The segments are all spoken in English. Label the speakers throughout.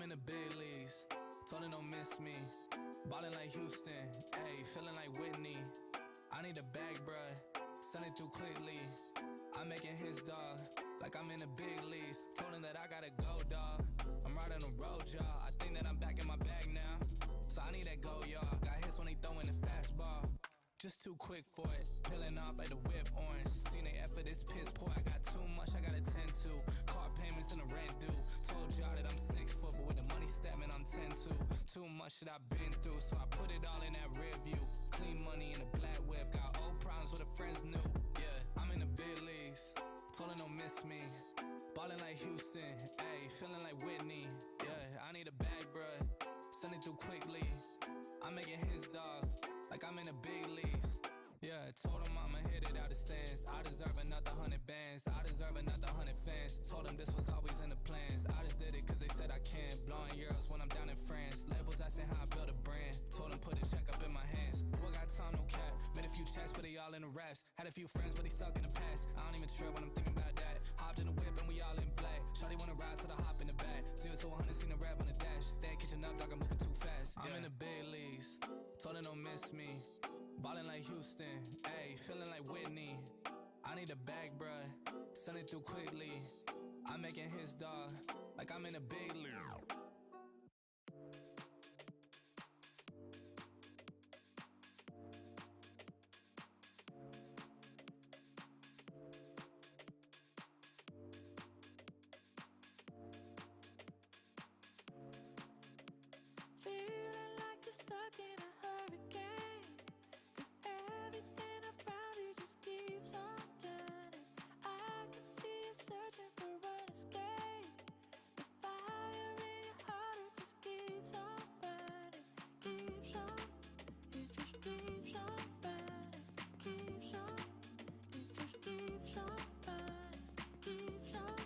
Speaker 1: I'm in the big leagues, told her don't miss me. Ballin' like Houston, ayy, feeling like Whitney. I need a bag, bruh, send it through quickly. I'm making his dog, like I'm in the big leagues. Told him that I gotta go, dawg. I'm riding the road, y'all. I think that I'm back in my bag now, so I need that go, y'all. Got hits when they throwin' the fastball, just too quick for it. Peeling off like the whip orange. Seen they effort, this piss poor. I got too much I gotta tend to. Car payments and the rent due. Told y'all that I'm 6 foot, but with the money statement I'm 10 too much that I've been through, so I put it all in that rear view. Clean money in a black whip. Got old problems with the friends new. Yeah, I'm in the big leagues. Told her don't miss me. Ballin' like Houston, ayy, feeling like Whitney. Yeah, I need a bag, bruh, send it through quickly. I'm making his dog, like I'm in the big leagues. Yeah, I told him I'ma hit it out the stands. I deserve another 100 bands, I deserve another 100 fans. Told them this was always in the plans. I just did it cause they said I can. Blowing euros when I'm down in France. Labels asking how I built a brand. Told them put a check up in my hands. Boy got time, no cap. Made a few checks but they all in the raps. Had a few friends but they stuck in the past. I don't even trip when I'm thinking about that. Hopped in the whip and we all in black. Shawty wanna ride till the hop in the back. 0 to 100, seen the rap on the dash. They ain't catching up, dog, I'm moving too fast. I'm in the big leagues, told her don't miss me. Ballin' like Houston, ayy, feeling like Whitney. I need a bag, bruh, send it through quickly. I'm making his dog, like I'm in a big league.
Speaker 2: Feeling like you're stuck in a hurricane, 'cause everything around you just keeps on turning. I can see you searching for an escape. The fire in your heart, it just keeps on burning. Keeps on, it just keeps on burning. Keeps on, it just keeps on burning. Keeps on,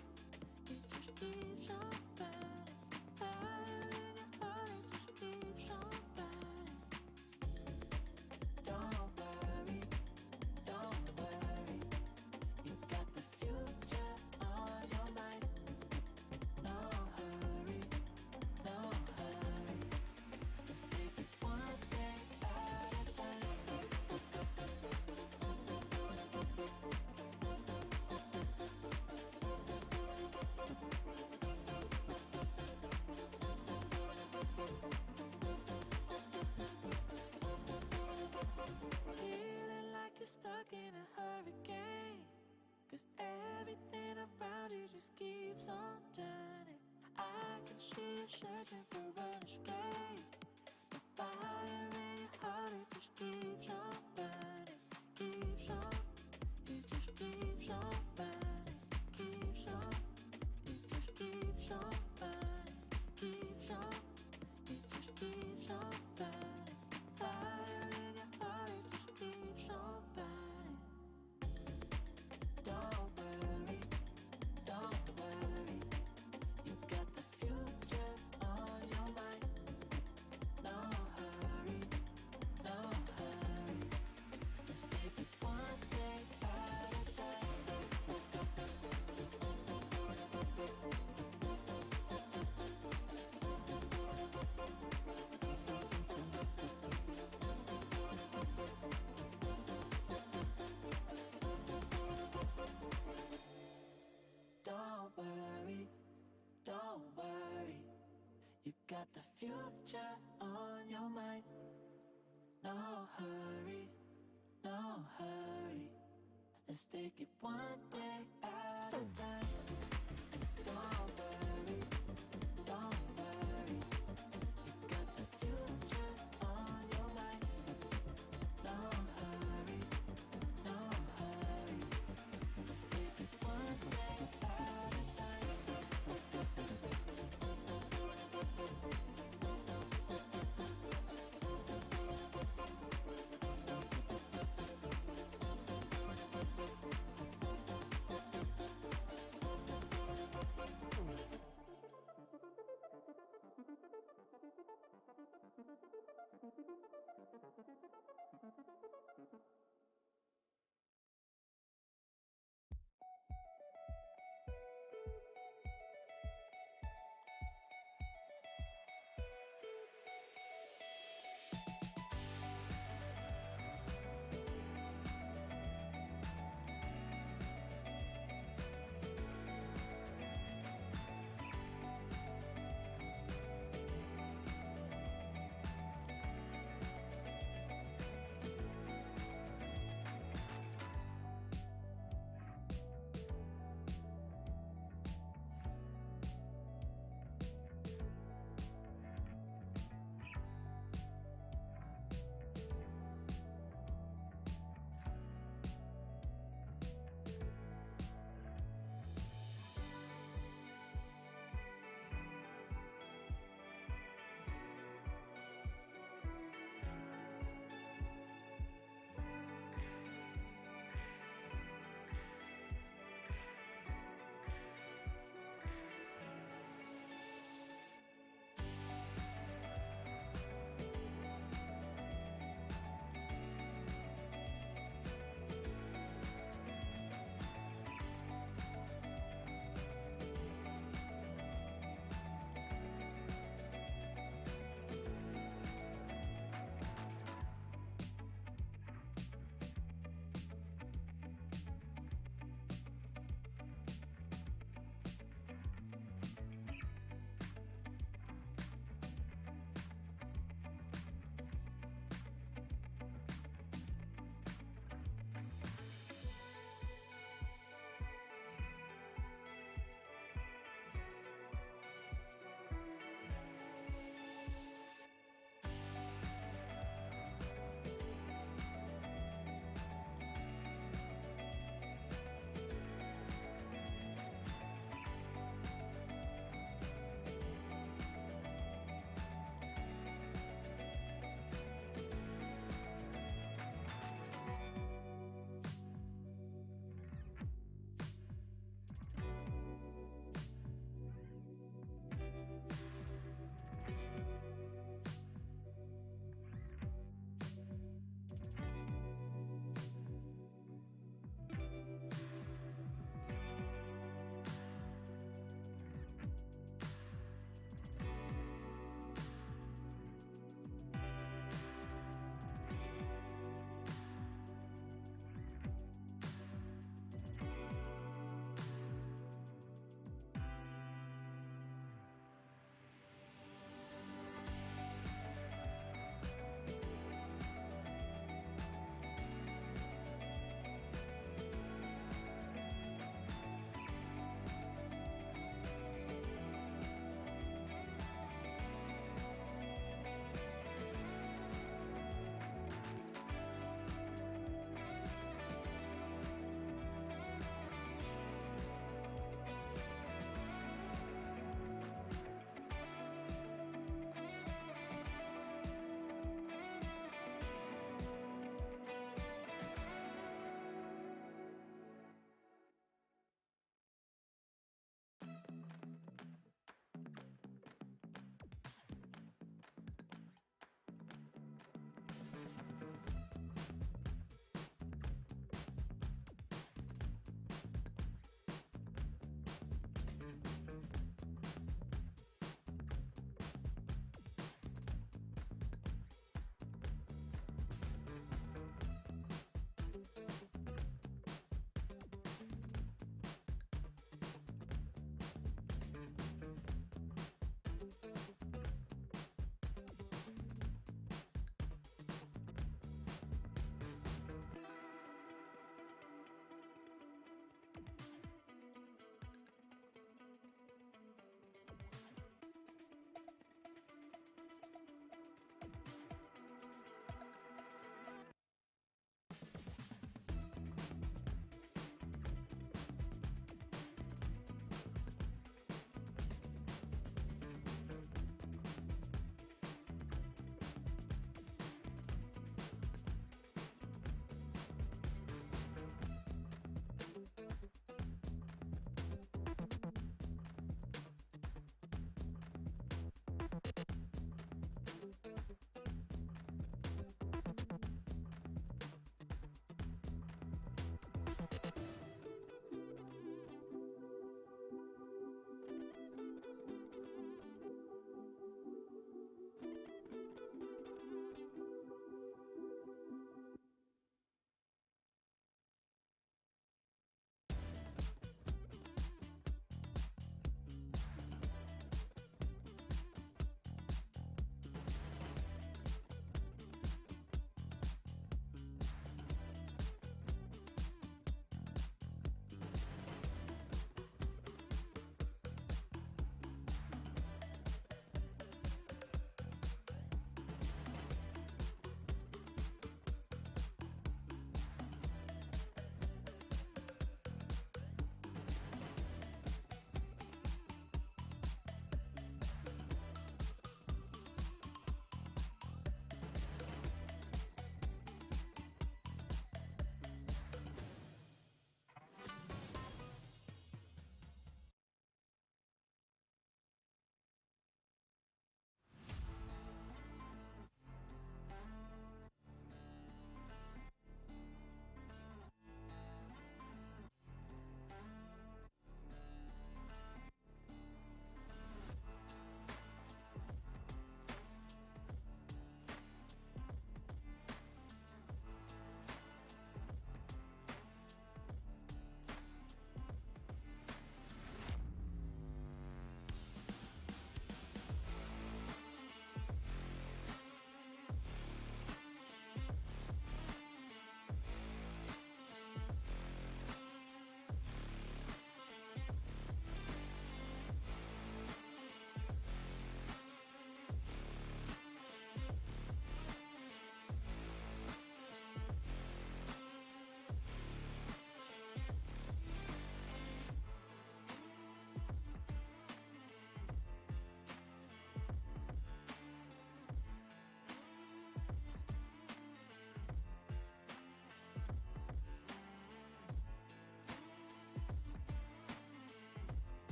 Speaker 2: it just keeps on burning. Fire in your heart, it just keeps on burning. Don't worry, you got the future on your mind. No hurry, let's take it one day at a time. Feeling like you're stuck in a hurricane, 'cause everything around you just keeps on turning. I can see you searching for an escape. The fire in your heart, it just keeps on burning. Keeps on, it just keeps on burning. Keeps on, it just keeps on burning. Keeps on, it just keeps on burning. Fire in your heart, it just keeps on burning. Don't worry, you got the future on your mind. No hurry, let's take it one day at a time. Don't worry, you got the future on your mind. No hurry, let's take it one day at a time. Don't worry, you got the future on your mind. No hurry, let's take it one day at a time.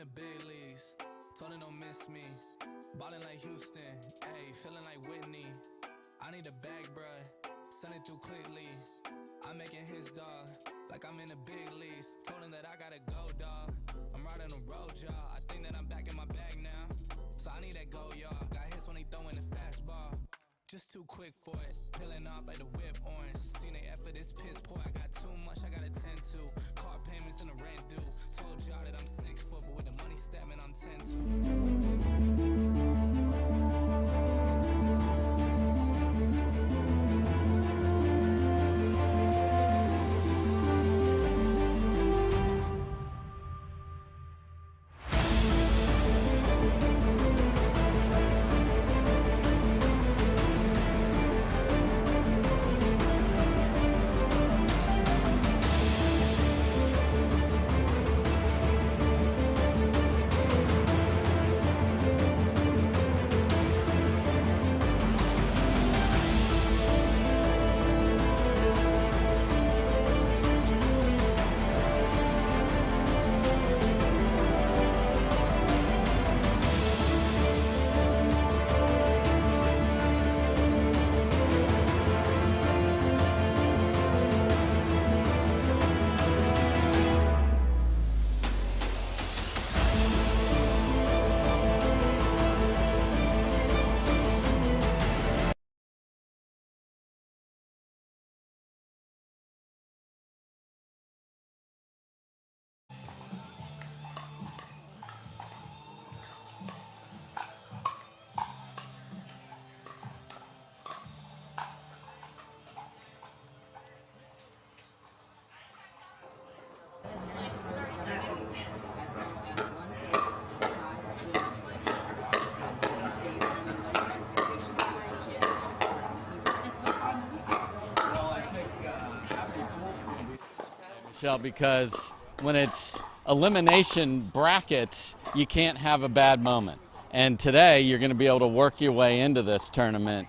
Speaker 1: the big leagues. Told her don't miss me. Ballin' like Houston, ayy, feeling like Whitney. I need a bag, bruh, send it through quickly. I'm making his dog, like I'm in the big leagues. Told him that I gotta go, dog. I'm riding the road, y'all. I think that I'm back in my bag now. So I need that go, y'all. Got hits when he throwing the fastball. Just too quick for it, peeling off like the whip orange. Seen they effort, this piss poor. I got too much, I gotta tend to. Car payments and the rent due. Told y'all that I'm 6 foot, but with the money stabbing, I'm 10 to.
Speaker 3: Because when it's elimination brackets, you can't have a bad moment. And today, you're going to be able to work your way into this tournament.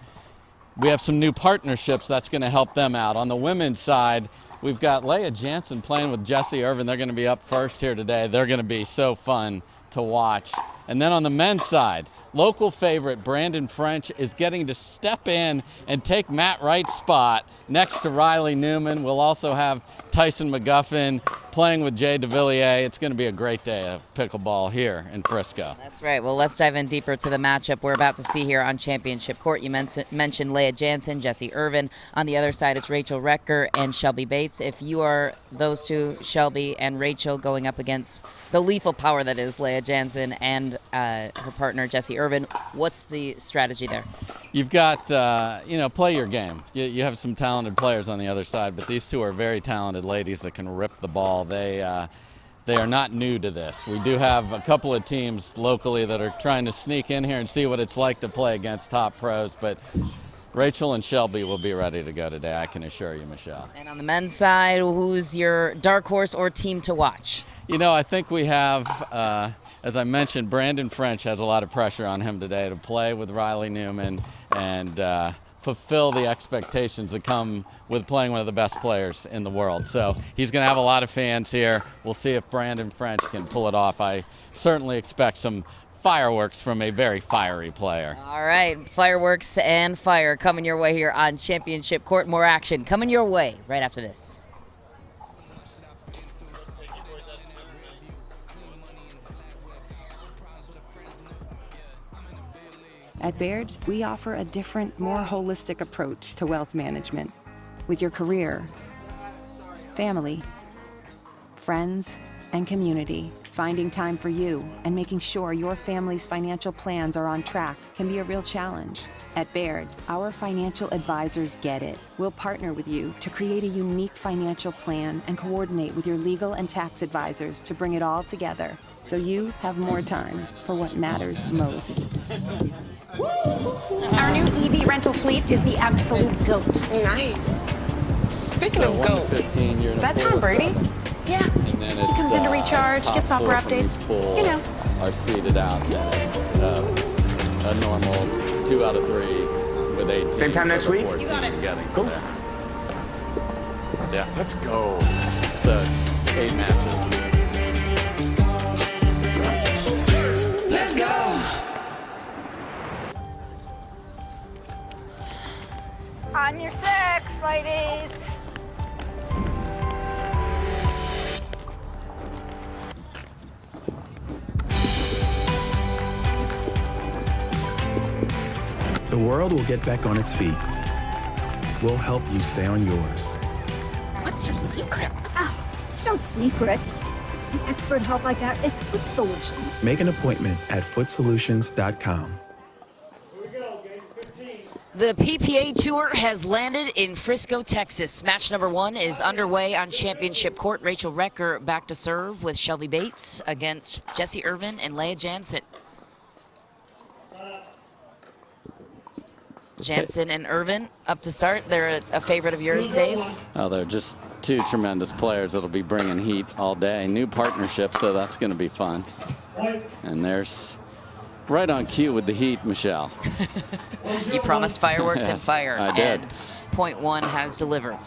Speaker 3: We have some new partnerships that's going to help them out. On the women's side, we've got Leah Jansen playing with Jessie Irvin. They're going to be up first here today. They're going to be so fun to watch. And then on the men's side, local favorite Brandon French is getting to step in and take Matt Wright's spot next to Riley Newman. We'll also have Tyson McGuffin playing with Jay DeVilliers. It's going to be a great day of pickleball here in Frisco.
Speaker 4: That's right. Well, let's dive in deeper to the matchup we're about to see here on Championship Court. You mentioned Leah Jansen, Jessie Irvin. On the other side, it's Rachel Recker and Shelby Bates. If you are those two, Shelby and Rachel, going up against the lethal power that is Leah Jansen and her partner, Jessie Irvin, what's the strategy there?
Speaker 3: You've got, play your game. You have some talented players on the other side, but these two are very talented ladies that can rip the ball. They are not new to this. We do have a couple of teams locally that are trying to sneak in here and see what it's like to play against top pros, but Rachel and Shelby will be ready to go today, I can assure you, Michelle.
Speaker 4: And on the men's side, who's your dark horse or team to watch?
Speaker 3: I think we have, as I mentioned, Brandon French has a lot of pressure on him today to play with Riley Newman and fulfill the expectations that come with playing one of the best players in the world. So he's going to have a lot of fans here. We'll see if Brandon French can pull it off. I certainly expect some fireworks from a very fiery player.
Speaker 4: All right, fireworks and fire coming your way here on Championship Court. More action coming your way right after this.
Speaker 5: At Baird, we offer a different, more holistic approach to wealth management. With your career, family, friends, and community, finding time for you and making sure your family's financial plans are on track can be a real challenge. At Baird, our financial advisors get it. We'll partner with you to create a unique financial plan and coordinate with your legal and tax advisors to bring it all together so you have more time for what matters most.
Speaker 6: Our new EV rental fleet is the absolute GOAT.
Speaker 7: Nice. Speaking of GOATs,
Speaker 6: is that Tom Brady? Yeah. He comes in to recharge, gets off for updates.
Speaker 3: Are seated out. Then it's a normal 2 out of 3 with 8.
Speaker 7: Same time next week?
Speaker 3: You got it. Cool. Yeah.
Speaker 7: Let's go.
Speaker 3: So it's 8 matches.
Speaker 8: ladies.
Speaker 9: The world will get back on its feet. We'll help you stay on yours.
Speaker 10: What's your secret? Oh, it's no secret. It's the expert help I got at Foot Solutions.
Speaker 9: Make an appointment at footsolutions.com.
Speaker 4: The PPA Tour has landed in Frisco, Texas. Match number 1 is underway on championship court. Rachel Recker back to serve with Shelby Bates against Jessie Irvin and Leah Jansen. Jansen and Irvin up to start. They're a favorite of yours, Dave?
Speaker 3: Oh, they're just two tremendous players that'll be bringing heat all day. New partnership, so that's going to be fun. And there's right on cue with the heat, Michelle.
Speaker 4: You promised fireworks and
Speaker 3: Yes,
Speaker 4: fire.
Speaker 3: I did.
Speaker 4: And point 1 has delivered.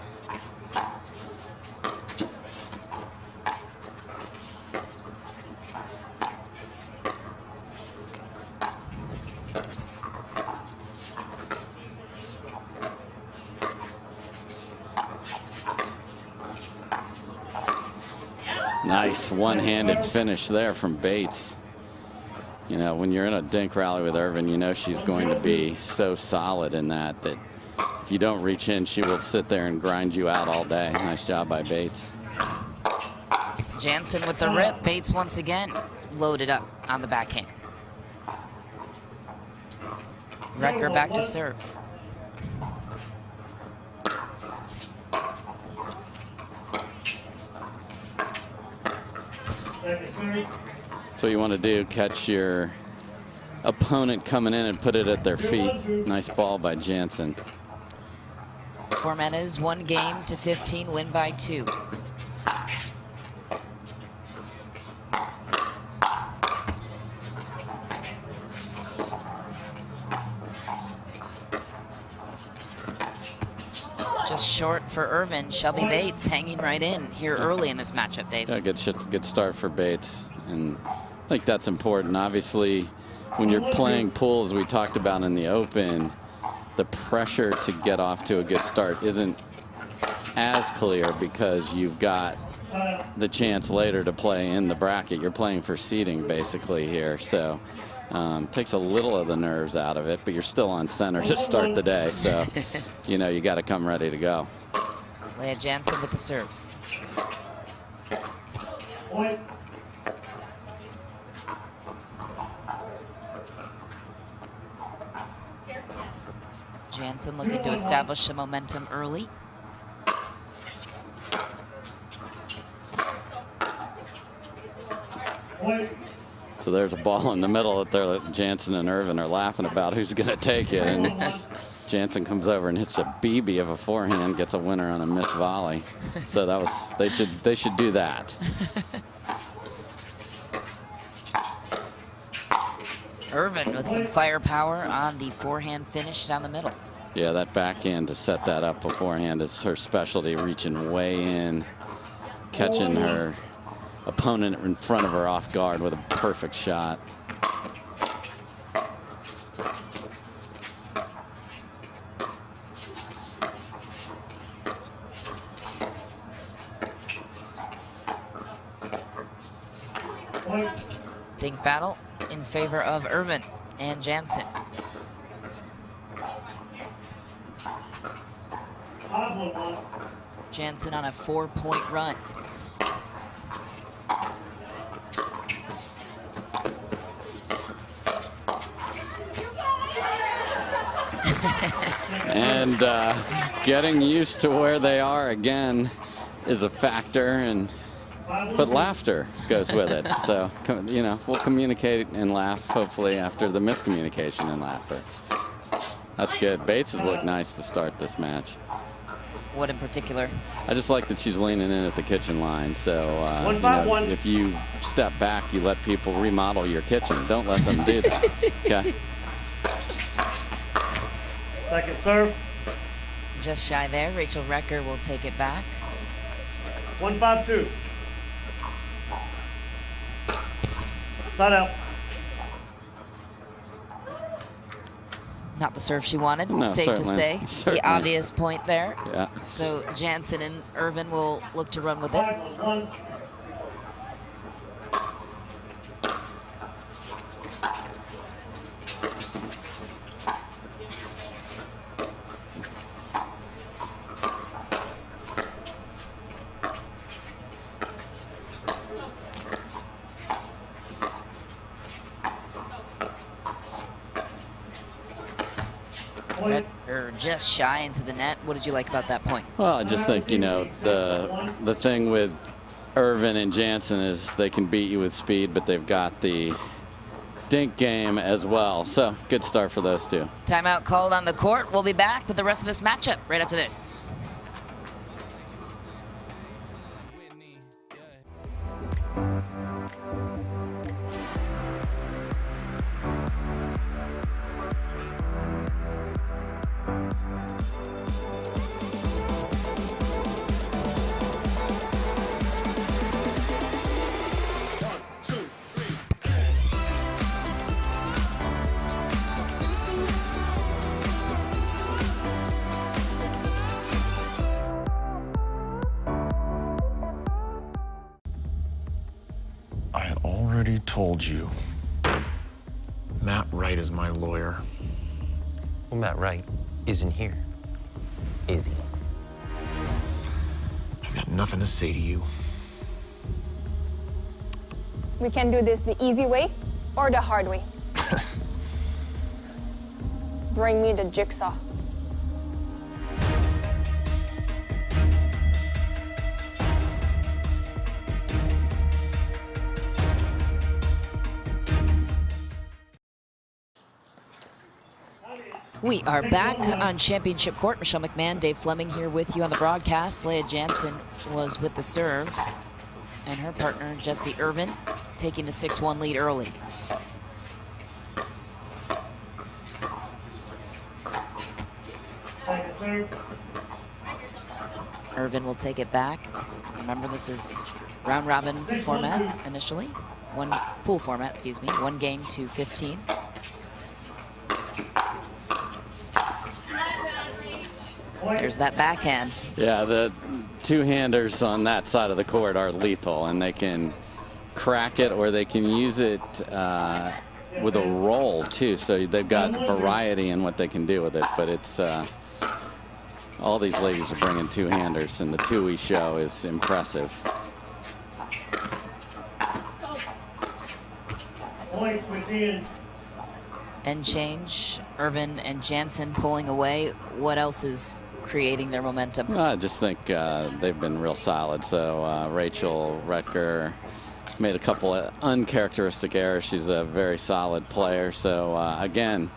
Speaker 3: Nice one-handed finish there from Bates. You know, when you're in a dink rally with Irvin, you know she's going to be so solid in that if you don't reach in, she will sit there and grind you out all day. Nice job by Bates.
Speaker 4: Jansen with the rip. Bates once again loaded up on the backhand. Recker back to serve.
Speaker 3: That's what you want to do, catch your opponent coming in and put it at their feet. Nice ball by Jansen.
Speaker 4: Format is 1 game to 15, win by 2. Just short for Irvin. Shelby Bates hanging right in here early in this matchup, Dave.
Speaker 3: Yeah, good start for Bates. And I think that's important. Obviously, when you're playing pool, as we talked about in the Open, the pressure to get off to a good start isn't as clear because you've got the chance later to play in the bracket. You're playing for seeding basically here. So takes a little of the nerves out of it, but you're still on center to start the day. So, you know, you got to come ready to go.
Speaker 4: Leah Jansen with the serve. Jansen looking to establish some momentum early.
Speaker 3: So there's a ball in the middle that Jansen and Irvin are laughing about who's going to take it. And Jansen comes over and hits a BB of a forehand, gets a winner on a missed volley. So that was they should do that.
Speaker 4: Irvin with some firepower on the forehand finish down the middle.
Speaker 3: Yeah, that backhand to set that up beforehand is her specialty, reaching way in, catching her opponent in front of her off guard with a perfect shot.
Speaker 4: Dink battle in favor of Irvin and Jansen. Jansen on a 4-point run.
Speaker 3: And getting used to where they are again is a factor, but laughter goes with it. So, you know, we'll communicate and laugh, hopefully, after the miscommunication and laughter. That's good. Bases look nice to start this match.
Speaker 4: What in particular?
Speaker 3: I just like that she's leaning in at the kitchen line. So, you know, if you step back, you let people remodel your kitchen. Don't let them do that, okay?
Speaker 11: Second serve.
Speaker 4: Just shy there. Rachel Recker will take it back.
Speaker 11: 1-5-2. Side out.
Speaker 4: Not the serve she wanted,
Speaker 3: No,
Speaker 4: safe to say.
Speaker 3: certainly.
Speaker 4: The obvious point there.
Speaker 3: Yeah.
Speaker 4: So Jansen and Irvin will look to run with it. Or just shy into the net. What did you like about that point?
Speaker 3: Well, I just think, you know, the thing with Irvin and Jansen is they can beat you with speed, but they've got the dink game as well. So good start for those two.
Speaker 4: Timeout called on the court. We'll be back with the rest of this matchup right after this.
Speaker 8: I already told you. Matt Wright is my lawyer.
Speaker 11: Well, Matt Wright isn't here, is he?
Speaker 8: I've got nothing to say to you.
Speaker 6: We can do this the easy way or the hard way. Bring me the jigsaw.
Speaker 4: We are back on championship court. Michelle McMahon, Dave Fleming here with you on the broadcast. Leah Jansen was with the serve, and her partner, Jessie Irvin, taking the 6-1 lead early. Irvin will take it back. Remember, this is round robin format initially. One pool format, excuse me. 1 game to 15. There's that backhand.
Speaker 3: Yeah, the two-handers on that side of the court are lethal, and they can crack it or they can use it with a roll, too. So they've got variety in what they can do with it. But it's all these ladies are bringing two-handers, and the two-way show is impressive.
Speaker 4: End change. Irvin and Jansen pulling away. What else is creating their momentum?
Speaker 3: I just think they've been real solid. So Rachel Retker made a couple of uncharacteristic errors. She's a very solid player. So again,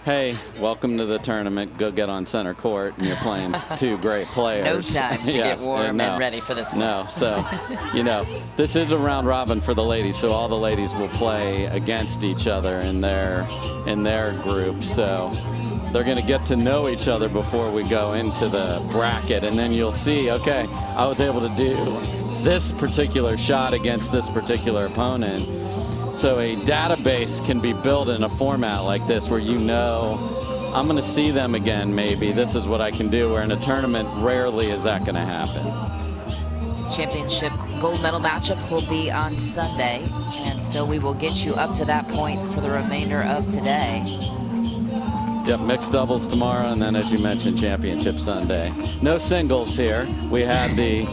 Speaker 3: hey, welcome to the tournament. Go get on center court, and you're playing two great players.
Speaker 4: No time to
Speaker 3: yes,
Speaker 4: get warm
Speaker 3: no,
Speaker 4: and ready for this one.
Speaker 3: No, so, you know, this is a round robin for the ladies, so all the ladies will play against each other in their group. So they're going to get to know each other before we go into the bracket, and then you'll see, okay, I was able to do this particular shot against this particular opponent. So a database can be built in a format like this where you know, I'm going to see them again maybe. This is what I can do, where in a tournament, rarely is that going to happen.
Speaker 4: Championship gold medal matchups will be on Sunday, and so we will get you up to that point for the remainder of today.
Speaker 3: Yep, mixed doubles tomorrow, and then as you mentioned, championship Sunday. No singles here. We had the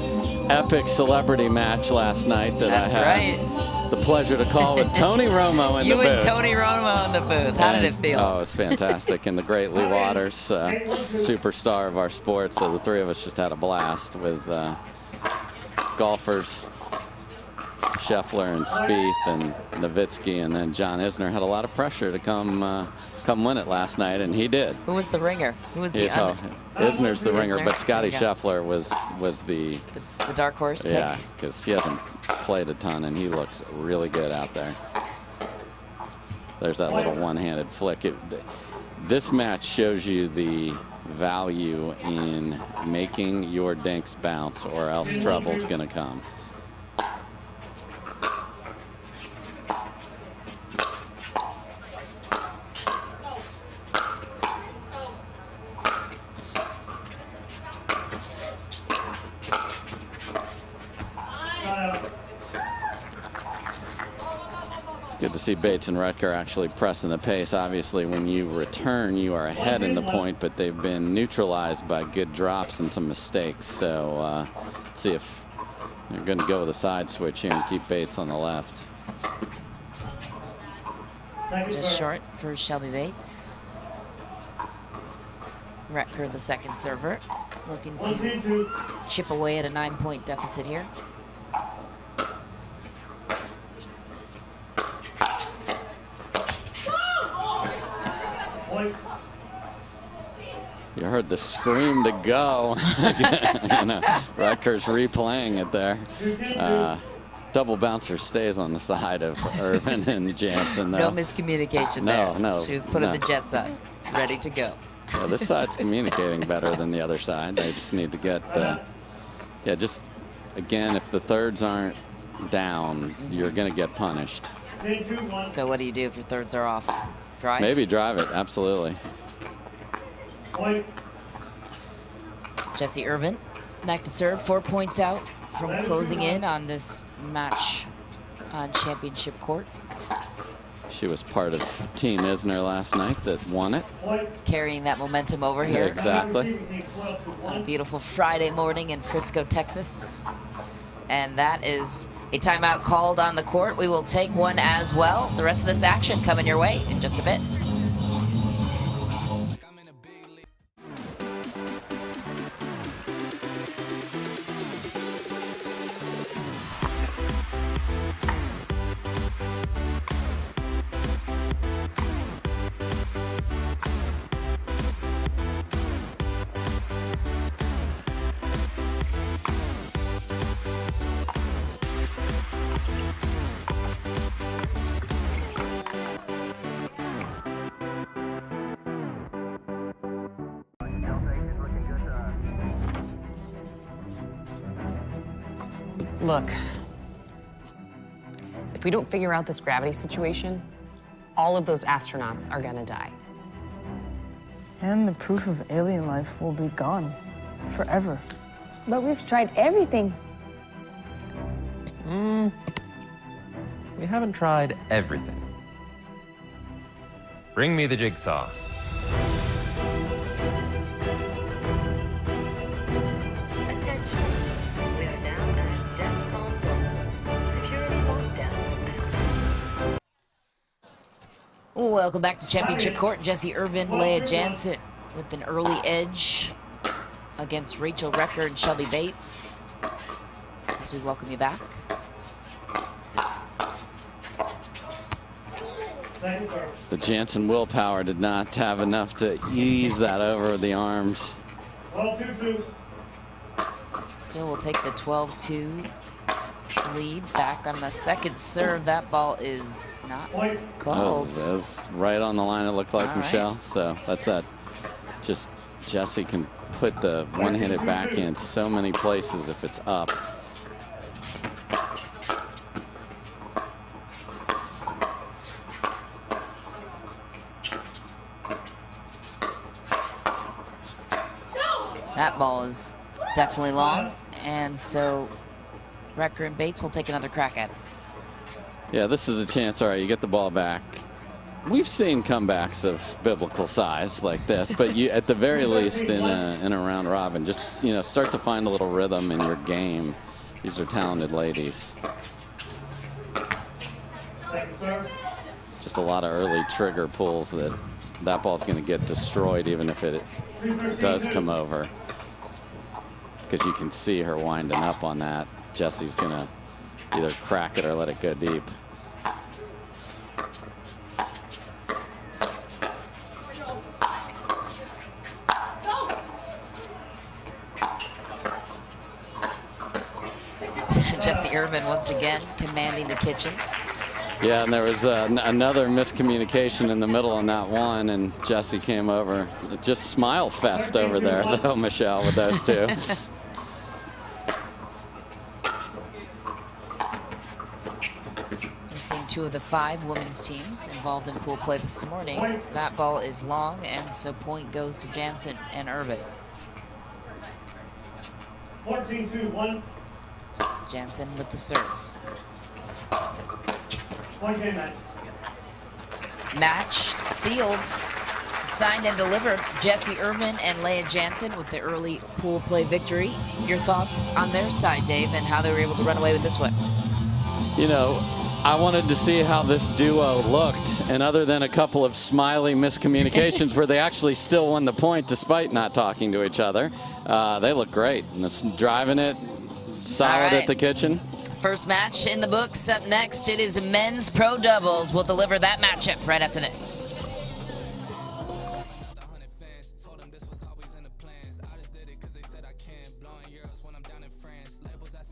Speaker 3: epic celebrity match last night that
Speaker 4: That's
Speaker 3: I had.
Speaker 4: Right.
Speaker 3: The pleasure to call with Tony Romo in the booth.
Speaker 4: You and Tony Romo in the booth. How did it feel?
Speaker 3: Oh, it was fantastic. And the great Lee Waters, superstar of our sport. So the three of us just had a blast with golfers, Scheffler and Spieth and Nowitzki, and then John Isner had a lot of pressure to come win it last night, and he did.
Speaker 4: Who was the ringer? Who was the
Speaker 3: Isner's the ringer,
Speaker 4: Isner.
Speaker 3: but Scotty Scheffler was the
Speaker 4: dark horse pick?
Speaker 3: Yeah, because he hasn't played a ton, and he looks really good out there. There's that little one-handed flick. This match shows you the value in making your dinks bounce, or else trouble's going to come. It's good to see Bates and Rutger actually pressing the pace. Obviously, when you return, you are ahead in the point, but they've been neutralized by good drops and some mistakes. So let's see if they're going to go with a side switch here and keep Bates on the left.
Speaker 4: Just short for Shelby Bates. Rutger, the second server, looking to chip away at a 9-point deficit here.
Speaker 3: You heard the scream to go. Rutger's replaying it there. Double bouncer stays on the side of Irvin and Jansen, though.
Speaker 4: No miscommunication there.
Speaker 3: No.
Speaker 4: She was putting the jets up, ready to go.
Speaker 3: Yeah, this side's communicating better than the other side. They just need to get just, again, if the thirds aren't down, you're going to get punished.
Speaker 4: So what do you do if your thirds are off? Drive?
Speaker 3: Maybe drive it, absolutely.
Speaker 4: Jesse Irvin back to serve, 4 points out from closing in on this match on championship court.
Speaker 3: She was part of Team Isner last night that won it.
Speaker 4: Carrying that momentum over here.
Speaker 3: Exactly.
Speaker 4: On a beautiful Friday morning in Frisco, Texas. And that is a timeout called on the court. We will take one as well. The rest of this action coming your way in just a bit.
Speaker 7: Look, if we don't figure out this gravity situation, all of those astronauts are gonna die.
Speaker 12: And the proof of alien life will be gone forever.
Speaker 6: But we've tried everything.
Speaker 11: We haven't tried everything. Bring me the jigsaw.
Speaker 13: Attention. We are now at DEFCON 1. Security lockdown.
Speaker 4: Welcome back to Championship Court. Jesse Irvin, Leah Jansen with an early edge against Rachel Rutger and Shelby Bates. As we welcome you back.
Speaker 3: The Jansen willpower did not have enough to ease that over the arms.
Speaker 4: Still will take the 12-2 lead. Back on the second serve. That ball is not called.
Speaker 3: That was right on the line, it looked like,
Speaker 4: All
Speaker 3: Michelle.
Speaker 4: right.
Speaker 3: So that's that. Just Jesse can put the one-handed backhand so many places if it's up.
Speaker 4: That ball is definitely long, and so Rutger and Bates will take another crack at it.
Speaker 3: Yeah, this is a chance. All right, you get the ball back. We've seen comebacks of biblical size like this, but you, at the very least, in a round robin, just start to find a little rhythm in your game. These are talented ladies. Just a lot of early trigger pulls that ball's going to get destroyed, even if it does come over. Because you can see her winding up on that. Jesse's going to either crack it or let it go deep.
Speaker 4: Jesse Irvin once again commanding the kitchen.
Speaker 3: Yeah, and there was another miscommunication in the middle on that one, and Jesse came over. Just smile fest over there, though, Michelle, with those two.
Speaker 4: We're seeing 2 of the 5 women's teams involved in pool play this morning. That ball is long, and so point goes to Jansen and Irvin.
Speaker 2: 14-2-1.
Speaker 4: Jansen with the serve. Match sealed. Signed and delivered. Jesse Irvin and Leah Jansen with the early pool play victory. Your thoughts on their side, Dave, and how they were able to run away with this one?
Speaker 3: You know, I wanted to see how this duo looked, and other than a couple of smiley miscommunications where they actually still won the point despite not talking to each other, they look great. And it's driving it solid at the kitchen.
Speaker 4: First match in the books. Up next, it is men's pro doubles. We'll deliver that matchup right after this.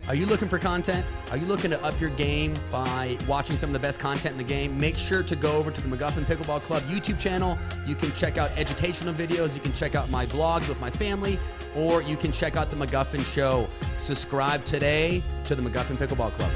Speaker 14: Are you looking for content? Are you looking to up your game by watching some of the best content in the game? Make sure to go over to the McGuffin Pickleball Club YouTube channel. You can check out educational videos. You can check out my vlogs with my family, or you can check out the McGuffin Show. Subscribe today to the McGuffin Pickleball Club.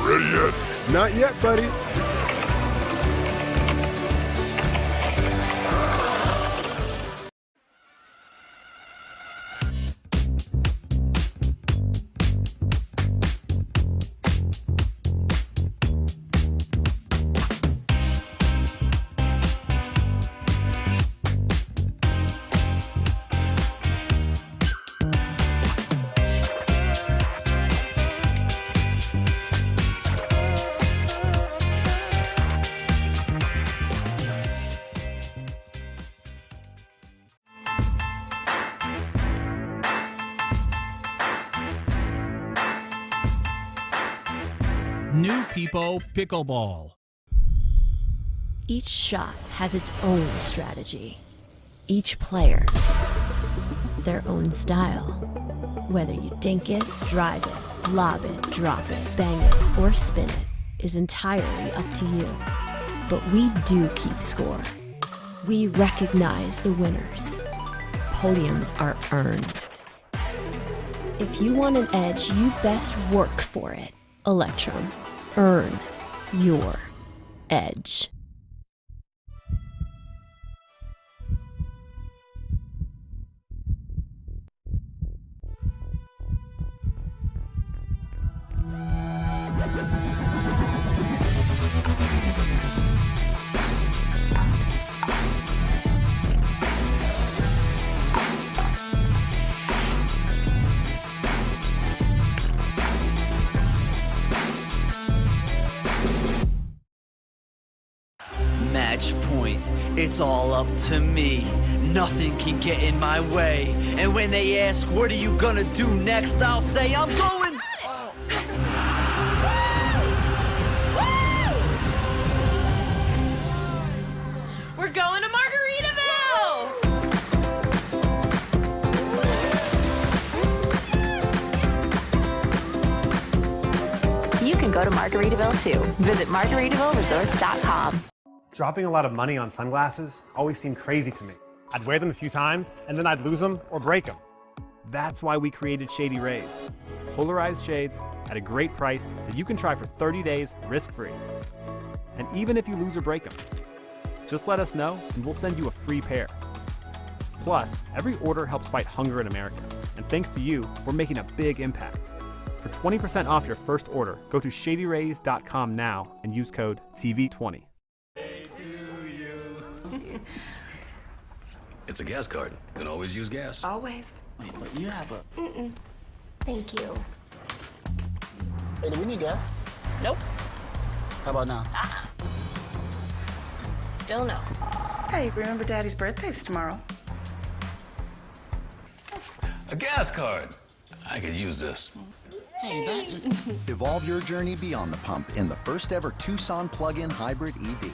Speaker 15: Ready yet? Not yet, buddy.
Speaker 16: New People Pickleball.
Speaker 17: Each shot has its own strategy. Each player, their own style. Whether you dink it, drive it, lob it, drop it, bang it, or spin it is entirely up to you. But we do keep score. We recognize the winners. Podiums are earned. If you want an edge, you best work for it. Electrum. Earn your edge.
Speaker 18: Match point, it's all up to me. Nothing can get in my way. And when they ask, what are you gonna do next? I'll say, I'm going.
Speaker 6: We're going to Margaritaville!
Speaker 19: You can go to Margaritaville too. Visit MargaritavilleResorts.com.
Speaker 20: Dropping a lot of money on sunglasses always seemed crazy to me. I'd wear them a few times, and then I'd lose them or break them. That's why we created Shady Rays. Polarized shades at a great price that you can try for 30 days risk-free. And even if you lose or break them, just let us know and we'll send you a free pair. Plus, every order helps fight hunger in America. And thanks to you, we're making a big impact. For 20% off your first order, go to ShadyRays.com now and use code TV20.
Speaker 21: It's a gas card. You can always use gas.
Speaker 6: Always.
Speaker 22: Wait, but you have a...
Speaker 6: Thank you.
Speaker 22: Hey, do we need gas?
Speaker 6: Nope.
Speaker 22: How about now?
Speaker 6: Still no.
Speaker 12: Hey, remember Daddy's birthday's tomorrow?
Speaker 21: A gas card. I could use this.
Speaker 1: Evolve your journey beyond the pump in the first ever Tucson plug-in hybrid EV.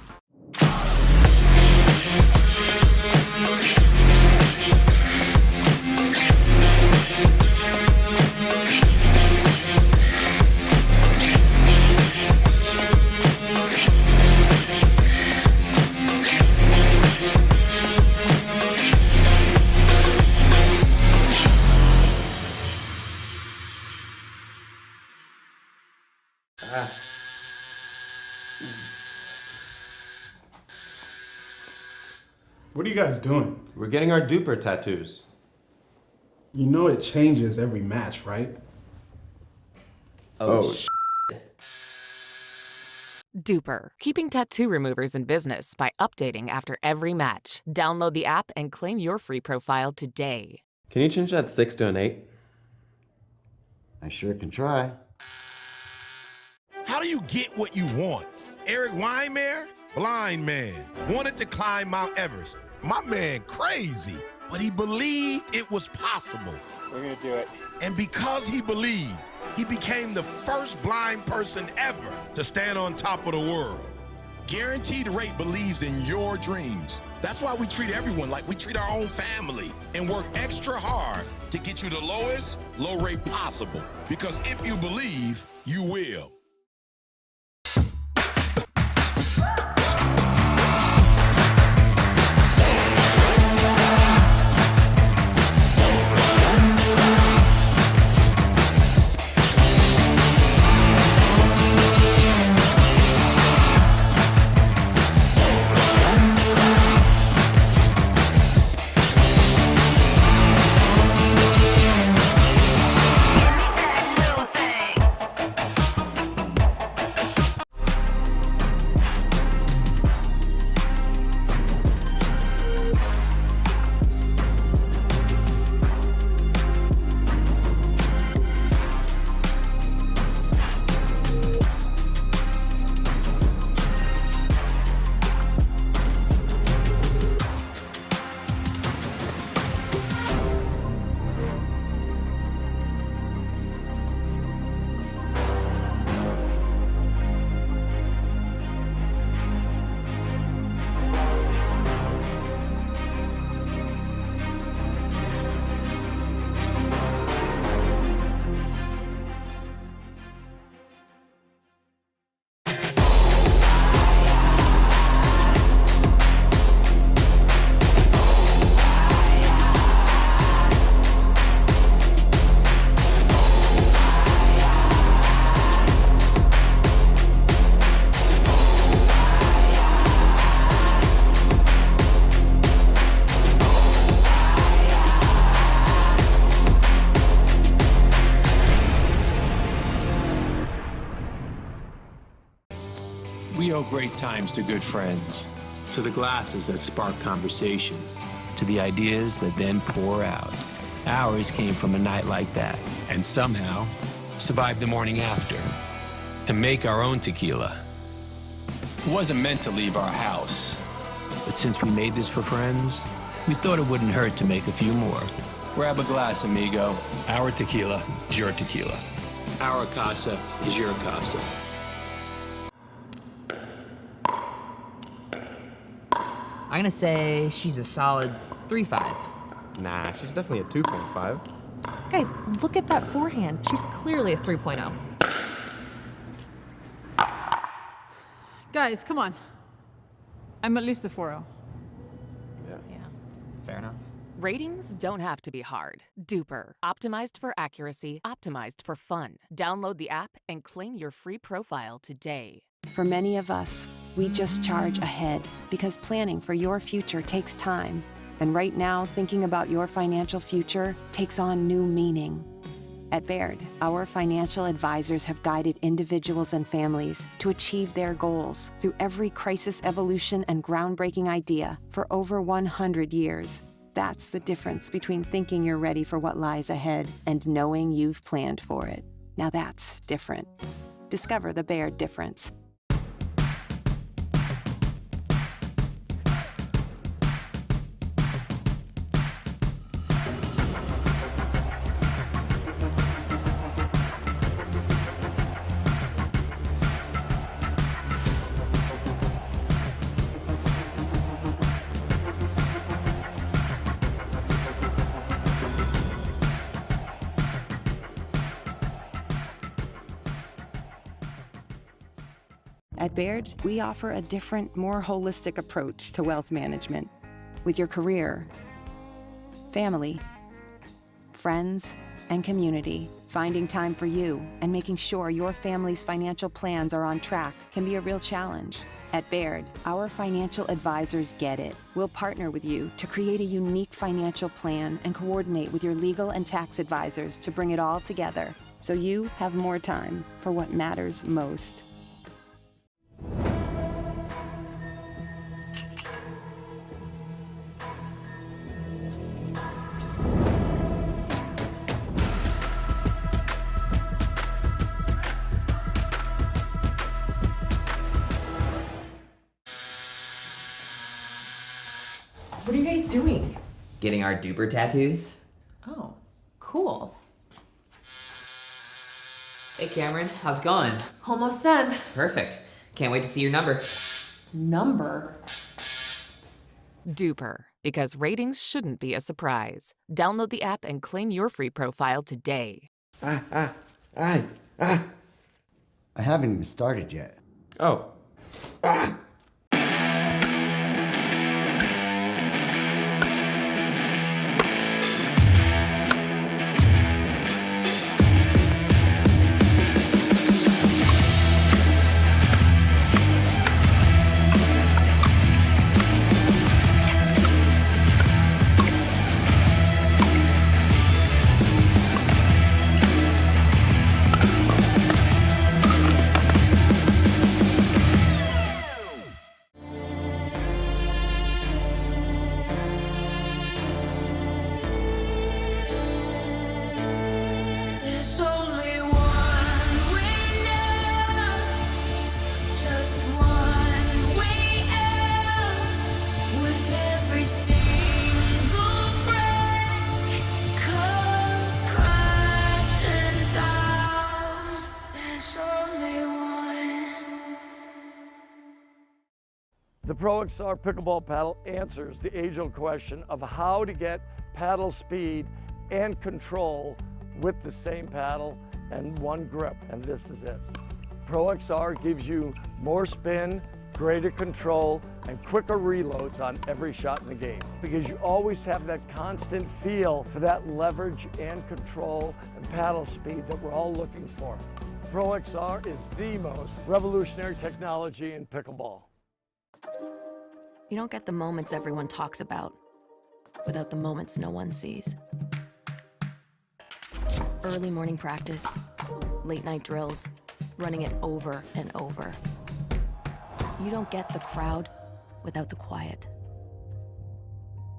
Speaker 15: What are you guys doing?
Speaker 22: We're getting our duper tattoos.
Speaker 15: You know it changes every match, right?
Speaker 22: Oh,
Speaker 23: Duper, keeping tattoo removers in business by updating after every match. Download the app and claim your free profile today.
Speaker 22: Can you change that 6 to an 8?
Speaker 1: I sure can try.
Speaker 24: How do you get what you want? Eric Weimer, blind man, wanted to climb Mount Everest. My man crazy, but he believed it was possible.
Speaker 25: We're gonna do it.
Speaker 24: And because he believed, he became the first blind person ever to stand on top of the world. Guaranteed Rate believes in your dreams. That's why we treat everyone like we treat our own family and work extra hard to get you the lowest low rate possible. Because if you believe, you will.
Speaker 26: We owe great times to good friends, to the glasses that spark conversation, to the ideas that then pour out. Ours came from a night like that, and somehow survived the morning after, to make our own tequila. It wasn't meant to leave our house, but since we made this for friends, we thought it wouldn't hurt to make a few more. Grab a glass, amigo. Our tequila is your tequila. Our casa is your casa.
Speaker 27: I'm gonna say she's a solid 3.5.
Speaker 22: Nah, she's definitely a 2.5.
Speaker 6: Guys, look at that forehand. She's clearly a 3.0.
Speaker 28: Guys, come on. I'm at least a 4.0.
Speaker 27: Yeah. Fair enough.
Speaker 23: Ratings don't have to be hard. Duper, optimized for accuracy, optimized for fun. Download the app and claim your free profile today.
Speaker 5: For many of us, we just charge ahead because planning for your future takes time. And right now, thinking about your financial future takes on new meaning. At Baird, our financial advisors have guided individuals and families to achieve their goals through every crisis evolution and groundbreaking idea for over 100 years. That's the difference between thinking you're ready for what lies ahead and knowing you've planned for it. Now that's different. Discover the Baird difference. At Baird, we offer a different, more holistic approach to wealth management. With your career, family, friends, and community, finding time for you and making sure your family's financial plans are on track can be a real challenge. At Baird, our financial advisors get it. We'll partner with you to create a unique financial plan and coordinate with your legal and tax advisors to bring it all together so you have more time for what matters most.
Speaker 2: What are you guys doing?
Speaker 27: Getting our duper tattoos.
Speaker 2: Oh, cool.
Speaker 27: Hey Cameron, how's it going?
Speaker 2: Almost done.
Speaker 27: Perfect. Can't wait to see your number.
Speaker 2: Number?
Speaker 23: Duper, because ratings shouldn't be a surprise. Download the app and claim your free profile today.
Speaker 7: I haven't even started yet.
Speaker 22: Oh.
Speaker 8: The Pro XR pickleball paddle answers the age-old question of how to get paddle speed and control with the same paddle and one grip, and this is it. Pro XR gives you more spin, greater control, and quicker reloads on every shot in the game because you always have that constant feel for that leverage and control and paddle speed that we're all looking for. Pro XR is the most revolutionary technology in pickleball.
Speaker 9: You don't get the moments everyone talks about without the moments no one sees. Early morning practice, late night drills, running it over and over. You don't get the crowd without the quiet.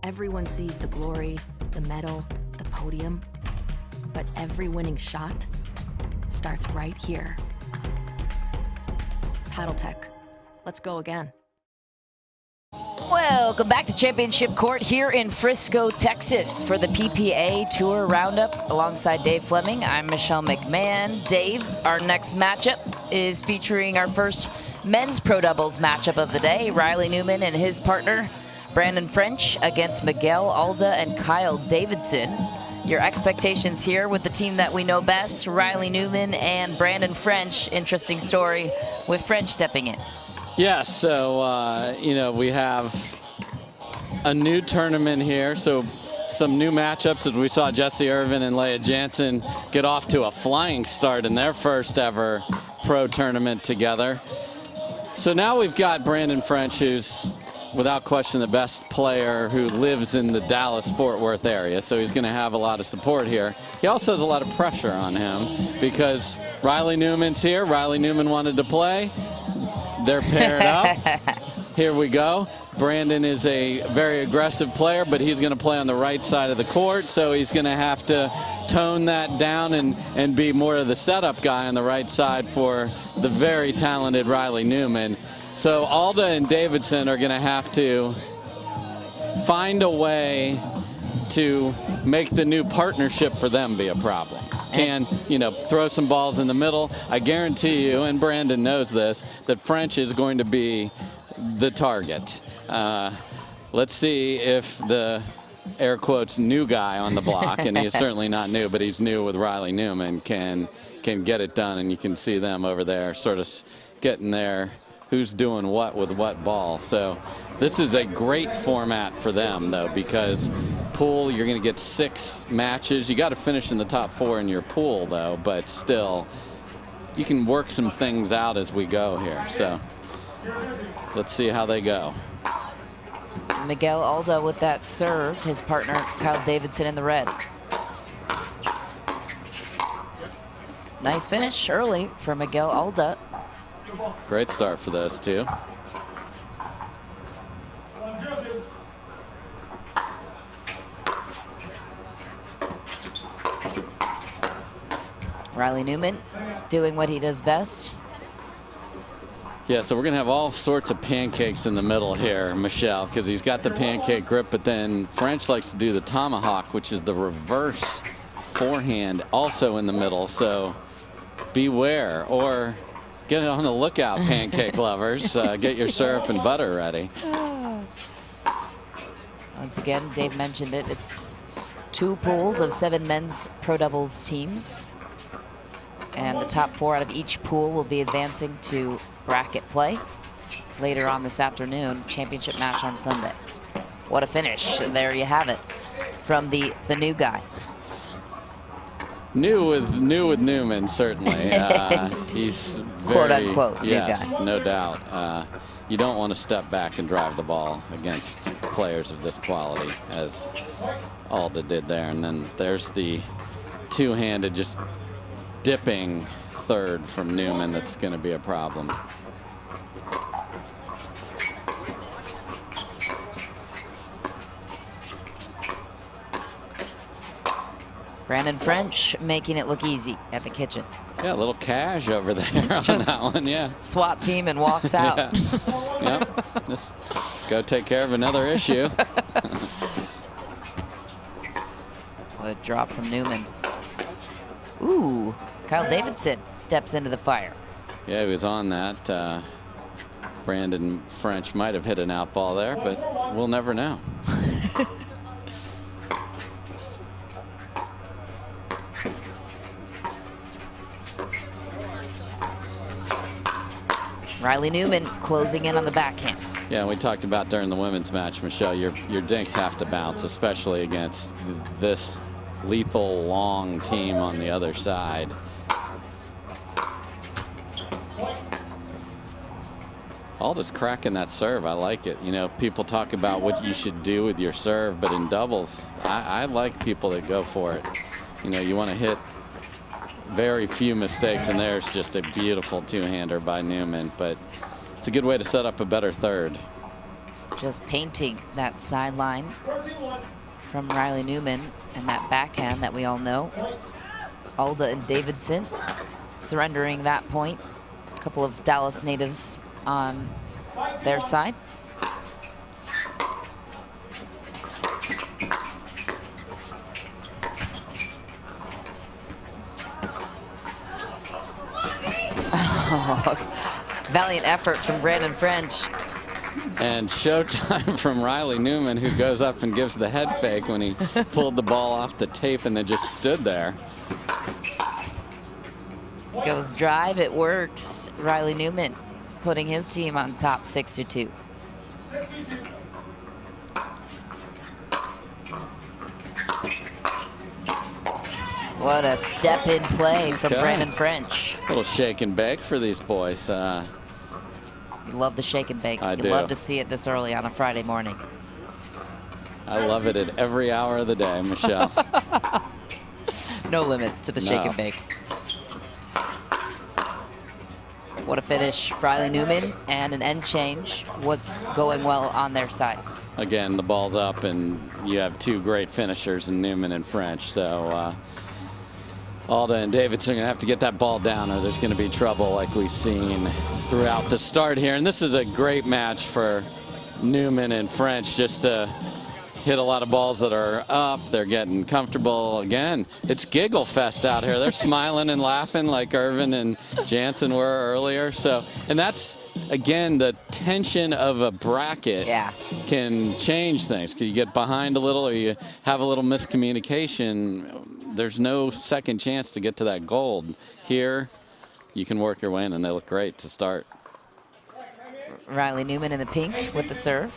Speaker 9: Everyone sees the glory, the medal, the podium, but every winning shot starts right here. Paddle Tech, let's go again.
Speaker 4: Welcome back to Championship Court here in Frisco, Texas for the PPA Tour Roundup. Alongside Dave Fleming, I'm Michelle McMahon. Dave, our next matchup is featuring our first men's pro doubles matchup of the day. Riley Newman and his partner, Brandon French, against Miguel Alda and Kyle Davidson. Your expectations here with the team that we know best, Riley Newman and Brandon French. Interesting story with French stepping in.
Speaker 3: Yeah, so, we have a new tournament here. So some new matchups as we saw Jesse Irvin and Leah Jansen get off to a flying start in their first ever pro tournament together. So now we've got Brandon French, who's without question the best player who lives in the Dallas-Fort Worth area. So he's going to have a lot of support here. He also has a lot of pressure on him because Riley Newman's here. Riley Newman wanted to play. They're paired up. Here we go. Brandon is a very aggressive player, but he's going to play on the right side of the court, so he's going to have to tone that down and be more of the setup guy on the right side for the very talented Riley Newman. So Alda and Davidson are going to have to find a way to make the new partnership for them be a problem. Can, throw some balls in the middle. I guarantee you, and Brandon knows this, that French is going to be the target. Let's see if the, air quotes, new guy on the block, and he is certainly not new, but he's new with Riley Newman, can get it done. And you can see them over there sort of getting their who's doing what with what ball. So this is a great format for them, though, because pool, you're going to get 6 matches. You got to finish in the top 4 in your pool, though, but still, you can work some things out as we go here. So let's see how they go.
Speaker 4: Miguel Alda with that serve, his partner Kyle Davidson in the red. Nice finish early for Miguel Alda.
Speaker 3: Great start for those two.
Speaker 4: Riley Newman doing what he does best.
Speaker 3: Yeah, so we're going to have all sorts of pancakes in the middle here, Michelle, because he's got the pancake grip, but then French likes to do the tomahawk, which is the reverse forehand, also in the middle. So beware, or get on the lookout, pancake lovers. Get your syrup and butter ready.
Speaker 4: Once again, Dave mentioned it. It's 2 pools of 7 men's pro doubles teams. And the top 4 out of each pool will be advancing to bracket play later on this afternoon. Championship match on Sunday. What a finish. There you have it from the new guy.
Speaker 3: New with Newman, certainly. He's very,
Speaker 4: quote unquote,
Speaker 3: yes,
Speaker 4: new guy.
Speaker 3: No doubt. You don't want to step back and drive the ball against players of this quality, as Alda did there. And then there's the two-handed, just dipping third from Newman. That's going to be a problem.
Speaker 4: Brandon French making it look easy at the kitchen.
Speaker 3: Yeah, a little cash over there on
Speaker 4: Just
Speaker 3: that one, yeah.
Speaker 4: swap team and walks out.
Speaker 3: Yeah. Yep. Just go take care of another issue.
Speaker 4: What a drop from Newman. Ooh, Kyle Davidson steps into the fire.
Speaker 3: Yeah, he was on that. Brandon French might have hit an out ball there, but we'll never know.
Speaker 4: Riley Newman closing in on the backhand.
Speaker 3: Yeah, we talked about during the women's match, Michelle, your dinks have to bounce, especially against this lethal long team on the other side. Alda's cracking that serve. I like it. You know, people talk about what you should do with your serve, but in doubles, I like people that go for it. You know, you want to hit very few mistakes, and there's just a beautiful two-hander by Newman, but it's a good way to set up a better third.
Speaker 4: Just painting that sideline from Riley Newman and that backhand that we all know. Alda and Davidson surrendering that point. A couple of Dallas natives on their side. Valiant effort from Brandon French.
Speaker 3: And showtime from Riley Newman, who goes up and gives the head fake when he pulled the ball off the tape and then just stood there.
Speaker 4: Goes drive, it works. Riley Newman putting his team on top 6-2. What a step in play from Brandon French.
Speaker 3: A little shake and bake for these boys.
Speaker 4: You love the shake and bake.
Speaker 3: I
Speaker 4: You
Speaker 3: do.
Speaker 4: love to see it this early on a Friday morning.
Speaker 3: I love it at every hour of the day, Michelle.
Speaker 4: No limits to the shake and bake. What a finish, Riley Newman, and an end change. What's going well on their side?
Speaker 3: Again, the ball's up, and you have two great finishers in Newman and French. So Alda and Davidson are going to have to get that ball down, or there's going to be trouble like we've seen throughout the start here. And this is a great match for Newman and French, just to hit a lot of balls that are up. They're getting comfortable. Again, it's giggle fest out here. They're smiling and laughing like Irvin and Jansen were earlier. So, and that's, again, the tension of a bracket can change things. Can you get behind a little, or you have a little miscommunication? There's no second chance to get to that gold. Here, you can work your way in, and they look great to start.
Speaker 4: Riley Newman in the pink with the serve.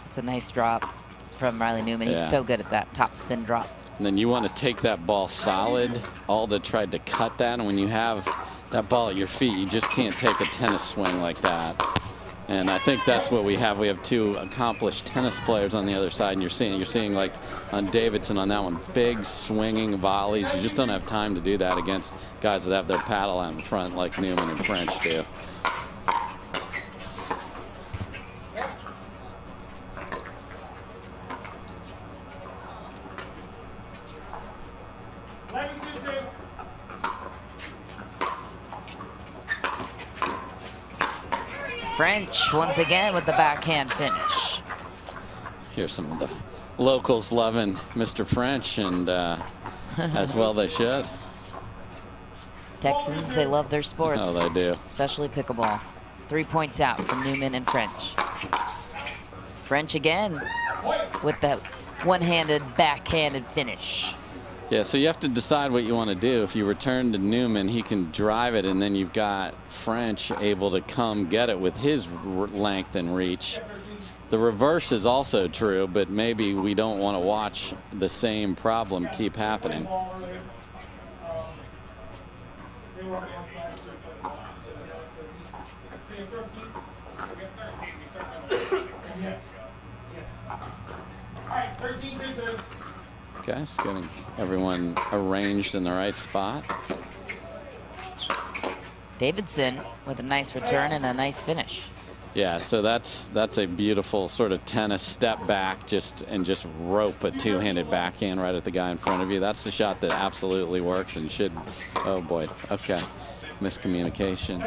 Speaker 4: It's a nice drop from Riley Newman. He's so good at that top spin drop.
Speaker 3: And then you want to take that ball solid. Alda tried to cut that, and when you have that ball at your feet, you just can't take a tennis swing like that. And I think that's what we have. We have two accomplished tennis players on the other side, and you're seeing like on Davidson on that one, big swinging volleys. You just don't have time to do that against guys that have their paddle out in front like Newman and French do.
Speaker 4: French once again with the backhand finish.
Speaker 3: Here's some of the locals loving Mr. French, and as well they should.
Speaker 4: Texans, they love their sports.
Speaker 3: Oh, they do.
Speaker 4: Especially pickleball. 3 points out from Newman and French. French again with that one-handed backhanded finish.
Speaker 3: Yeah, so you have to decide what you want to do. If you return to Newman, he can drive it, and then you've got French able to come get it with his length and reach. The reverse is also true, but maybe we don't want to watch the same problem keep happening. Okay, just getting everyone arranged in the right spot.
Speaker 4: Davidson with a nice return and a nice finish.
Speaker 3: Yeah, so that's a beautiful sort of tennis step back, just rope a two-handed backhand right at the guy in front of you. That's the shot that absolutely works and should. Oh boy, okay, miscommunication.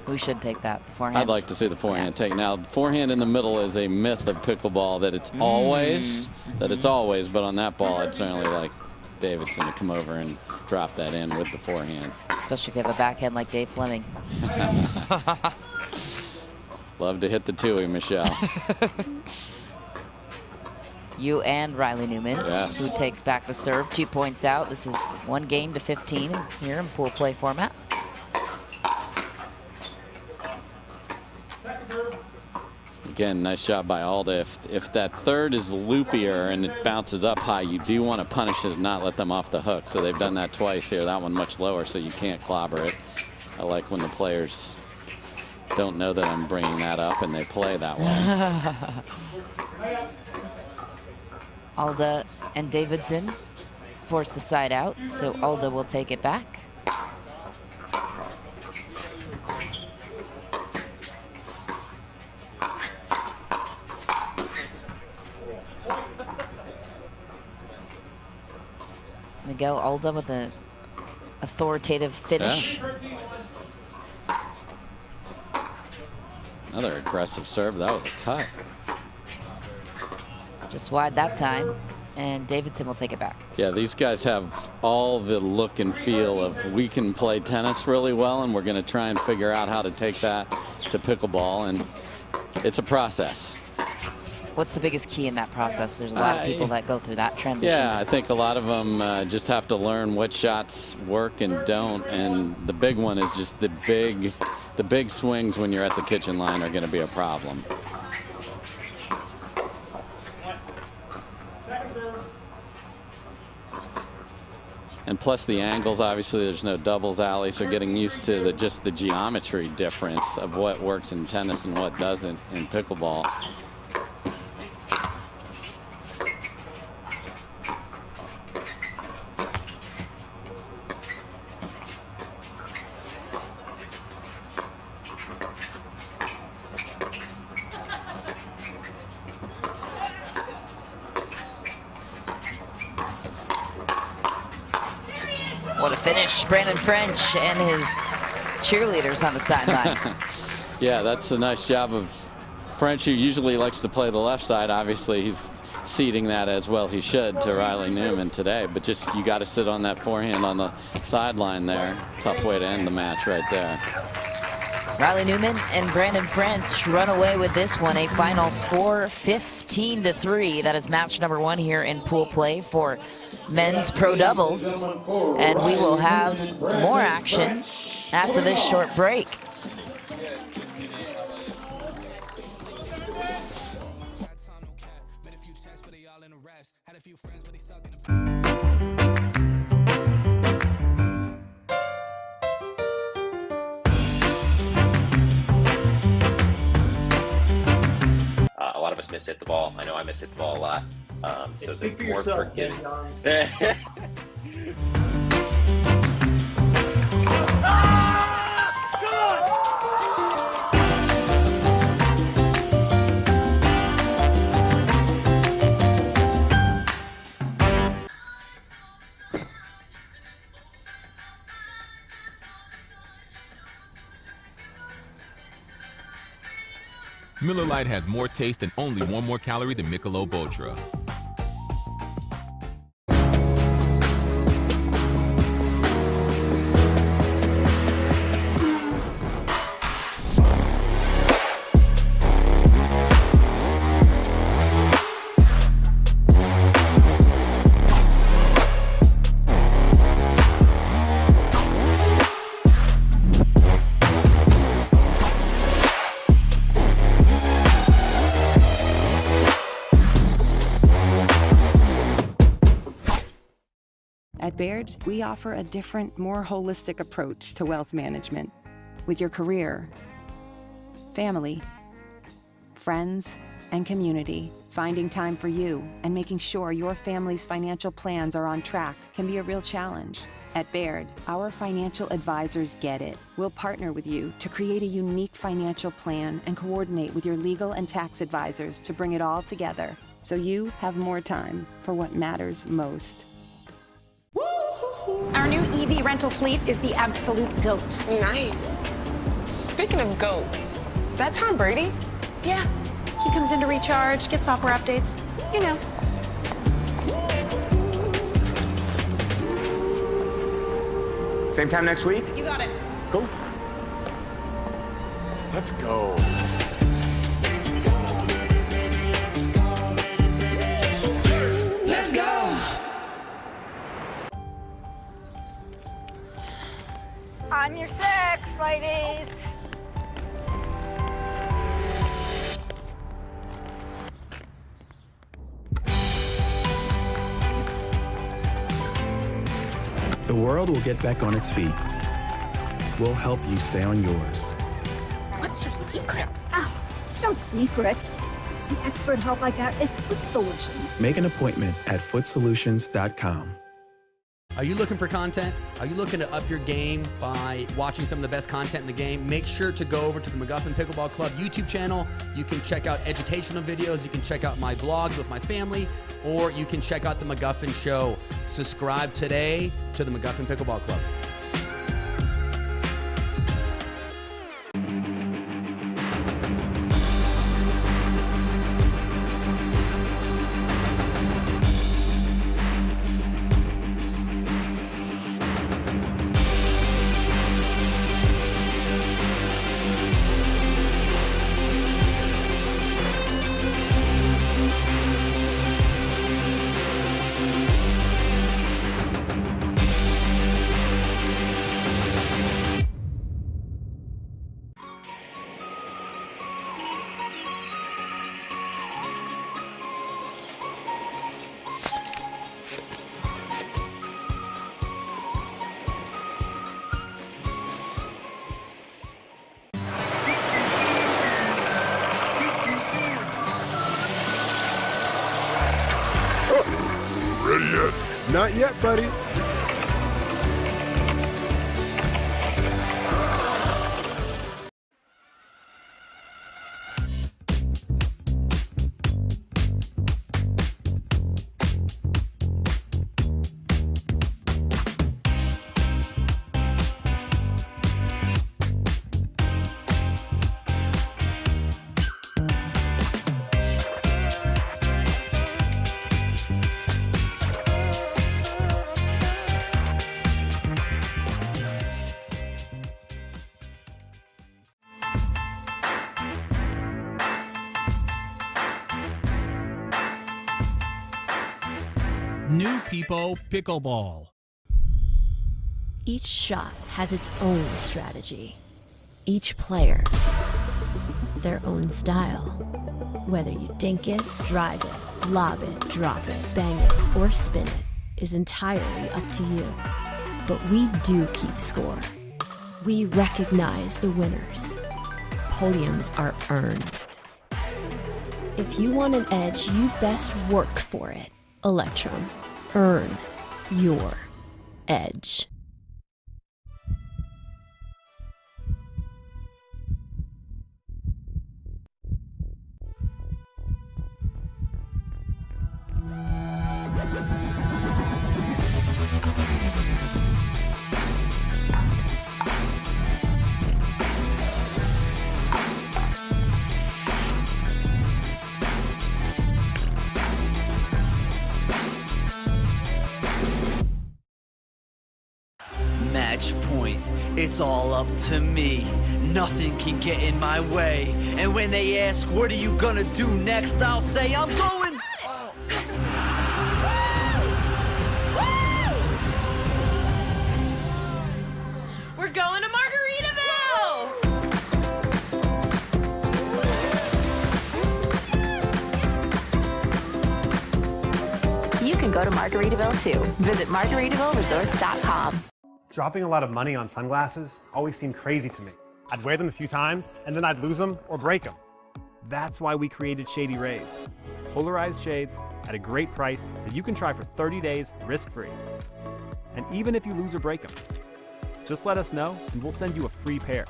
Speaker 4: Who should take that forehand?
Speaker 3: I'd like to see the forehand take. Now, forehand in the middle is a myth of pickleball that it's always, but on that ball, I'd certainly like Davidson to come over and drop that in with the forehand.
Speaker 4: Especially if you have a backhand like Dave Fleming.
Speaker 3: Love to hit the two-way, Michelle.
Speaker 4: You and Riley Newman,
Speaker 3: yes,
Speaker 4: who takes back the serve. 2 points out. This is 1 game to 15 here in pool play format.
Speaker 3: Again, nice job by Alda. If that third is loopier and it bounces up high, you do want to punish it and not let them off the hook. So they've done that twice here. That one much lower, so you can't clobber it. I like when the players don't know that I'm bringing that up and they play that one.
Speaker 4: Alda and Davidson force the side out, so Alda will take it back. Miguel Alda with an authoritative finish.
Speaker 3: Yeah. Another aggressive serve. That was a cut.
Speaker 4: Just wide that time, and Davidson will take it back.
Speaker 3: Yeah, these guys have all the look and feel of we can play tennis really well, and we're going to try and figure out how to take that to pickleball, and it's a process.
Speaker 4: What's the biggest key in that process? There's a lot of people that go through that transition.
Speaker 3: Yeah, I think a lot of them just have to learn what shots work and don't, and the big one is just the big swings when you're at the kitchen line are going to be a problem. And plus the angles, obviously there's no doubles alley, so getting used to just the geometry difference of what works in tennis and what doesn't in pickleball.
Speaker 4: What a finish. Brandon French and his cheerleaders on the sideline.
Speaker 3: Yeah, that's a nice job of French, who usually likes to play the left side. Obviously, he's ceding that as well he should to Riley Newman today. But just, you got to sit on that forehand on the sideline there. Tough way to end the match right there.
Speaker 4: Riley Newman and Brandon French run away with this one. A final score 15-3. That is match number 1 here in pool play for men's pro doubles. And we will have more action after this short break.
Speaker 10: A lot of us miss hit the ball. I know I miss hit the ball a lot. So
Speaker 8: Speak for
Speaker 10: the more
Speaker 8: yourself,
Speaker 10: forgiving.
Speaker 11: Miller Lite has more taste and only 1 more calorie than Michelob Ultra.
Speaker 5: At Baird, we offer a different, more holistic approach to wealth management. With your career, family, friends, and community, finding time for you and making sure your family's financial plans are on track can be a real challenge. At Baird, our financial advisors get it. We'll partner with you to create a unique financial plan and coordinate with your legal and tax advisors to bring it all together so you have more time for what matters most.
Speaker 6: Our new EV rental fleet is the absolute GOAT. Nice. Speaking of goats, is that Tom Brady? Yeah. He comes in to recharge, get software updates, you know.
Speaker 13: Same time next week?
Speaker 6: You got it.
Speaker 13: Cool. Let's go.
Speaker 6: Let's go.
Speaker 14: On your six, ladies.
Speaker 16: The world will get back on its feet. We'll help you stay on yours.
Speaker 14: What's your secret? Oh, it's no secret. It's the expert help I got at Foot Solutions.
Speaker 16: Make an appointment at footsolutions.com.
Speaker 17: Are you looking for content? Are you looking to up your game by watching some of the best content in the game? Make sure to go over to the McGuffin Pickleball Club YouTube channel. You can check out educational videos. You can check out my vlogs with my family, or you can check out the McGuffin Show. Subscribe today to the McGuffin Pickleball Club.
Speaker 15: Ready yet? Not yet, buddy.
Speaker 1: New People Pickleball.
Speaker 12: Each shot has its own strategy. Each player, their own style. Whether you dink it, drive it, lob it, drop it, bang it, or spin it is entirely up to you. But we do keep score. We recognize the winners. Podiums are earned. If you want an edge, you best work for it. Electrum. Earn your edge.
Speaker 18: Match point. It's all up to me. Nothing can get in my way. And when they ask, what are you gonna do next? I'll say, I'm going.
Speaker 19: We're going to Margaritaville!
Speaker 20: You can go to Margaritaville too. Visit MargaritavilleResorts.com.
Speaker 21: Dropping a lot of money on sunglasses always seemed crazy to me. I'd wear them a few times, and then I'd lose them or break them. That's why we created Shady Rays. Polarized shades at a great price that you can try for 30 days risk-free. And even if you lose or break them, just let us know and we'll send you a free pair.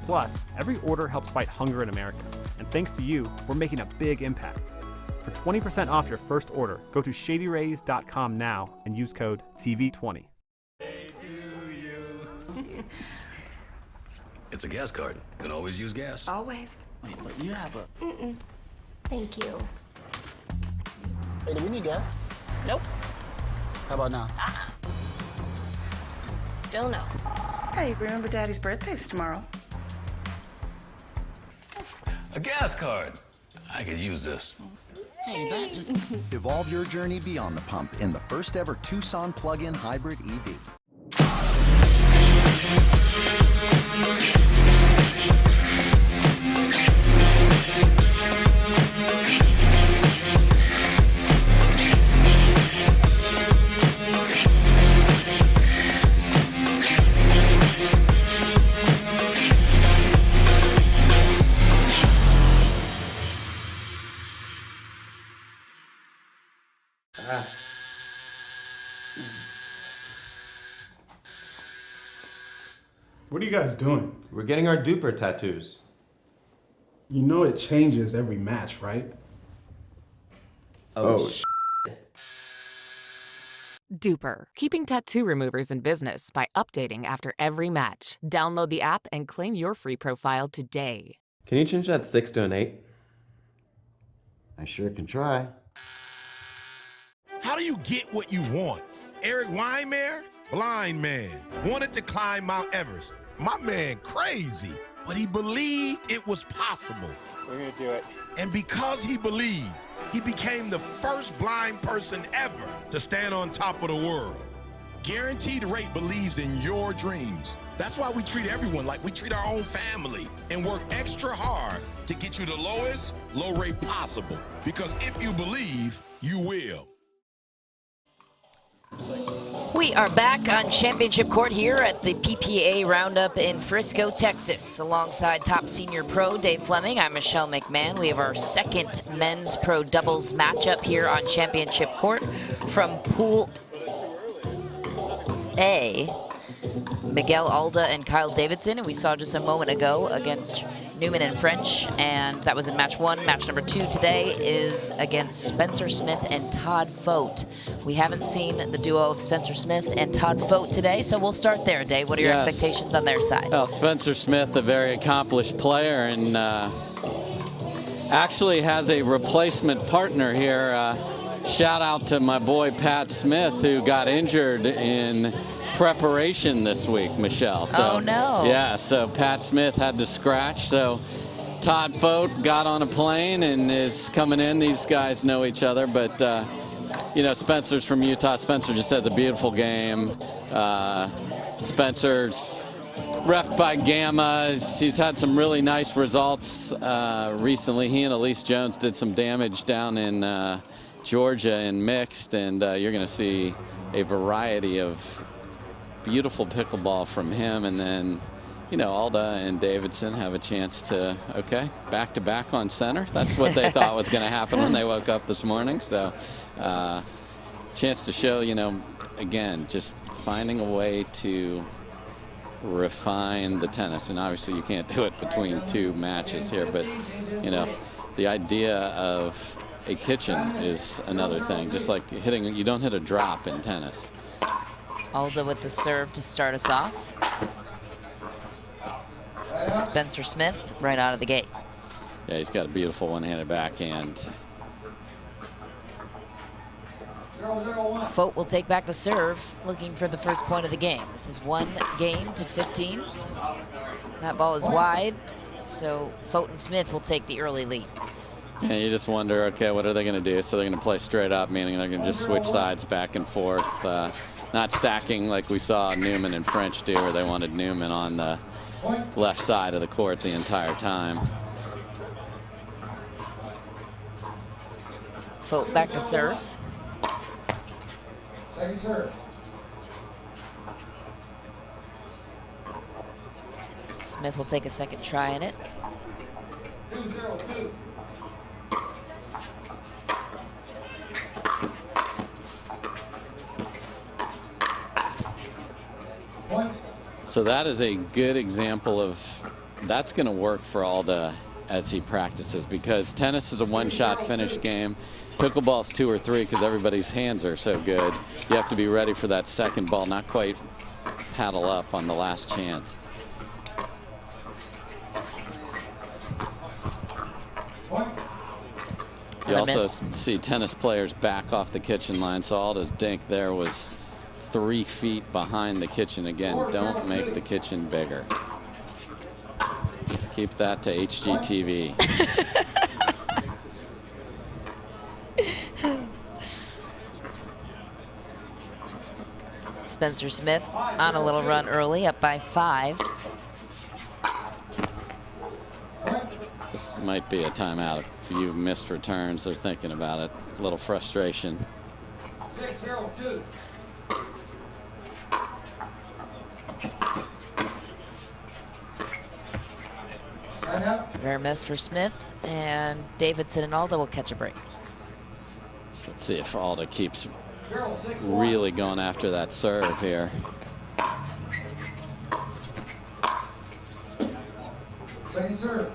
Speaker 21: Plus, every order helps fight hunger in America. And thanks to you, we're making a big impact. For 20% off your first order, go to shadyrays.com now and use code TV20.
Speaker 24: It's a gas card. You can always use gas.
Speaker 6: Always.
Speaker 24: Wait, but you have a...
Speaker 6: Thank you.
Speaker 24: Hey, do we need gas?
Speaker 6: Nope.
Speaker 24: How about now?
Speaker 6: Still no.
Speaker 25: Hey, remember Daddy's birthday's tomorrow.
Speaker 24: A gas card. I could use this.
Speaker 29: Hey, Evolve your journey beyond the pump in the first ever Tucson plug-in hybrid EV.
Speaker 15: What are you guys doing?
Speaker 22: We're getting our duper tattoos.
Speaker 15: You know it changes every match, right?
Speaker 22: Oh,
Speaker 23: Duper, keeping tattoo removers in business by updating after every match. Download the app and claim your free profile today.
Speaker 22: Can you change that 6 to an 8?
Speaker 7: I sure can try.
Speaker 30: How do you get what you want? Eric Weimer, blind man, wanted to climb Mount Everest. My man crazy, but he believed it was possible.
Speaker 13: We're gonna do it.
Speaker 30: And because he believed, he became the first blind person ever to stand on top of the world. Guaranteed Rate believes in your dreams. That's why we treat everyone like we treat our own family and work extra hard to get you the lowest low rate possible. Because if you believe, you will.
Speaker 4: We are back on championship court here at the PPA Roundup in Frisco, Texas. Alongside top senior pro Dave Fleming, I'm Michelle McMahon. We have our second men's pro doubles matchup here on championship court from Pool A. Miguel Alda and Kyle Davidson, and we saw just a moment ago against Newman and French, and that was in match one. Match number two today is against Spencer Smith and Todd Fote. We haven't seen the duo of Spencer Smith and Todd Fote today, so we'll start there, Dave. What are your expectations on their side?
Speaker 3: Well, Spencer Smith, a very accomplished player, and actually has a replacement partner here. Shout out to my boy Pat Smith, who got injured in preparation this week, Michelle. So,
Speaker 4: oh, no.
Speaker 3: Yeah, so Pat Smith had to scratch. So Todd Fote got on a plane and is coming in. These guys know each other, but you know, Spencer's from Utah. Spencer just has a beautiful game. Spencer's repped by Gamma. He's had some really nice results recently. He and Elise Jones did some damage down in Georgia in mixed, and you're going to see a variety of beautiful pickleball from him. And then, you know, Alda and Davidson have a chance to, okay, back-to-back on center. That's what they thought was going to happen when they woke up this morning. So chance to show, you know, again, just finding a way to refine the tennis. And obviously you can't do it between two matches here, but, you know, the idea of a kitchen is another thing. Just like hitting, you don't hit a drop in tennis.
Speaker 4: Alda with the serve to start us off. Spencer Smith right out of the gate.
Speaker 3: Yeah, he's got a beautiful one-handed backhand.
Speaker 4: Fote will take back the serve, looking for the first point of the game. This is 1 game to 15. That ball is wide, so Fote and Smith will take the early lead.
Speaker 3: Yeah, you just wonder, okay, what are they going to do? So they're going to play straight up, meaning they're going to just switch sides back and forth, not stacking like we saw Newman and French do, where they wanted Newman on the left side of the court the entire time.
Speaker 4: Fote back to serve.
Speaker 2: Second serve.
Speaker 4: Smith will take a second try at it.
Speaker 2: 2-0-2.
Speaker 3: So that is a good example of, that's going to work for Alda as he practices, because tennis is a one-shot finish game. Pickleball's 2 or 3 because everybody's hands are so good. You have to be ready for that second ball, not quite paddle up on the last chance. You also see tennis players back off the kitchen line. So Alda's dink there was 3 feet behind the kitchen. Again, don't make the kitchen bigger. Keep that to HGTV.
Speaker 4: Spencer Smith on a little run early, up by 5.
Speaker 3: This might be a timeout. If you missed returns, they're thinking about it. A little frustration.
Speaker 2: 6-0-2.
Speaker 4: Rare miss for Smith, and Davidson and Alda will catch a break.
Speaker 3: So let's see if Alda keeps really going after that serve here.
Speaker 2: Second serve.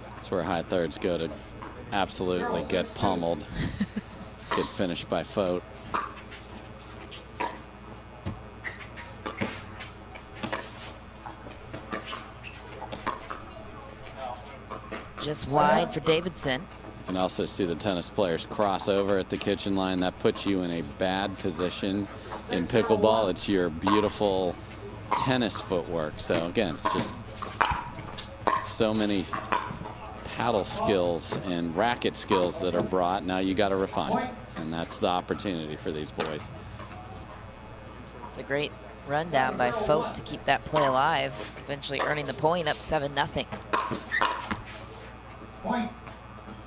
Speaker 3: That's where high thirds go, to absolutely get pummeled. Get finished by Fote.
Speaker 4: Just wide for Davidson.
Speaker 3: You can also see the tennis players cross over at the kitchen line. That puts you in a bad position in pickleball. It's your beautiful tennis footwork. So again, just so many paddle skills and racket skills that are brought. Now you got to refine, and that's the opportunity for these boys.
Speaker 4: It's a great rundown by Fote to keep that play alive, eventually earning the point, up 7-0.
Speaker 2: Point.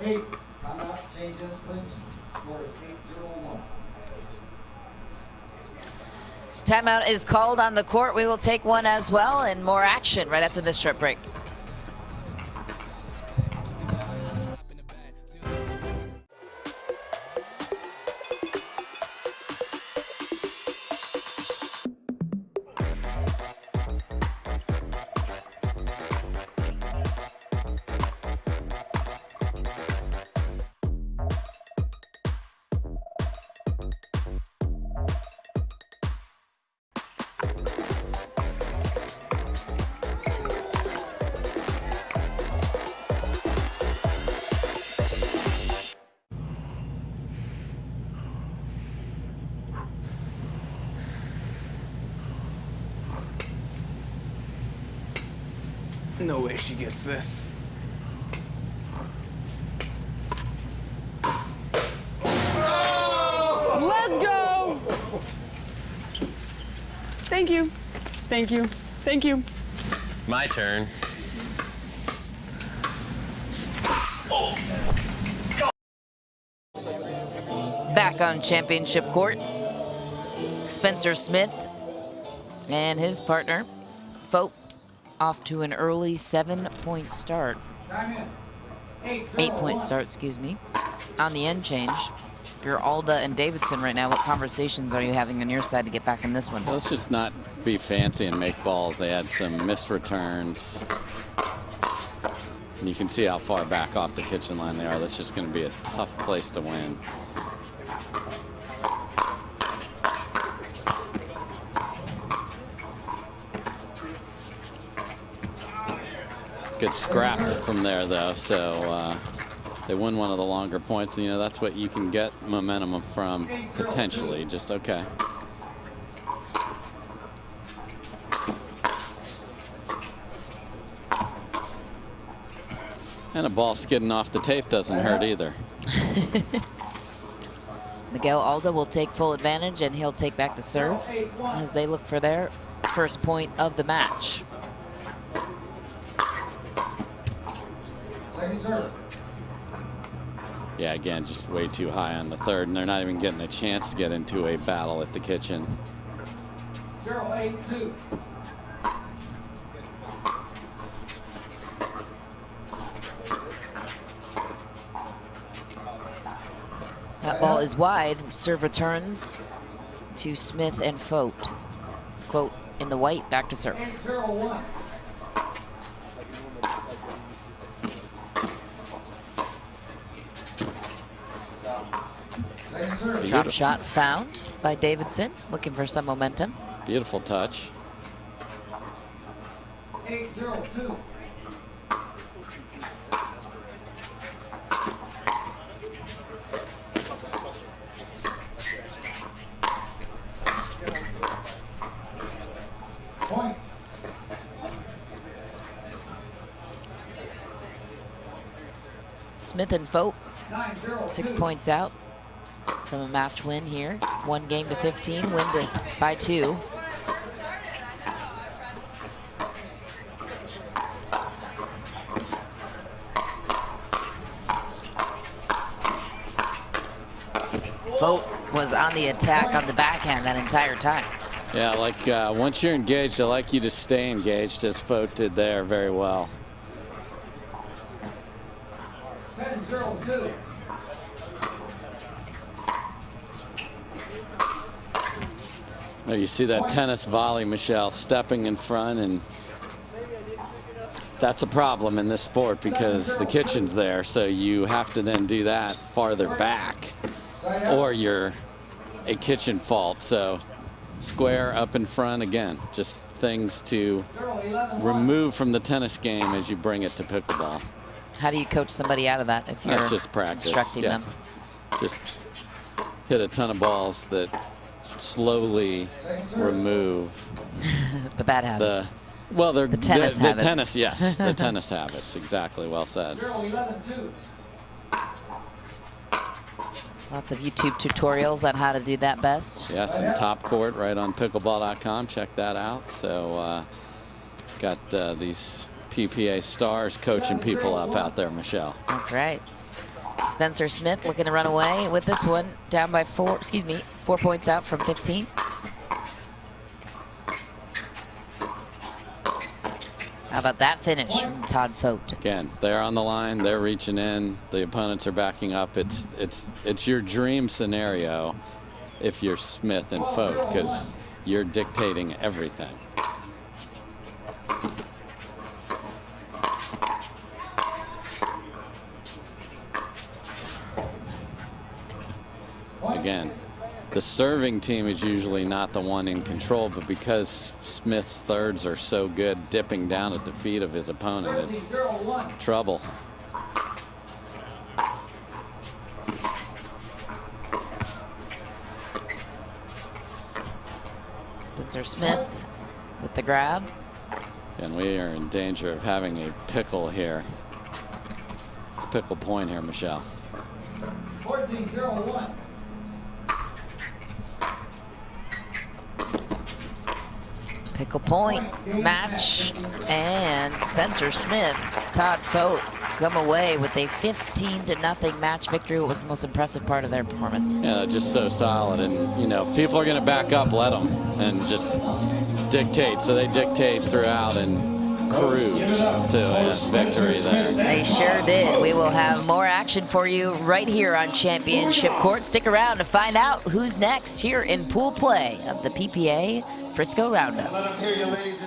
Speaker 2: 8. Timeout. Change in clinch. Score is 8-0-1.
Speaker 4: Timeout is called on the court. We will take one as well, and more action right after this short break.
Speaker 5: No way she gets this. Thank you. Thank you. Thank you.
Speaker 8: My turn.
Speaker 4: Back on championship court, Spencer Smith and his partner, Fote, off to an early 7-point start. 8-point start, excuse me. On the end change, if you're Alda and Davidson right now, what conversations are you having on your side to get back in this one?
Speaker 3: Well, let's just not be fancy and make balls. They had some missed returns. And you can see how far back off the kitchen line they are. That's just going to be a tough place to win. Good scrap from there, though, so they win one of the longer points. And, you know, that's what you can get momentum from, potentially. Just okay. And a ball skidding off the tape doesn't hurt either.
Speaker 4: Miguel Alda will take full advantage, and he'll take back the serve as they look for their first point of the match.
Speaker 3: Yeah, again, just way too high on the third, and they're not even getting a chance to get into a battle at the kitchen.
Speaker 2: 0-8-2.
Speaker 4: That ball is wide. Serve returns to Smith and Fote. Fote in the white, back to serve.
Speaker 2: 8-0-1.
Speaker 4: Drop shot found by Davidson, looking for some momentum.
Speaker 3: Beautiful touch.
Speaker 2: 8-0-2. Point.
Speaker 4: Smith and Fote,
Speaker 2: 9-0-2.
Speaker 4: 6 points out from a match win here. 1 game to 15, win by 2. Fote was on the attack on the backhand that entire time.
Speaker 3: Yeah, like once you're engaged, I like you to stay engaged, as Fote did there very well.
Speaker 2: 10-0-2.
Speaker 3: Oh, you see that tennis volley, Michelle, stepping in front, and that's a problem in this sport because the kitchen's there, so you have to then do that farther back, or you're a kitchen fault. So square up in front again, just things to remove from the tennis game as you bring it to pickleball.
Speaker 4: How do you coach somebody out of that if you're
Speaker 3: That's just practice.
Speaker 4: instructing them?
Speaker 3: Just hit a ton of balls that slowly remove
Speaker 4: the bad habits.
Speaker 3: The
Speaker 4: tennis habits.
Speaker 3: The tennis, yes, the tennis habits. Exactly, well said.
Speaker 2: 0-11-2.
Speaker 4: Lots of YouTube tutorials on how to do that best.
Speaker 3: Yes, and Top Court right on pickleball.com. Check that out. So got these PPA stars coaching people up out there, Michelle.
Speaker 4: That's right. Spencer Smith looking to run away with this one, down by 4 points out from 15. How about that finish from Todd Fote?
Speaker 3: Again, they're on the line, they're reaching in, the opponents are backing up. It's your dream scenario if you're Smith and Fote, because you're dictating everything. Again, the serving team is usually not the one in control, but because Smith's thirds are so good dipping down at the feet of his opponent, it's trouble.
Speaker 4: Spencer Smith with the grab.
Speaker 3: And we are in danger of having a pickle here. It's pickle point here, Michelle.
Speaker 2: 14-0-1.
Speaker 4: Pickle Point match, and Spencer Smith, Todd Fote come away with a 15-0 match victory. What was the most impressive part of their performance?
Speaker 3: Yeah, just so solid. And, you know, if people are going to back up, let them, and just dictate. So they dictate throughout and cruise to a victory there.
Speaker 4: They sure did. We will have more action for you right here on Championship Court. Stick around to find out who's next here in pool play of the PPA Frisco Roundup.
Speaker 2: Let them hear you, ladies.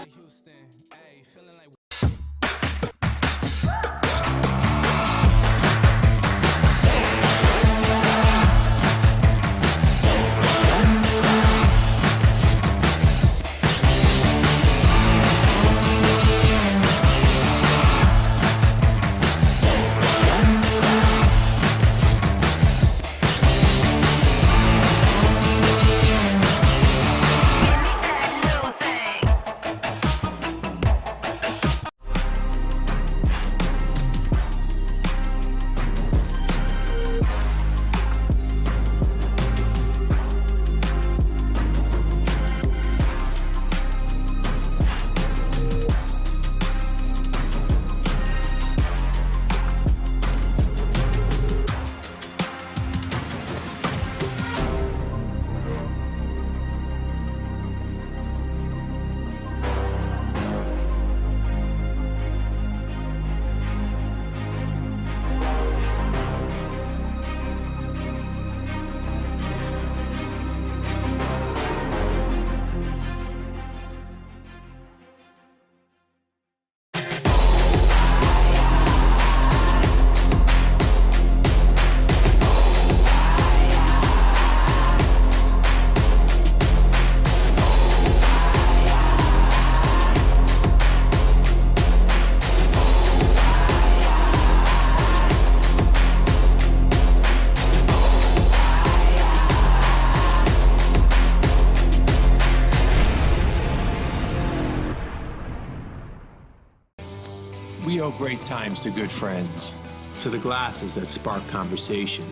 Speaker 1: We owe great times to good friends, to the glasses that spark conversation,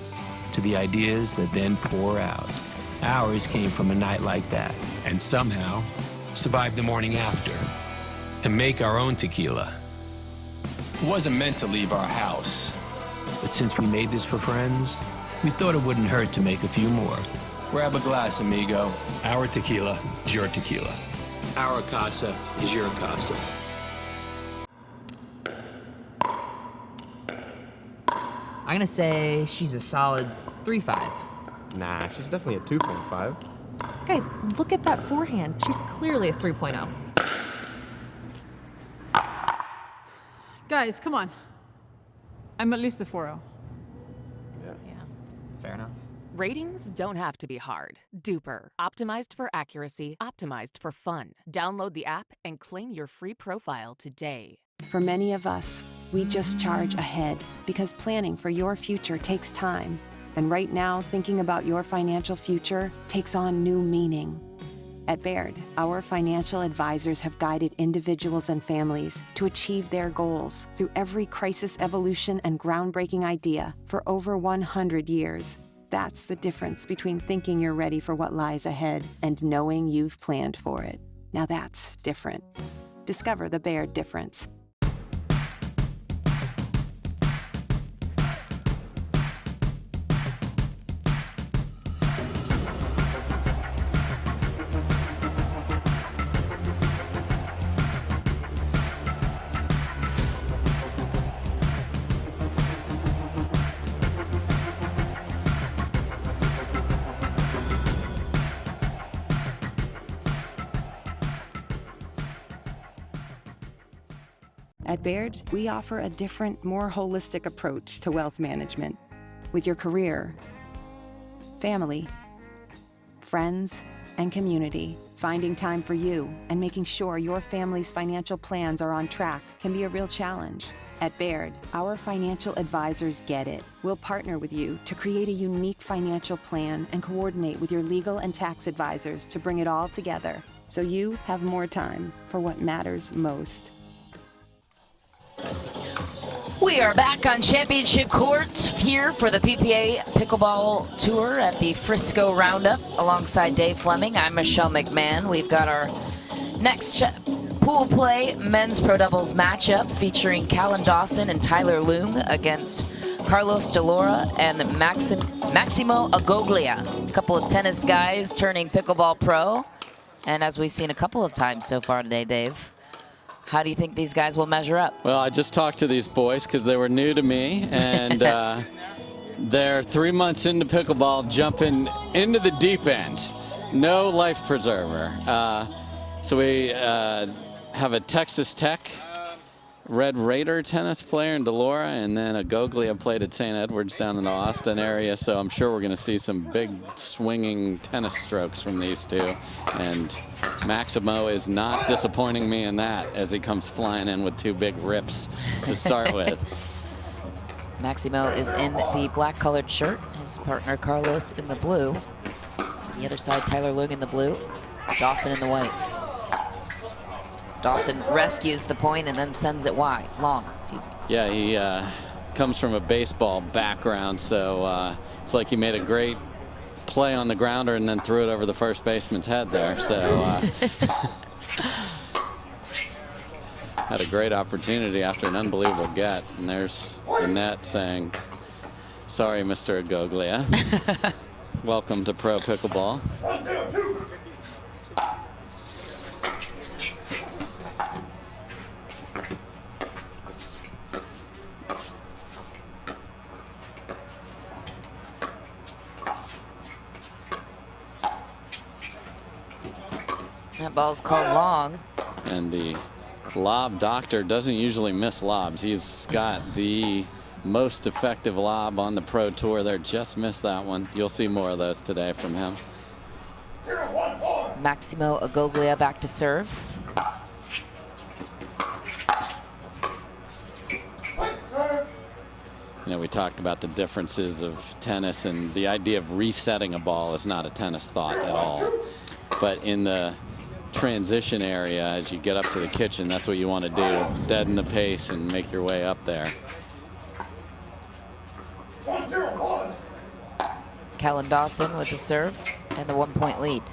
Speaker 1: to the ideas that then pour out. Ours came from a night like that, and somehow survived the morning after, to make our own tequila. It wasn't meant to leave our house, but since we made this for friends, we thought it wouldn't hurt to make a few more. Grab a glass, amigo. Our tequila is your tequila. Our casa is your casa.
Speaker 9: I'm gonna say she's a solid 3.5.
Speaker 22: Nah, she's definitely a 2.5.
Speaker 10: Guys, look at that forehand. She's clearly a 3.0.
Speaker 5: Guys, come on. I'm at least a 4.0.
Speaker 9: Yeah, fair enough.
Speaker 23: Ratings don't have to be hard. Duper, optimized for accuracy, optimized for fun. Download the app and claim your free profile today.
Speaker 6: For many of us, we just charge ahead because planning for your future takes time. And right now, thinking about your financial future takes on new meaning. At Baird, our financial advisors have guided individuals and families to achieve their goals through every crisis evolution and groundbreaking idea for over 100 years. That's the difference between thinking you're ready for what lies ahead and knowing you've planned for it. Now that's different. Discover the Baird difference. At Baird, we offer a different, more holistic approach to wealth management. With your career, family, friends, and community, finding time for you and making sure your family's financial plans are on track can be a real challenge. At Baird, our financial advisors get it. We'll partner with you to create a unique financial plan and coordinate with your legal and tax advisors to bring it all together so you have more time for what matters most.
Speaker 4: We are back on Championship Court here for the PPA Pickleball Tour at the Frisco Roundup alongside Dave Fleming. I'm Michelle McMahon. We've got our Next, pool play men's pro doubles matchup featuring Callan Dawson and Tyler Loong against Carlos Delora and Maximo Agoglia. A couple of tennis guys turning pickleball pro. And as we've seen a couple of times so far today, Dave, how do you think these guys will measure up?
Speaker 3: Well, I just talked to these boys because they were new to me, and they're 3 months into pickleball, jumping into the deep end. No life preserver. So we have a Texas Tech Red Raider tennis player in Delora, and then Agoglia played at St. Edwards down in the Austin area, so I'm sure we're going to see some big swinging tennis strokes from these two. And Maximo is not disappointing me in that as he comes flying in with 2 big rips to start with.
Speaker 4: Maximo is in the black-colored shirt, his partner Carlos in the blue. On the other side, Tyler Loong in the blue, Dawson in the white. Dawson rescues the point and then sends it wide, long, excuse me.
Speaker 3: Yeah, he comes from a baseball background, so it's like he made a great play on the grounder and then threw it over the first baseman's head there. So had a great opportunity after an unbelievable get. And there's the net saying, sorry, Mr. Agoglia. Welcome to pro pickleball.
Speaker 4: That ball's called long.
Speaker 3: And the lob doctor doesn't usually miss lobs. He's got the most effective lob on the pro tour there. Just missed that one. You'll see more of those today from him.
Speaker 4: Maximo Agoglia back to serve.
Speaker 3: You know, we talked about the differences of tennis, and the idea of resetting a ball is not a tennis thought at all. But in the transition area, as you get up to the kitchen, that's what you want to do. Deaden the pace and make your way up there.
Speaker 4: Callan Dawson with the serve and the 1-point lead.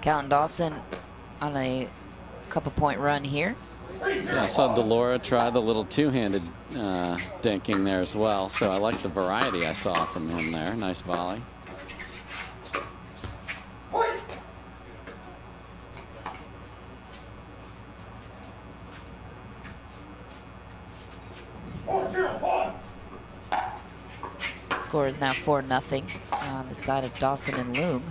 Speaker 4: Callan Dawson on a couple-point run here.
Speaker 3: Yeah, I saw Delora try the little two-handed dinking there as well, so I like the variety I saw from him there. Nice volley.
Speaker 4: Score is now 4-0 on the side of Dawson and Loong.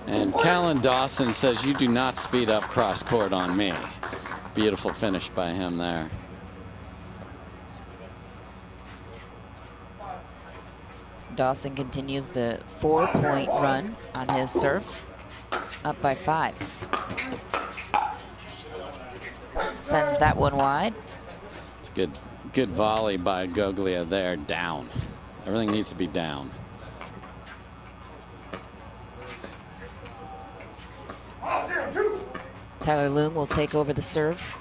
Speaker 3: And Callan Dawson says, you do not speed up cross court on me. Beautiful finish by him there.
Speaker 4: Dawson continues the 4-point run on his serve, up by 5. Sends that one wide.
Speaker 3: It's a good volley by Agoglia there, down. Everything needs to be down.
Speaker 4: Tyler Loong will take over the serve.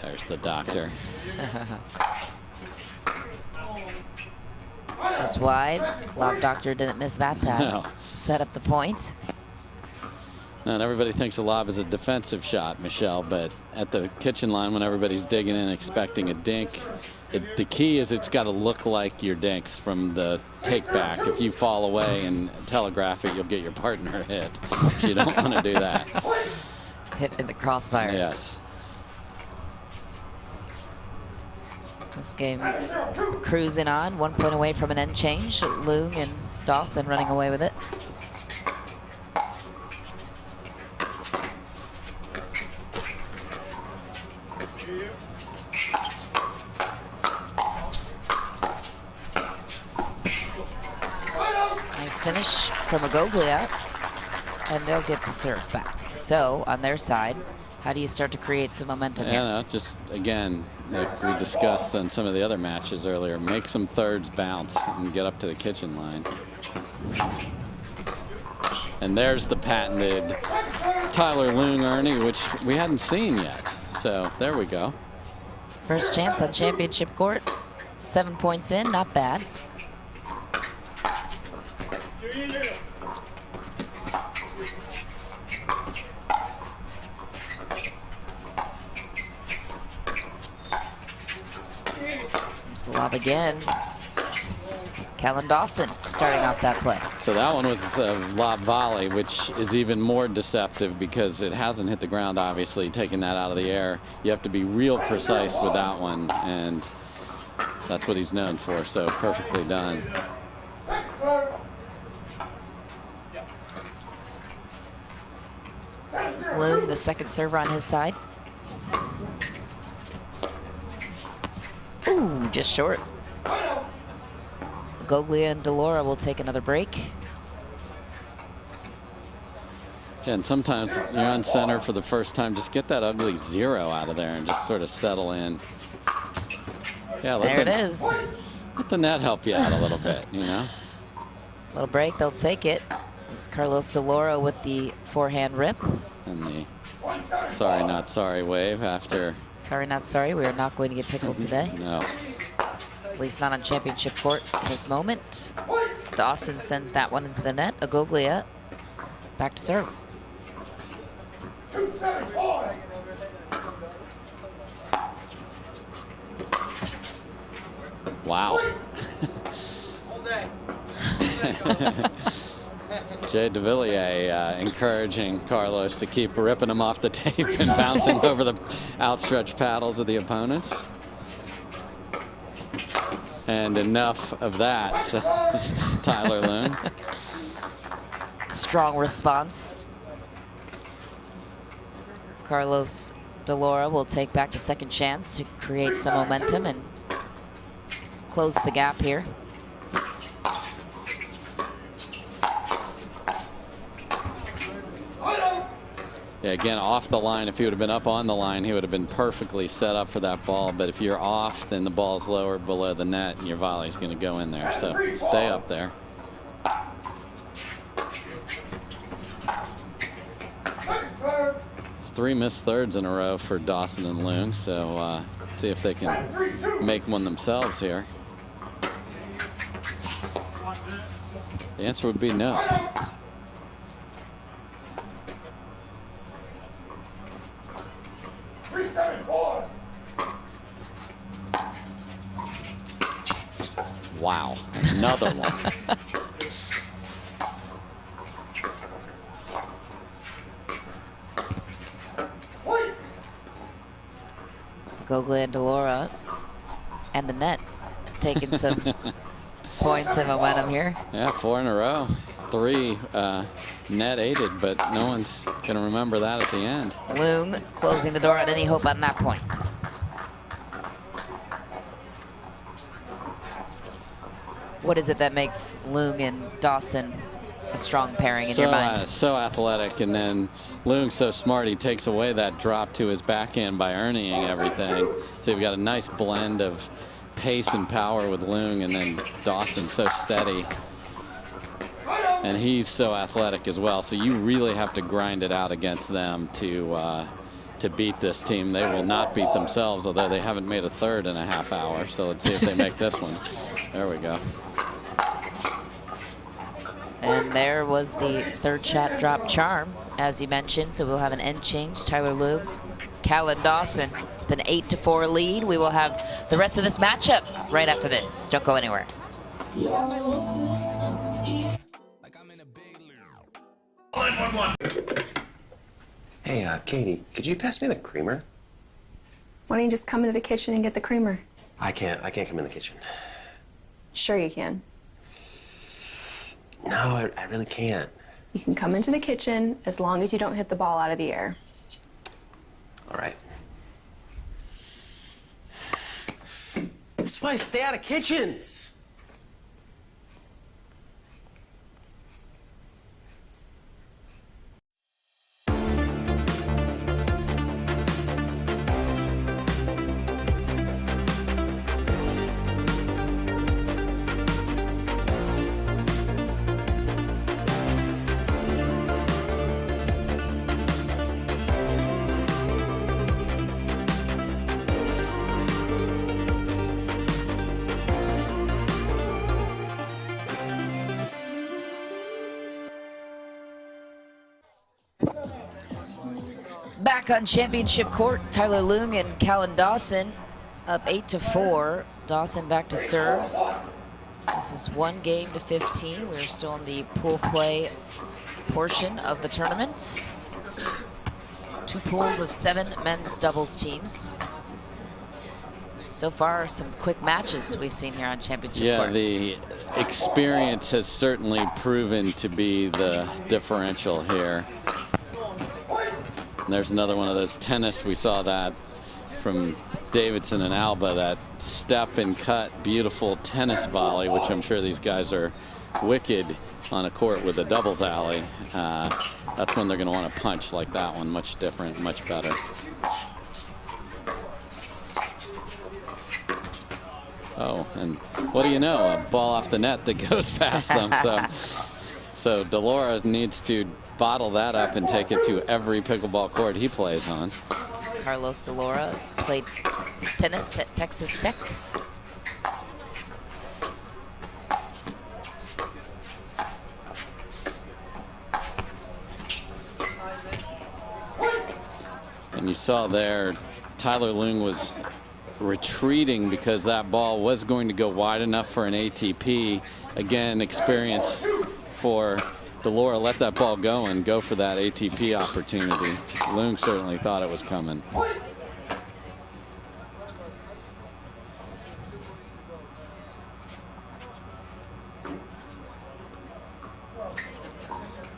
Speaker 3: There's the doctor.
Speaker 4: Just wide. Lob doctor didn't miss that time.
Speaker 3: No.
Speaker 4: Set up the point.
Speaker 3: And everybody thinks a lob is a defensive shot, Michelle, but at the kitchen line when everybody's digging in expecting a dink, the key is it's got to look like your dinks from the take back. If you fall away and telegraph it, you'll get your partner hit. You don't want to do that.
Speaker 4: hit in the crossfire.
Speaker 3: Yes.
Speaker 4: This game cruising on, 1 point away from an end change. Leung and Dawson running away with it. Nice finish from Agoglia, and they'll get the serve back. So on their side, how do you start to create some momentum here?
Speaker 3: No, just again, like we discussed on some of the other matches earlier, make some thirds bounce and get up to the kitchen line. And there's the patented Tyler Leung Ernie, which we hadn't seen yet. So there we go.
Speaker 4: First chance on championship court. 7 points in, not bad. There's the lob again. Callan Dawson starting off that play.
Speaker 3: So that one was a lob volley, which is even more deceptive because it hasn't hit the ground, obviously, taking that out of the air. You have to be real precise with that one, and that's what he's known for, so perfectly done.
Speaker 4: Leung, the second server on his side. Ooh, just short. Goglia and Delora will take another break.
Speaker 3: And sometimes you're on center for the first time. Just get that ugly 0 out of there and just sort of settle in. Yeah,
Speaker 4: There it is.
Speaker 3: Let the net help you out a little bit, you know?
Speaker 4: Little break, they'll take it. It's Carlos Delora with the forehand rip.
Speaker 3: And the sorry, not sorry wave after.
Speaker 4: Sorry, not sorry. We are not going to get pickled today.
Speaker 3: No.
Speaker 4: At least not on championship court at this moment. Dawson sends that one into the net. Agoglia back to serve.
Speaker 3: Wow. Jay DeVilliers encouraging Carlos to keep ripping him off the tape and bouncing over the outstretched paddles of the opponents. And enough of that, says Tyler Leung.
Speaker 4: Strong response. Carlos Delora will take back the second chance to create some momentum and close the gap here.
Speaker 3: Yeah, again, off the line. If he would have been up on the line, he would have been perfectly set up for that ball. But if you're off, then the ball's lower below the net, and your volley's going to go in there. So stay up there. It's 3 missed thirds in a row for Dawson and Leung. So let's see if they can make one themselves here. The answer would be no. Wow, another one.
Speaker 4: Goglia and Delora and the net taking some points and momentum here.
Speaker 3: Yeah, 4 in a row. 3 net aided, but no one's going to remember that at the end.
Speaker 4: Leung closing the door on any hope on that point. What is it that makes Leung and Dawson a strong pairing in your mind?
Speaker 3: So athletic, and then Leung's so smart, he takes away that drop to his backhand by earning everything. So you've got a nice blend of pace and power with Leung, and then Dawson so steady. And he's so athletic as well. So you really have to grind it out against them to beat this team. They will not beat themselves, although they haven't made a third in a half hour. So let's see if they make this one. There we go.
Speaker 4: And there was the third shot drop charm, as you mentioned. So we'll have an end change. Tyler Leung, Callan Dawson, with an 8-4 lead. We will have the rest of this matchup right after this. Don't go anywhere.
Speaker 1: Hey,
Speaker 8: Hey, Katie, could you pass me the creamer?
Speaker 11: Why don't you just come into the kitchen and get the creamer?
Speaker 8: I can't come in the kitchen.
Speaker 11: Sure you can.
Speaker 8: No, I really can't.
Speaker 11: You can come into the kitchen as long as you don't hit the ball out of the air.
Speaker 8: All right.
Speaker 12: That's why I stay out of kitchens.
Speaker 4: Back on championship court, Tyler Leung and Callan Dawson up 8-4. Dawson back to serve. This is 1 game to 15. We're still in the pool play portion of the tournament. 2 pools of 7 men's doubles teams. So far, some quick matches we've seen here on championship court.
Speaker 3: Yeah, the experience has certainly proven to be the differential here. And there's another one of those tennis. We saw that from Davidson and Alba, that step and cut, beautiful tennis volley, which I'm sure these guys are wicked on a court with a doubles alley. That's when they're going to want to punch like that one. Much different, much better. Oh, and what do you know? A ball off the net that goes past them. So Delora needs to bottle that up and take it to every pickleball court he plays on.
Speaker 4: Carlos Delora played tennis at Texas Tech.
Speaker 3: And you saw there, Tyler Leung was retreating because that ball was going to go wide enough for an ATP. Again, experience for Delora. Let that ball go and go for that ATP opportunity. Leung certainly thought it was coming.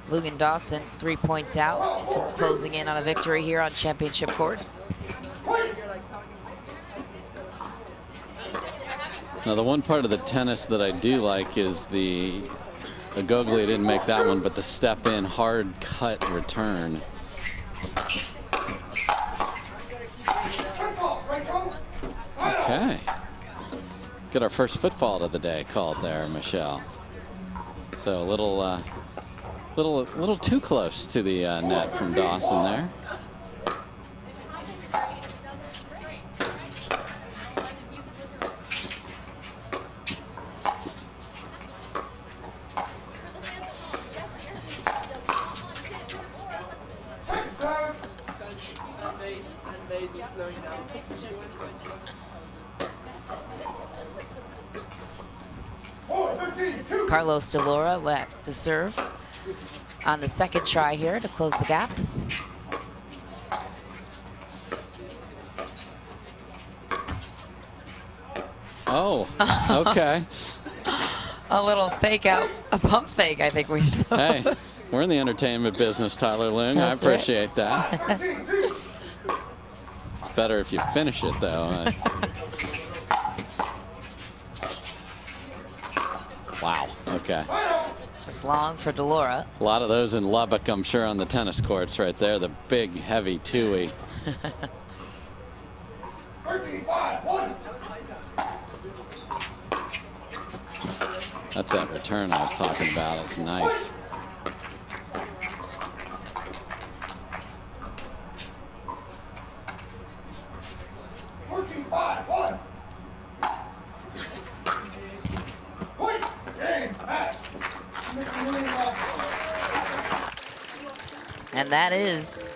Speaker 4: Leung and Dawson 3 points out, closing in on a victory here on championship court.
Speaker 3: Now, the one part of the tennis that I do like is the Agoglia didn't make that one, but the step in hard cut return. Okay. Get our first footfall of the day called there, Michelle. So a little too close to the net from Dawson there.
Speaker 4: Carlos Delora back to serve on the second try here to close the gap.
Speaker 3: Oh, okay.
Speaker 4: A little fake out, a pump fake, I think we saw.
Speaker 3: Hey, we're in the entertainment business, Tyler Leung. I appreciate that. It's better if you finish it, though. Wow, okay.
Speaker 4: Just long for Delora.
Speaker 3: A lot of those in Lubbock, I'm sure, on the tennis courts right there. The big, heavy two-y. That's that return I was talking about. It's nice.
Speaker 4: And that is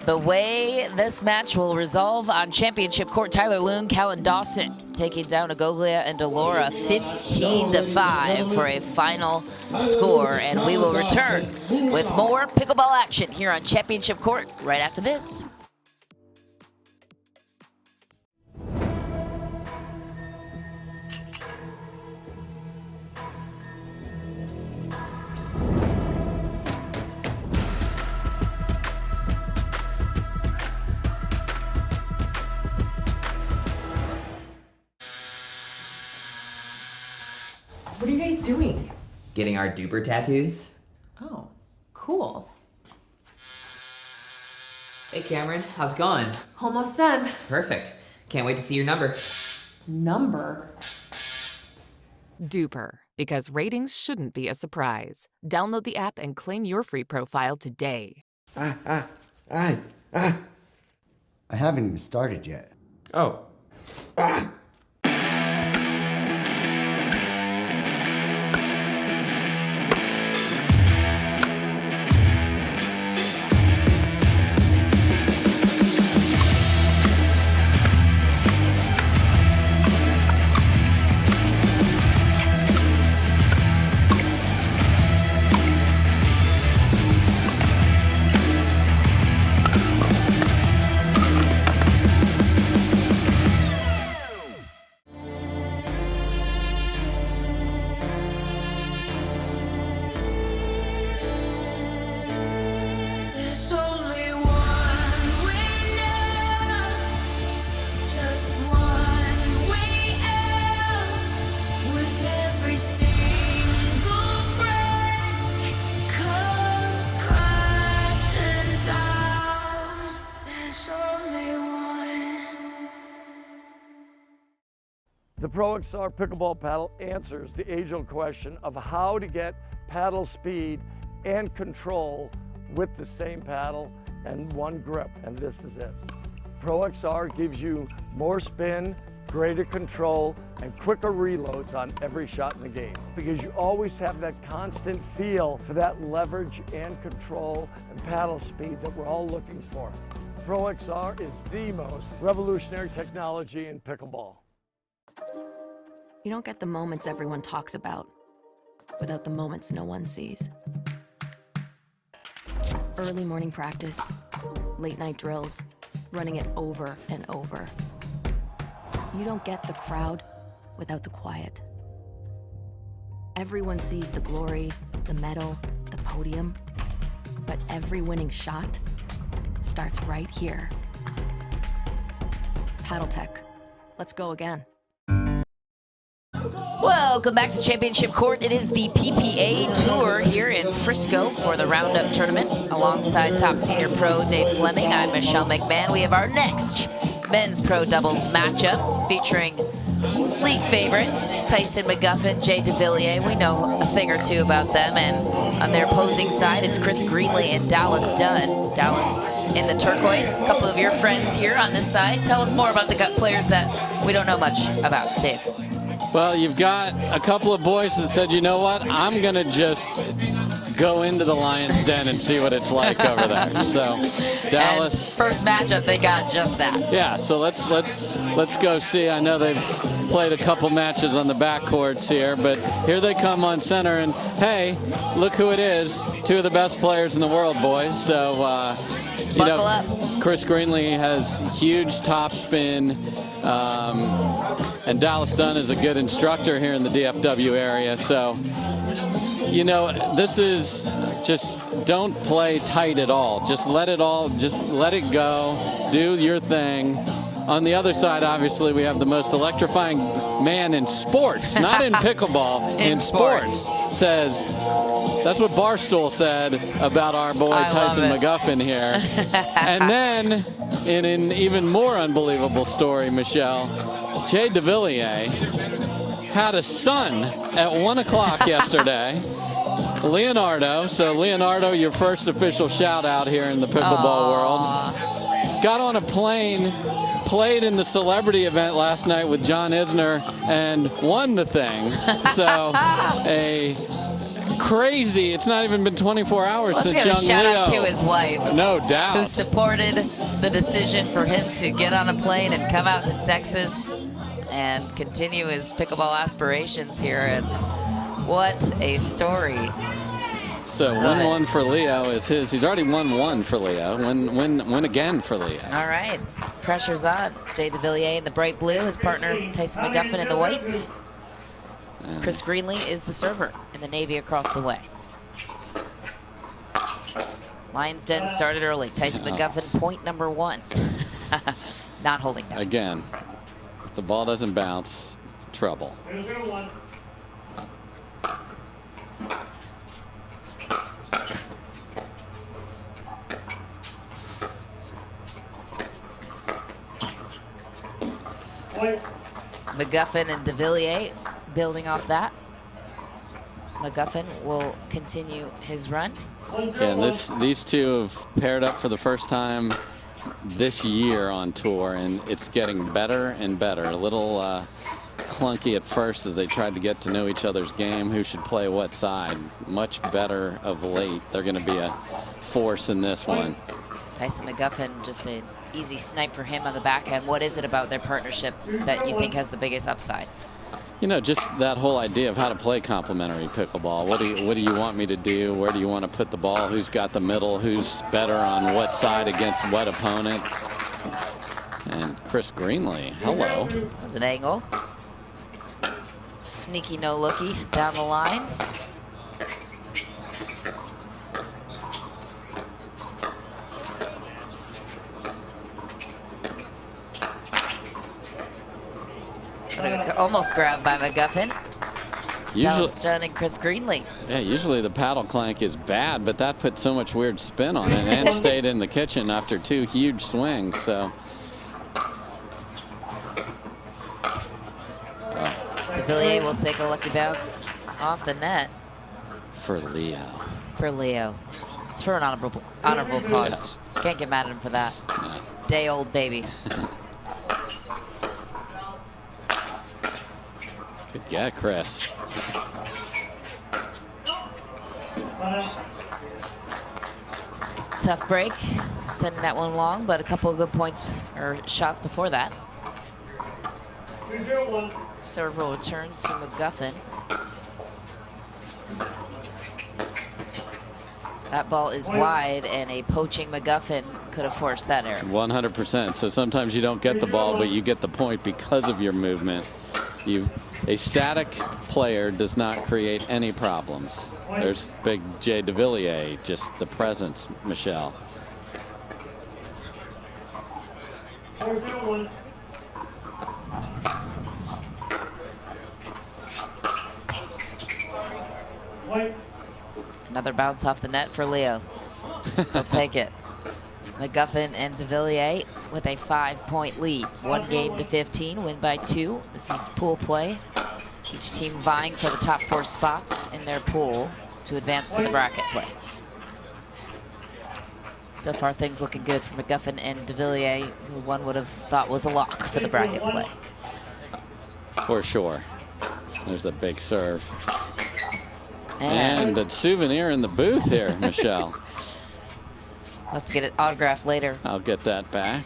Speaker 4: The way this match will resolve on championship court, Tyler Loon, Callan Dawson taking down Agoglia and Delora 15-5 for a final score. And we will return with more pickleball action here on championship court right after this.
Speaker 10: What are you guys doing?
Speaker 9: Getting our duper tattoos.
Speaker 10: Oh, cool.
Speaker 9: Hey Cameron, how's it going?
Speaker 10: Almost done.
Speaker 9: Perfect. Can't wait to see your number.
Speaker 10: Number?
Speaker 23: Duper, because ratings shouldn't be a surprise. Download the app and claim your free profile today.
Speaker 7: I haven't even started yet.
Speaker 22: Oh.
Speaker 14: The Pro XR pickleball paddle answers the age-old question of how to get paddle speed and control with the same paddle and one grip, and this is it. Pro XR gives you more spin, greater control, and quicker reloads on every shot in the game because you always have that constant feel for that leverage and control and paddle speed that we're all looking for. Pro XR is the most revolutionary technology in pickleball.
Speaker 16: You don't get the moments everyone talks about without the moments no one sees. Early morning practice, late night drills, running it over and over. You don't get the crowd without the quiet. Everyone sees the glory, the medal, the podium, but every winning shot starts right here. Paddle Tech, let's go again.
Speaker 4: Welcome back to Championship Court. It is the PPA Tour here in Frisco for the Roundup tournament. Alongside top senior pro Dave Fleming, I'm Michelle McMahon. We have our next men's pro doubles matchup featuring league favorite Tyson McGuffin, Jay DeVilliers. We know a thing or two about them. And on their opposing side, it's Chris Greenlee and Dallas Dunn. Dallas in the turquoise. A couple of your friends here on this side. Tell us more about the gut players that we don't know much about, Dave.
Speaker 3: Well, you've got a couple of boys that said, you know what, I'm going to just go into the Lion's Den and see what it's like over there. So, Dallas.
Speaker 4: And first matchup, they got just that.
Speaker 3: Yeah, so let's go see. I know they've played a couple matches on the backcourts here, but here they come on center, and hey, look who it is. Two of the best players in the world, boys. So, you
Speaker 4: Buckle
Speaker 3: know,
Speaker 4: up.
Speaker 3: Chris Greenlee has huge top spin. And Dallas Dunn is a good instructor here in the DFW area. So, you know, this is just don't play tight at all. Just let it go. Do your thing. On the other side, obviously, we have the most electrifying man in sports, not in pickleball, in sports. Says, that's what Barstool said about our boy Tyson McGuffin here. And then, in an even more unbelievable story, Michelle, Jay DeVilliers had a son at 1 o'clock yesterday. Leonardo. So, Leonardo, your first official shout out here in the pickleball world. Got on a plane, played in the celebrity event last night with John Isner, and won the thing. So, a crazy. It's not even been 24 hours
Speaker 4: Let's
Speaker 3: since
Speaker 4: give a
Speaker 3: young
Speaker 4: shout
Speaker 3: Leo.
Speaker 4: out to his wife.
Speaker 3: No
Speaker 4: Who
Speaker 3: doubt.
Speaker 4: supported the decision for him to get on a plane and come out to Texas and continue his pickleball aspirations here. And what a story.
Speaker 3: So
Speaker 4: Love it.
Speaker 3: 1-1 for Leo is his. He's already won 1 for Leo. Win again for Leo.
Speaker 4: All right. Pressure's on. Jay DeVilliers in the bright blue, his partner Tyson McGuffin in the white. Chris Greenlee is the server in the navy across the way. Lions Den started early. Tyson McGuffin, point number 1. Not holding back.
Speaker 3: Again, if the ball doesn't bounce, trouble.
Speaker 4: McGuffin and DeVilliers building off that. McGuffin will continue his run.
Speaker 3: Yeah, and these two have paired up for the first time this year on tour, and it's getting better and better. A little clunky at first as they tried to get to know each other's game, who should play what side. Much better of late. They're going to be a force in this one.
Speaker 4: Tyson McGuffin, just an easy snipe for him on the backhand. What is it about their partnership that you think has the biggest upside?
Speaker 3: You know, just that whole idea of how to play complementary pickleball. What do you want me to do? Where do you want to put the ball? Who's got the middle? Who's better on what side against what opponent? And Chris Greenlee, hello.
Speaker 4: That's an angle. Sneaky no-looky down the line. Almost grabbed by McGuffin. Dallas Dunn and Chris Greenlee.
Speaker 3: Yeah, usually the paddle clank is bad, but that put so much weird spin on it and stayed in the kitchen after 2 huge swings. So
Speaker 4: DeVilliers will take a lucky bounce off the net.
Speaker 3: For Leo.
Speaker 4: For Leo. It's for an honorable cause.
Speaker 3: Yes.
Speaker 4: Can't get mad at him for that.
Speaker 3: No.
Speaker 4: Day old baby.
Speaker 3: Good get, Chris.
Speaker 4: Tough break. Sending that one long, but a couple of good points or shots before that. Serve will return to McGuffin. That ball is wide, and a poaching McGuffin could have forced that error.
Speaker 3: 100%. So sometimes you don't get the ball, but you get the point because of your movement. A static player does not create any problems. There's big Jay DeVilliers, just the presence, Michelle.
Speaker 4: Another bounce off the net for Leo. He'll take it. McGuffin and DeVilliers with a 5-point lead. 1 game to 15, win by 2. This is pool play. Each team vying for the top 4 spots in their pool to advance to the bracket play. So far, things looking good for McGuffin and DeVilliers, who one would have thought was a lock for the bracket play.
Speaker 3: For sure. There's a big serve.
Speaker 4: And
Speaker 3: a souvenir in the booth here, Michelle.
Speaker 4: Let's get it autographed later.
Speaker 3: I'll get that back.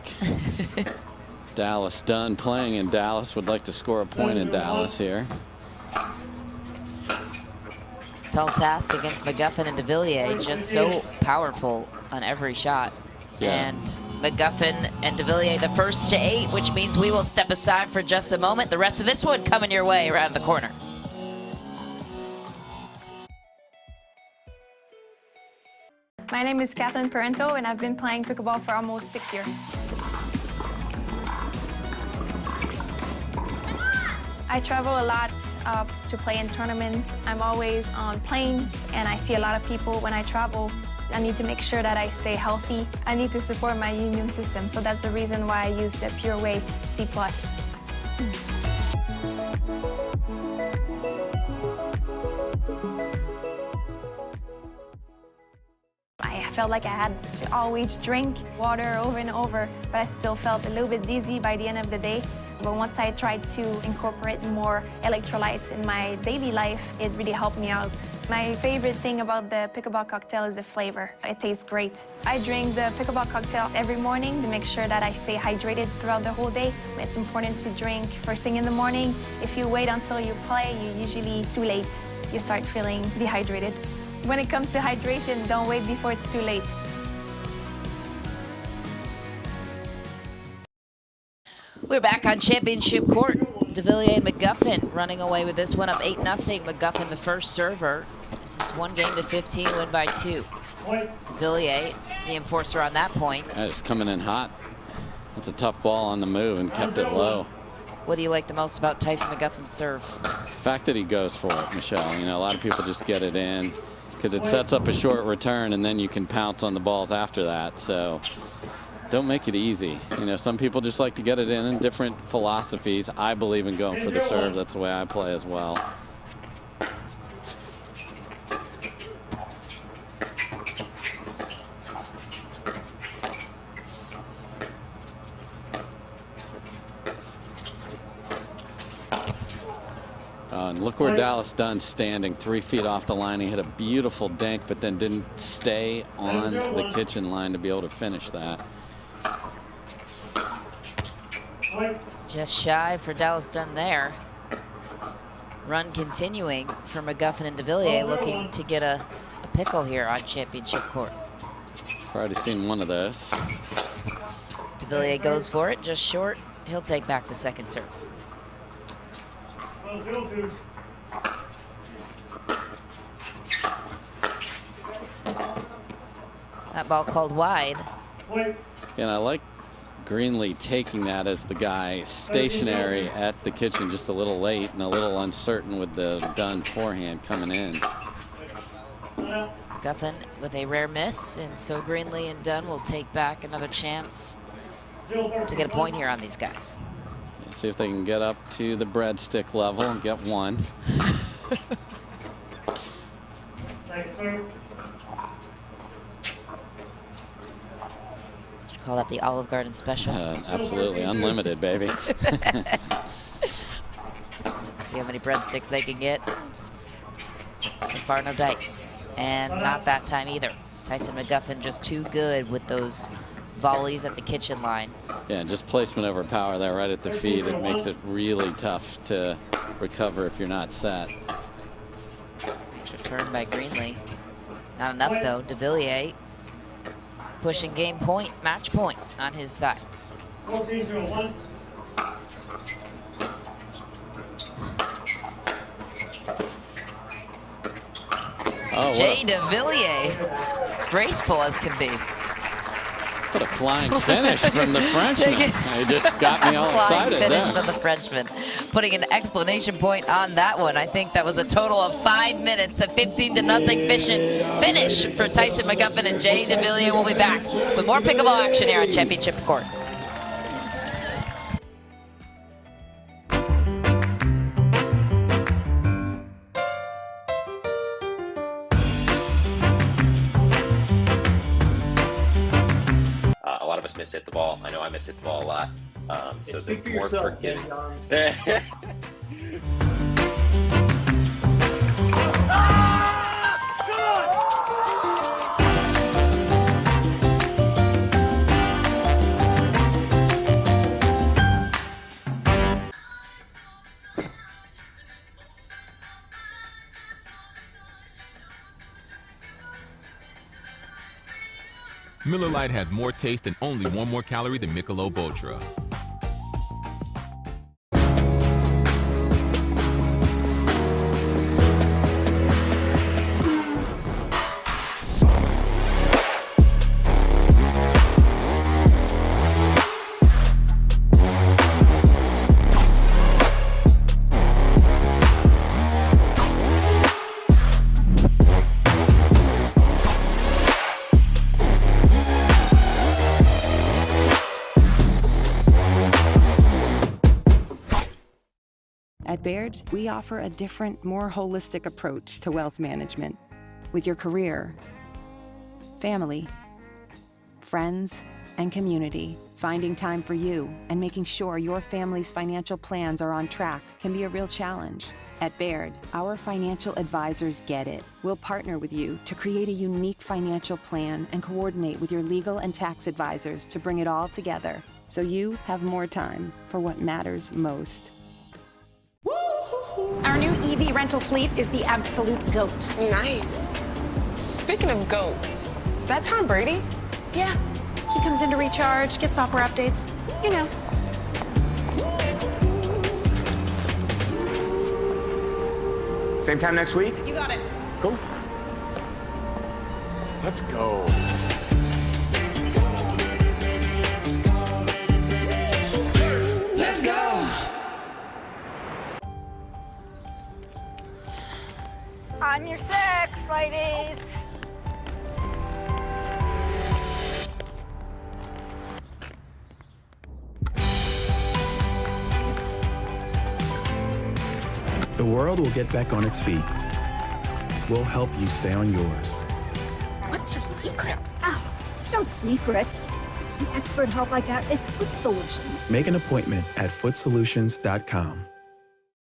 Speaker 3: Dallas Dunn playing in Dallas. Would like to score a point in Dallas here.
Speaker 4: Tall task against McGuffin and DeVilliers, just so powerful on every shot.
Speaker 3: Yeah.
Speaker 4: And McGuffin and DeVilliers the first to 8, which means we will step aside for just a moment. The rest of this one coming your way around the corner.
Speaker 11: My name is Kathleen Parento, and I've been playing pickleball for almost 6 years. I travel a lot to play in tournaments. I'm always on planes, and I see a lot of people when I travel. I need to make sure that I stay healthy. I need to support my immune system, so that's the reason why I use the Pure Wave C+. I felt like I had to always drink water over and over, but I still felt a little bit dizzy by the end of the day. But once I tried to incorporate more electrolytes in my daily life, it really helped me out. My favorite thing about the pickleball cocktail is the flavor. It tastes great. I drink the pickleball cocktail every morning to make sure that I stay hydrated throughout the whole day. It's important to drink first thing in the morning. If you wait until you play, you're usually too late. You start feeling dehydrated. When it comes to hydration, don't wait before it's too late.
Speaker 4: We're back on championship court. DeVilliers and McGuffin running away with this one up 8-0. McGuffin the first server. This is 1 game to 15, win by 2. DeVilliers, the enforcer on that point.
Speaker 3: Yeah, just coming in hot. That's a tough ball on the move and kept it low.
Speaker 4: What do you like the most about Tyson McGuffin's serve?
Speaker 3: The fact that he goes for it, Michelle. You know, a lot of people just get it in because it sets up a short return and then you can pounce on the balls after that. So don't make it easy. You know, some people just like to get it in different philosophies. I believe in going for the serve. That's the way I play as well. And look where Dallas Dunn's standing 3 feet off the line. He hit a beautiful dink, but then didn't stay on the kitchen line to be able to finish that.
Speaker 4: Just shy for Dallas Dunn there. Run continuing for McGuffin and DeVilliers, looking to get a pickle here on championship court.
Speaker 3: Already seen one of those.
Speaker 4: DeVilliers goes for it, just short. He'll take back the second serve. That ball called wide.
Speaker 3: And I like Greenlee taking that as the guy stationary at the kitchen, just a little late and a little uncertain with the Dunn forehand coming in.
Speaker 4: Guffin with a rare miss, and so Greenlee and Dunn will take back another chance to get a point here on these guys.
Speaker 3: See if they can get up to the breadstick level and get one.
Speaker 4: Should call that the Olive Garden special.
Speaker 3: Absolutely, unlimited, baby.
Speaker 4: See how many breadsticks they can get. So far, no dice, and not that time either. Tyson McGuffin just too good with those volleys at the kitchen line.
Speaker 3: Yeah, just placement over power there right at the feet. It makes it really tough to recover if you're not set.
Speaker 4: Nice return by Greenlee. Not enough though. DeVilliers pushing game point, match point on his side.
Speaker 17: 14-01.
Speaker 3: Oh,
Speaker 4: Jay DeVilliers, graceful as can be.
Speaker 3: What a flying finish from the Frenchman. He just got me all excited
Speaker 4: finish
Speaker 3: there.
Speaker 4: from the Frenchman. Putting an explanation point on that one. I think that was a total of 5 minutes, a 15-0 finish for Tyson McGuffin, and Jay DeVilliers will be back with more pickleball action here on Championship Court.
Speaker 18: Hit the ball. I know I hit the ball a lot. So
Speaker 17: speak for
Speaker 18: more
Speaker 17: yourself,
Speaker 18: forgiving.
Speaker 19: Miller Lite has more taste and only 1 more calorie than Michelob Ultra.
Speaker 6: At Baird, we offer a different, more holistic approach to wealth management. With your career, family, friends, and community. Finding time for you and making sure your family's financial plans are on track can be a real challenge. At Baird, our financial advisors get it. We'll partner with you to create a unique financial plan and coordinate with your legal and tax advisors to bring it all together so you have more time for what matters most.
Speaker 13: Our new EV rental fleet is the absolute GOAT.
Speaker 15: Nice. Speaking of goats, is that Tom Brady?
Speaker 13: Yeah. He comes in to recharge, get software updates, you know.
Speaker 20: Same time next week?
Speaker 13: You got it.
Speaker 20: Cool. Let's go.
Speaker 13: Let's go.
Speaker 21: On your six, ladies.
Speaker 24: The world will get back on its feet. We'll help you stay on yours.
Speaker 21: What's your secret? Oh, it's no secret. It's the expert help I got at Foot Solutions.
Speaker 24: Make an appointment at footsolutions.com.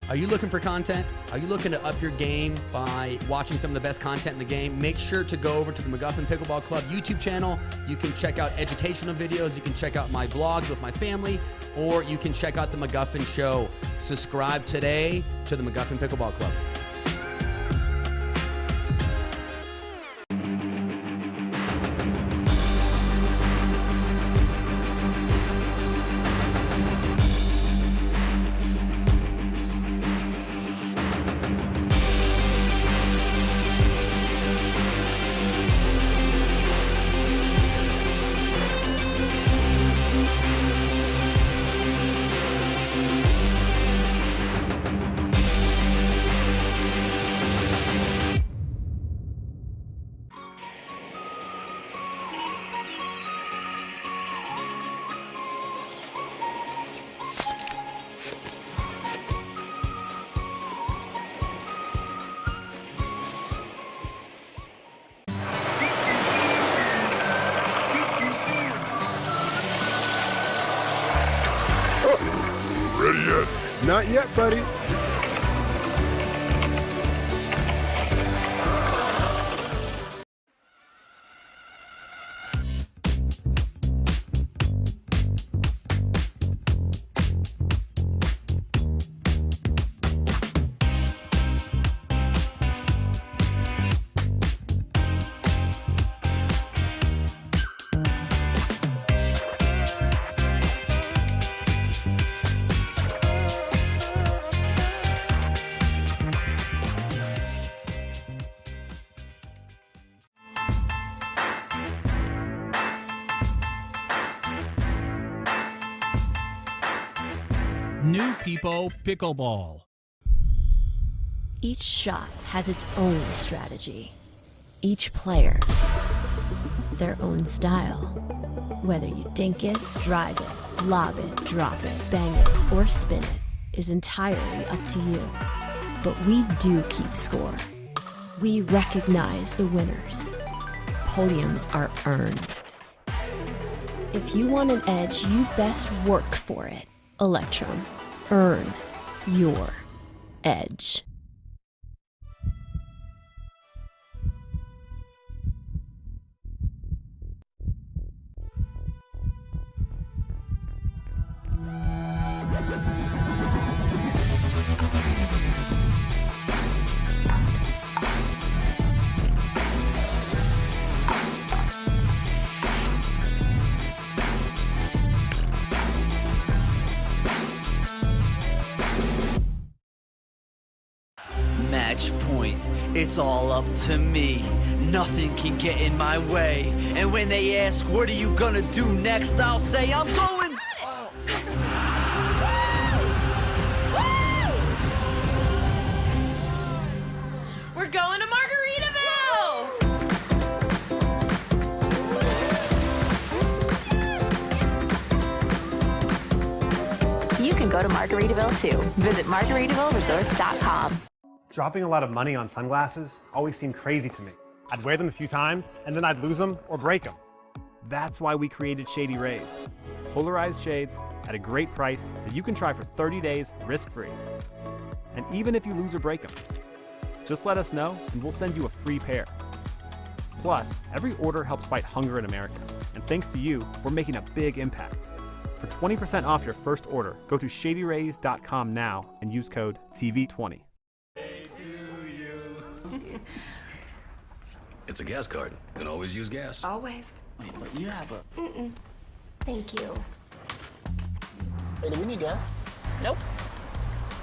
Speaker 25: Are you looking for content? Are you looking to up your game by watching some of the best content in the game? Make sure to go over to the McGuffin Pickleball Club YouTube channel. You can check out educational videos. You can check out my vlogs with my family, or you can check out the McGuffin Show. Subscribe today to the McGuffin Pickleball Club.
Speaker 30: Ready yet?
Speaker 22: Not yet, buddy.
Speaker 26: New People Pickleball.
Speaker 27: Each shot has its own strategy. Each player, their own style. Whether you dink it, drive it, lob it, drop it, bang it, or spin it is entirely up to you. But we do keep score. We recognize the winners. Podiums are earned. If you want an edge, you best work for it. Electrum. Earn your edge.
Speaker 28: Match point, it's all up to me. Nothing can get in my way. And when they ask, what are you gonna do next? I'll say, I'm going.
Speaker 29: We're going to Margaritaville!
Speaker 31: You can go to Margaritaville too. Visit MargaritavilleResorts.com.
Speaker 32: Dropping a lot of money on sunglasses always seemed crazy to me.
Speaker 1: I'd wear them a few times, and then I'd lose them or break them. That's why we created Shady Rays. Polarized shades at a great price that you can try for 30 days risk-free. And even if you lose or break them, just let us know and we'll send you a free pair. Plus, every order helps fight hunger in America. And thanks to you, we're making a big impact. For 20% off your first order, go to shadyrays.com now and use code TV20.
Speaker 2: It's a gas card. You can always use gas.
Speaker 13: Always.
Speaker 2: But you have a...
Speaker 13: Thank you.
Speaker 2: Hey, do we need gas?
Speaker 13: Nope.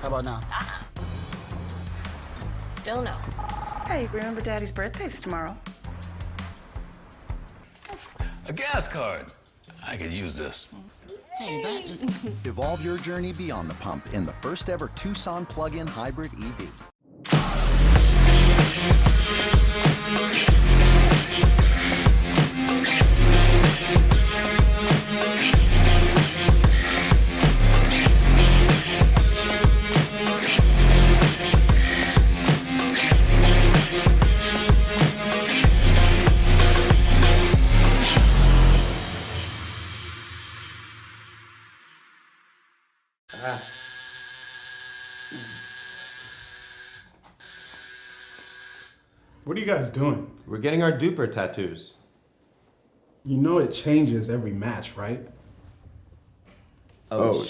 Speaker 2: How about now?
Speaker 13: Still no.
Speaker 5: Hey, remember Daddy's birthday's tomorrow?
Speaker 2: A gas card. I could use this.
Speaker 7: Hey, Evolve your journey beyond the pump in the first ever Tucson plug-in hybrid EV.
Speaker 1: What are you guys doing?
Speaker 22: We're getting our duper tattoos.
Speaker 1: You know it changes every match, right?
Speaker 22: Oh,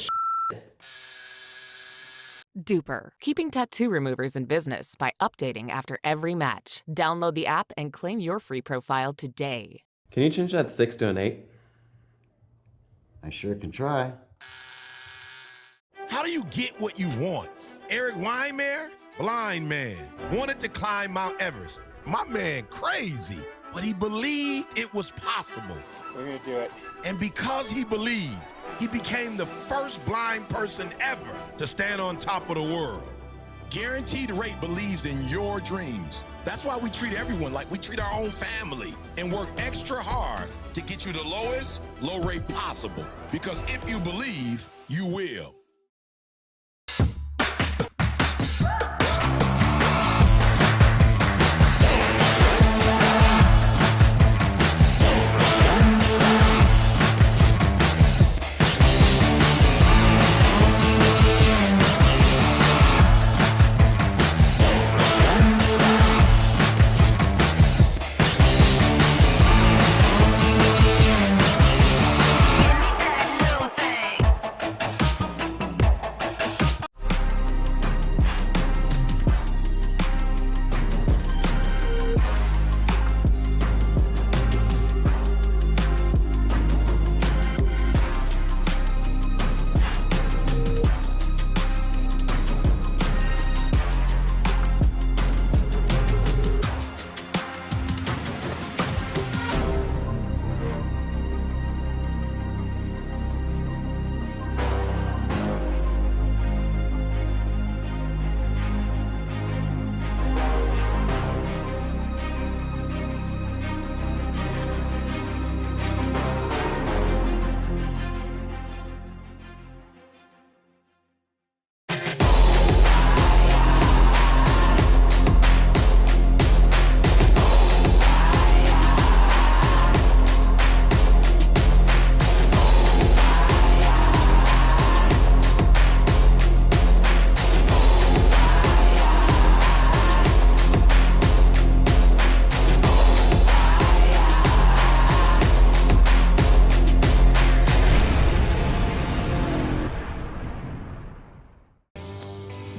Speaker 8: Duper, keeping tattoo removers in business by updating after every match. Download the app and claim your free profile today.
Speaker 22: Can you change that 6 to an 8?
Speaker 7: I sure can try.
Speaker 30: How do you get what you want? Eric Weimer, blind man, wanted to climb Mount Everest. My man crazy, but he believed it was possible.
Speaker 7: We're gonna do it.
Speaker 30: And because he believed, he became the first blind person ever to stand on top of the world. Guaranteed Rate believes in your dreams. That's why we treat everyone like we treat our own family and work extra hard to get you the lowest low rate possible. Because if you believe, you will.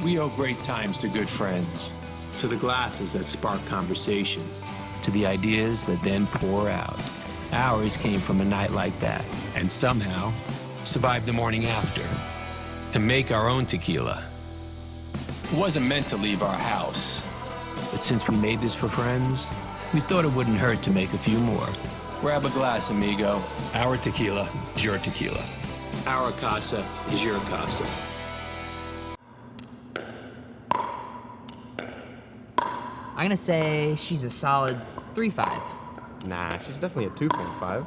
Speaker 9: We owe great times to good friends, to the glasses that spark conversation, to the ideas that then pour out. Ours came from a night like that, and somehow survived the morning after, to make our own tequila. It wasn't meant to leave our house, but since we made this for friends, we thought it wouldn't hurt to make a few more. Grab a glass, amigo. Our tequila is your tequila. Our casa is your casa.
Speaker 10: I'm gonna say she's a solid 3.5.
Speaker 22: Nah, she's definitely a 2.5.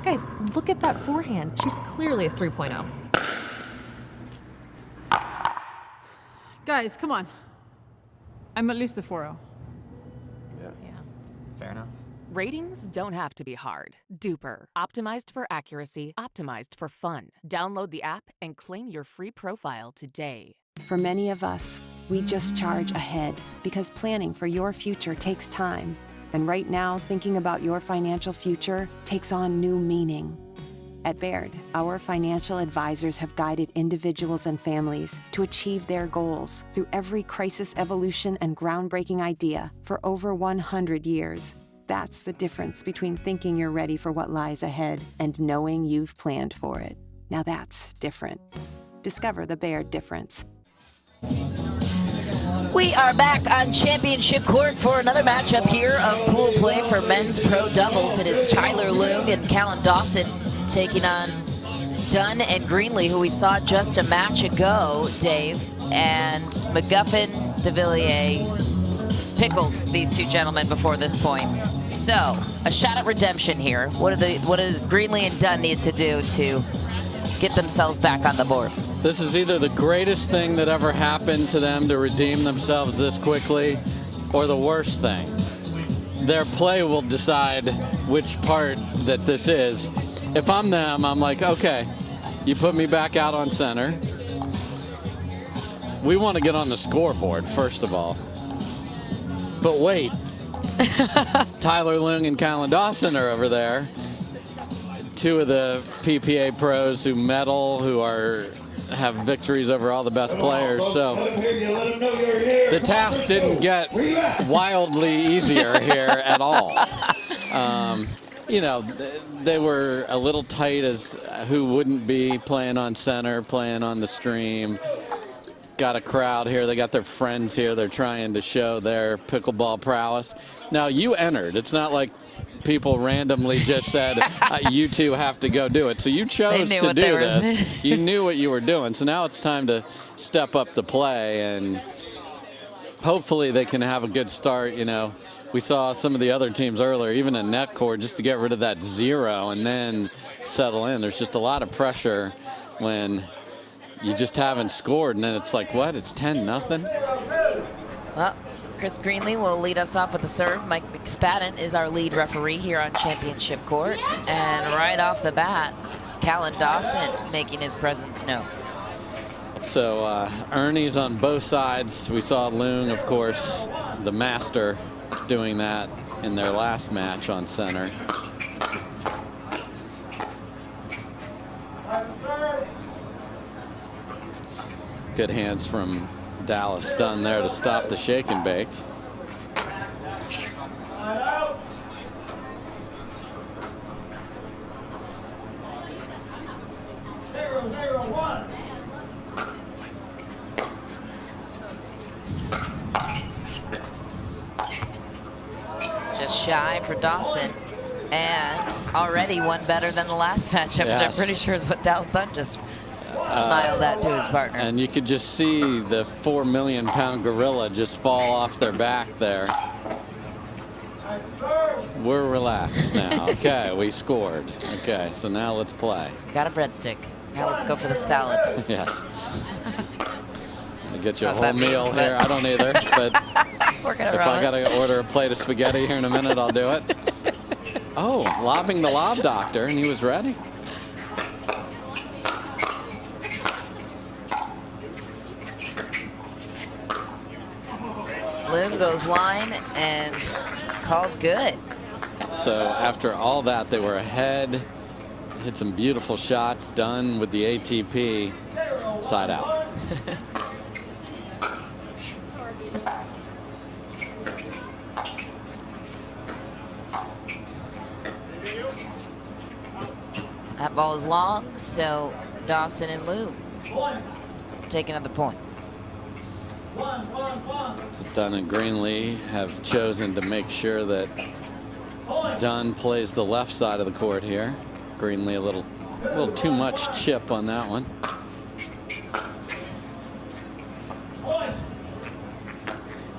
Speaker 12: Guys, look at that forehand. She's clearly a 3.0.
Speaker 14: Guys, come on. I'm at least a 4.0.
Speaker 22: Yeah.
Speaker 8: Ratings don't have to be hard. Duper. Optimized for accuracy, optimized for fun. Download the app and claim your free profile today.
Speaker 3: For many of us, we just charge ahead because planning for your future takes time. And right now, thinking about your financial future takes on new meaning. At Baird, our financial advisors have guided individuals and families to achieve their goals through every crisis evolution and groundbreaking idea for over 100 years. That's the difference between thinking you're ready for what lies ahead and knowing you've planned for it. Now that's different. Discover the Baird difference.
Speaker 4: We are back on championship court for another matchup here of pool play for men's pro doubles. It is Tyler Loong and Callan Dawson taking on Dunn and Greenlee, who we saw just a match ago, Dave. And McGuffin, DeVilliers pickled these two gentlemen before this point. So, a shot at redemption here. What does Greenlee and Dunn need to do to get themselves back on the board?
Speaker 6: This is either the greatest thing that ever happened to them to redeem themselves this quickly, or the worst thing. Their play will decide which part that this is. If I'm them, I'm like, okay, you put me back out on center. We want to get on the scoreboard, first of all. But wait, Tyler Loong and Callan Dawson are over there. Two of the PPA pros who medal, who have victories over all the best players. So the task didn't get wildly easier here at all. You know, they were a little tight as who wouldn't be playing on center, playing on the stream. Got a crowd here. They got their friends here. They're trying to show their pickleball prowess. Now, you entered. It's not like people randomly just said, you two have to go do it. So you chose to do this. You knew what you were doing. So now it's time to step up the play, and hopefully they can have a good start. You know, we saw some of the other teams earlier, even in net court, just to get rid of that 0 and then settle in. There's just a lot of pressure when you just haven't scored, and then it's like, what? It's 10-0?
Speaker 4: Well, Chris Greenlee will lead us off with the serve. Mike McSpadden is our lead referee here on championship court. And right off the bat, Callan Dawson making his presence known.
Speaker 6: So Ernie's on both sides. We saw Loong, of course, the master, doing that in their last match on center. Good hands from Dallas Dunn there to stop the shake and bake.
Speaker 4: Just shy for Dawson, and already one better than the last matchup,
Speaker 6: Yes.
Speaker 4: which I'm pretty sure is what Dallas Dunn just smiled at to his partner.
Speaker 6: And you could just see the 4 million pound gorilla just fall off their back there. We're relaxed now. Okay, we scored. Okay, so now let's play.
Speaker 4: Got a breadstick. Now let's go for the salad.
Speaker 6: Yes. I get you a
Speaker 4: What
Speaker 6: whole
Speaker 4: that
Speaker 6: meal
Speaker 4: means,
Speaker 6: here.
Speaker 4: but-
Speaker 6: I don't either, but
Speaker 4: We're gonna
Speaker 6: if
Speaker 4: roll
Speaker 6: I
Speaker 4: it.
Speaker 6: got to order a plate of spaghetti here in a minute, I'll do it. Oh, lobbing the lob doctor, and he was ready.
Speaker 4: Loong goes line and called good.
Speaker 6: So after all that, they were ahead, hit some beautiful shots, done with the ATP, side out.
Speaker 4: That ball is long, so Dawson and Loong take another point.
Speaker 6: Dunn and Greenlee have chosen to make sure that Dunn plays the left side of the court here. Greenlee a little too much chip on that one.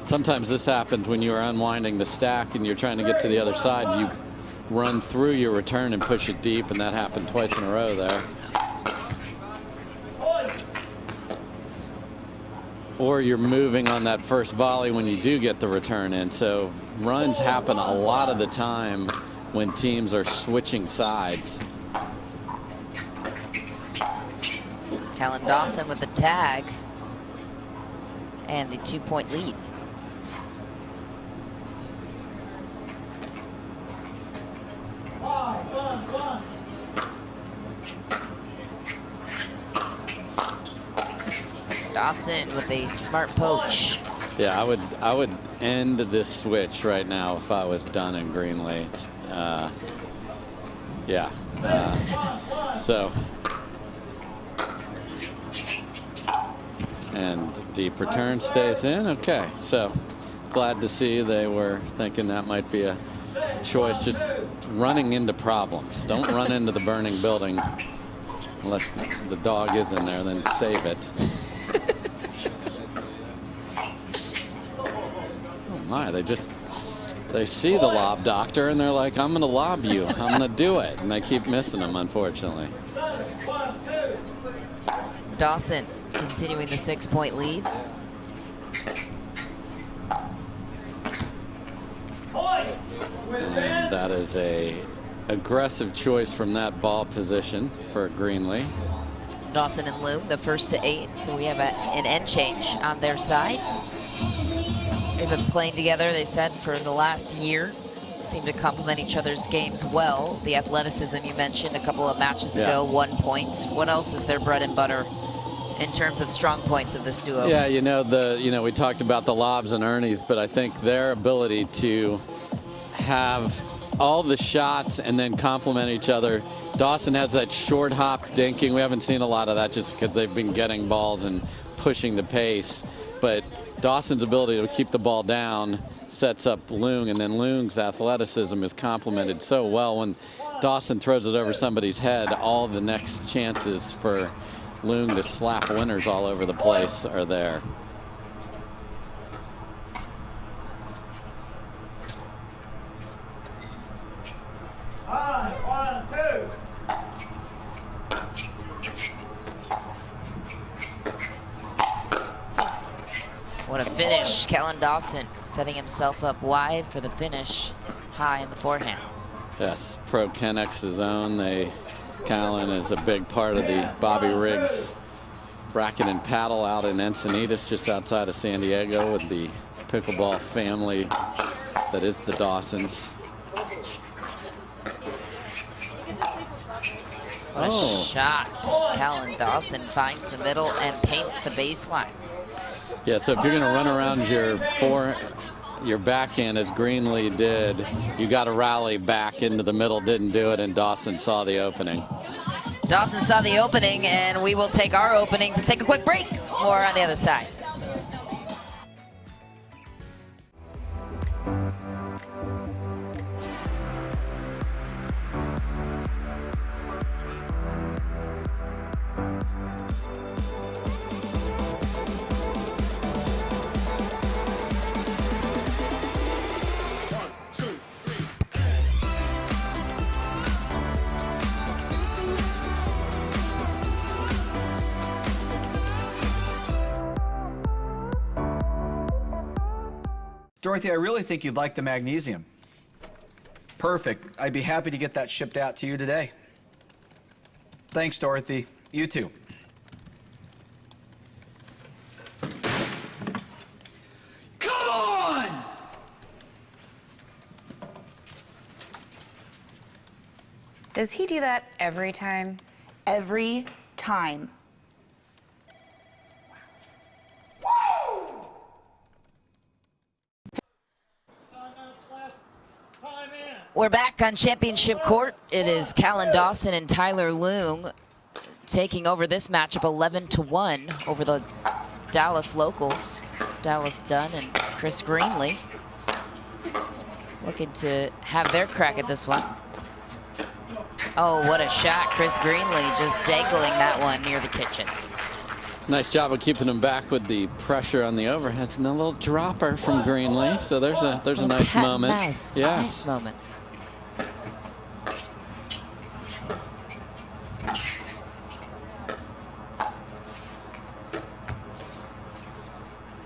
Speaker 6: Sometimes this happens when you're unwinding the stack and you're trying to get to the other side. You run through your return and push it deep, and that happened twice in a row there. or you're moving on that first volley when you do get the return in. So runs happen a lot of the time when teams are switching sides.
Speaker 4: Callan Dawson with the tag and the 2-point lead. Dawson with a smart poach.
Speaker 6: Yeah, I would end this switch right now if I was Dunn and Greenlee. It's, yeah. So. And deep return stays in. Okay, so glad to see they were thinking that might be a choice. Just running into problems. Don't run into the burning building unless the dog is in there, then save it. Oh my, they see the lob doctor and they're like, I'm gonna lob you, I'm gonna do it. And they keep missing them, unfortunately.
Speaker 4: Dawson continuing the 6-point lead.
Speaker 6: And that is a aggressive choice from that ball position for Greenlee.
Speaker 4: Dawson and Loom, the first to 8, so we have an end change on their side. They've been playing together, they said, for the last year. Seem to complement each other's games well. The athleticism you mentioned a couple of matches ago, 1 point. What else is their bread and butter in terms of strong points of this duo?
Speaker 6: Yeah, we talked about the lobs and Ernie's, but I think their ability to have all the shots and then complement each other. Dawson has that short hop dinking. We haven't seen a lot of that just because they've been getting balls and pushing the pace. But Dawson's ability to keep the ball down sets up Loong, and then Loong's athleticism is complemented so well. When Dawson throws it over somebody's head, all the next chances for Loong to slap winners all over the place are there.
Speaker 4: What a finish. Callan Dawson setting himself up wide for the finish, high in the forehand.
Speaker 6: Yes, Pro Kenex's own. Callan is a big part of the Bobby Riggs racket and paddle out in Encinitas, just outside of San Diego, with the pickleball family that is the Dawsons.
Speaker 4: What a shot. Callan Dawson finds the middle and paints the baseline.
Speaker 6: Yeah, so if you're going to run around your backhand as Greenlee did, you got to rally back into the middle. Didn't do it, and Dawson saw the opening.
Speaker 4: Dawson saw the opening, and we will take our opening to take a quick break. More on the other side.
Speaker 11: Dorothy, I really think you'd like the magnesium. Perfect. I'd be happy to get that shipped out to you today. Thanks, Dorothy. You too.
Speaker 28: Come on!
Speaker 14: Does he do that every time?
Speaker 15: Every time.
Speaker 4: We're back on championship court. It is Callan Dawson and Tyler Loong taking over this matchup 11-1 over the Dallas locals. Dallas Dunn and Chris Greenlee looking to have their crack at this one. Oh, what a shot. Chris Greenlee just dangling that one near the kitchen.
Speaker 6: Nice job of keeping him back with the pressure on the overheads and a little dropper from Greenlee. So there's a nice moment.
Speaker 4: Nice,
Speaker 6: yes.
Speaker 4: nice moment.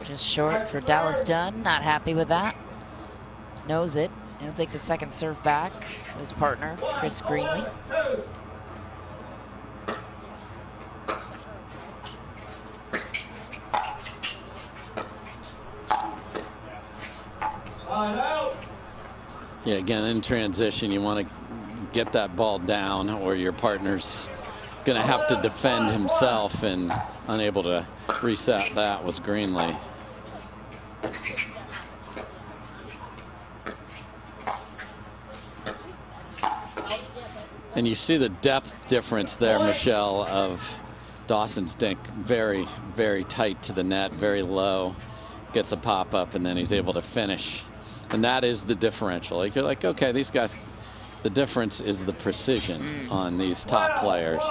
Speaker 4: Just short for Dallas Dunn. Not happy with that. Knows it. He'll take the second serve back. His partner, Chris Greenlee.
Speaker 6: Yeah, again, in transition, you want to get that ball down or your partner's going to have to defend himself, and unable to reset that was Greenlee. And you see the depth difference there, Michelle, of Dawson's dink. Very, very tight to the net, very low. Gets a pop-up, and then he's able to finish. And that is the differential. Like, you're like, okay, these guys, the difference is the precision on these top players.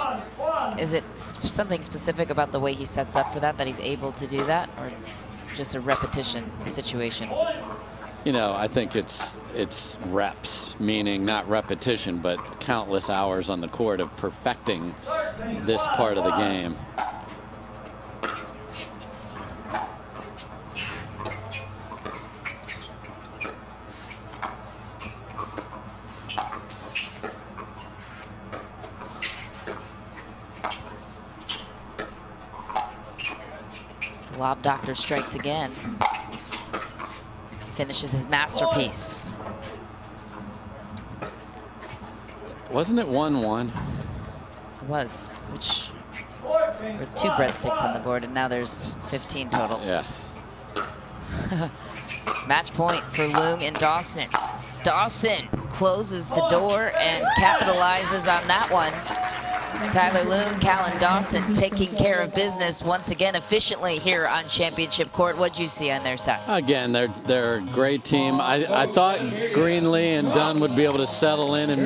Speaker 4: Is it something specific about the way he sets up for that he's able to do that, or just a repetition situation?
Speaker 6: You know, I think it's reps, meaning not repetition, but countless hours on the court of perfecting this part of the game.
Speaker 4: Lob Doctor strikes again. Finishes his masterpiece.
Speaker 6: Wasn't it 1-1?
Speaker 4: It was, which were 2 breadsticks on the board, and now there's 15 total.
Speaker 6: Yeah.
Speaker 4: Match point for Leung and Dawson. Dawson closes the door and capitalizes on that one. Tyler Leung, Callan Dawson taking care of business once again efficiently here on Championship Court. What'd you see on their side?
Speaker 6: Again, they're a great team. I thought Greenlee and Dunn would be able to settle in and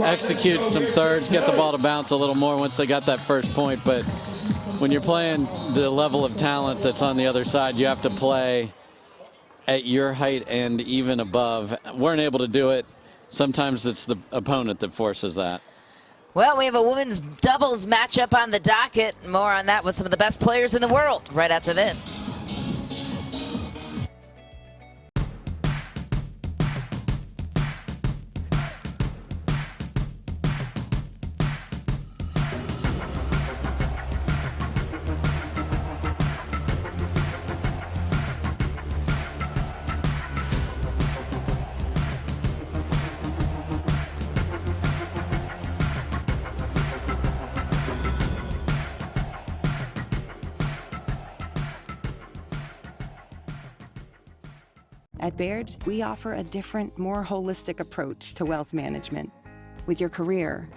Speaker 6: execute some thirds, get the ball to bounce a little more once they got that first point. But when you're playing the level of talent that's on the other side, you have to play at your height and even above. Weren't able to do it. Sometimes it's the opponent that forces that.
Speaker 4: Well, we have a women's doubles matchup on the docket. More on that with some of the best players in the world right after this.
Speaker 3: At Baird, we offer a different, more holistic approach to wealth management. With your career,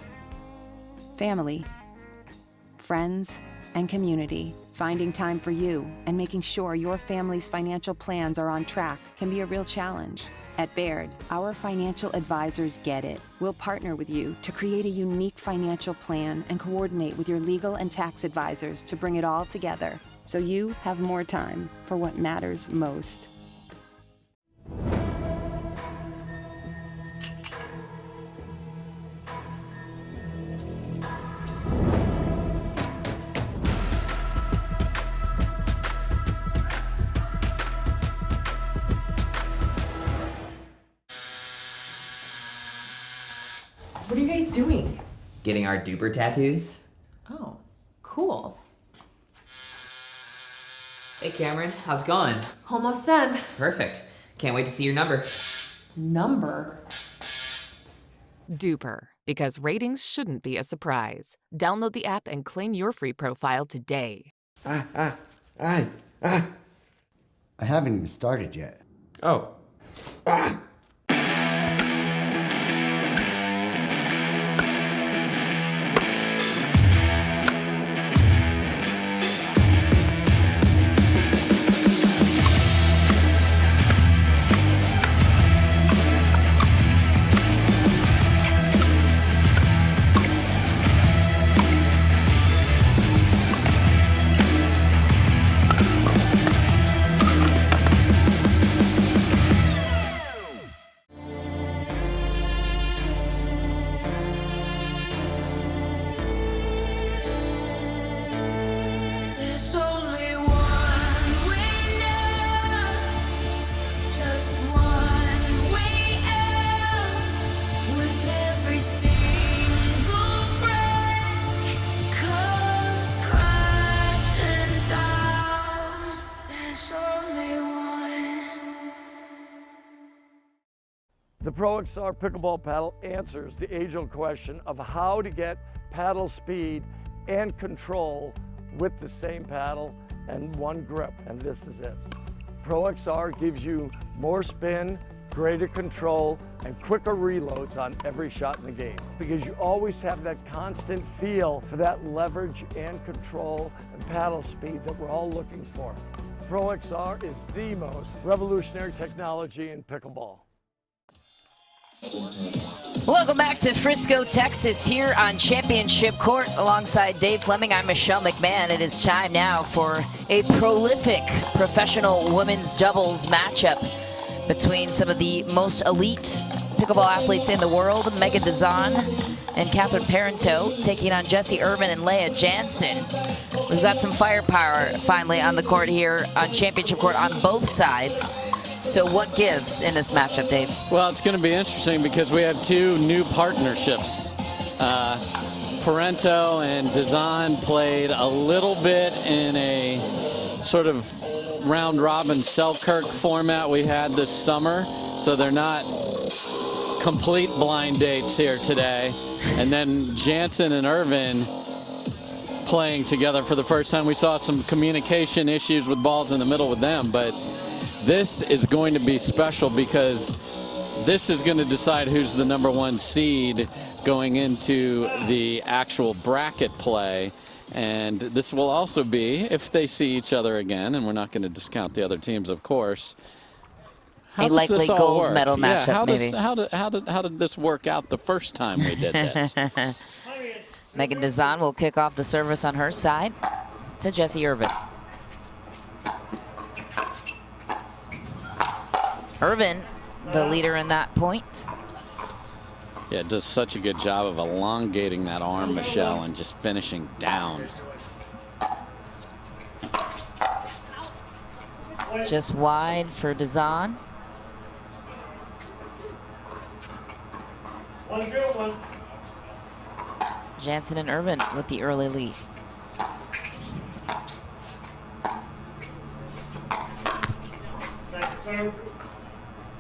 Speaker 3: family, friends, and community, finding time for you and making sure your family's financial plans are on track can be a real challenge. At Baird, our financial advisors get it. We'll partner with you to create a unique financial plan and coordinate with your legal and tax advisors to bring it all together so you have more time for what matters most.
Speaker 16: What are you guys doing?
Speaker 10: Getting our duper tattoos.
Speaker 16: Oh, cool.
Speaker 10: Hey Cameron, how's it going?
Speaker 16: Almost done.
Speaker 10: Perfect. Can't wait to see your number.
Speaker 16: Number?
Speaker 8: Duper, because ratings shouldn't be a surprise. Download the app and claim your free profile today.
Speaker 17: I haven't even started yet.
Speaker 22: Oh.
Speaker 18: The Pro XR pickleball paddle answers the age-old question of how to get paddle speed and control with the same paddle and one grip, and this is it. Pro XR gives you more spin, greater control, and quicker reloads on every shot in the game, because you always have that constant feel for that leverage and control and paddle speed that we're all looking for. Pro XR is the most revolutionary technology in pickleball.
Speaker 4: Welcome back to Frisco, Texas, here on Championship Court alongside Dave Fleming. I'm Michelle McMahon. It is time now for a prolific professional women's doubles matchup between some of the most elite pickleball athletes in the world, Megan Dazan and Catherine Parenteau, taking on Jessie Irvin and Leah Jansen. We've got some firepower finally on the court here on Championship Court on both sides. So what gives in this matchup, Dave?
Speaker 6: Well, it's going to be interesting because we have two new partnerships. Parento and Dazan played a little bit in a sort of round-robin Selkirk format we had this summer, so they're not complete blind dates here today. And then Jansen and Irvin playing together for the first time. We saw some communication issues with balls in the middle with them, but this is going to be special because this is going to decide who's the #1 seed going into the actual bracket play. And this will also be, if they see each other again, and we're not going to discount the other teams, of course.
Speaker 4: A likely gold medal matchup, maybe.
Speaker 6: How did this work out the first time we did this?
Speaker 4: Megan Dazan will kick off the service on her side to Jessie Irvin. Irvin, the leader in that point.
Speaker 6: Yeah, it does such a good job of elongating that arm, Michelle, and just finishing down.
Speaker 4: Just wide for Dazan. Jansen and Irvin with the early lead.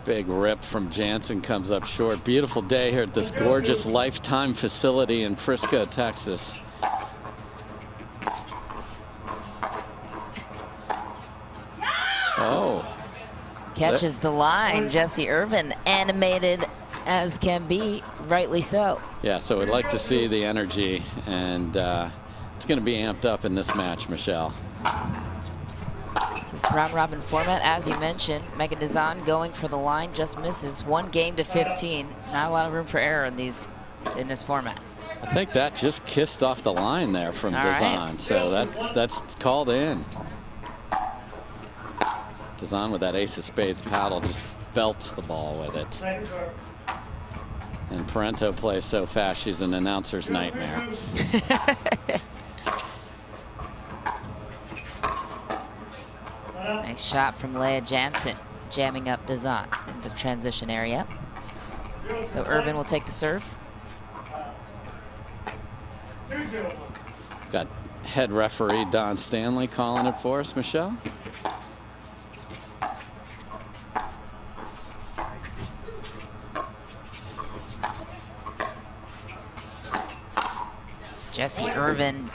Speaker 6: Big rip from Jansen comes up short. Beautiful day here at this gorgeous Lifetime facility in Frisco, Texas. Oh.
Speaker 4: Catches the line. Jessie Irvin, animated as can be, rightly so.
Speaker 6: Yeah, so we'd like to see the energy, and it's going to be amped up in this match, Michelle.
Speaker 4: This is round-robin format, as you mentioned. Megan Dazan going for the line, just misses. 1 game to 15. Not a lot of room for error in this format.
Speaker 6: I think that just kissed off the line there from Dazan, right. So that's called in. Dazan with that ace of spades paddle just belts the ball with it. And Parento plays so fast, she's an announcer's nightmare.
Speaker 4: Nice shot from Leah Jansen, jamming up Dazan in the transition area. So Irvin will take the serve.
Speaker 6: Got head referee Don Stanley calling it for us, Michelle.
Speaker 4: Jessie Irvin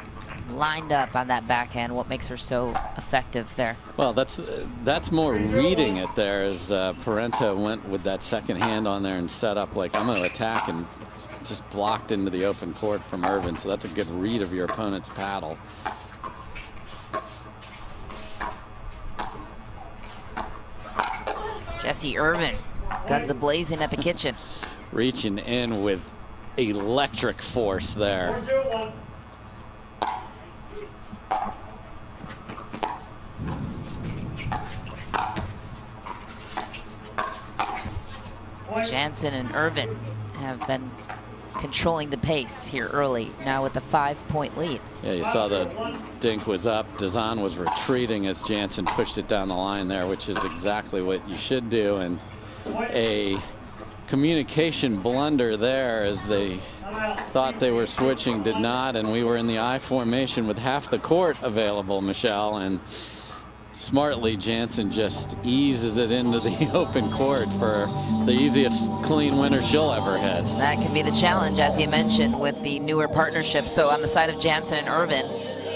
Speaker 4: lined up on that backhand. What makes her so effective there?
Speaker 6: Well, that's more reading it there, as Parento went with that second hand on there and set up like I'm going to attack, and just blocked into the open court from Irvin. So that's a good read of your opponent's paddle.
Speaker 4: Jessie Irvin, guns a-blazing at the kitchen.
Speaker 6: Reaching in with electric force there.
Speaker 4: Jansen and Irvin have been controlling the pace here early, now with a 5-point lead.
Speaker 6: Yeah, you saw the dink was up. Dazan was retreating as Jansen pushed it down the line there, which is exactly what you should do. And a communication blunder there, as they thought they were switching, did not, and we were in the I formation with half the court available, Michelle, and smartly, Jansen just eases it into the open court for the easiest clean winner she'll ever hit.
Speaker 4: That can be the challenge, as you mentioned, with the newer partnership. So on the side of Jansen and Irvin,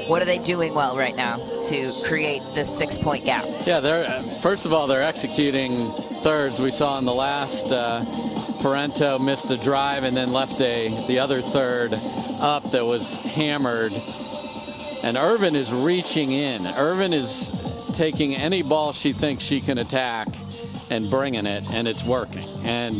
Speaker 4: what are they doing well right now to create this 6-point gap?
Speaker 6: Yeah, first of all, they're executing thirds. We saw in the last, Parento missed a drive and then left the other third up that was hammered. And Irvin is reaching in. Irvin is taking any ball she thinks she can attack and bringing it, and it's working. And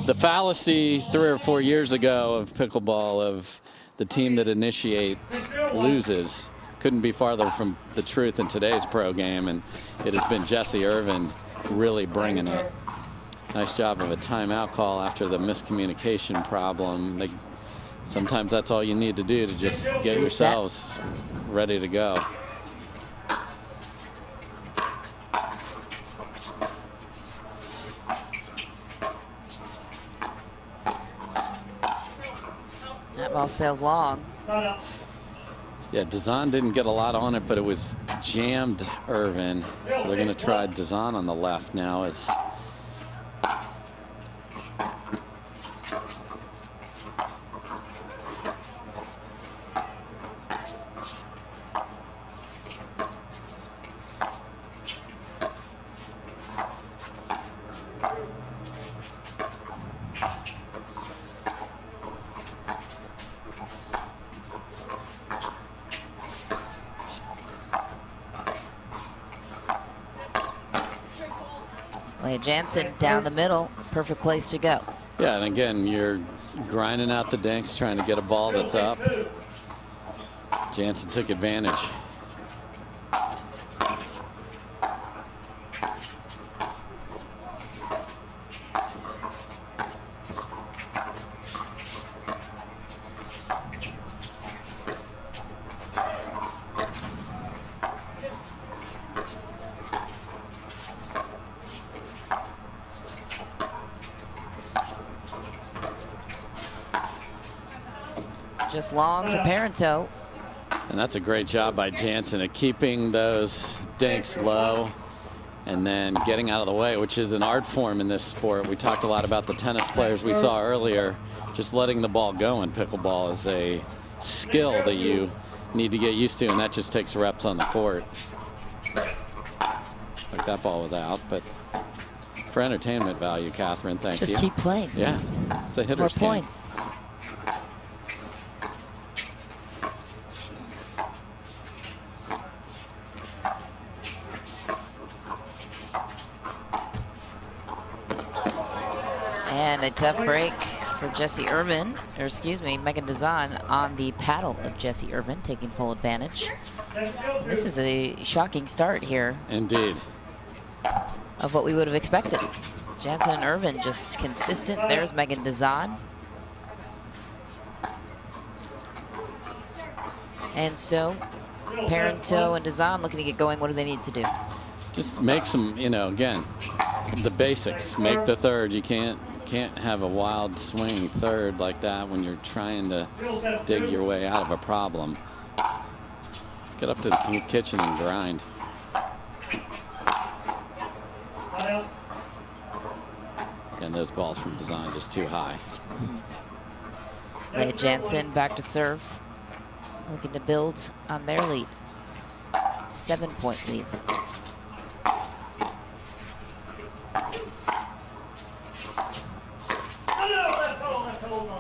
Speaker 6: the fallacy 3 or 4 years ago of pickleball of the team that initiates loses couldn't be farther from the truth in today's pro game, and it has been Jessie Irvin really bringing it. Nice job of a timeout call after the miscommunication problem. Sometimes that's all you need to do to just get yourselves ready to go.
Speaker 4: That ball sails long.
Speaker 6: Yeah, Dazan didn't get a lot on it, but it was jammed Irvin. So they're going to try Dazan on the left now.
Speaker 4: Jansen down the middle, perfect place to go.
Speaker 6: Yeah, and again, you're grinding out the dinks, trying to get a ball that's up. Jansen took advantage.
Speaker 4: Just long for Parento.
Speaker 6: And that's a great job by Jansen at keeping those dinks low and then getting out of the way, which is an art form in this sport. We talked a lot about the tennis players we saw earlier. Just letting the ball go in pickleball is a skill that you need to get used to, and that just takes reps on the court. Like that ball was out, but for entertainment value, Catherine, thank you.
Speaker 4: Just keep playing.
Speaker 6: Yeah, it's a hitter's game.
Speaker 4: More points. And a tough break for Jessie Irvin, or excuse me, Megan Dazan on the paddle of Jessie Irvin, taking full advantage. This is a shocking start here.
Speaker 6: Indeed.
Speaker 4: Of what we would have expected. Jansen and Irvin just consistent. There's Megan Dazan. And so, Parento and Dazan looking to get going. What do they need to do?
Speaker 6: Just make some, you know, again, the basics. Make the third. You can't have a wild swing third like that when you're trying to dig your way out of a problem. Just get up to the kitchen and grind. And those balls from Dazan just too high.
Speaker 4: Leah Jansen back to serve, looking to build on their lead. 7-point lead.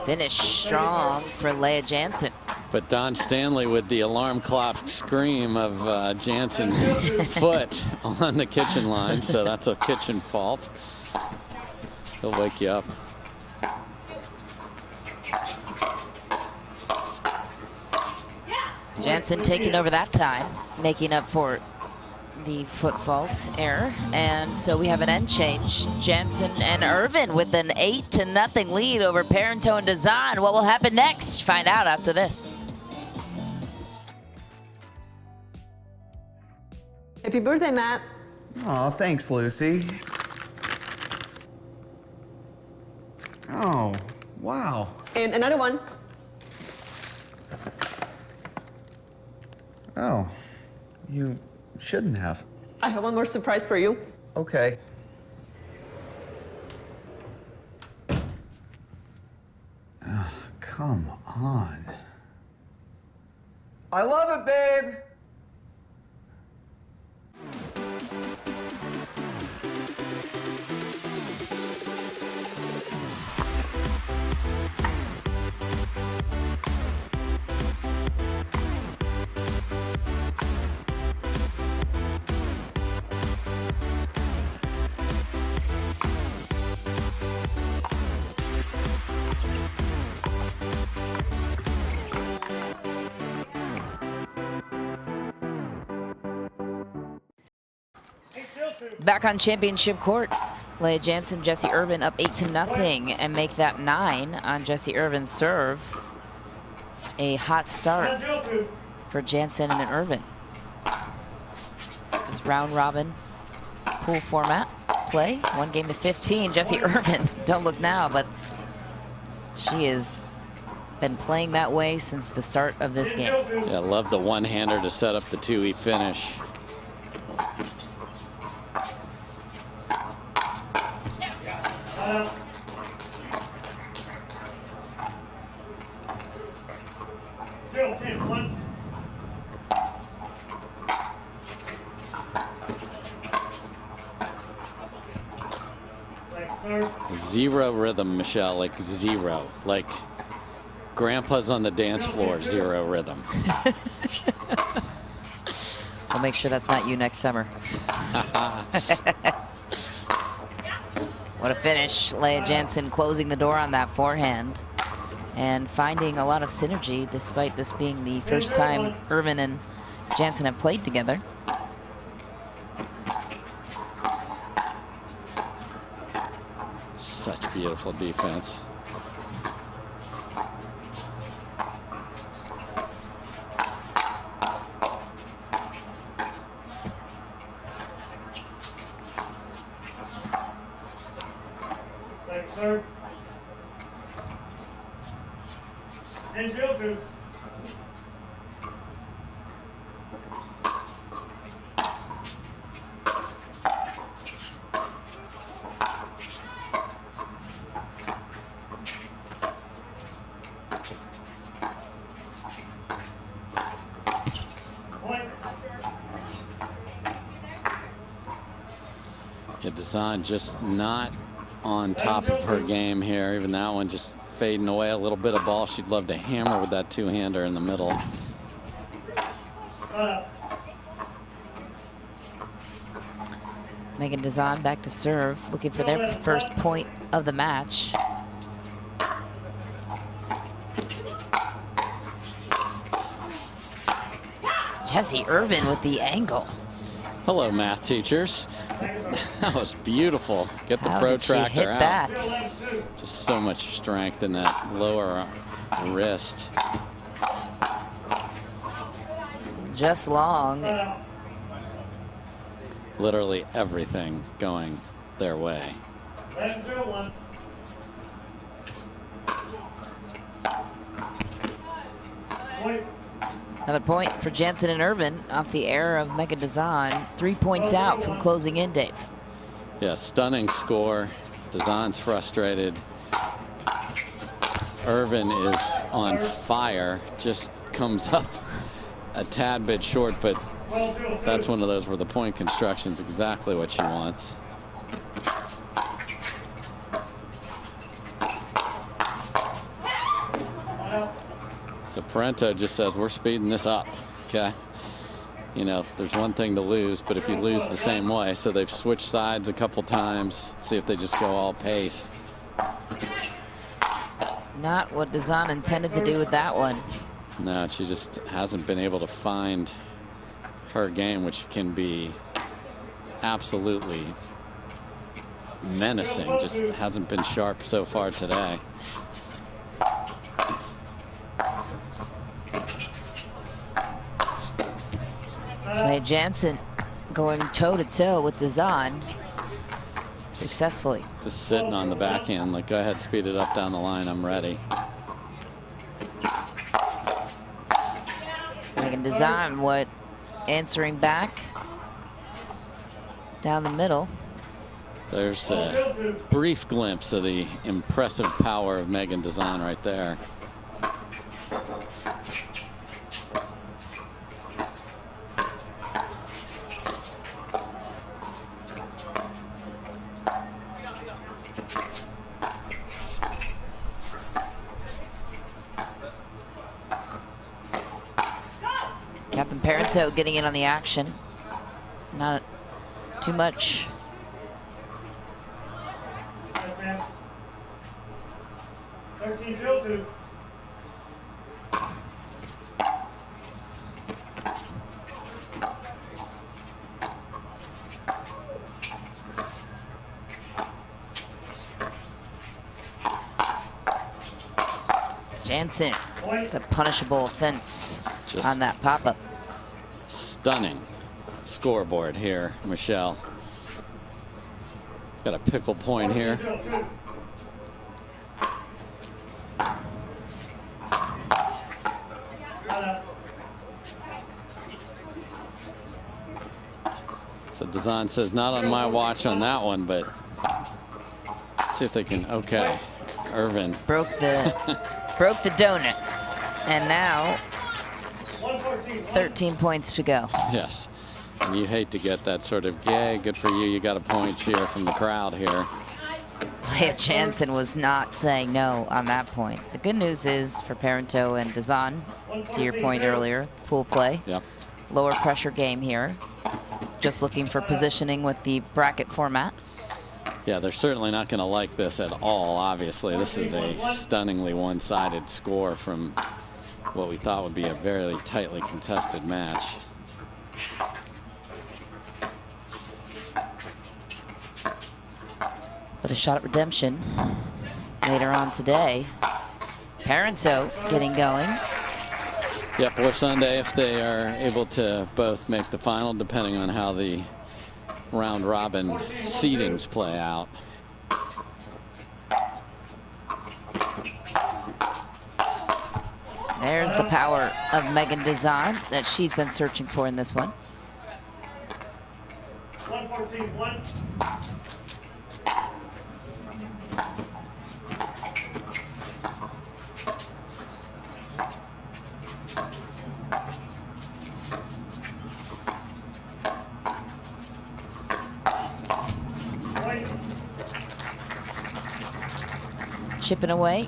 Speaker 4: Finish strong for Leah Jansen.
Speaker 6: But Don Stanley with the alarm clock scream of Jansen's foot on the kitchen line, so that's a kitchen fault. He'll wake you up.
Speaker 4: Jansen taking over that time, making up for the foot fault error. And so we have an end change. Jansen and Irvin with an 8-0 lead over Parento and Dazan. What will happen next? Find out after this.
Speaker 13: Happy birthday, Matt.
Speaker 19: Aw, thanks, Lucy. Oh, wow.
Speaker 13: And another one.
Speaker 19: Oh, you shouldn't have.
Speaker 13: I have one more surprise for you.
Speaker 19: Okay. Come on. I love it, babe!
Speaker 4: Back on championship court, Leah Jansen, Jessie Irvin up 8-0 and make that 9 on Jessie Irvin's serve. A hot start for Jansen and Irvin. This is round robin pool format play. 1 game to 15. Jessie Irvin, don't look now, but she has been playing that way since the start of this game.
Speaker 6: Yeah, I love the one-hander to set up the 2E finish.
Speaker 1: Still 10-1.
Speaker 6: Zero rhythm, Michelle, like zero. Like grandpa's on the dance floor, zero rhythm.
Speaker 4: I'll make sure that's not you next summer. What a finish. Leah Jansen closing the door on that forehand and finding a lot of synergy despite this being the first time Irvin and Jansen have played together.
Speaker 6: Such beautiful defense.
Speaker 1: Second serve. 10-2.
Speaker 6: Yeah, Dazan just not on top of her game here. Even that one just fading away. A little bit of ball she'd love to hammer with that two-hander in the middle.
Speaker 4: Megan Dazan back to serve, looking for their first point of the match. Jessie Irvin with the angle.
Speaker 6: Hello, math teachers. That was beautiful. Get the
Speaker 4: How did she
Speaker 6: protractor
Speaker 4: hit
Speaker 6: out.
Speaker 4: that?
Speaker 6: Just so much strength in that lower wrist.
Speaker 4: Just long.
Speaker 6: Literally everything going their way.
Speaker 1: 11-1. Point.
Speaker 4: Another point for Jansen and Irvin off the air of Megan Dazan. 3 points out from closing in, Dave.
Speaker 6: Yeah, stunning score. Dazan's frustrated. Irvin is on fire. Just comes up a tad bit short, but that's one of those where the point construction is exactly what she wants. So Parento just says, we're speeding this up, okay? You know, there's one thing to lose, but if you lose the same way, so they've switched sides a couple times, see if they just go all pace.
Speaker 4: Not what Dazan intended to do with that one.
Speaker 6: No, she just hasn't been able to find her game, which can be absolutely menacing. Just hasn't been sharp so far today.
Speaker 4: Leah Jansen going toe-to-toe with Dazan successfully.
Speaker 6: Just sitting on the backhand, like, go ahead, speed it up down the line, I'm ready.
Speaker 4: Megan Dazan, what, answering back? down the middle.
Speaker 6: There's a brief glimpse of the impressive power of Megan Dazan right there.
Speaker 4: Catherine Parenteau getting in on the action. Not too much.
Speaker 1: Yes, ma'am. 13-2.
Speaker 4: Jansen, the punishable offense on that pop-up.
Speaker 6: Stunning scoreboard here, Michelle. Got a pickle point here. So Dazan says, not on my watch on that one, but let's see if they can. Okay, Irvin
Speaker 4: broke the donut, and now 13 points to go.
Speaker 6: Yes, and you hate to get that sort of, yay, good for you, you got a point cheer from the crowd here.
Speaker 4: Leah Jansen was not saying no on that point. The good news is for Parenteau and Dazan, to your point earlier, pool play.
Speaker 6: Yep.
Speaker 4: Lower pressure game here. Just looking for positioning with the bracket format.
Speaker 6: Yeah, they're certainly not going to like this at all, obviously. This is a stunningly one-sided score from what we thought would be a very tightly contested match.
Speaker 4: But a shot at redemption later on today. Parenteau getting going.
Speaker 6: Yep, or Sunday if they are able to both make the final, depending on how the round robin seedings play out.
Speaker 4: There's the power of Megan Dazan that she's been searching for in this one.
Speaker 1: 114-1.
Speaker 4: Chipping away.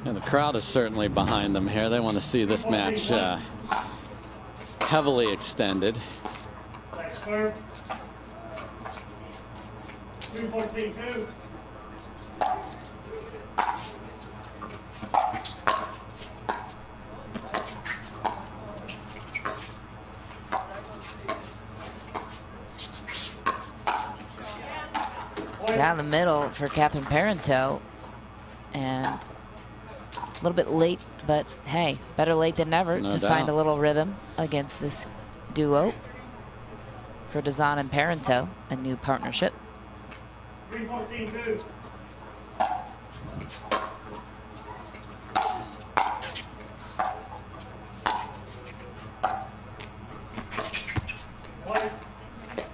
Speaker 6: And the crowd is certainly behind them here. They want to see this match heavily extended.
Speaker 1: 214-2.
Speaker 4: Down the middle for Catherine Parenteau. And a little bit late, but hey, better late than never to find a little rhythm against this duo. For Dazan and Parenteau, a new partnership.
Speaker 1: 314-2.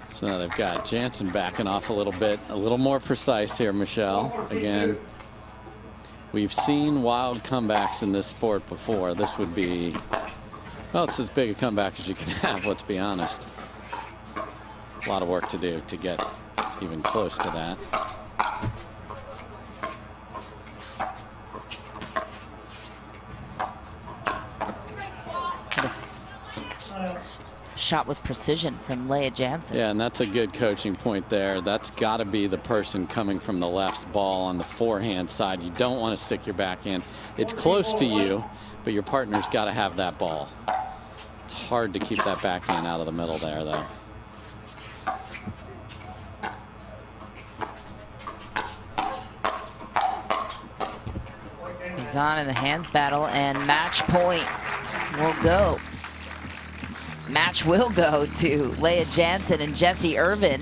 Speaker 6: So now they've got Jansen backing off a little bit, a little more precise here, Michelle. Again, we've seen wild comebacks in this sport before. This would be, well, it's as big a comeback as you can have, let's be honest. A lot of work to do to get even close to that.
Speaker 4: Shot with precision from Leah Jansen.
Speaker 6: Yeah, and that's a good coaching point there. That's got to be the person coming from the left's ball on the forehand side. You don't want to stick your backhand. It's close to you, but your partner's got to have that ball. It's hard to keep that backhand out of the middle there, though.
Speaker 4: Dazan in the hands battle, and match point will go. Match will go to Leah Jansen and Jessie Irvin.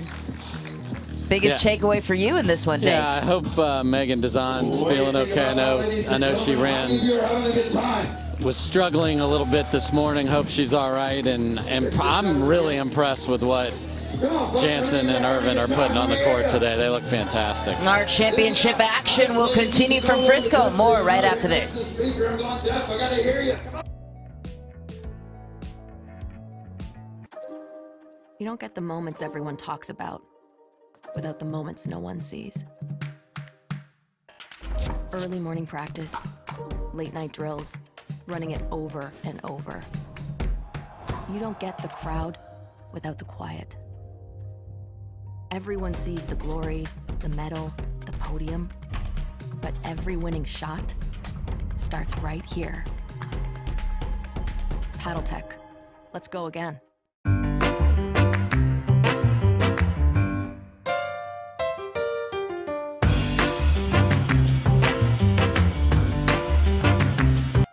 Speaker 4: Biggest takeaway for you in this one, Dave?
Speaker 6: Yeah, I hope Megan Dazan's feeling okay. I know she was struggling a little bit this morning. Hope she's all right, and I'm really impressed with what Jansen and Irvin are putting on the court today. They look fantastic.
Speaker 4: Our championship action will continue from Frisco. More right after this.
Speaker 2: You don't get the moments everyone talks about without the moments no one sees. Early morning practice, late night drills, running it over and over. You don't get the crowd without the quiet. Everyone sees the glory, the medal, the podium, but every winning shot starts right here. Paddle Tech, let's go again.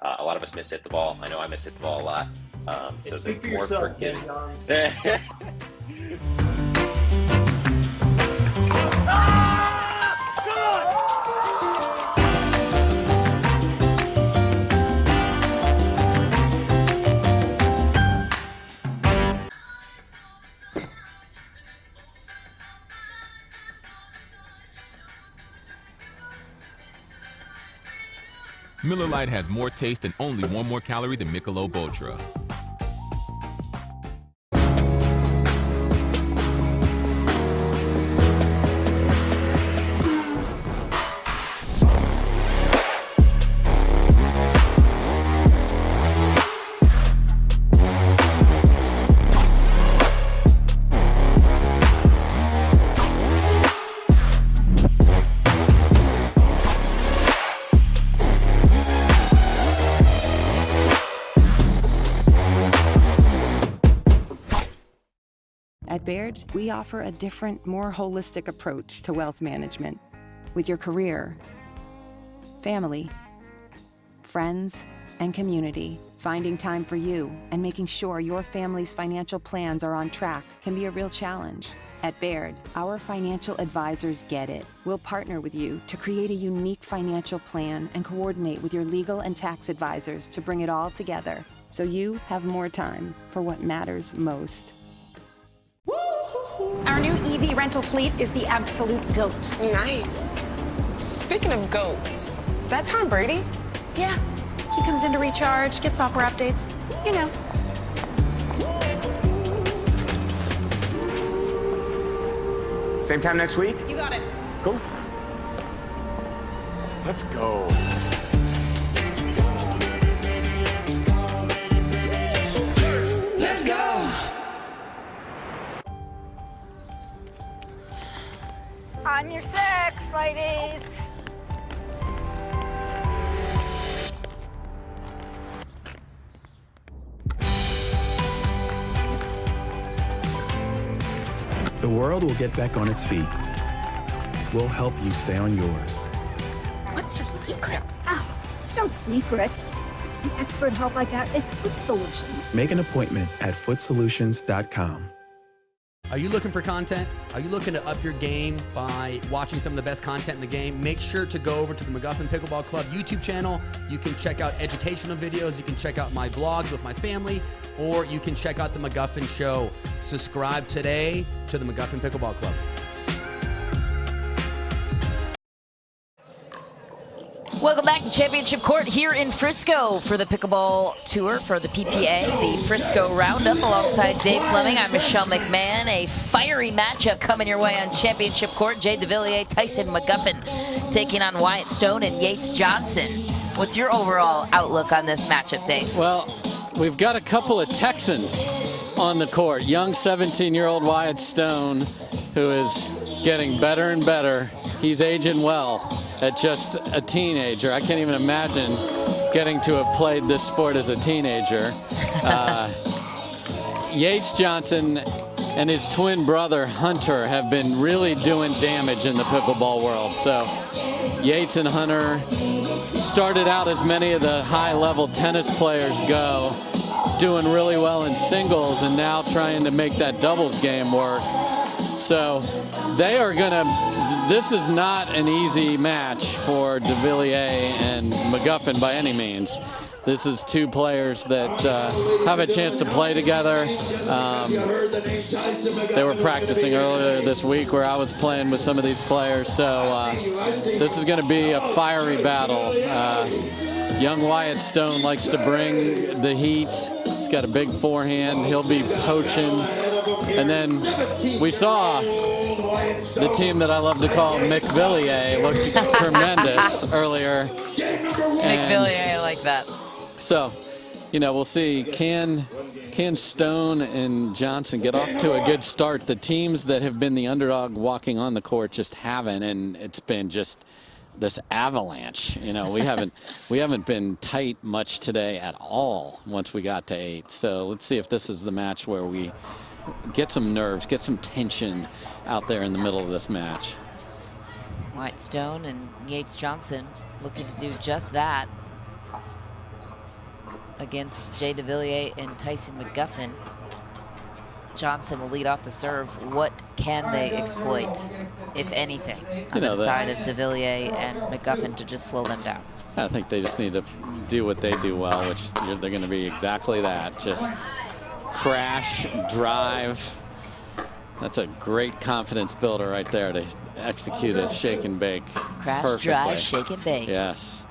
Speaker 5: A lot of us miss hit the ball. I know I miss hit the ball a lot. So
Speaker 20: Speak for
Speaker 5: more
Speaker 20: yourself,
Speaker 5: forgiving.
Speaker 21: Miller Lite has more taste and only 1 more calorie than Michelob Ultra.
Speaker 3: At Baird, we offer a different, more holistic approach to wealth management. With your career, family, friends, and community, finding time for you and making sure your family's financial plans are on track can be a real challenge. At Baird, our financial advisors get it. We'll partner with you to create a unique financial plan and coordinate with your legal and tax advisors to bring it all together so you have more time for what matters most.
Speaker 23: Our new EV rental fleet is the absolute GOAT.
Speaker 24: Nice. Speaking of goats, is that Tom Brady?
Speaker 23: Yeah. He comes in to recharge, get software updates, you know.
Speaker 25: Same time next week?
Speaker 23: You got it.
Speaker 25: Cool. Let's go.
Speaker 23: Let's go.
Speaker 26: On your six, ladies.
Speaker 27: The world will get back on its feet. We'll help you stay on yours.
Speaker 29: What's your secret? Oh, it's no secret. It's the expert help I got at Foot Solutions.
Speaker 27: Make an appointment at footsolutions.com.
Speaker 31: Are you looking for content? Are you looking to up your game by watching some of the best content in the game? Make sure to go over to the McGuffin Pickleball Club YouTube channel. You can check out educational videos. You can check out my vlogs with my family, or you can check out the McGuffin Show. Subscribe today to the McGuffin Pickleball Club.
Speaker 4: Welcome back to Championship Court here in Frisco for the Pickleball Tour for the PPA, the Frisco Roundup. Alongside Dave Fleming, I'm Michelle McMahon. A fiery matchup coming your way on Championship Court. Jay DeVilliers, Tyson McGuffin taking on Wyatt Stone and Yates Johnson. What's your overall outlook on this matchup, Dave?
Speaker 6: Well, we've got a couple of Texans on the court. Young 17-year-old Wyatt Stone, who is getting better and better. He's aging well at just a teenager. I can't even imagine getting to have played this sport as a teenager. Yates Johnson and his twin brother Hunter have been really doing damage in the pickleball world. So Yates and Hunter started out as many of the high-level tennis players go, doing really well in singles and now trying to make that doubles game work. So they are going to, this is not an easy match for DeVilliers and McGuffin by any means. This is two players that have a chance to play together. They were practicing earlier this week where I was playing with some of these players. So this is going to be a fiery battle. Young Wyatt Stone likes to bring the heat. He's got a big forehand. He'll be poaching. And then we saw the team that I love to call McVilliers looked tremendous earlier.
Speaker 4: McVilliers, I like that.
Speaker 6: So, you know, we'll see. Can Stone and Johnson get off to a good start? The teams that have been the underdog walking on the court just haven't, and it's been just this avalanche. You know, we haven't been tight much today at all once we got to 8. So let's see if this is the match where we get some nerves, get some tension out there in the middle of this match.
Speaker 4: Wyatt Stone and Yates Johnson looking to do just that against Jay DeVilliers and Tyson McGuffin. Johnson will lead off the serve. What can they exploit, if anything, on the side of DeVilliers and McGuffin to just slow them down?
Speaker 6: I think they just need to do what they do well, which they're going to be exactly that. Just crash, drive. That's a great confidence builder right there to execute a shake and bake
Speaker 4: Crash,
Speaker 6: perfectly.
Speaker 4: drive, shake and bake.
Speaker 6: Yes.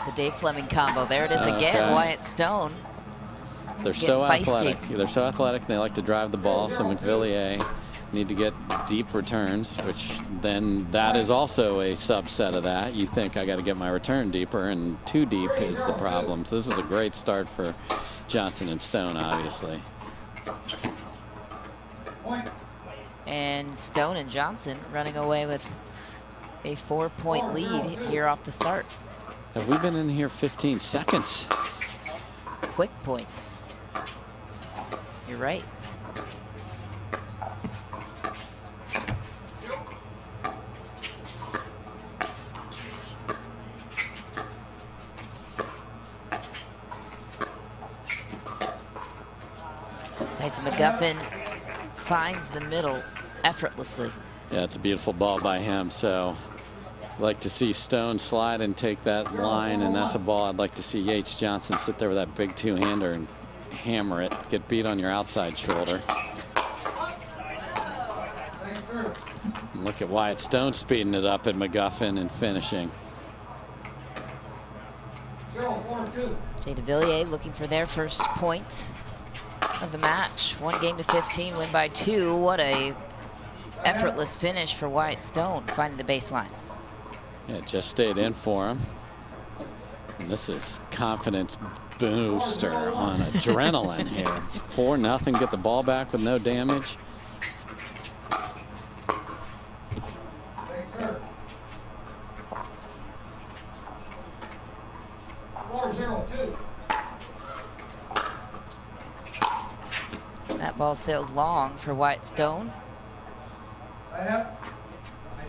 Speaker 4: The Dave Fleming combo. There it is again. Wyatt Stone.
Speaker 6: They're so athletic. They're so athletic, and they like to drive the ball. So McVilliers need to get deep returns, which then that is also a subset of that. You think I got to get my return deeper, and too deep is the problem. So this is a great start for Johnson and Stone, obviously.
Speaker 4: And Stone and Johnson running away with a 4-point lead here off the start.
Speaker 6: Have we been in here 15 seconds?
Speaker 4: Quick points. You're right. Tyson McGuffin finds the middle effortlessly.
Speaker 6: Yeah, it's a beautiful ball by him. So I'd like to see Stone slide and take that line, and that's a ball I'd like to see Yates Johnson sit there with that big two-hander and hammer it, get beat on your outside shoulder. And look at Wyatt Stone speeding it up at McGuffin and finishing.
Speaker 4: Jay DeVilliers looking for their first point of the match. 1-15, win by 2. What a effortless finish for Wyatt Stone, finding the baseline.
Speaker 6: Yeah, it just stayed in for him. And this is confidence booster on adrenaline here. 4-0, get the ball back with no damage.
Speaker 4: That ball sails long for Wyatt Stone.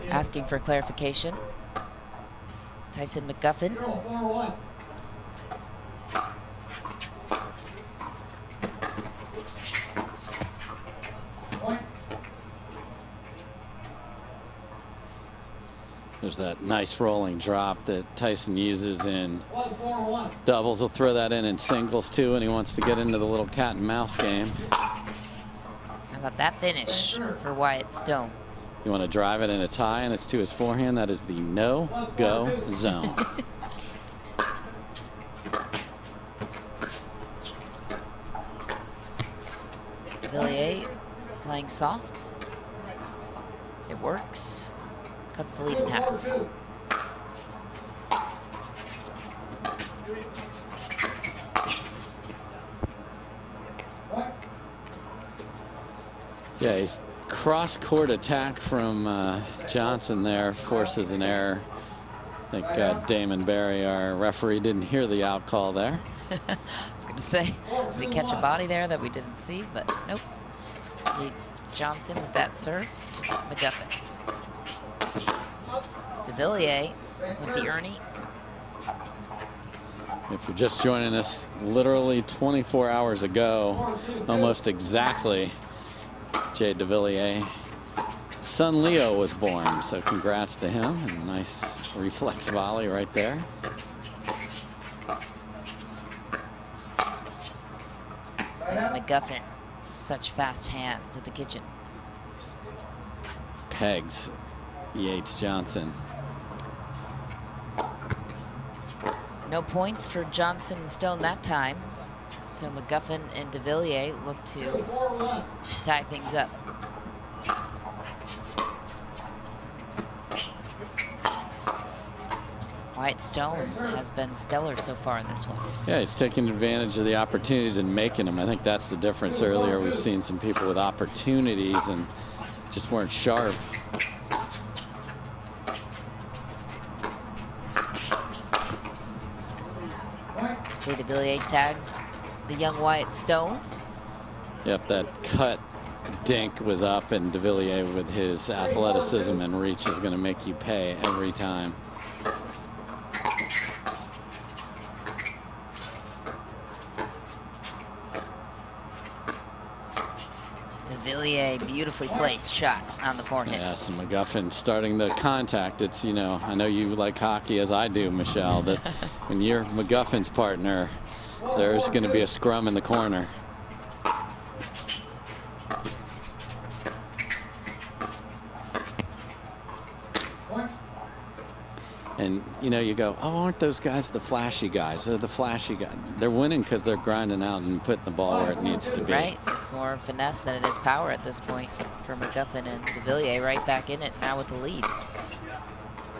Speaker 4: Asking for clarification. Tyson McGuffin.
Speaker 6: There's that nice rolling drop that Tyson uses in doubles. He'll throw that in singles too, and he wants to get into the little cat and mouse game.
Speaker 4: How about that finish for Wyatt Stone?
Speaker 6: You want to drive it in a tie, and it's to his forehand. That is the no-go zone.
Speaker 4: DeVilliers playing soft. It works. Cuts the lead in half.
Speaker 6: Yeah, he's cross-court attack from Johnson there forces an error. I think Damon Barry, our referee, didn't hear the out call there.
Speaker 4: I was going to say, did he catch a body there that we didn't see? But nope. Leads Johnson with that serve to McGuffin. DeVilliers with the Ernie.
Speaker 6: If you're just joining us, literally 24 hours ago, almost exactly, Jay DeVilliers' son Leo was born, so congrats to him. A nice reflex volley right there.
Speaker 4: McGuffin. Such fast hands at the kitchen.
Speaker 6: Pegs Yates Johnson.
Speaker 4: No points for Johnson and Stone that time. So McGuffin and DeVilliers look to tie things up. Wyatt Stone has been stellar so far in this one.
Speaker 6: Yeah, he's taking advantage of the opportunities and making them. I think that's the difference. Earlier, we've seen some people with opportunities and just weren't sharp.
Speaker 4: Jay DeVilliers tagged the young Wyatt Stone.
Speaker 6: Yep, that cut dink was up, and DeVilliers with his athleticism and reach is going to make you pay every time.
Speaker 4: DeVilliers, beautifully placed shot on the forehand.
Speaker 6: Yes, and McGuffin starting the contact. It's, you know, I know you like hockey as I do, Michelle, that when you're McGuffin's partner, there's going to be a scrum in the corner. And, you know, you go, oh, aren't those guys the flashy guys? They're the flashy guys. They're winning because they're grinding out and putting the ball where it needs to be.
Speaker 4: Right. It's more finesse than it is power at this point for McGuffin, and DeVilliers right back in it now with the lead.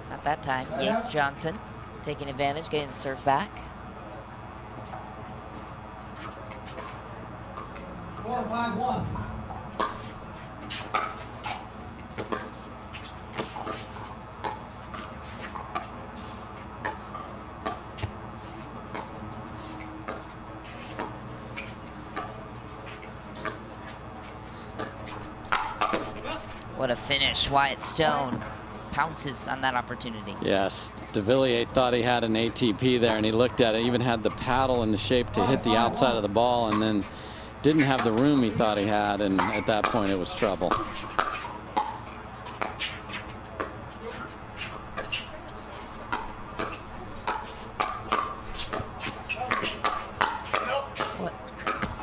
Speaker 4: Not that time. Yates Johnson taking advantage, getting the serve back.
Speaker 7: 4-5-1.
Speaker 4: What a finish. Wyatt Stone pounces on that opportunity.
Speaker 6: Yes, DeVilliers thought he had an ATP there, and he looked at it, even had the paddle in the shape to hit the outside of the ball, and then didn't have the room he thought he had, and at that point it was trouble.
Speaker 4: What?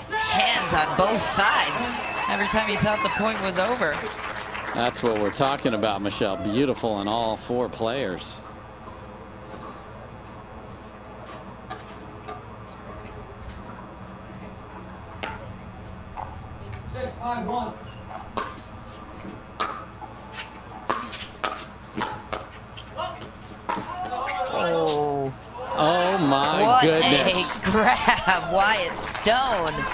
Speaker 4: Hands on both sides every time he thought the point was over.
Speaker 6: That's what we're talking about, Michelle. Beautiful on all four players.
Speaker 4: Oh.
Speaker 6: Oh my goodness.
Speaker 4: What a grab, Wyatt Stone.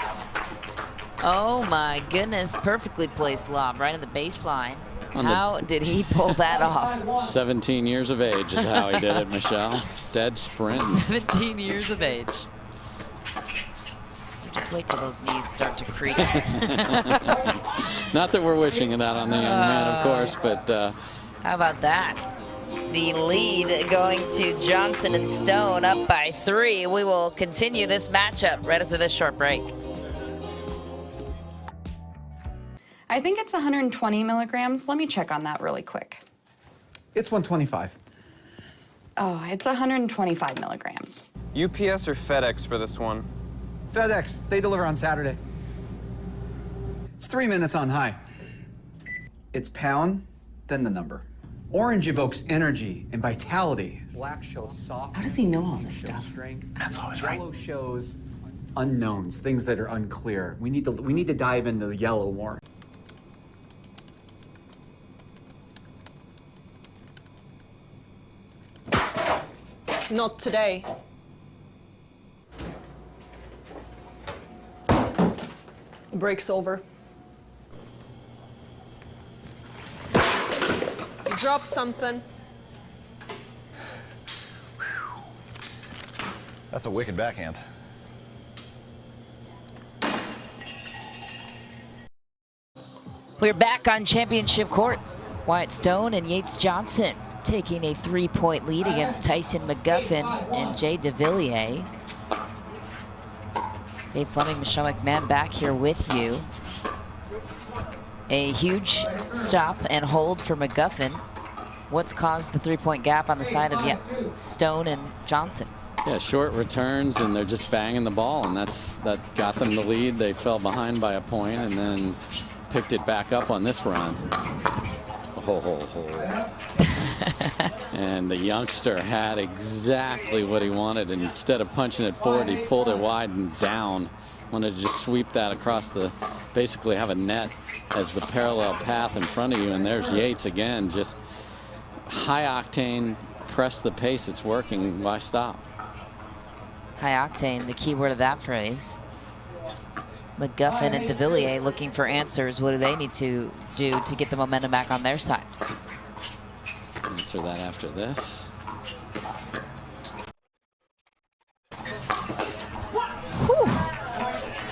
Speaker 4: Oh my goodness, perfectly placed lob right on the baseline. How did he pull that off?
Speaker 6: 17 years of age is how he did it, Michelle. Dead sprint.
Speaker 4: 17 years of age. Just wait till those knees start to creak.
Speaker 6: Not that we're wishing that on the young man, of course, but
Speaker 4: how about that? The lead going to Johnson and Stone, up by 3. We will continue this matchup right after this short break.
Speaker 9: I think it's 120 milligrams. Let me check on that really quick.
Speaker 19: It's 125.
Speaker 9: Oh, it's 125 milligrams.
Speaker 10: UPS or FedEx for this one?
Speaker 19: FedEx, they deliver on Saturday. It's 3 minutes on high. It's pound, then the number. Orange evokes energy and vitality. Black shows softness.
Speaker 9: How does he know all this stuff?
Speaker 19: Strength. That's always right. Yellow shows unknowns, things that are unclear. We need to dive into the yellow more.
Speaker 13: Not today. Break's over. You dropped something.
Speaker 11: That's a wicked backhand.
Speaker 4: We're back on championship court. Wyatt Stone and Yates Johnson taking a 3-point lead against Tyson McGuffin and Jay DeVilliers. Dave Fleming, Michelle McMahon back here with you. A huge stop and hold for McGuffin. What's caused the 3-point gap on the side of Stone and Johnson?
Speaker 6: Yeah, short returns, and they're just banging the ball, and that got them the lead. They fell behind by a point and then picked it back up on this run. And the youngster had exactly what he wanted. And instead of punching it forward, he pulled it wide and down. Wanted to just sweep that across the, basically have a net as the parallel path in front of you. And there's Yates again, just high octane, press the pace. It's working. Why stop?
Speaker 4: High octane, the key word of that phrase. McGuffin and DeVilliers looking for answers. What do they need to do to get the momentum back on their side?
Speaker 6: Answer that after this.
Speaker 4: Whew.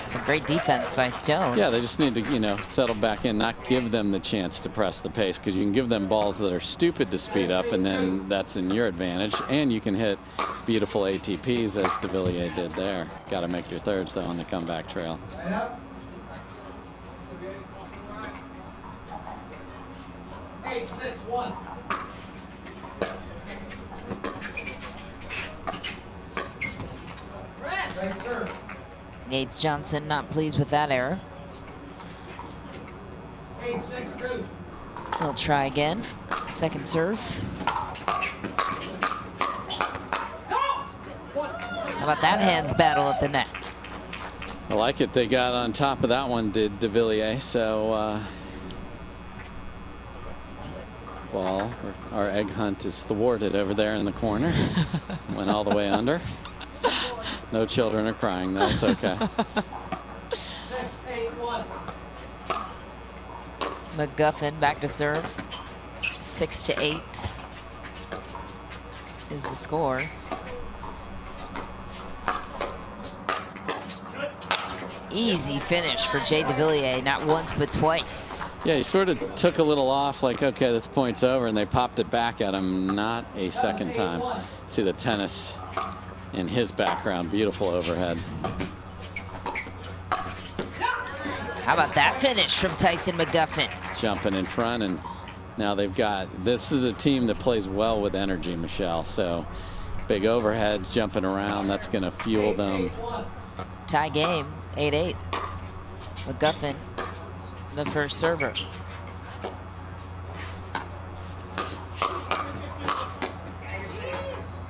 Speaker 4: Some great defense by Stone.
Speaker 6: Yeah, they just need to, you know, settle back in, not give them the chance to press the pace, because you can give them balls that are stupid to speed up, and then that's in your advantage. And you can hit beautiful ATPs, as DeVilliers did there. Got to make your thirds, though, on the comeback trail.
Speaker 7: 8-6-1.
Speaker 4: Yates Johnson not pleased with that error.
Speaker 7: 8-6-2.
Speaker 4: He'll try again. Second serve. How about that hands battle at the net?
Speaker 6: I like it. They got on top of that one, did DeVilliers. So, ball, our egg hunt is thwarted over there in the corner. Went all the way under. No children are crying. That's okay.
Speaker 7: 6-8-1.
Speaker 4: McGuffin back to serve. 6-8 is the score. Easy finish for Jay DeVilliers, not once but twice.
Speaker 6: Yeah, he sort of took a little off, like, okay, this point's over, and they popped it back at him. Not a second time. See the tennis in his background. Beautiful overhead.
Speaker 4: How about that finish from Tyson McGuffin?
Speaker 6: Jumping in front, and now they've got, this is a team that plays well with energy, Michelle. So big overheads, jumping around, that's going to fuel them.
Speaker 4: Tie game, 8-8. McGuffin, the first server.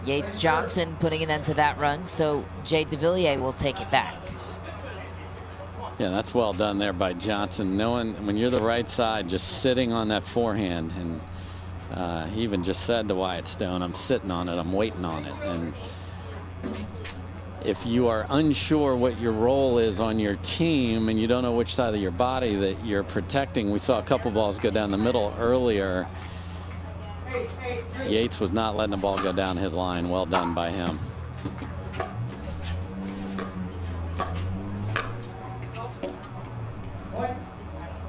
Speaker 4: Yates Johnson putting an end to that run, so Jay DeVilliers will take it back.
Speaker 6: Yeah, that's well done there by Johnson, knowing when you're the right side, just sitting on that forehand. And he even just said to Wyatt Stone, I'm sitting on it, I'm waiting on it. And if you are unsure what your role is on your team and you don't know which side of your body that you're protecting, we saw a couple balls go down the middle earlier. Yates was not letting the ball go down his line. Well done by him.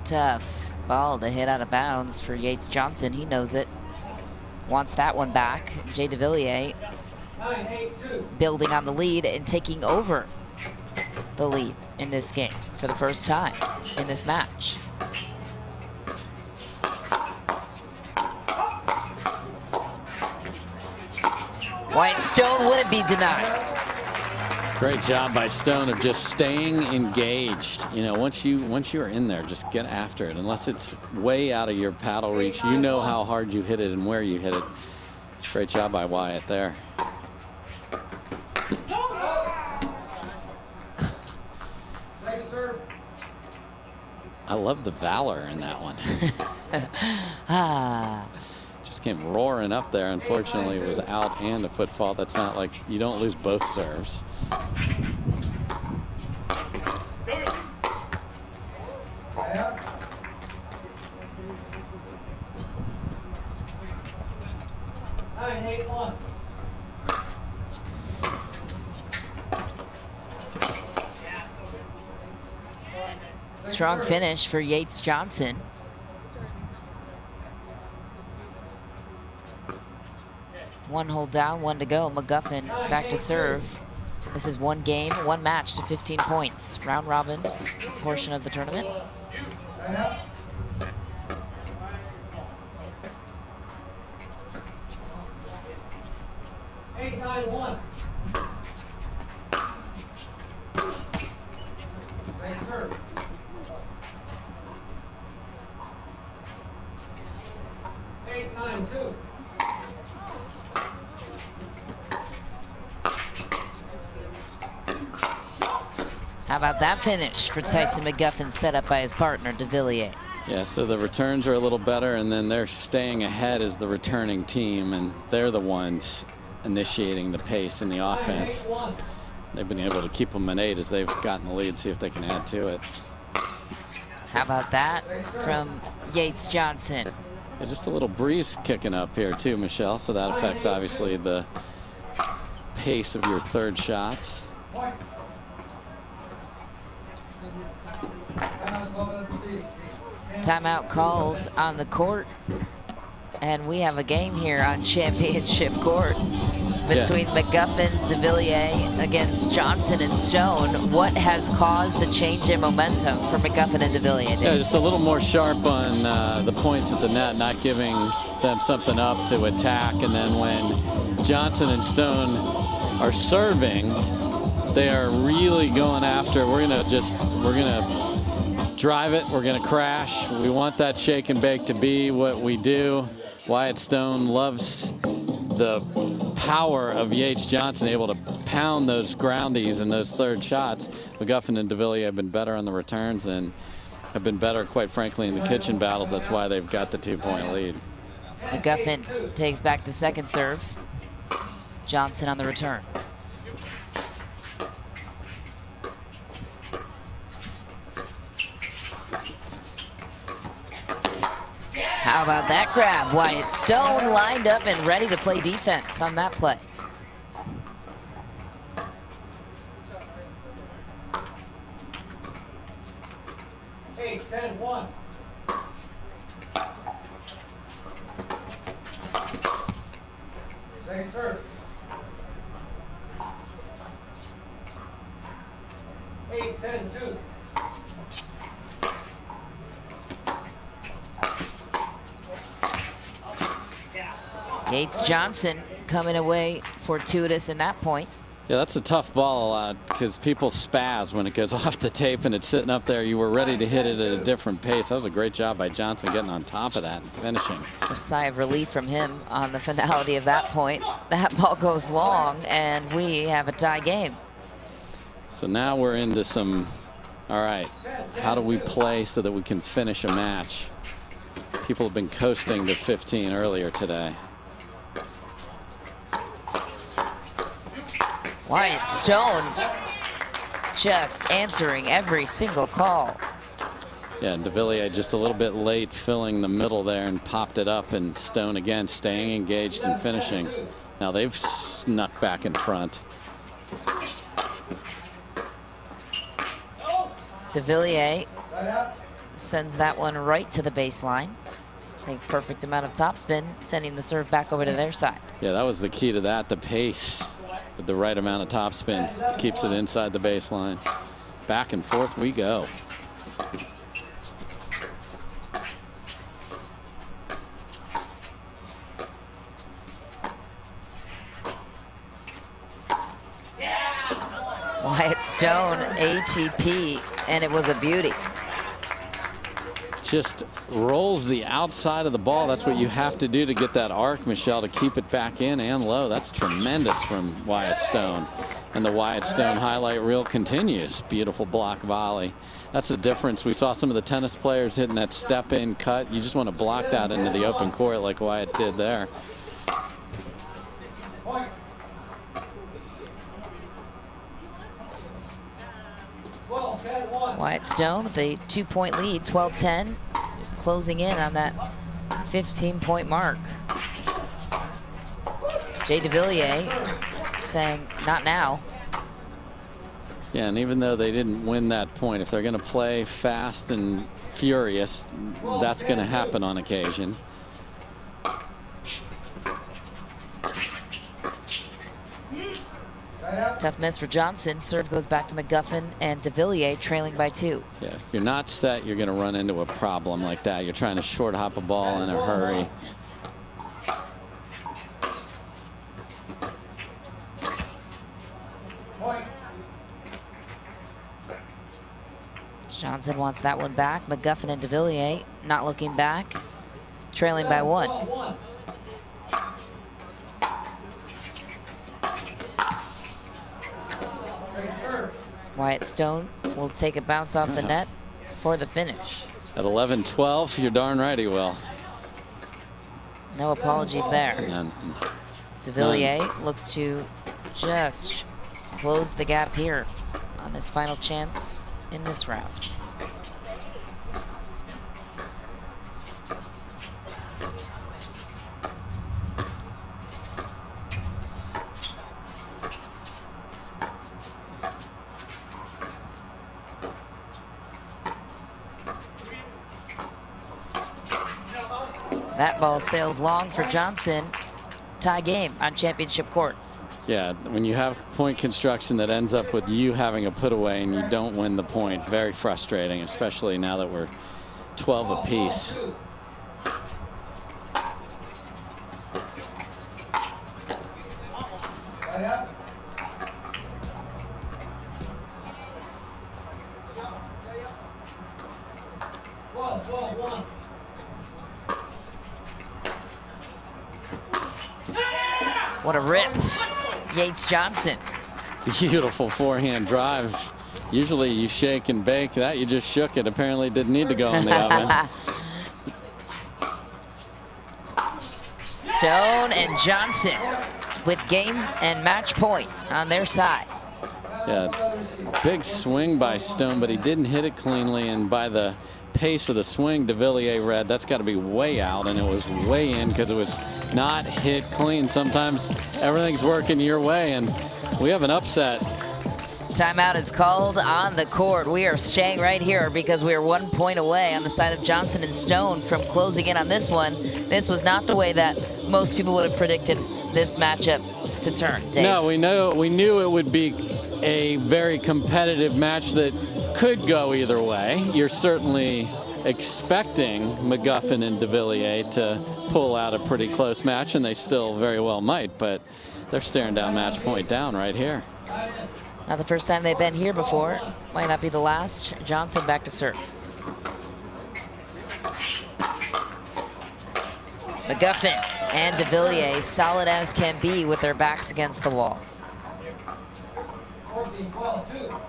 Speaker 4: Tough ball to hit out of bounds for Yates Johnson. He knows it. Wants that one back. Jay DeVilliers building on the lead and taking over the lead in this game for the first time in this match. Wyatt Stone wouldn't be denied.
Speaker 6: Great job by Stone of just staying engaged. You know, once you are in there, just get after it. Unless it's way out of your paddle reach, you know how hard you hit it and where you hit it. Great job by Wyatt there. I love the valor in that one. Just came roaring up there. Unfortunately, it was out and a foot fault. That's not like, you don't lose both serves.
Speaker 4: Strong finish for Yates Johnson. One hole down, one to go. McGuffin back to serve. This is one game, one match to 15 points. Round robin portion of the tournament.
Speaker 7: Eight, 9, 1. 9-2.
Speaker 4: How about that finish for Tyson McGuffin, set up by his partner, de Villiers?
Speaker 6: Yeah, so the returns are a little better, and then they're staying ahead as the returning team, and they're the ones initiating the pace in the offense. They've been able to keep them at 8 as they've gotten the lead, see if they can add to it.
Speaker 4: How about that from Yates Johnson?
Speaker 6: Yeah, just a little breeze kicking up here too, Michelle, so that affects obviously the pace of your third shots.
Speaker 4: Timeout called on the court, and we have a game here on championship court between McGuffin, de Villiers against Johnson and Stone. What has caused the change in momentum for McGuffin and de Villiers?
Speaker 6: Yeah, just a little more sharp on the points at the net, not giving them something up to attack, and then when Johnson and Stone are serving, they are really going after. We're gonna drive it. We're going to crash. We want that shake and bake to be what we do. Wyatt Stone loves the power of Yates Johnson, able to pound those groundies and those third shots. McGuffin and de Villiers have been better on the returns and have been better, quite frankly, in the kitchen battles. That's why they've got the 2-point lead.
Speaker 4: McGuffin takes back the second serve. Johnson on the return. How about that grab? Wyatt Stone lined up and ready to play defense on that play.
Speaker 7: Hey, 10-1. Second serve. 8-10-2.
Speaker 4: Yates Johnson coming away fortuitous in that point.
Speaker 6: Yeah, that's a tough ball a lot because people spaz when it goes off the tape and it's sitting up there. You were ready to hit it at a different pace. That was a great job by Johnson getting on top of that and finishing.
Speaker 4: A sigh of relief from him on the finality of that point. That ball goes long and we have a tie game.
Speaker 6: So now we're into some, all right, how do we play so that we can finish a match? People have been coasting to 15 earlier today.
Speaker 4: Wyatt Stone just answering every single call.
Speaker 6: Yeah, and de Villiers just a little bit late filling the middle there and popped it up, and Stone again staying engaged and finishing. Now they've snuck back in front.
Speaker 4: De Villiers sends that one right to the baseline. I think perfect amount of topspin, sending the serve back over to their side.
Speaker 6: Yeah, that was the key to that, the pace. The right amount of topspin keeps it inside the baseline. Back and forth we go.
Speaker 4: Wyatt Stone, ATP, and it was a beauty.
Speaker 6: Just rolls the outside of the ball. That's what you have to do to get that arc, Michelle, to keep it back in and low. That's tremendous from Wyatt Stone. And the Wyatt Stone highlight reel continues. Beautiful block volley. That's the difference. We saw some of the tennis players hitting that step-in cut. You just want to block that into the open court like Wyatt did there.
Speaker 4: Wyatt Stone with a 2-point lead, 12-10, closing in on that 15-point mark. Jay de Villiers saying, not now.
Speaker 6: Yeah, and even though they didn't win that point, if they're going to play fast and furious, that's going to happen on occasion.
Speaker 4: Tough miss for Johnson. Serve goes back to McGuffin and de Villiers trailing by 2.
Speaker 6: Yeah, if you're not set, you're going to run into a problem like that. You're trying to short hop a ball in a hurry.
Speaker 4: Johnson wants that one back. McGuffin and de Villiers not looking back, trailing by 1. Wyatt Stone will take a bounce off the net for the finish.
Speaker 6: At 11-12, you're darn right he will.
Speaker 4: No apologies there.
Speaker 6: None.
Speaker 4: De Villiers looks to just close the gap here on his final chance in this round. That ball sails long for Johnson. Tie game on championship court.
Speaker 6: Yeah, when you have point construction that ends up with you having a put away and you don't win the point, very frustrating, especially now that we're 12 apiece.
Speaker 4: What a rip. Yates Johnson.
Speaker 6: Beautiful forehand drive. Usually you shake and bake. That you just shook it. Apparently didn't need to go in the oven.
Speaker 4: Stone and Johnson with game and match point on their side.
Speaker 6: Yeah, big swing by Stone, but he didn't hit it cleanly, and by the pace of the swing, De Villiers read that's got to be way out, and it was way in because it was not hit clean. Sometimes everything's working your way, and we have an upset.
Speaker 4: Timeout is called on the court. We are staying right here because we are 1 point away on the side of Johnson and Stone from closing in on this one. This was not the way that most people would have predicted this matchup to turn. Dave.
Speaker 6: No, we knew it would be a very competitive match that could go either way. You're certainly expecting McGuffin and De Villiers to pull out a pretty close match, and they still very well might, but they're staring down match point down right here.
Speaker 4: Not the first time they've been here before. Might not be the last. Johnson back to serve. McGuffin and De Villiers solid as can be with their backs against the wall.
Speaker 7: 14-12-2.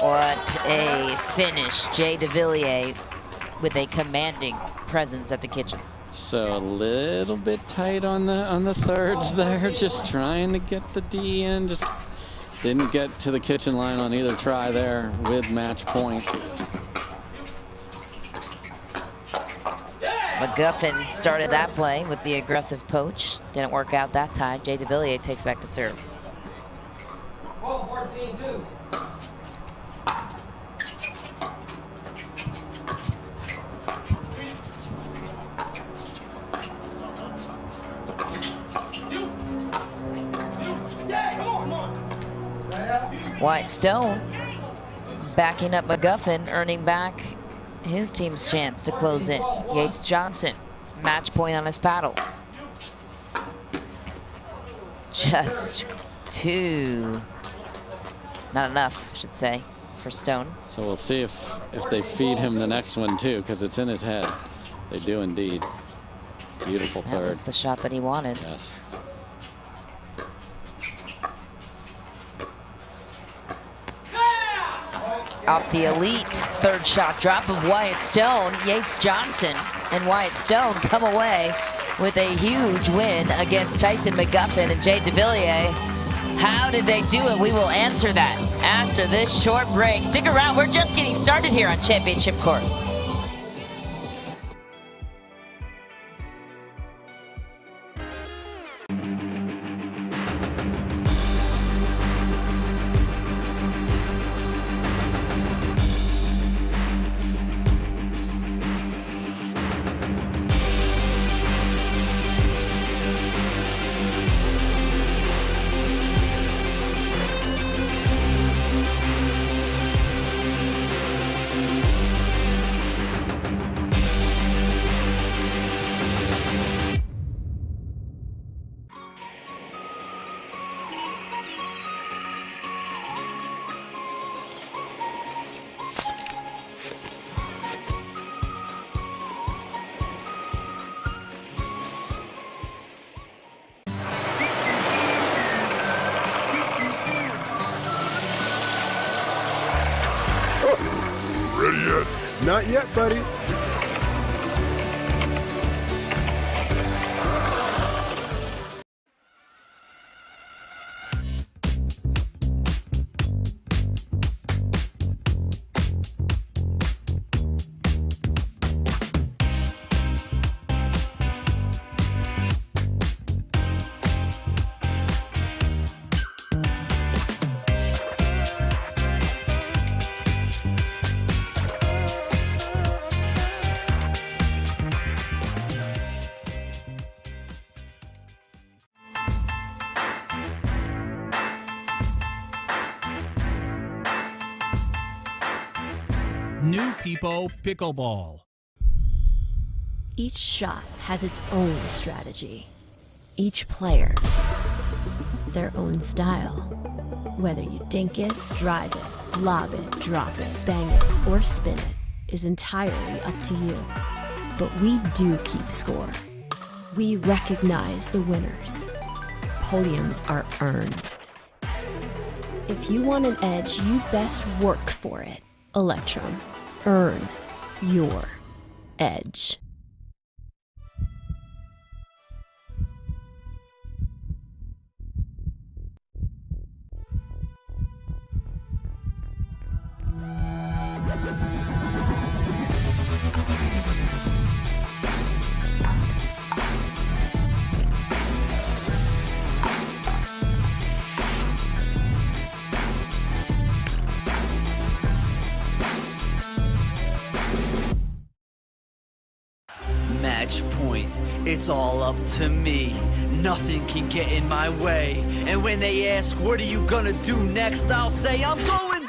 Speaker 4: What a finish. Jay De Villiers with a commanding presence at the kitchen.
Speaker 6: So a little bit tight on the thirds there, just trying to get the D in. Just didn't get to the kitchen line on either try there with match point.
Speaker 4: McGuffin started that play with the aggressive poach. Didn't work out that time. Jay De Villiers takes back the serve.
Speaker 7: 12-14-2.
Speaker 4: Wyatt Stone backing up McGuffin, earning back his team's chance to close in. Yates Johnson, match point on his paddle. Just two, not enough, I should say, for Stone.
Speaker 6: So we'll see if they feed him the next one too, because it's in his head. They do indeed. Beautiful third.
Speaker 4: That was the shot that he wanted.
Speaker 6: Yes.
Speaker 4: Off the elite third shot drop of Wyatt Stone, Yates Johnson and Wyatt Stone come away with a huge win against Tyson McGuffin and Jay De Villiers. How did they do it? We will answer that after this short break. Stick around, we're just getting started here on Championship Court.
Speaker 8: Not yet, buddy.
Speaker 11: New People Pickleball.
Speaker 12: Each shot has its own strategy. Each player, their own style. Whether you dink it, drive it, lob it, drop it, bang it, or spin it is entirely up to you. But we do keep score. We recognize the winners. Podiums are earned. If you want an edge, you best work for it. Electrum. Earn your edge.
Speaker 14: Match point, it's all up to me. Nothing can get in my way. And when they ask, what are you gonna do next? I'll say, I'm going.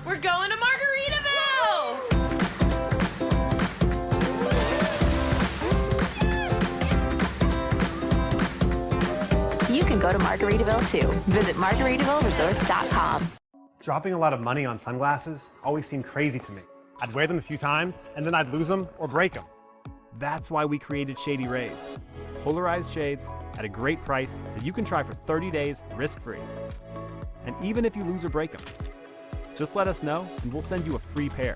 Speaker 24: We're going to Margaritaville!
Speaker 2: You can go to Margaritaville too. Visit MargaritavilleResorts.com.
Speaker 1: Dropping a lot of money on sunglasses always seemed crazy to me. I'd wear them a few times, and then I'd lose them or break them. That's why we created Shady Rays. Polarized shades at a great price that you can try for 30 days risk-free. And even if you lose or break them, just let us know and we'll send you a free pair.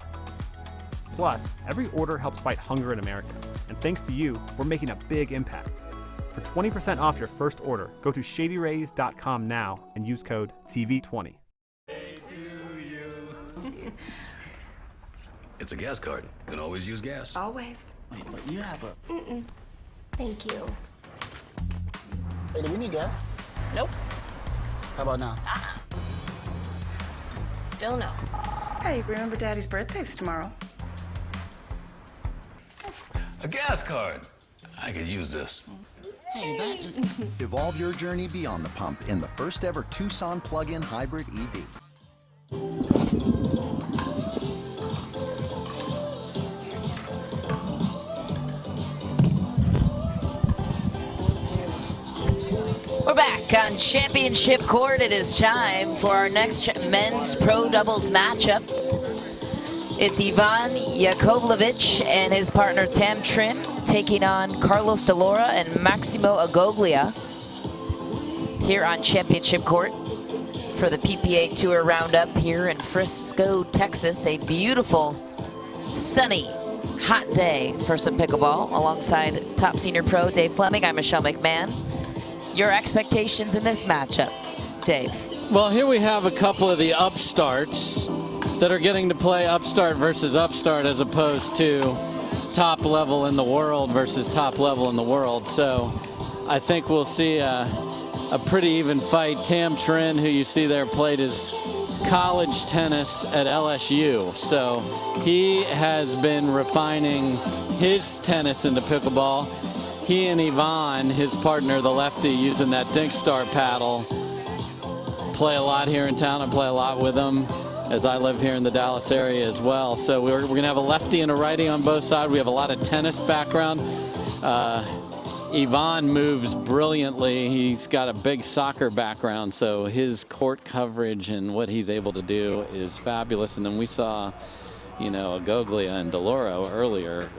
Speaker 1: Plus, every order helps fight hunger in America. And thanks to you, we're making a big impact. For 20% off your first order, go to shadyrays.com now and use code TV20.
Speaker 15: It's a gas card. You can always use gas.
Speaker 23: Always.
Speaker 15: Wait, but you have a...
Speaker 23: Thank you.
Speaker 15: Hey, do we need gas?
Speaker 23: Nope.
Speaker 15: How about now?
Speaker 23: Still no.
Speaker 16: Hey, remember Daddy's birthday's tomorrow.
Speaker 15: A gas card. I could use this.
Speaker 17: Hey, that is... Evolve your journey beyond the pump in the first ever Tucson plug-in hybrid EV.
Speaker 4: We're back on Championship Court. It is time for our next men's pro doubles matchup. It's Ivan Yakovlevich and his partner Tam Trin taking on Carlos Delora and Maximo Agoglia here on Championship Court for the PPA Tour Roundup here in Frisco, Texas. A beautiful, sunny, hot day for some pickleball alongside top senior pro Dave Fleming. I'm Michelle McMahon. Your expectations in this matchup, Dave?
Speaker 6: Well, here we have a couple of the upstarts that are getting to play upstart versus upstart as opposed to top level in the world versus top level in the world. So I think we'll see a pretty even fight. Tam Trin, who you see there, played his college tennis at LSU. So he has been refining his tennis into pickleball. He and Ivan, his partner, the lefty, using that Dink Star paddle, play a lot here in town. I play a lot with them, as I live here in the Dallas area as well. So we're going to have a lefty and a righty on both sides. We have a lot of tennis background. Ivan moves brilliantly. He's got a big soccer background, so his court coverage and what he's able to do is fabulous. And then we saw, you know, Agoglia and Deloro earlier.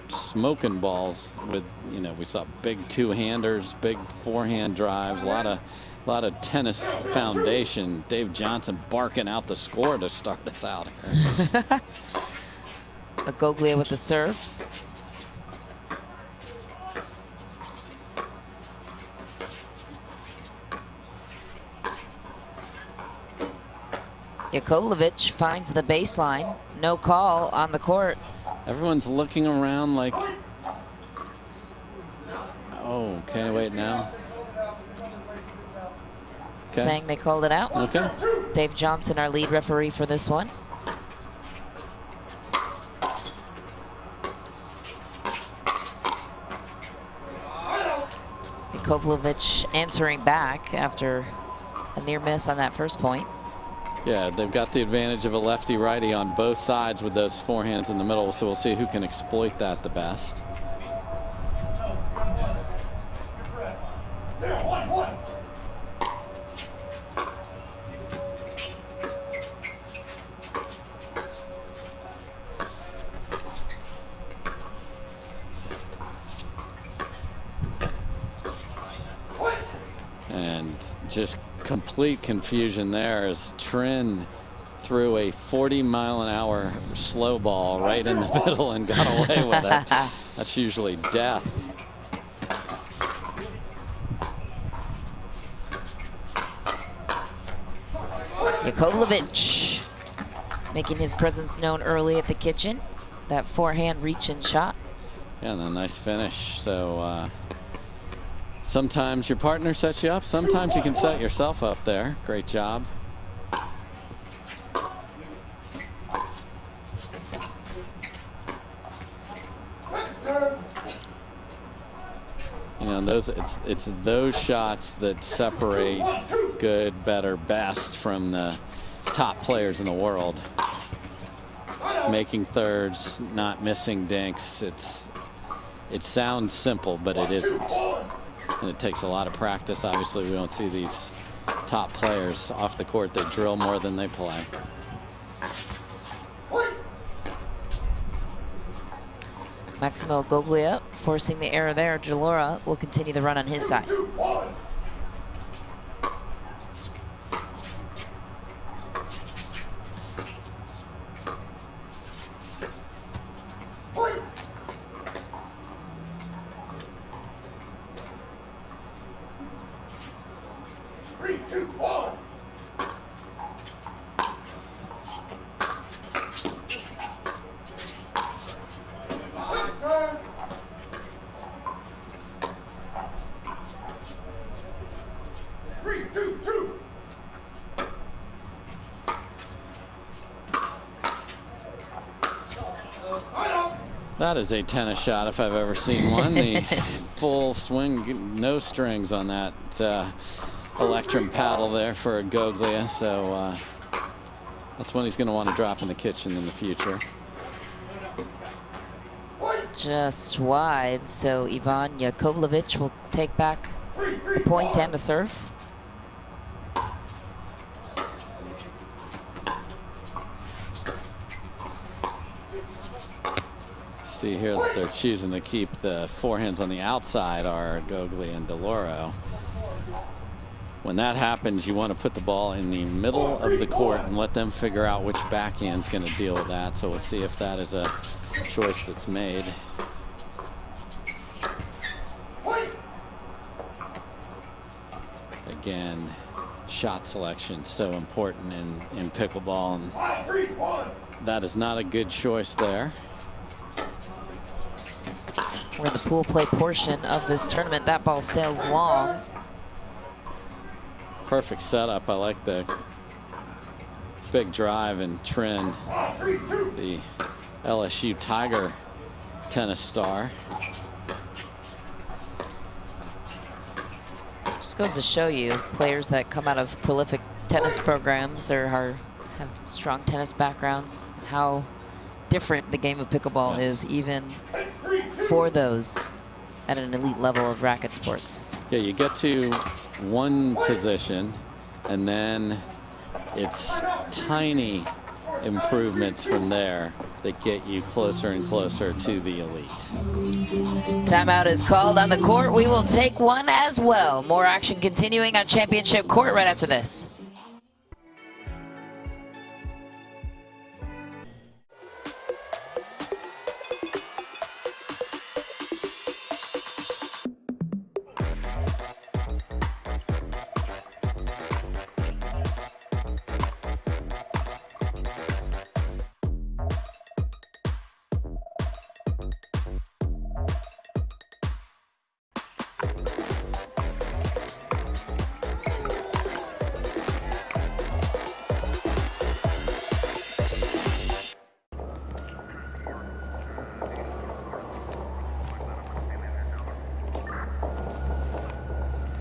Speaker 6: smoking balls with, you know, we saw big two-handers, big forehand drives, a lot of tennis foundation. Dave Johnson barking out the score to start us out here.
Speaker 4: Goglia with the serve. Yakovlevich finds the baseline. No call on the court.
Speaker 6: Everyone's looking around like, oh, okay, wait now. Okay.
Speaker 4: Saying they called it out.
Speaker 6: Okay.
Speaker 4: Dave Johnson, our lead referee for this one. Yakovlevich answering back after a near miss on that first point.
Speaker 6: Yeah, they've got the advantage of a lefty-righty on both sides with those forehands in the middle, so we'll see who can exploit that the best. And just complete confusion there as Trin threw a 40-mile-an-hour slow ball right in the middle and got away with it. That's usually death.
Speaker 4: Yakovlevich making his presence known early at the kitchen. That forehand reach and shot.
Speaker 6: Yeah, and a nice finish. So sometimes your partner sets you up, sometimes you can set yourself up there. Great job. You know, it's those shots that separate good, better, best from the top players in the world. Making thirds, not missing dinks. It sounds simple, but it isn't. And it takes a lot of practice. Obviously, we don't see these top players off the court. They drill more than they play.
Speaker 4: Maximo Goglia forcing the error there. Delora will continue the run on his side.
Speaker 6: That is a tennis shot if I've ever seen one. The full swing, no strings on that electrum paddle there for Goglia. So that's one he's going to want to drop in the kitchen in the future.
Speaker 4: Just wide, so Ivan Yakovlevich will take back the point and the serve.
Speaker 6: See here that they're choosing to keep the forehands on the outside are Goglia and Deloro. When that happens, you want to put the ball in the middle of the court and let them figure out which backhand's going to deal with that. So we'll see if that is a choice that's made. Again, shot selection so important in pickleball, and that is not a good choice there.
Speaker 4: We're in the pool play portion of this tournament. That ball sails long.
Speaker 6: Perfect setup. I like the big drive and Trin, the LSU Tiger tennis star.
Speaker 4: Just goes to show you, players that come out of prolific tennis programs or have strong tennis backgrounds, how different the game of pickleball is, even for those at an elite level of racket sports.
Speaker 6: Yeah, you get to one position and then it's tiny improvements from there. that get you closer and closer to the elite.
Speaker 4: Timeout is called on the court. We will take one as well. More action continuing on Championship Court right after this.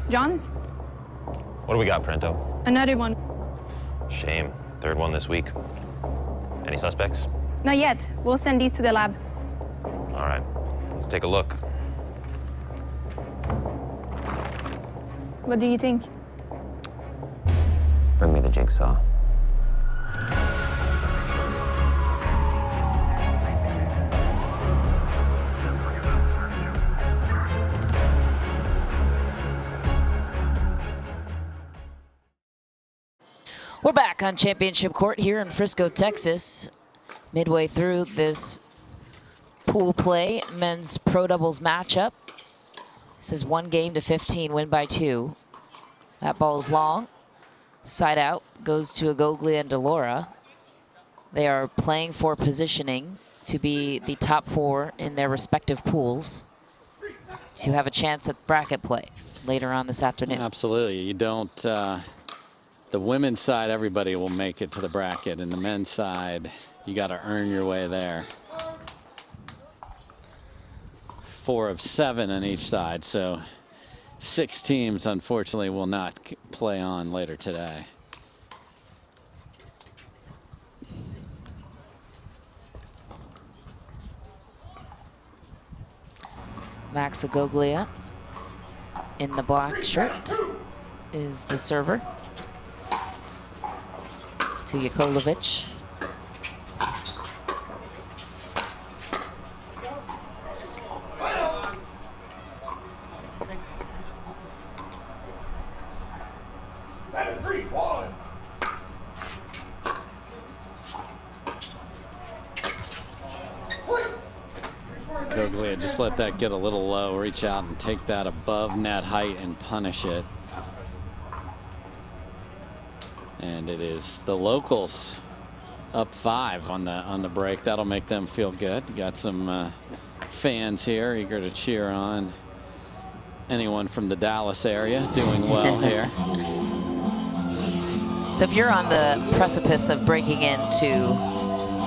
Speaker 3: John's?
Speaker 5: What do we got, Prento?
Speaker 3: Another one.
Speaker 5: Shame. Third one this week. Any suspects?
Speaker 3: Not yet. We'll send these to the lab.
Speaker 5: All right. Let's take a look.
Speaker 3: What do you think?
Speaker 5: Bring me the jigsaw.
Speaker 4: We're back on Championship Court here in Frisco, Texas. Midway through this pool play men's pro doubles matchup. This is 1 game to 15, win by 2. That ball is long. Side out goes to Agoglia and Delora. They are playing for positioning to be the top 4 in their respective pools to have a chance at bracket play later on this afternoon.
Speaker 6: Absolutely. You don't, the women's side, everybody will make it to the bracket. And the men's side, you got to earn your way there. 4 of 7 on each side. So 6 teams, unfortunately, will not play on later today.
Speaker 4: Max Agoglia in the black shirt is the server. To Yakovlevich.
Speaker 6: Goglia, just let that get a little low, reach out and take that above net height and punish it. And it is the locals up 5 on the break. That'll make them feel good. Got some fans here eager to cheer on anyone from the Dallas area doing well here.
Speaker 4: So if you're on the precipice of breaking into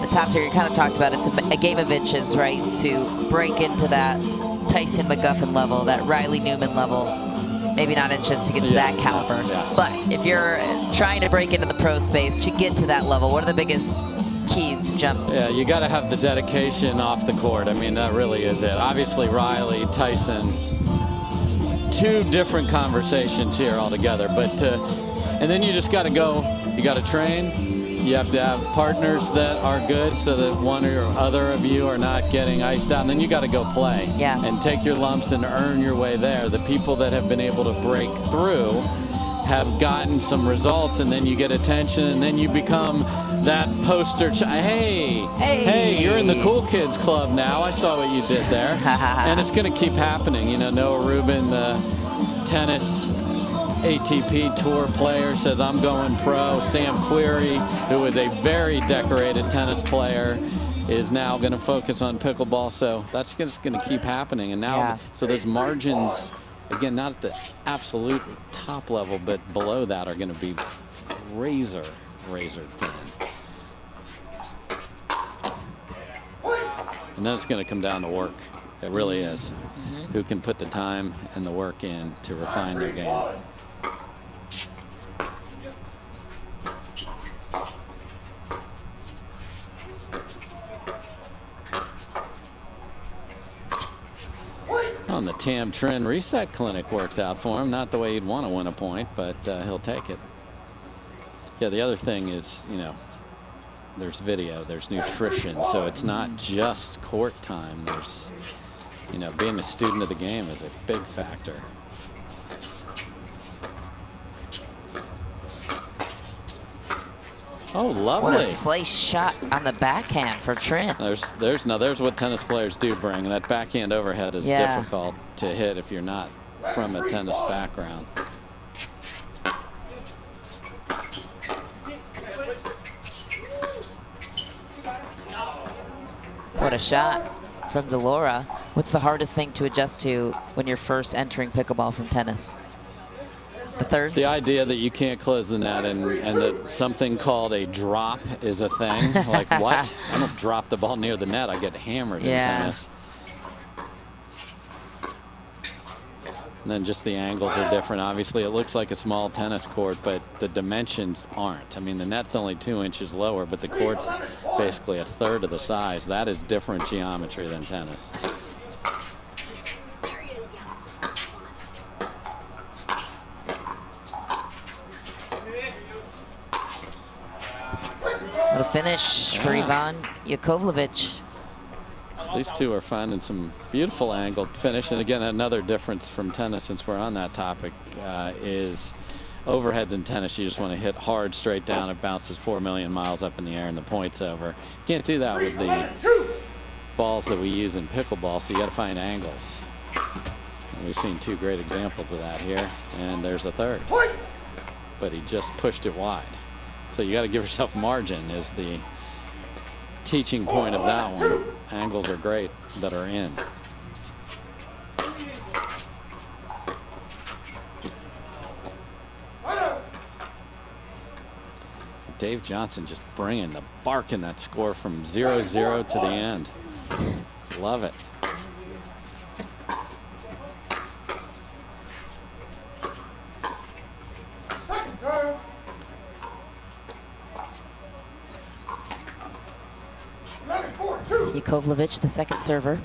Speaker 4: the top tier, you kind of talked about it's a game of inches, right? To break into that Tyson McGuffin level, that Riley Newman level. Maybe not inches to get to that caliber. But if you're trying to break into the pro space to get to that level, what are the biggest keys to jump?
Speaker 6: Yeah, you got to have the dedication off the court. I mean, that really is it. Obviously, Riley, Tyson, 2 different conversations here altogether. But and then you just got to go. You got to train. You have to have partners that are good so that one or other of you are not getting iced out. And then you got to go play and take your lumps and earn your way there. The people that have been able to break through have gotten some results, and then you get attention, and then you become that poster hey, you're in the cool kids club now. I saw what you did there. And it's going to keep happening. You know, Noah Rubin, the tennis ATP Tour player, says I'm going pro. Sam Query, who is a very decorated tennis player, is now going to focus on pickleball. So that's just going to keep happening. And now, so those margins, again, not at the absolute top level, but below that are going to be razor thin. And then it's going to come down to work. It really is. Who can put the time and the work in to refine their game. On the TAM Trend Reset Clinic works out for him. Not the way you'd want to win a point, but he'll take it. Yeah, the other thing is, you know, there's video, there's nutrition. So it's not just court time. There's, you know, being a student of the game is a big factor. Oh, lovely.
Speaker 4: What a slice shot on the backhand for Trent.
Speaker 6: There's what tennis players do bring. That backhand overhead is difficult to hit if you're not from a tennis background.
Speaker 4: What a shot from Delora. What's the hardest thing to adjust to when you're first entering pickleball from tennis? The thirds?
Speaker 6: The idea that you can't close the net and that something called a drop is a thing. Like, what? I don't drop the ball near the net. I get hammered in tennis. And then just the angles are different. Obviously, it looks like a small tennis court, but the dimensions aren't. I mean, the net's only 2 inches lower, but the court's basically a third of the size. That is different geometry than tennis.
Speaker 4: What a finish for Ivan Yakovlevich.
Speaker 6: So these two are finding some beautiful angled finish. And again, another difference from tennis, since we're on that topic, is overheads in tennis. You just want to hit hard straight down. It bounces 4 million miles up in the air and the point's over. Can't do that with the balls that we use in pickleball, so you got to find angles. And we've seen 2 great examples of that here. And there's a third. But he just pushed it wide. So you got to give yourself margin is the teaching point of that one. Angles are great that are in. Dave Johnson just bringing the bark in that score from 0-0 to the end. Love it.
Speaker 4: Yakovlevich, the second server.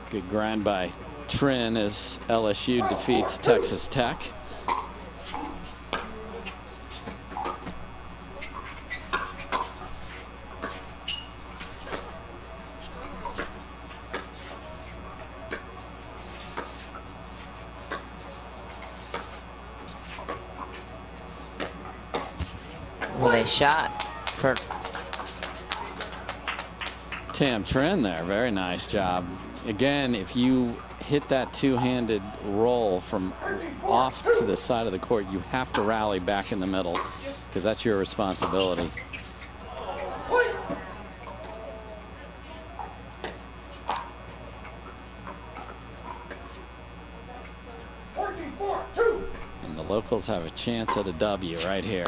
Speaker 6: Good grind by Trin as LSU defeats Texas Tech.
Speaker 4: What a shot for
Speaker 6: Tam Trin there. Very nice job. Again, if you hit that two-handed roll from off to the side of the court, you have to rally back in the middle because that's your responsibility. And the locals have a chance at a W right here.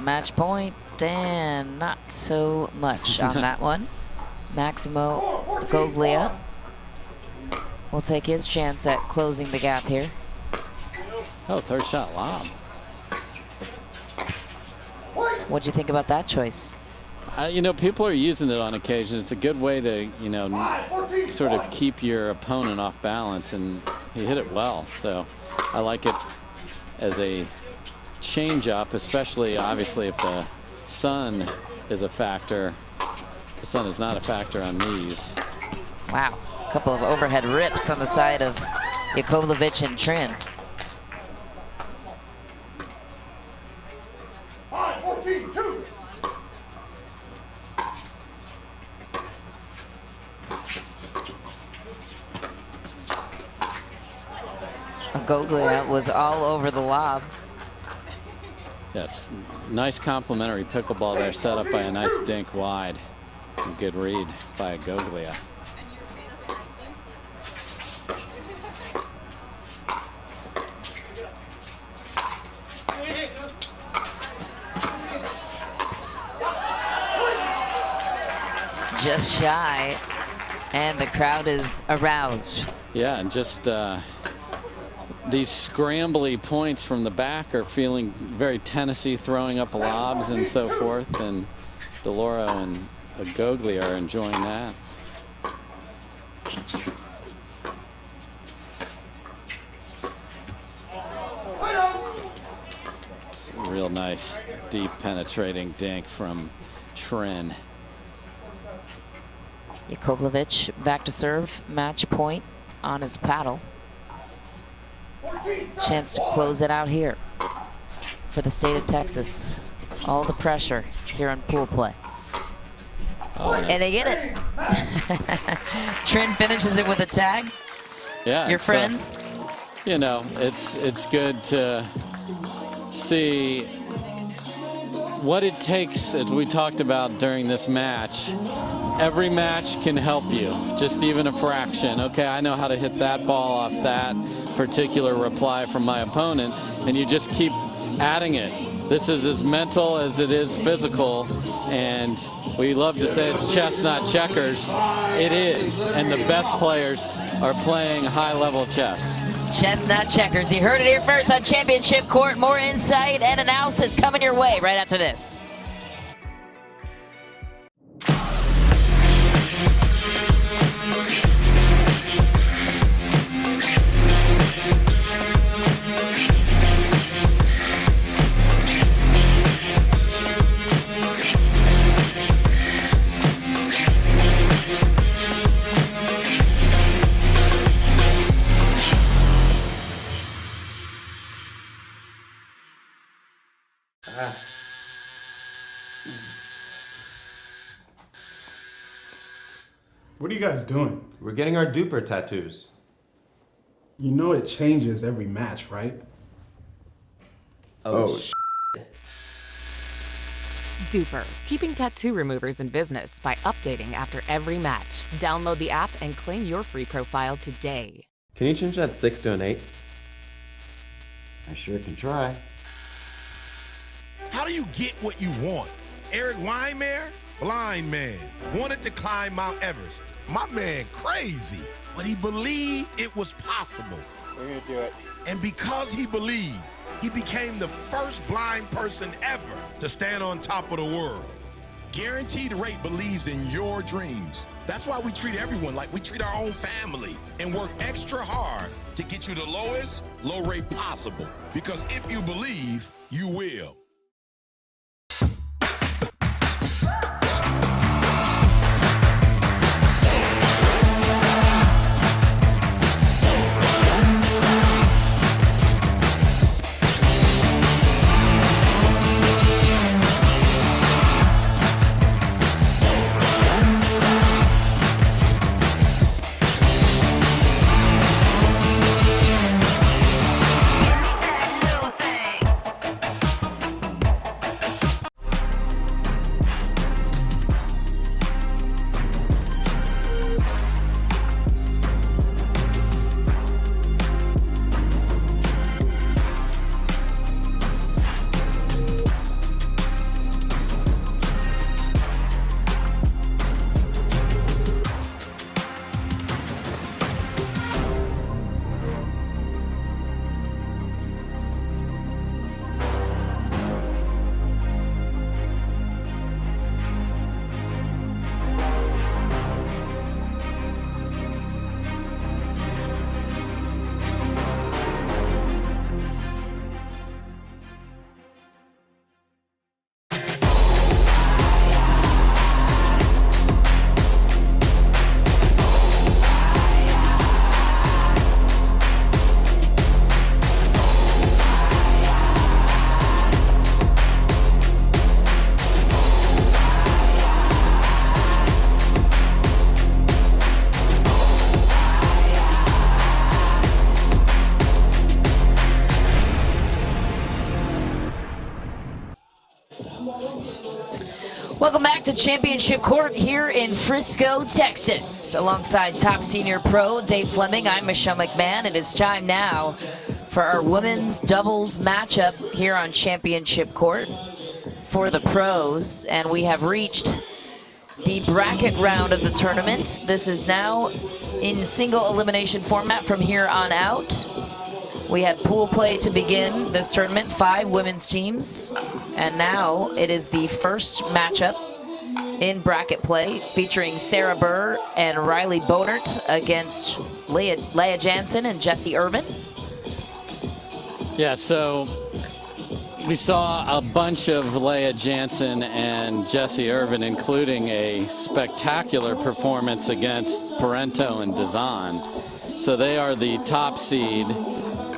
Speaker 4: match point, and not so much on that one. Maximo Goglia will take his chance at closing the gap here.
Speaker 6: Oh, third shot lob.
Speaker 4: What'd you think about that choice?
Speaker 6: You know, people are using it on occasion. It's a good way to, you know, sort of keep your opponent off balance, and he hit it well. So I like it as a change-up, especially obviously if the sun is a factor. The sun is not a factor on these.
Speaker 4: Wow, a couple of overhead rips on the side of Yakovlevich and Trin. Goglia was all over the lob.
Speaker 6: Yes, nice complimentary pickleball there, set up by a nice dink wide. A good read by Goglia.
Speaker 4: Just shy, and the crowd is aroused.
Speaker 6: Yeah, and just these scrambly points from the back are feeling very Tennessee, throwing up lobs and so forth, and DeLauro and Agogli are enjoying that. It's a real nice, deep, penetrating dink from Trin.
Speaker 4: Yakovlevich back to serve, match point on his paddle. Chance to close it out here for the state of Texas. All the pressure here on pool play.
Speaker 6: Oh,
Speaker 4: and they get it. Trin finishes it with a tag.
Speaker 6: Yeah.
Speaker 4: Your friends?
Speaker 6: You know, it's good to see what it takes, as we talked about during this match. Every match can help you, just even a fraction. Okay, I know how to hit that ball off that particular reply from my opponent, and you just keep adding it. This is as mental as it is physical, and we love to say it's chess, not checkers. It is, and the best players are playing high-level chess.
Speaker 4: Chess, not checkers. You heard it here first on Championship Court. More insight and analysis coming your way right after this.
Speaker 8: What are you guys doing?
Speaker 18: We're getting our duper tattoos.
Speaker 8: You know it changes every match, right?
Speaker 18: Oh,
Speaker 20: Duper, keeping tattoo removers in business by updating after every match. Download the app and claim your free profile today.
Speaker 18: Can you change that 6 to an 8?
Speaker 21: I sure can try.
Speaker 22: How do you get what you want? Eric Weimer, blind man, wanted to climb Mount Everest. My man crazy, but he believed it was possible.
Speaker 21: We're gonna do it.
Speaker 22: And because he believed, he became the first blind person ever to stand on top of the world. Guaranteed Rate believes in your dreams. That's why we treat everyone like we treat our own family and work extra hard to get you the lowest low rate possible. Because if you believe, you will. Welcome back to Championship Court here in Frisco, Texas. Alongside top senior pro Dave Fleming, I'm Michelle McMahon. It is time now for our women's doubles matchup here on Championship Court for the pros. And we have reached the bracket round of the tournament. This is now in single elimination format from here on out.
Speaker 4: We had pool play to begin this tournament, 5 women's teams. And now it is the first matchup in bracket play featuring Sarah Burr and Riley Bonert against Leah Jansen and Jessie Irvin.
Speaker 6: Yeah, so we saw a bunch of Leah Jansen and Jessie Irvin, including a spectacular performance against Parento and Dazan. So they are the top seed.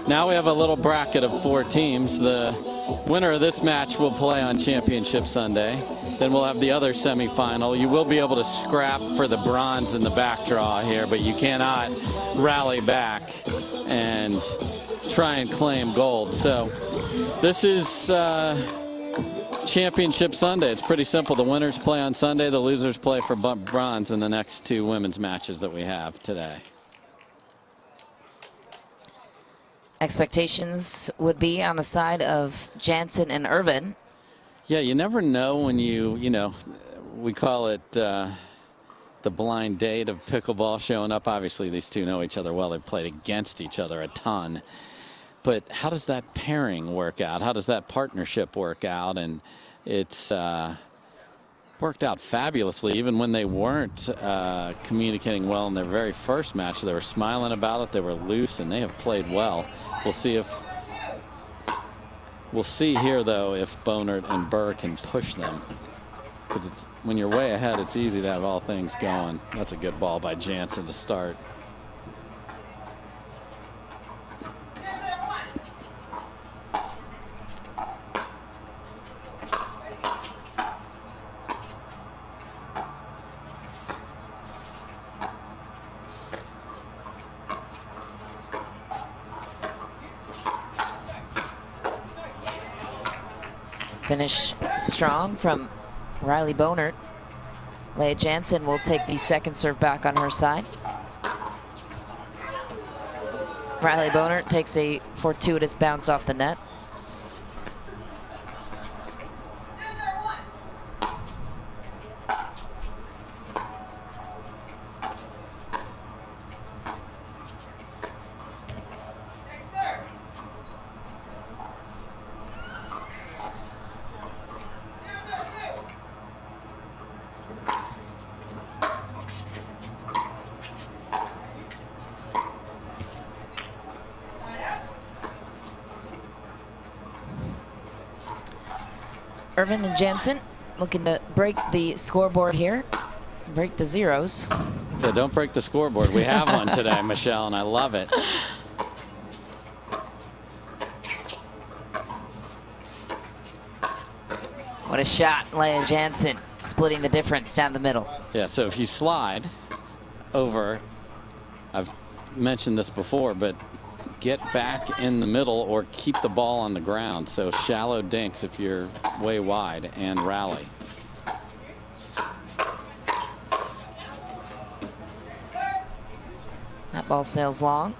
Speaker 6: Now we have a little bracket of 4 teams. The winner of this match will play on Championship Sunday. Then we'll have the other semifinal. You will be able to scrap for the bronze in the back draw here, but you cannot rally back and try and claim gold. So this is Championship Sunday. It's pretty simple. The winners play on Sunday. The losers play for bronze in the next 2 women's matches that we have today.
Speaker 4: Expectations would be on the side of Jansen and Irvin.
Speaker 6: Yeah, you never know when you know, we call it the blind date of pickleball showing up. Obviously, these two know each other well. They've played against each other a ton. But how does that pairing work out? How does that partnership work out? And it's worked out fabulously. Even when they weren't communicating well in their very first match, they were smiling about it. They were loose, and they have played well. We'll see here, though, if Bonert and Burr can push them. Because it's, when you're way ahead, it's easy to have all things going. That's a good ball by Jansen to start.
Speaker 4: Finish strong from Riley Bonert. Leah Jansen will take the second serve back on her side. Riley Bonert takes a fortuitous bounce off the net. Irvin and Jansen looking to break the scoreboard here, break the zeros.
Speaker 6: Yeah, don't break the scoreboard. We have one today, Michelle, and I love it.
Speaker 4: What a shot, Leah Jansen, splitting the difference down the middle.
Speaker 6: Yeah, so if you slide over, I've mentioned this before, but get back in the middle or keep the ball on the ground. So shallow dinks if you're way wide and rally.
Speaker 4: That ball sails long.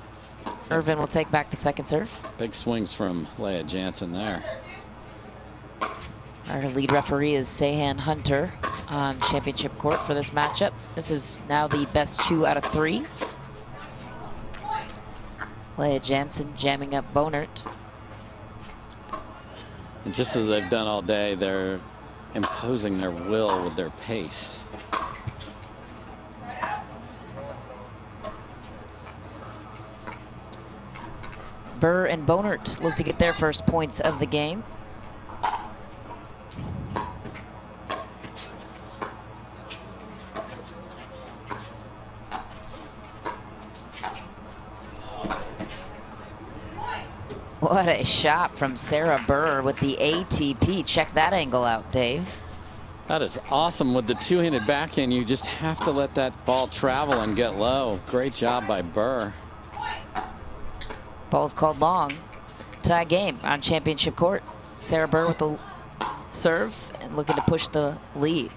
Speaker 4: Irvin will take back the second serve.
Speaker 6: Big swings from Leah Jansen there.
Speaker 4: Our lead referee is Seyhan Hunter on championship court for this matchup. This is now the best 2 out of 3. Leah Jansen jamming up Bonert.
Speaker 6: And just as they've done all day, they're imposing their will with their pace.
Speaker 4: Burr and Bonert look to get their first points of the game. What a shot from Sarah Burr with the ATP. Check that angle out, Dave.
Speaker 6: That is awesome. With the two-handed backhand, you just have to let that ball travel and get low. Great job by Burr.
Speaker 4: Ball's called long. Tie game on championship court. Sarah Burr with the serve and looking to push the lead.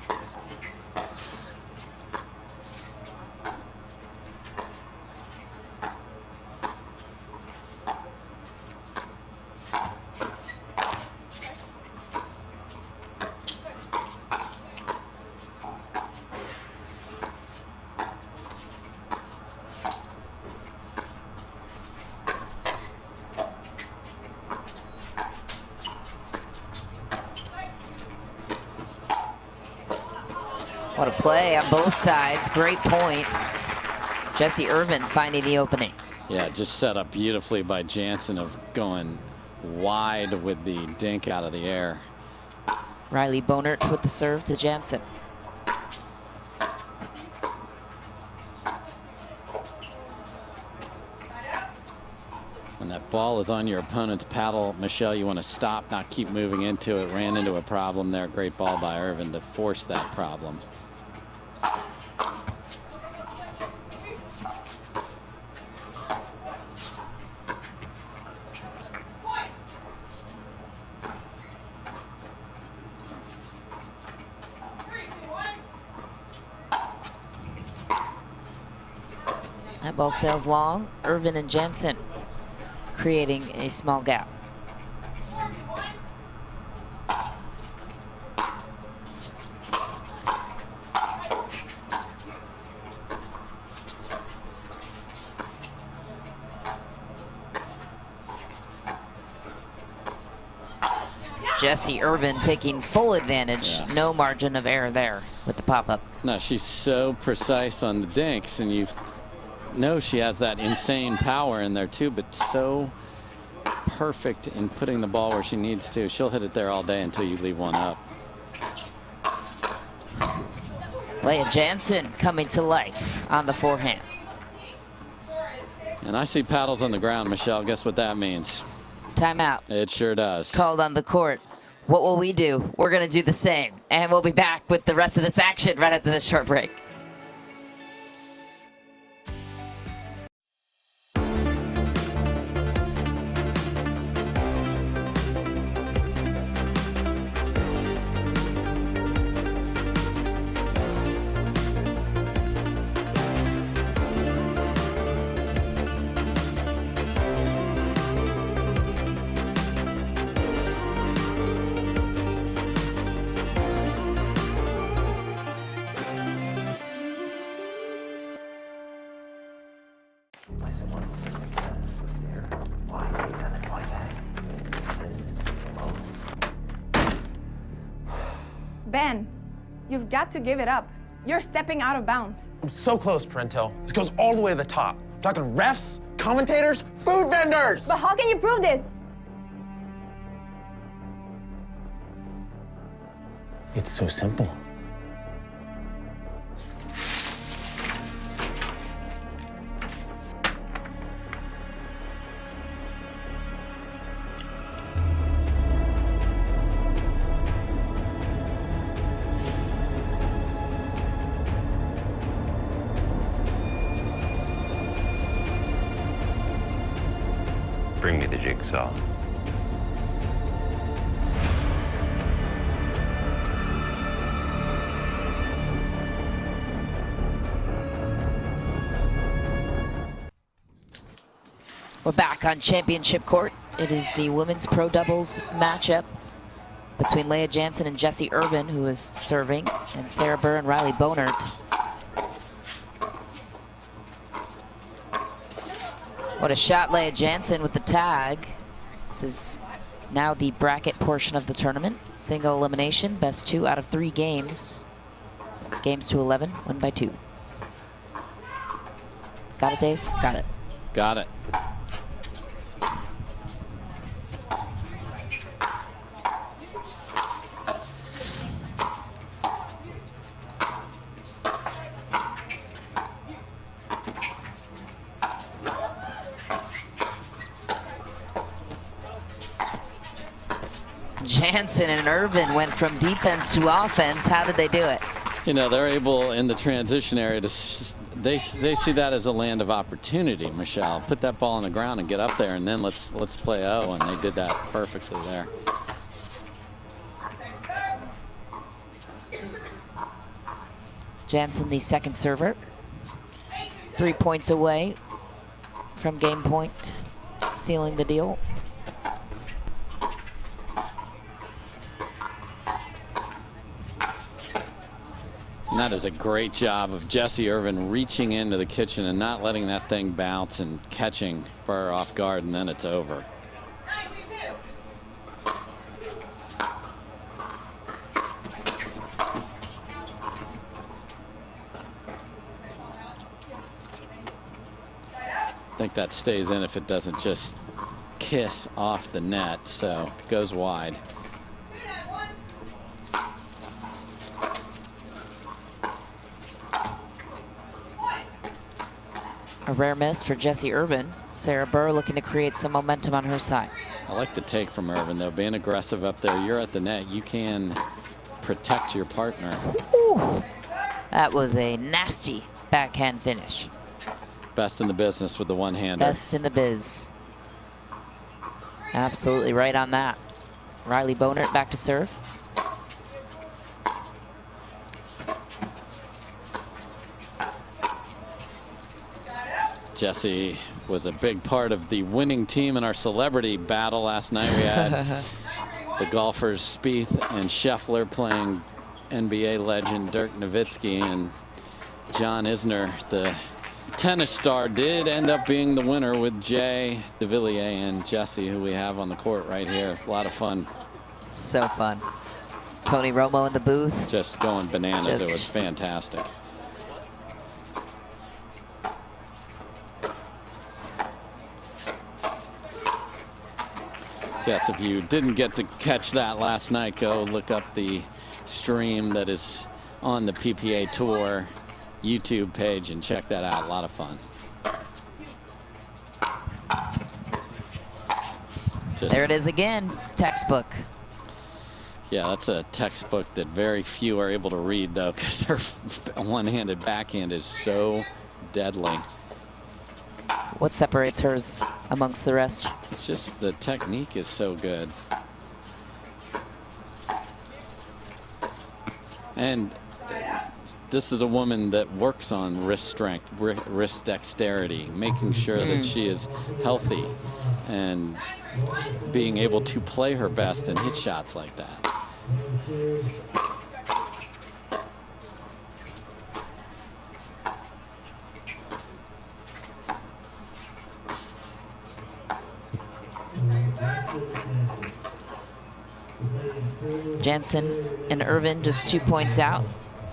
Speaker 4: What a play on both sides. Great point. Jesse Irvin finding the opening.
Speaker 6: Yeah, just set up beautifully by Jansen of going wide with the dink out of the air.
Speaker 4: Riley Bonert with the serve to Jansen.
Speaker 6: When that ball is on your opponent's paddle, Michelle, you want to stop, not keep moving into it. Ran into a problem there. Great ball by Irvin to force that problem.
Speaker 4: That ball sails long. Irvin and Jansen creating a small gap. Jesse Irvin taking full advantage.
Speaker 6: Yes.
Speaker 4: No margin of error there with the pop-up.
Speaker 6: No, she's so precise on the dinks, and you know she has that insane power in there too, but so perfect in putting the ball where she needs to. She'll hit it there all day until you leave one up.
Speaker 4: Leah Jansen coming to life on the forehand.
Speaker 6: And I see paddles on the ground, Michelle. Guess what that means?
Speaker 4: Timeout.
Speaker 6: It sure does.
Speaker 4: Called on the court. What will we do? We're going to do the same. And we'll be back with the rest of this action right after this short break.
Speaker 3: Ben, you've got to give it up. You're stepping out of bounds.
Speaker 9: I'm so close, Parento. This goes all the way to the top. I'm talking refs, commentators, food vendors.
Speaker 3: But how can you prove this?
Speaker 9: It's so simple.
Speaker 5: Bring me the jigsaw.
Speaker 4: We're back on championship court. It is the women's pro doubles matchup between Leah Jansen and Jesse Irvin, who is serving, and Sarah Burr and Riley Bonert. What a shot, Leah Jansen with the tag. This is now the bracket portion of the tournament. Single elimination, best 2 out of 3 games. Games to 11, won by 2. Got it, Dave? Got it.
Speaker 6: Got it.
Speaker 4: Jansen and Irvin went from defense to offense. How did they do it?
Speaker 6: You know, they're able in the transition area to, they see that as a land of opportunity, Michelle. Put that ball on the ground and get up there, and then let's play O, and they did that perfectly there.
Speaker 4: Jansen, the second server. 3 points away from game point, sealing the deal.
Speaker 6: And that is a great job of Jesse Irvin reaching into the kitchen and not letting that thing bounce and catching Burr off guard, and then it's over. I think that stays in if it doesn't just kiss off the net, so it goes wide.
Speaker 4: A rare miss for Jessie Irvin. Sarah Burr looking to create some momentum on her side.
Speaker 6: I like the take from Irvin, though, being aggressive up there. You're at the net. You can protect your partner.
Speaker 4: Ooh, that was a nasty backhand finish.
Speaker 6: Best in the business with the one-hander.
Speaker 4: Best in the biz. Absolutely right on that. Riley Bonert back to serve.
Speaker 6: Jessie was a big part of the winning team in our celebrity battle last night. We had the golfers Spieth and Scheffler playing NBA legend Dirk Nowitzki, and John Isner, the tennis star, did end up being the winner with Jay DeVilliers and Jessie, who we have on the court right here. A lot of fun.
Speaker 4: So fun. Tony Romo in the booth.
Speaker 6: Just going bananas. It was fantastic. Yes, if you didn't get to catch that last night, go look up the stream that is on the PPA Tour YouTube page and check that out. A lot of fun.
Speaker 4: There it is again, textbook.
Speaker 6: Yeah, that's a textbook that very few are able to read, though, because her one-handed backhand is so deadly.
Speaker 4: What separates hers amongst the rest?
Speaker 6: It's just the technique is so good. And this is a woman that works on wrist strength, wrist dexterity, making sure that she is healthy and being able to play her best and hit shots like that.
Speaker 4: Jensen and Irvin just 2 points out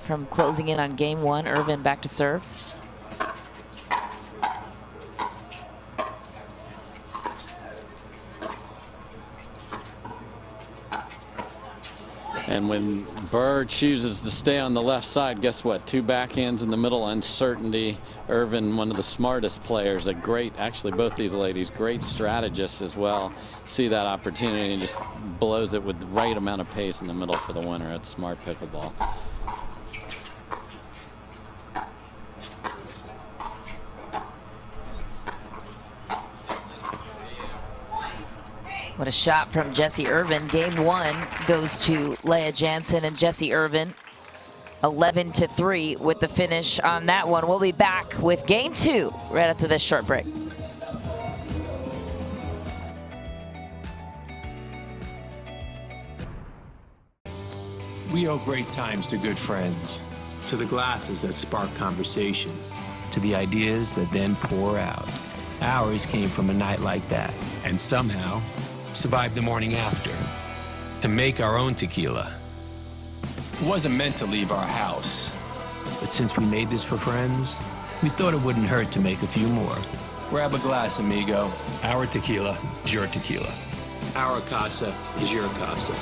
Speaker 4: from closing in on game one. Irvin back to serve.
Speaker 6: And when Burr chooses to stay on the left side, guess what? 2 backhands in the middle, uncertainty. Irvin, one of the smartest players, a great, actually both these ladies, great strategists as well. See that opportunity and just blows it with the right amount of pace in the middle for the winner. It's smart pickleball.
Speaker 4: What a shot from Jessie Irvin. Game one goes to Leah Jansen and Jessie Irvin. 11-3 with the finish on that one. We'll be back with game two right after this short break.
Speaker 7: We owe great times to good friends, to the glasses that spark conversation, to the ideas that then pour out. Ours came from a night like that, and somehow survived the morning after to make our own tequila. It wasn't meant to leave our house, but since we made this for friends, we thought it wouldn't hurt to make a few more. Grab a glass, amigo. Our tequila is your tequila. Our casa is your casa.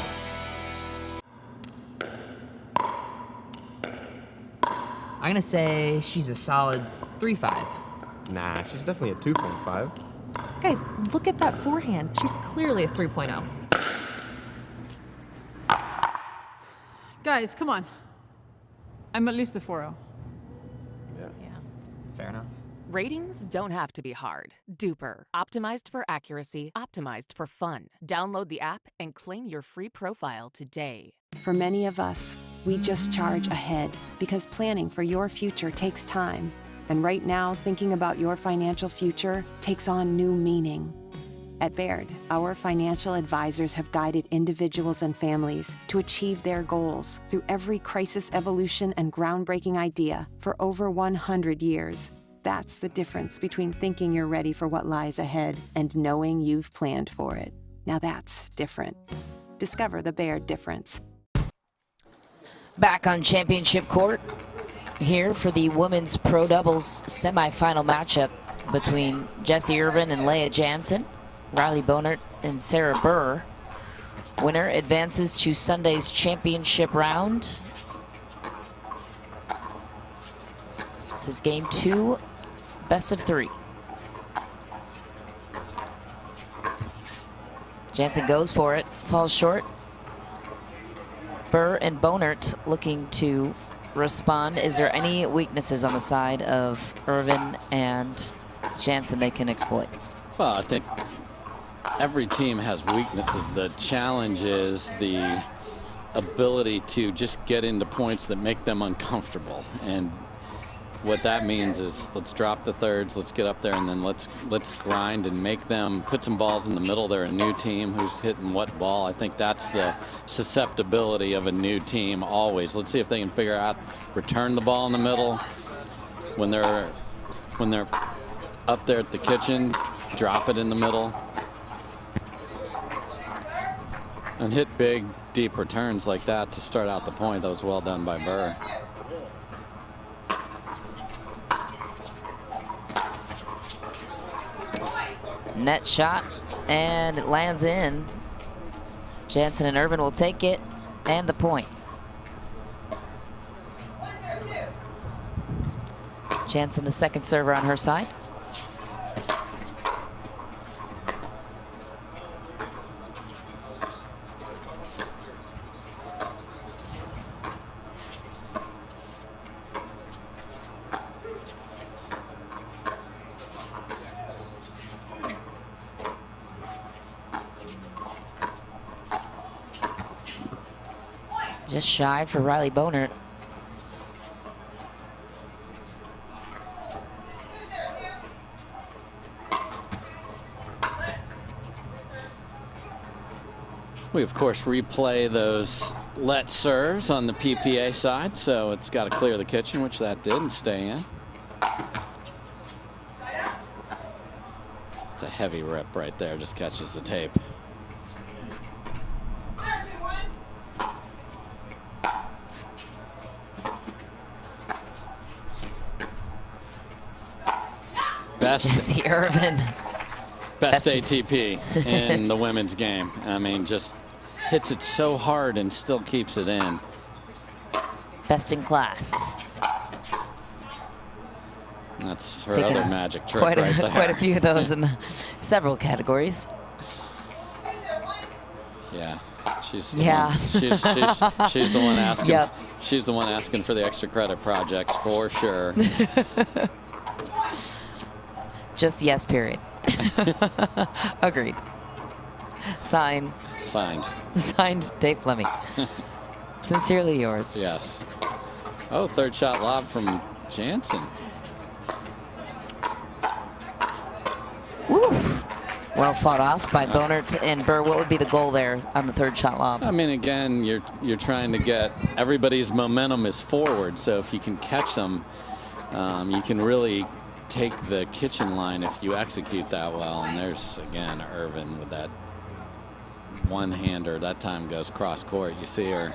Speaker 10: I'm gonna say she's a solid 3.5.
Speaker 18: Nah, she's definitely a 2.5.
Speaker 13: Guys, look at that forehand. She's clearly a 3.0.
Speaker 19: Guys, come on. I'm at least a 4.0.
Speaker 10: Yeah, fair enough.
Speaker 20: Ratings don't have to be hard. Duper, optimized for accuracy, optimized for fun. Download the app and claim your free profile today.
Speaker 25: For many of us, we just charge ahead because planning for your future takes time. And right now, thinking about your financial future takes on new meaning. At Baird, our financial advisors have guided individuals and families to achieve their goals through every crisis evolution and groundbreaking idea for over 100 years. That's the difference between thinking you're ready for what lies ahead and knowing you've planned for it. Now that's different. Discover the Baird difference.
Speaker 4: Back on championship court here for the women's pro doubles semifinal matchup. between Jessie Irvin and Leah Jansen, Riley Bonert and Sarah Burr. Winner advances to Sunday's championship round. This is game 2, best of 3. Jansen goes for it, falls short. Burr and Bonert looking to respond. Is there any weaknesses on the side of Irvin and Jansen they can exploit?
Speaker 6: Well, I think every team has weaknesses. The challenge is the ability to just get into points that make them uncomfortable. And what that means is let's drop the thirds, let's get up there, and then let's grind and make them put some balls in the middle. They're a new team. Who's hitting what ball? I think that's the susceptibility of a new team always. Let's see if they can figure out return the ball in the middle when they're up there at the kitchen, drop it in the middle, and hit big, deep returns like that to start out the point. That was well done by Burr.
Speaker 4: Net shot, and it lands in. Jansen and Irvin will take it, and the point. Jansen, the second server on her side. Just shy for Riley Bonert.
Speaker 6: We, of course, replay those let serves on the PPA side, so it's got to clear the kitchen, which that did, and stay in. It's a heavy rip right there, just catches the tape.
Speaker 4: Jessie Irvin.
Speaker 6: Best ATP in the women's game. I mean, just hits it so hard and still keeps it in.
Speaker 4: Best in class.
Speaker 6: That's her other magic trick
Speaker 4: right there. Quite a few of those in several categories.
Speaker 6: Yeah, she's the one. She's the one asking.
Speaker 4: Yep.
Speaker 6: She's the one asking for the extra credit projects for sure.
Speaker 4: Just yes, period. Agreed. Signed. Signed, Dave Fleming. Sincerely yours.
Speaker 6: Yes. Oh, third shot lob from Jansen.
Speaker 4: Woo. Well fought off by Bonert and Burr. What would be the goal there on the third shot lob?
Speaker 6: I mean, again, you're trying to get everybody's momentum is forward. So if you can catch them, you can really take the kitchen line if you execute that well. And there's, again, Irvin with that one-hander. That time goes cross court. You see her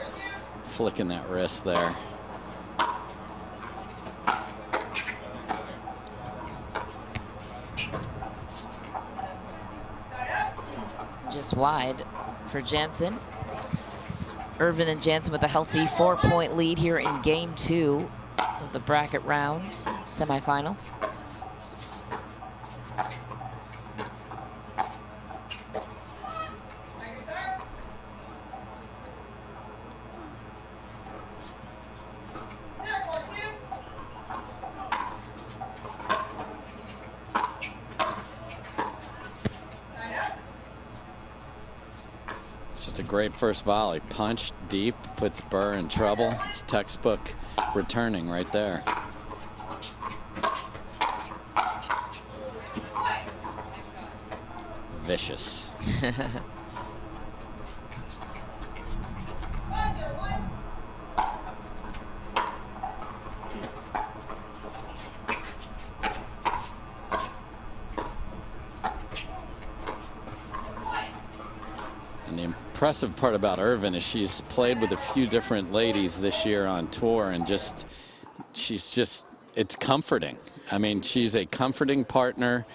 Speaker 6: flicking that wrist there.
Speaker 4: Just wide for Jansen. Irvin and Jansen with a healthy 4-point lead here in game 2 of the bracket round semifinal.
Speaker 6: Just a great first volley. Punch deep, puts Burr in trouble. It's textbook returning right there. Vicious. And the impressive part about Irvin is she's played with a few different ladies this year on tour, and it's comforting. I mean, she's a comforting partner.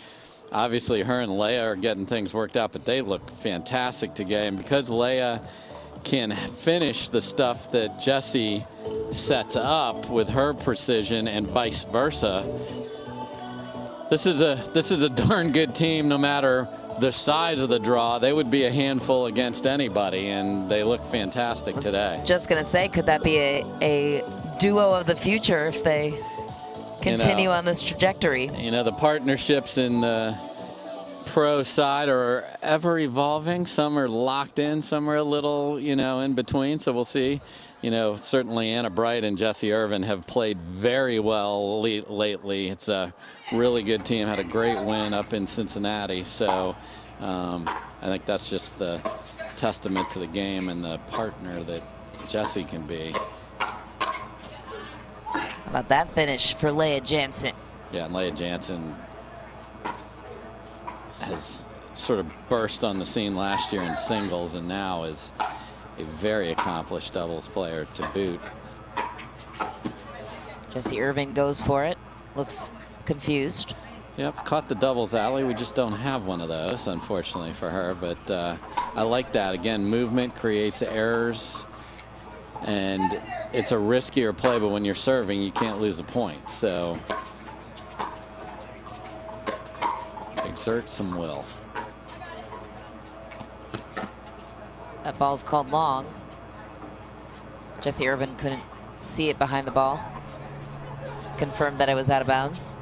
Speaker 6: Obviously, her and Leia are getting things worked out, but they look fantastic today. And because Leia can finish the stuff that Jessie sets up with her precision and vice versa, this is a darn good team. No matter the size of the draw, they would be a handful against anybody, and they look fantastic today.
Speaker 4: Just gonna say, could that be a duo of the future if they continue on this trajectory?
Speaker 6: You know, the partnerships in the pro side are ever evolving. Some are locked in, some are a little, you know, in between. So we'll see. You know, certainly Anna Bright and Jessie Irvin have played very well lately. It's a really good team. Had a great win up in Cincinnati. So I think that's just the testament to the game and the partner that Jessie can be.
Speaker 4: How about that finish for Leia Jansen?
Speaker 6: Yeah, and Leia Jansen has sort of burst on the scene last year in singles and now is a very accomplished doubles player to boot.
Speaker 4: Jessie Irvin goes for it. Looks confused.
Speaker 6: Yep, caught the doubles alley. We just don't have one of those, unfortunately for her. But I like that. Again, movement creates errors. And it's a riskier play, but when you're serving, you can't lose a point. So exert some will.
Speaker 4: That ball's called long. Jessie Irvin couldn't see it behind the ball. Confirmed that it was out of bounds.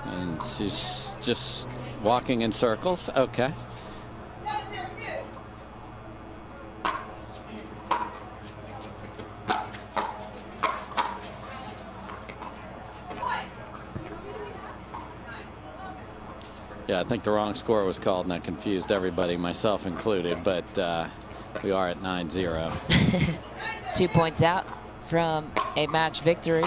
Speaker 6: And she's just walking in circles. Okay. Yeah, I think the wrong score was called, and that confused everybody, myself included, but we are at 9-0.
Speaker 4: 2 points out from a match victory.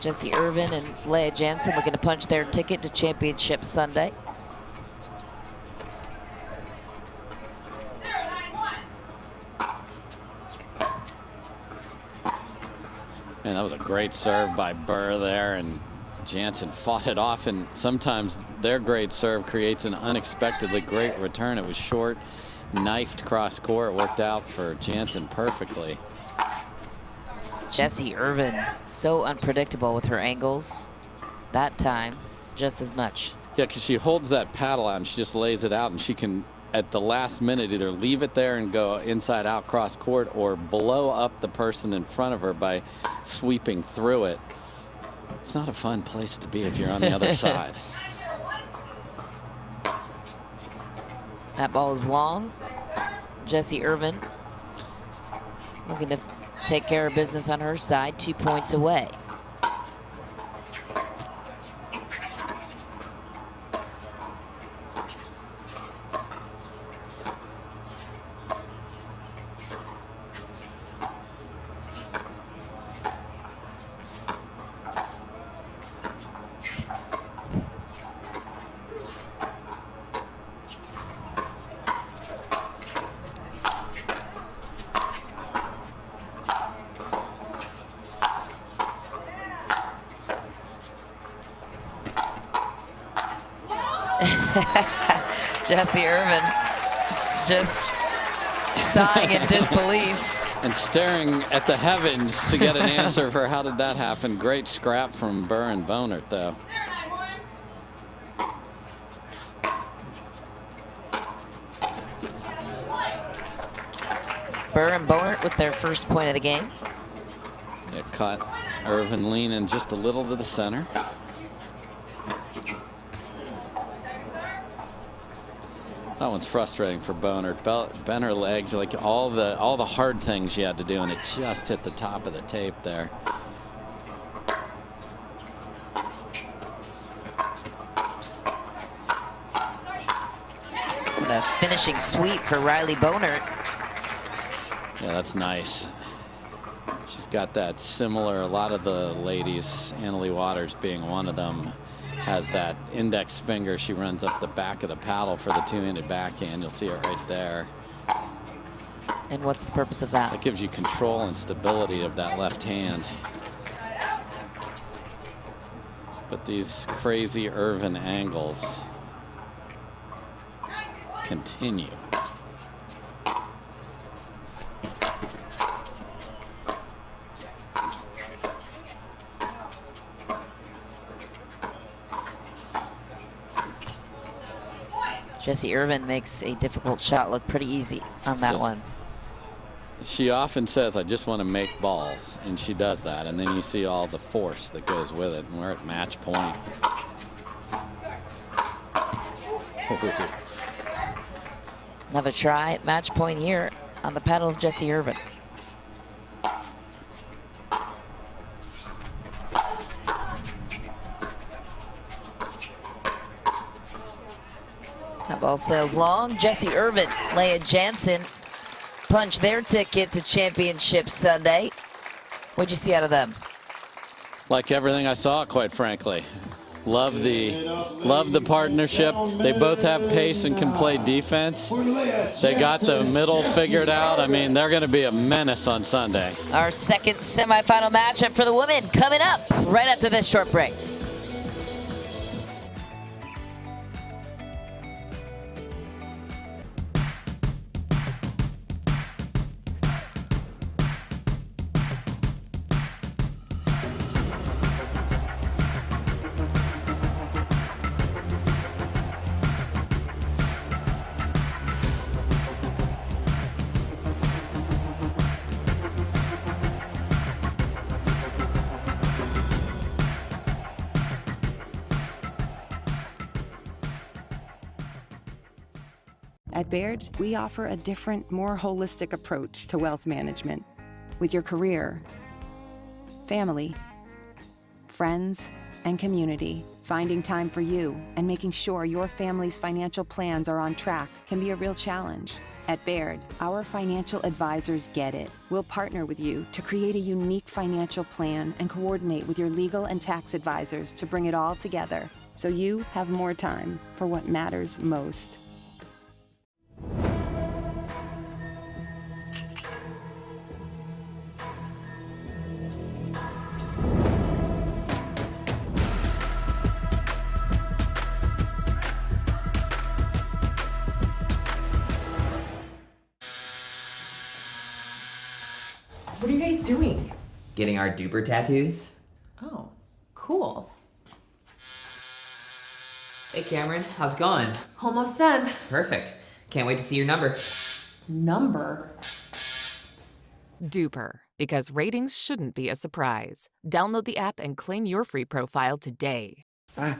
Speaker 4: Jessie Irvin and Leia Jansen looking to punch their ticket to Championship Sunday.
Speaker 6: Man, that was a great serve by Burr there, and Jansen fought it off, and sometimes their great serve creates an unexpectedly great return. It was short, knifed cross court, worked out for Jansen perfectly.
Speaker 4: Jessie Irvin, so unpredictable with her angles. That time, just as much.
Speaker 6: Yeah, because she holds that paddle out and she just lays it out, and she can, at the last minute, either leave it there and go inside out cross court or blow up the person in front of her by sweeping through it. It's not a fun place to be if you're on the other side.
Speaker 4: That ball is long. Jessie Irvin looking to take care of business on her side, 2 points away. Jessie Irvin just sighing in disbelief.
Speaker 6: And staring at the heavens to get an answer for how did that happen. Great scrap from Burr and Bonert, though.
Speaker 4: Burr and Bonert with their first point of the game.
Speaker 6: It caught Irvin leaning just a little to the center. That one's frustrating for Bonert. Bent her legs, like all the hard things she had to do, and it just hit the top of the tape there.
Speaker 4: And a finishing sweep for Riley Bonert.
Speaker 6: Yeah, that's nice. She's got that similar, a lot of the ladies, Annalie Waters being one of them, has that index finger. She runs up the back of the paddle for the two-handed backhand. You'll see it right there.
Speaker 4: And what's the purpose of that?
Speaker 6: That gives you control and stability of that left hand. But these crazy Irvin angles continue.
Speaker 4: Jesse Irvin makes a difficult shot look pretty easy on that one.
Speaker 6: She often says, I just want to make balls, and she does that. And then you see all the force that goes with it, and we're at match point.
Speaker 4: Another try at match point here on the paddle of Jesse Irvin. That ball sails long. Jesse Irvin, Leah Jansen punch their ticket to Championship Sunday. What'd you see out of them?
Speaker 6: Like everything I saw, quite frankly. Love the partnership. They both have pace and can play defense. They got the middle figured out. I mean, they're going to be a menace on Sunday.
Speaker 4: Our second semifinal matchup for the women coming up right after this short break.
Speaker 25: At Baird, we offer a different, more holistic approach to wealth management. With your career, family, friends, and community, finding time for you and making sure your family's financial plans are on track can be a real challenge. At Baird, our financial advisors get it. We'll partner with you to create a unique financial plan and coordinate with your legal and tax advisors to bring it all together so you have more time for what matters most.
Speaker 2: What are you guys doing?
Speaker 10: Getting our duper tattoos.
Speaker 2: Oh, cool.
Speaker 10: Hey Cameron, how's it going?
Speaker 2: Almost done.
Speaker 10: Perfect. Can't wait to see your number.
Speaker 2: Number?
Speaker 20: Duper, because ratings shouldn't be a surprise. Download the app and claim your free profile today.
Speaker 21: I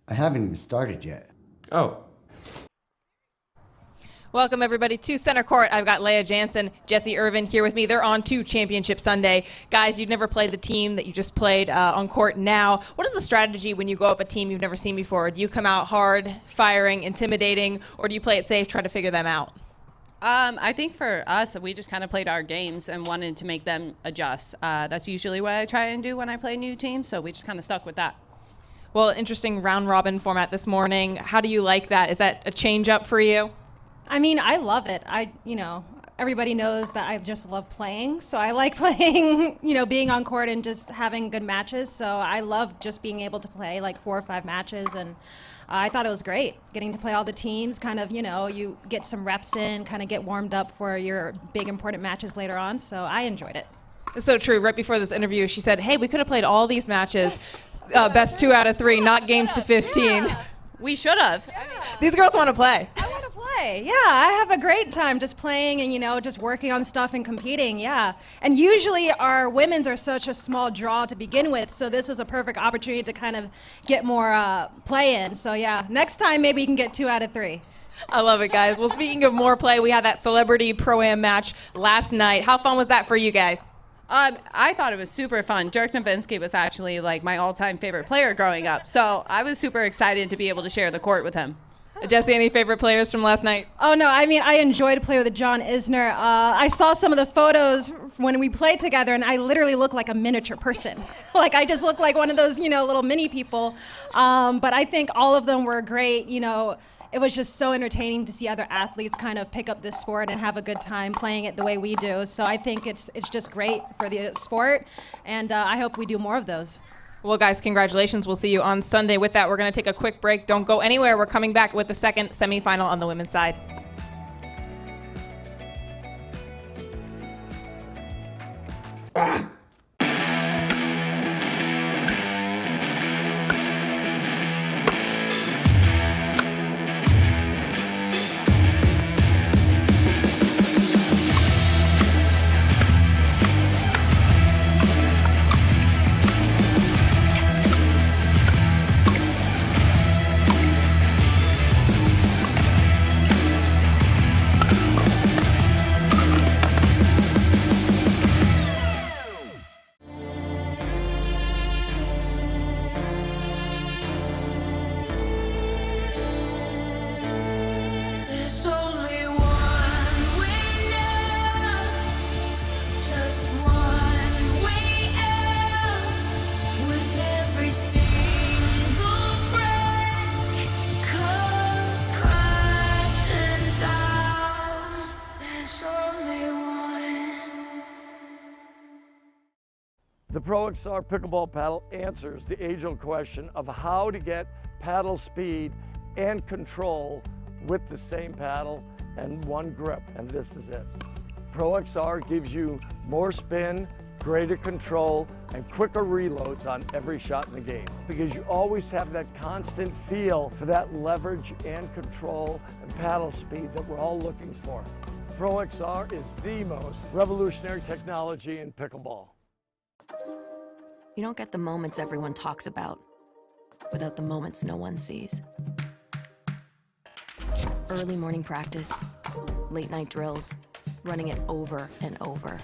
Speaker 21: haven't even started yet.
Speaker 18: Oh.
Speaker 11: Welcome, everybody, to Center Court. I've got Leah Jansen, Jesse Irvin here with me. They're on to Championship Sunday. Guys, you've never played the team that you just played on court now. What is the strategy when you go up a team you've never seen before? Do you come out hard, firing, intimidating, or do you play it safe, try to figure them out?
Speaker 12: I think for us, we just kind of played our games and wanted to make them adjust. That's usually what I try and do when I play new teams, so we just kind of stuck with that.
Speaker 11: Well, interesting round-robin format this morning. How do you like that? Is that a change-up for you?
Speaker 14: I mean, I love it. Everybody knows that I just love playing. So I like playing, being on court and just having good matches. So I love just being able to play like 4 or 5 matches. And I thought it was great getting to play all the teams, kind of, you get some reps in, kind of get warmed up for your big important matches later on. So I enjoyed it.
Speaker 11: It's so true. Right before this interview, she said, hey, we could have played all these matches, best 2 out of 3, not games to 15.
Speaker 12: Yeah. We should have.
Speaker 11: Yeah. These girls want to play.
Speaker 14: Yeah, I have a great time just playing and, just working on stuff and competing, yeah. And usually our women's are such a small draw to begin with, so this was a perfect opportunity to kind of get more play in. So, yeah, next time maybe you can get 2 out of 3.
Speaker 11: I love it, guys. Well, speaking of more play, we had that Celebrity Pro-Am match last night. How fun was that for you guys?
Speaker 12: I thought it was super fun. Dirk Nowitzki was actually like my all-time favorite player growing up, so I was super excited to be able to share the court with him.
Speaker 11: Jesse, any favorite players from last night?
Speaker 14: Oh, no, I mean, I enjoyed playing with John Isner. I saw some of the photos when we played together, and I literally look like a miniature person. Like, I just look like one of those, little mini people. But I think all of them were great. it was just so entertaining to see other athletes kind of pick up this sport and have a good time playing it the way we do. So I think it's just great for the sport, and I hope we do more of those.
Speaker 11: Well, guys, congratulations. We'll see you on Sunday. With that, we're going to take a quick break. Don't go anywhere. We're coming back with the second semifinal on the women's side.
Speaker 1: The Pro XR pickleball paddle answers the age-old question of how to get paddle speed and control with the same paddle and one grip, and this is it. Pro XR gives you more spin, greater control, and quicker reloads on every shot in the game, because you always have that constant feel for that leverage and control and paddle speed that we're all looking for. Pro XR is the most revolutionary technology in pickleball.
Speaker 15: You don't get the moments everyone talks about without the moments no one sees. Early morning practice, late night drills, running it over and over.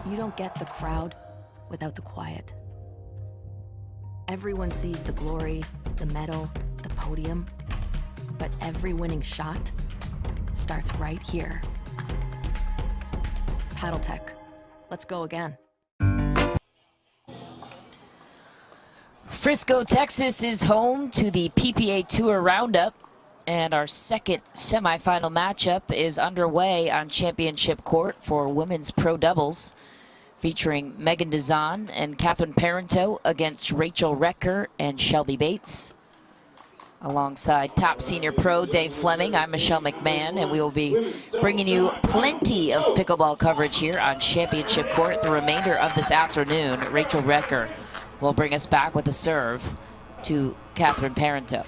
Speaker 15: You don't get the crowd without the quiet. Everyone sees the glory, the medal, the podium, but every winning shot starts right here. Paddle Tech, let's go again.
Speaker 4: Frisco, Texas is home to the PPA Tour Roundup, and our second semifinal matchup is underway on championship court for women's pro doubles, featuring Megan Dazan and Catherine Parenteau against Rachel Recker and Shelby Bates. Alongside top senior pro Dave Fleming, I'm Michelle McMahon, and we will be bringing you plenty of pickleball coverage here on championship court the remainder of this afternoon. Rachel Recker will bring us back with a serve to Catherine Parenteau.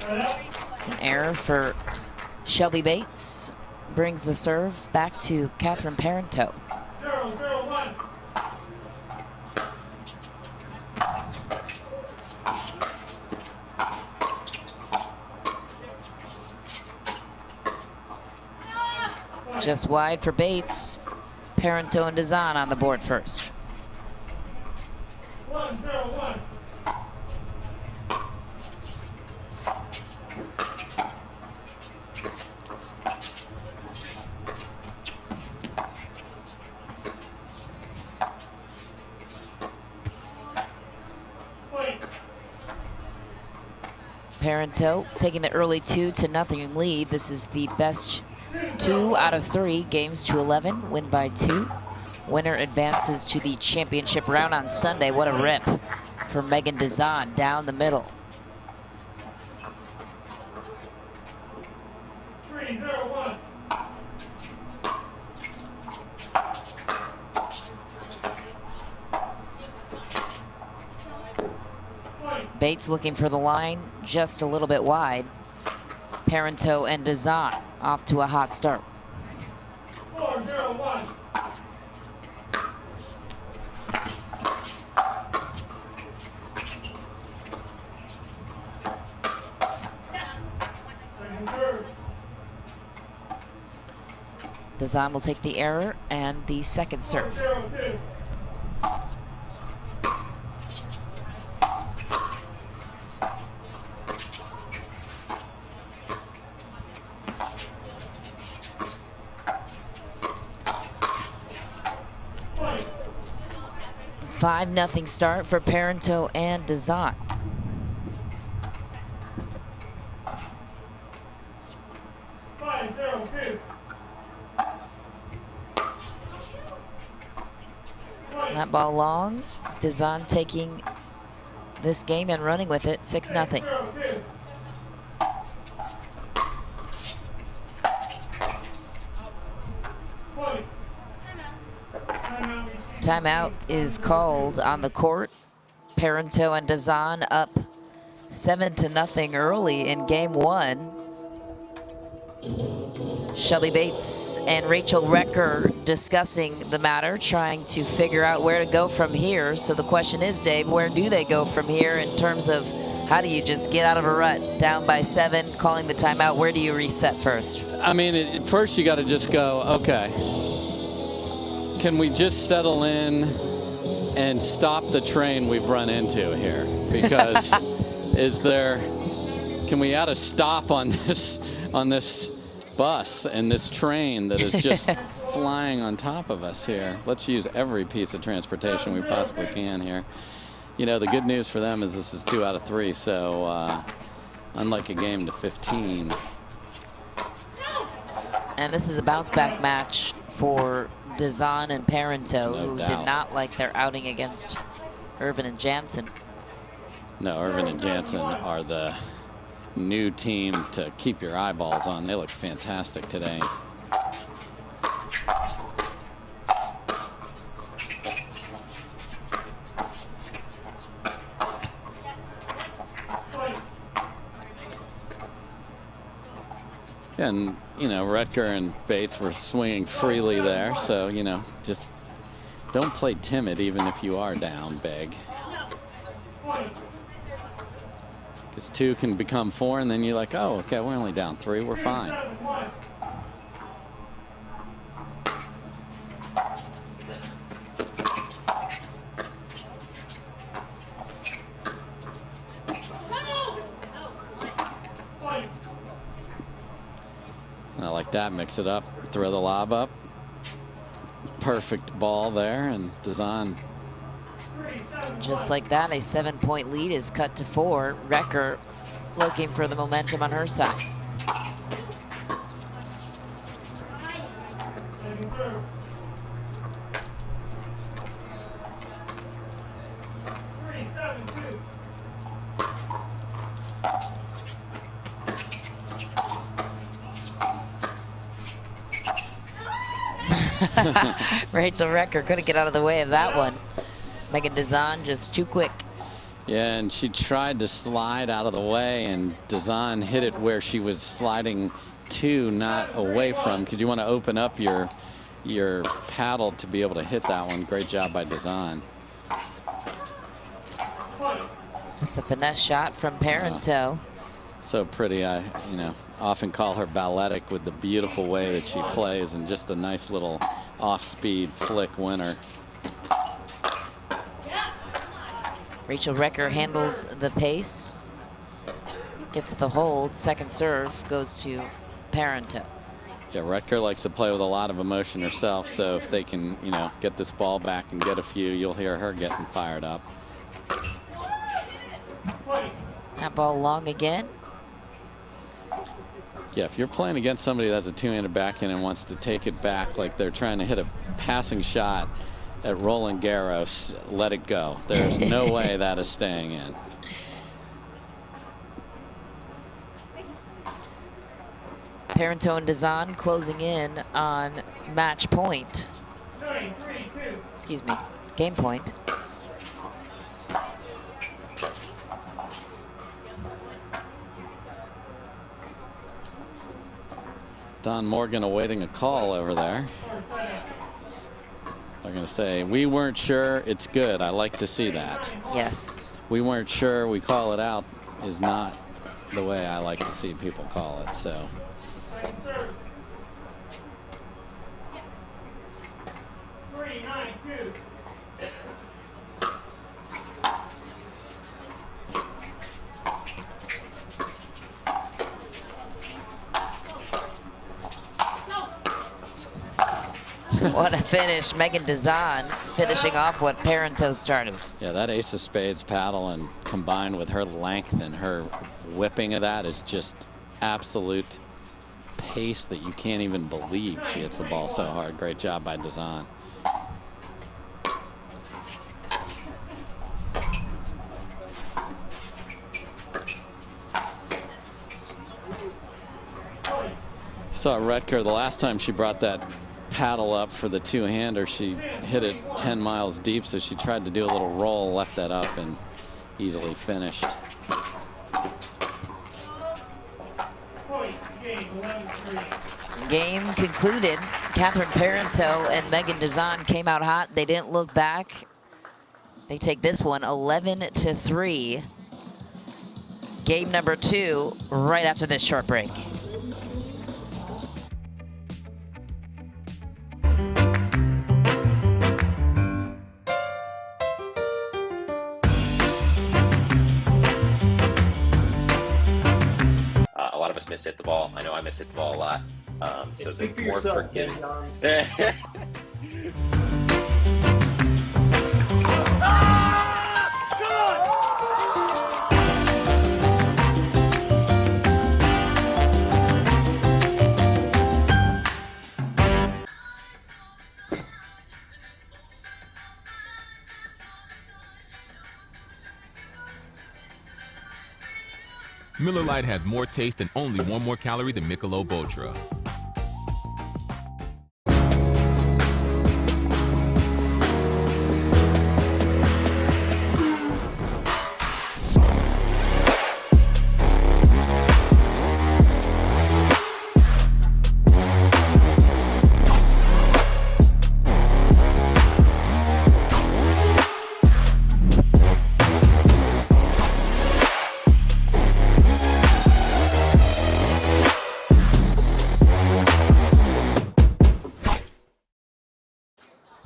Speaker 4: An error for Shelby Bates brings the serve back to Catherine Parenteau.
Speaker 16: 0-0-1.
Speaker 4: Just wide for Bates. Parenteau and Dazan on the board first.
Speaker 16: 1-0-1.
Speaker 4: Parenteau taking the early 2-0 lead. This is the best 2 out of 3 games to 11, win by 2. Winner advances to the championship round on Sunday. What a rip for Megan Dazan down the middle.
Speaker 16: 3-0-1.
Speaker 4: Bates looking for the line just a little bit wide. Parenteau and Dazan off to a hot start.
Speaker 16: 4-0-1.
Speaker 4: Dazan will take the error and the second serve.
Speaker 16: 4-0-2.
Speaker 4: 5-0 start for Parento and Dazan. That ball long. Dazan taking this game and running with it, 6-0. Timeout is called on the court. Parento and Dazan up 7-0 early in game one. Shelby Bates and Rachel Recker discussing the matter, trying to figure out where to go from here. So the question is, Dave, where do they go from here in terms of how do you just get out of a rut? Down by 7, calling the timeout. Where do you reset first?
Speaker 6: I mean, first you got to just go, okay, can we just settle in and stop the train we've run into here? Because can we add a stop on this bus and this train that is just flying on top of us here? Let's use every piece of transportation we possibly can here. You know, the good news for them is this is 2 out of 3, so unlike a game to 15.
Speaker 4: And this is a bounce-back match for Dazan and Parento, who did not like their outing against Irvin and Jansen.
Speaker 6: No, Irvin and Jansen are the new team to keep your eyeballs on. They look fantastic today. And, you know, Rutger and Bates were swinging freely there. So, you know, just don't play timid even if you are down big. Because 2 can become 4, and then you're like, oh, okay, we're only down 3. We're fine. I like that. Mix it up. Throw the lob up. Perfect ball there, and Dazan.
Speaker 4: Just like that, a 7-point lead is cut to 4. Recker looking for the momentum on her side. Rachel Recker couldn't get out of the way of that one. Megan Dazan just too quick.
Speaker 6: Yeah, and she tried to slide out of the way, and Dazan hit it where she was sliding to, not away from, because you want to open up your paddle to be able to hit that one. Great job by Dazan.
Speaker 4: Just a finesse shot from Parento.
Speaker 6: So pretty. I, you know, often call her balletic with the beautiful way that she plays, and just a nice little off-speed flick winner.
Speaker 4: Rachel Recker handles the pace, gets the hold. Second serve goes to Parento.
Speaker 6: Yeah, Recker likes to play with a lot of emotion herself, so if they can, you know, get this ball back and get a few, you'll hear her getting fired up.
Speaker 4: That ball long again.
Speaker 6: Yeah, if you're playing against somebody that's a two-handed backhand and wants to take it back like they're trying to hit a passing shot at Roland Garros, let it go. There's no way that is staying in.
Speaker 4: Parento and Dazan closing in on match point. Excuse me, game point.
Speaker 6: Don Morgan awaiting a call over there. They're going to say, we weren't sure, it's good. I like to see that.
Speaker 4: Yes.
Speaker 6: We weren't sure, we call it out is not the way I like to see people call it, so.
Speaker 4: What a finish. Megan Dazan finishing off what Parento started.
Speaker 6: Yeah, that ace of spades paddle, and combined with her length and her whipping of that, is just absolute pace that you can't even believe she hits the ball so hard. Great job by Dazan. Saw Retker the last time she brought that paddle up for the two-hander. She hit it 10 miles deep, so she tried to do a little roll, left that up, and easily finished.
Speaker 4: Game concluded. Catherine Parento and Megan Dazan came out hot. They didn't look back. They take this one 11-3. Game number 2 right after this short break.
Speaker 5: A lot of us mishit the ball. I know I mishit the ball a lot. So
Speaker 8: Speak for
Speaker 5: more
Speaker 8: yourself,
Speaker 5: forgiving.
Speaker 17: Miller Lite has more taste and only 1 more calorie than Michelob Ultra.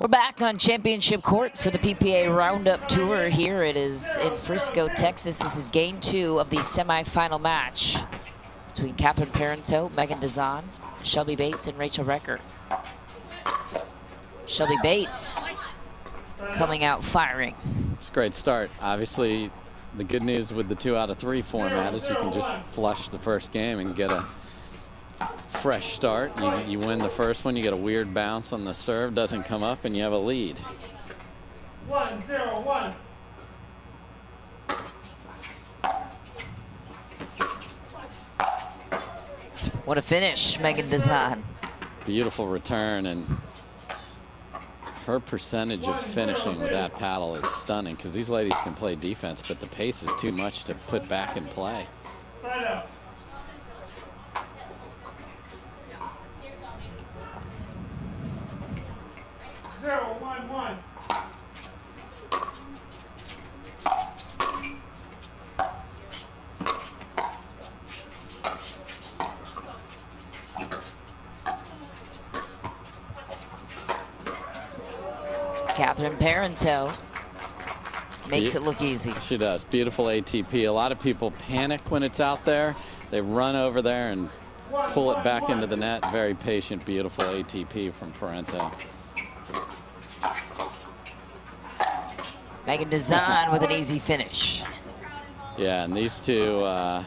Speaker 4: We're back on championship court for the PPA Roundup Tour. Here it is in Frisco, Texas. This is game 2 of the semifinal match between Catherine Parento, Megan Dazan, Shelby Bates, and Rachel Recker. Shelby Bates coming out firing.
Speaker 6: It's a great start. Obviously, the good news with the 2 out of 3 format is you can just flush the first game and get a fresh start. You win the first one, you get a weird bounce on the serve, doesn't come up, and you have a lead.
Speaker 16: 1-0-1.
Speaker 4: What a finish, Megan Dazan.
Speaker 6: Beautiful return, and her percentage of finishing with that paddle is stunning, because these ladies can play defense, but the pace is too much to put back in play.
Speaker 16: Side out. Zero, 1-1.
Speaker 4: Catherine Parento makes it look easy.
Speaker 6: She does. Beautiful ATP. A lot of people panic when it's out there. They run over there and pull it back into the net. Very patient, beautiful ATP from Parento.
Speaker 4: Megan Dazan with an easy finish.
Speaker 6: Yeah, and these two
Speaker 4: Rachel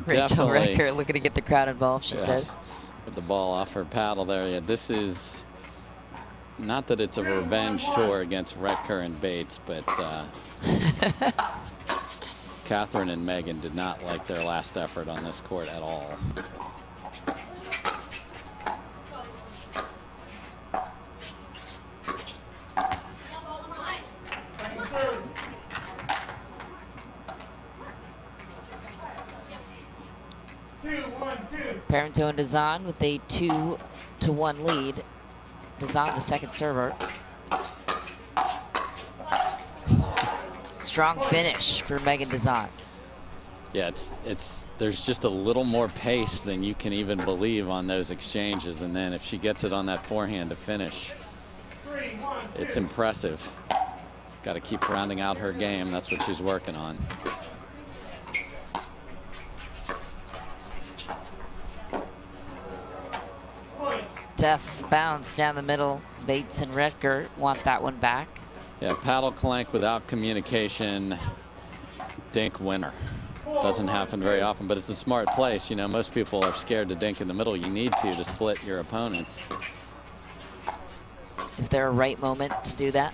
Speaker 6: definitely
Speaker 4: Recker looking to get the crowd involved, she says.
Speaker 6: With the ball off her paddle there. Yeah, this is not that it's a revenge tour against Retker and Bates, but Catherine and Megan did not like their last effort on this court at all.
Speaker 4: Parento and Dazan with a 2-1 lead. Dazan, the second server. Strong finish for Megan Dazan.
Speaker 6: Yeah, there's just a little more pace than you can even believe on those exchanges, and then if she gets it on that forehand to finish, it's impressive. Got to keep rounding out her game. That's what she's working on.
Speaker 4: Deft bounce down the middle Bates and Redger want that one back.
Speaker 6: Yeah, paddle clank without communication, dink winner. Doesn't happen very often, but it's a smart place. You know, most people are scared to dink in the middle. You need to split your opponents.
Speaker 4: Is there a right moment to do that?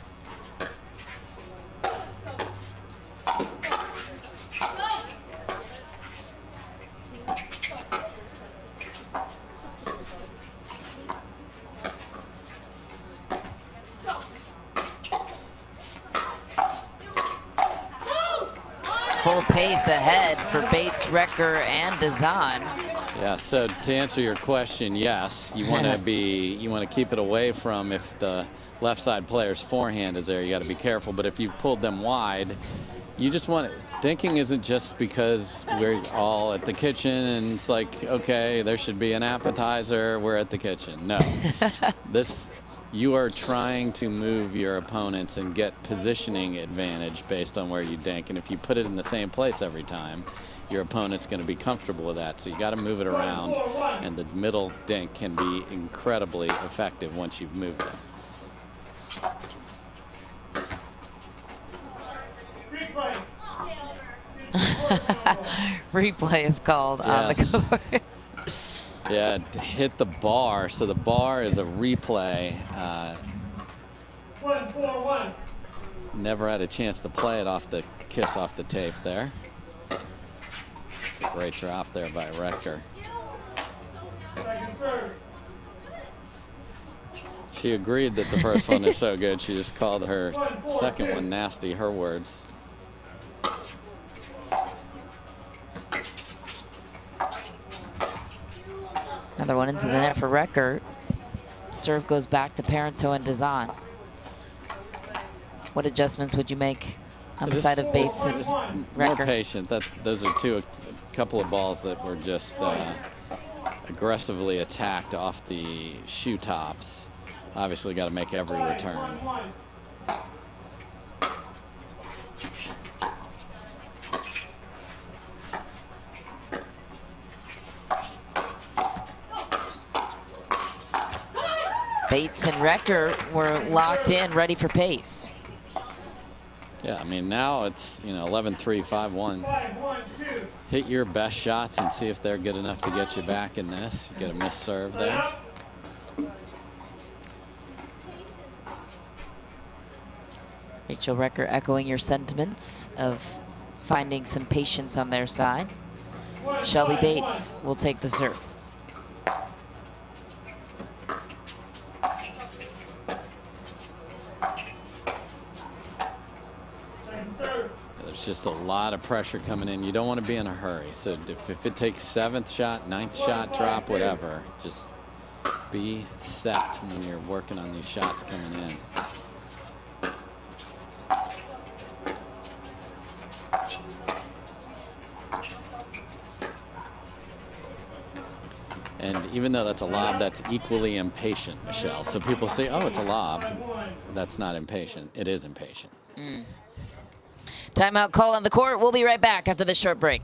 Speaker 4: Full pace ahead for Bates, Redger, and Dazan.
Speaker 6: Yeah, so to answer your question, yes, you want to keep it away from, if the left side player's forehand is there, you got to be careful. But if you pulled them wide, you just want it. Dinking isn't just because we're all at the kitchen and it's like, okay, there should be an appetizer, we're at the kitchen. No, you are trying to move your opponents and get positioning advantage based on where you dink. And if you put it in the same place every time, your opponent's going to be comfortable with that. So you got to move it around, and the middle dink can be incredibly effective once you've moved it.
Speaker 4: Replay is called on the court.
Speaker 6: Yeah, hit the bar. So the bar is a replay.
Speaker 16: 1-4-1.
Speaker 6: Never had a chance to play it off the kiss off the tape there. It's a great drop there by Redger. She agreed that the first one is so good. She just called her second one nasty, her words.
Speaker 4: Another one into the net for Redger. Serve goes back to Parenteau and Dazan. What adjustments would you make on the side of Bates and Redger?
Speaker 6: More patient. Those are a couple of balls that were just aggressively attacked off the shoe tops. Obviously got to make every return.
Speaker 4: Bates and Redger were locked in, ready for pace.
Speaker 6: Yeah, I mean, now it's, 11-3, 5-1. Hit your best shots and see if they're good enough to get you back in this. You get a missed serve there.
Speaker 4: Rachel Redger echoing your sentiments of finding some patience on their side. Shelby Bates will take the serve.
Speaker 6: There's just a lot of pressure coming in. You don't want to be in a hurry. So if it takes 7th shot, 9th shot, drop, whatever, just be set when you're working on these shots coming in. And even though that's a lob, that's equally impatient, Michelle. So people say, oh, it's a lob. That's not impatient. It is impatient.
Speaker 4: Timeout call on the court. We'll be right back after this short break.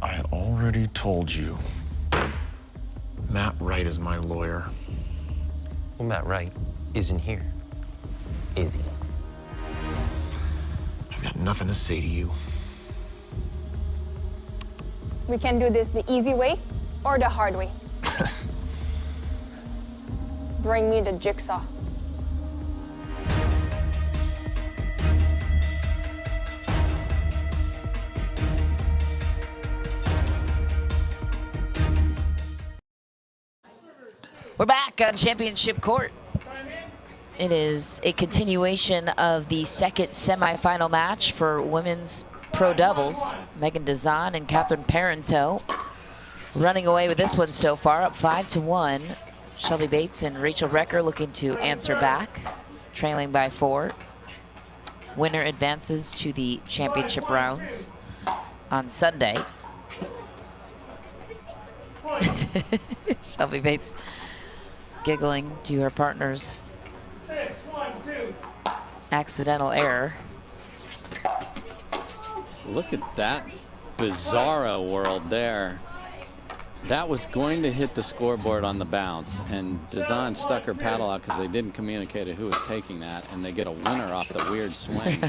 Speaker 9: I already told you. Matt Wright is my lawyer.
Speaker 5: Well, Matt Wright isn't here, is he?
Speaker 9: I've got nothing to say to you.
Speaker 3: We can do this the easy way or the hard way. Bring me the jigsaw.
Speaker 4: We're back on Championship Court. It is a continuation of the second semifinal match for women's pro doubles. Megan Dazan and Catherine Parenteau running away with this one so far, up 5-1. Shelby Bates and Rachel Recker looking to answer back, trailing by 4. Winner advances to the championship rounds on Sunday. Shelby Bates giggling to her partner's accidental error.
Speaker 6: Look at that bizarro world there. That was going to hit the scoreboard on the bounce, and Dazan stuck her paddle out because they didn't communicate who was taking that, and they get a winner off the weird swing.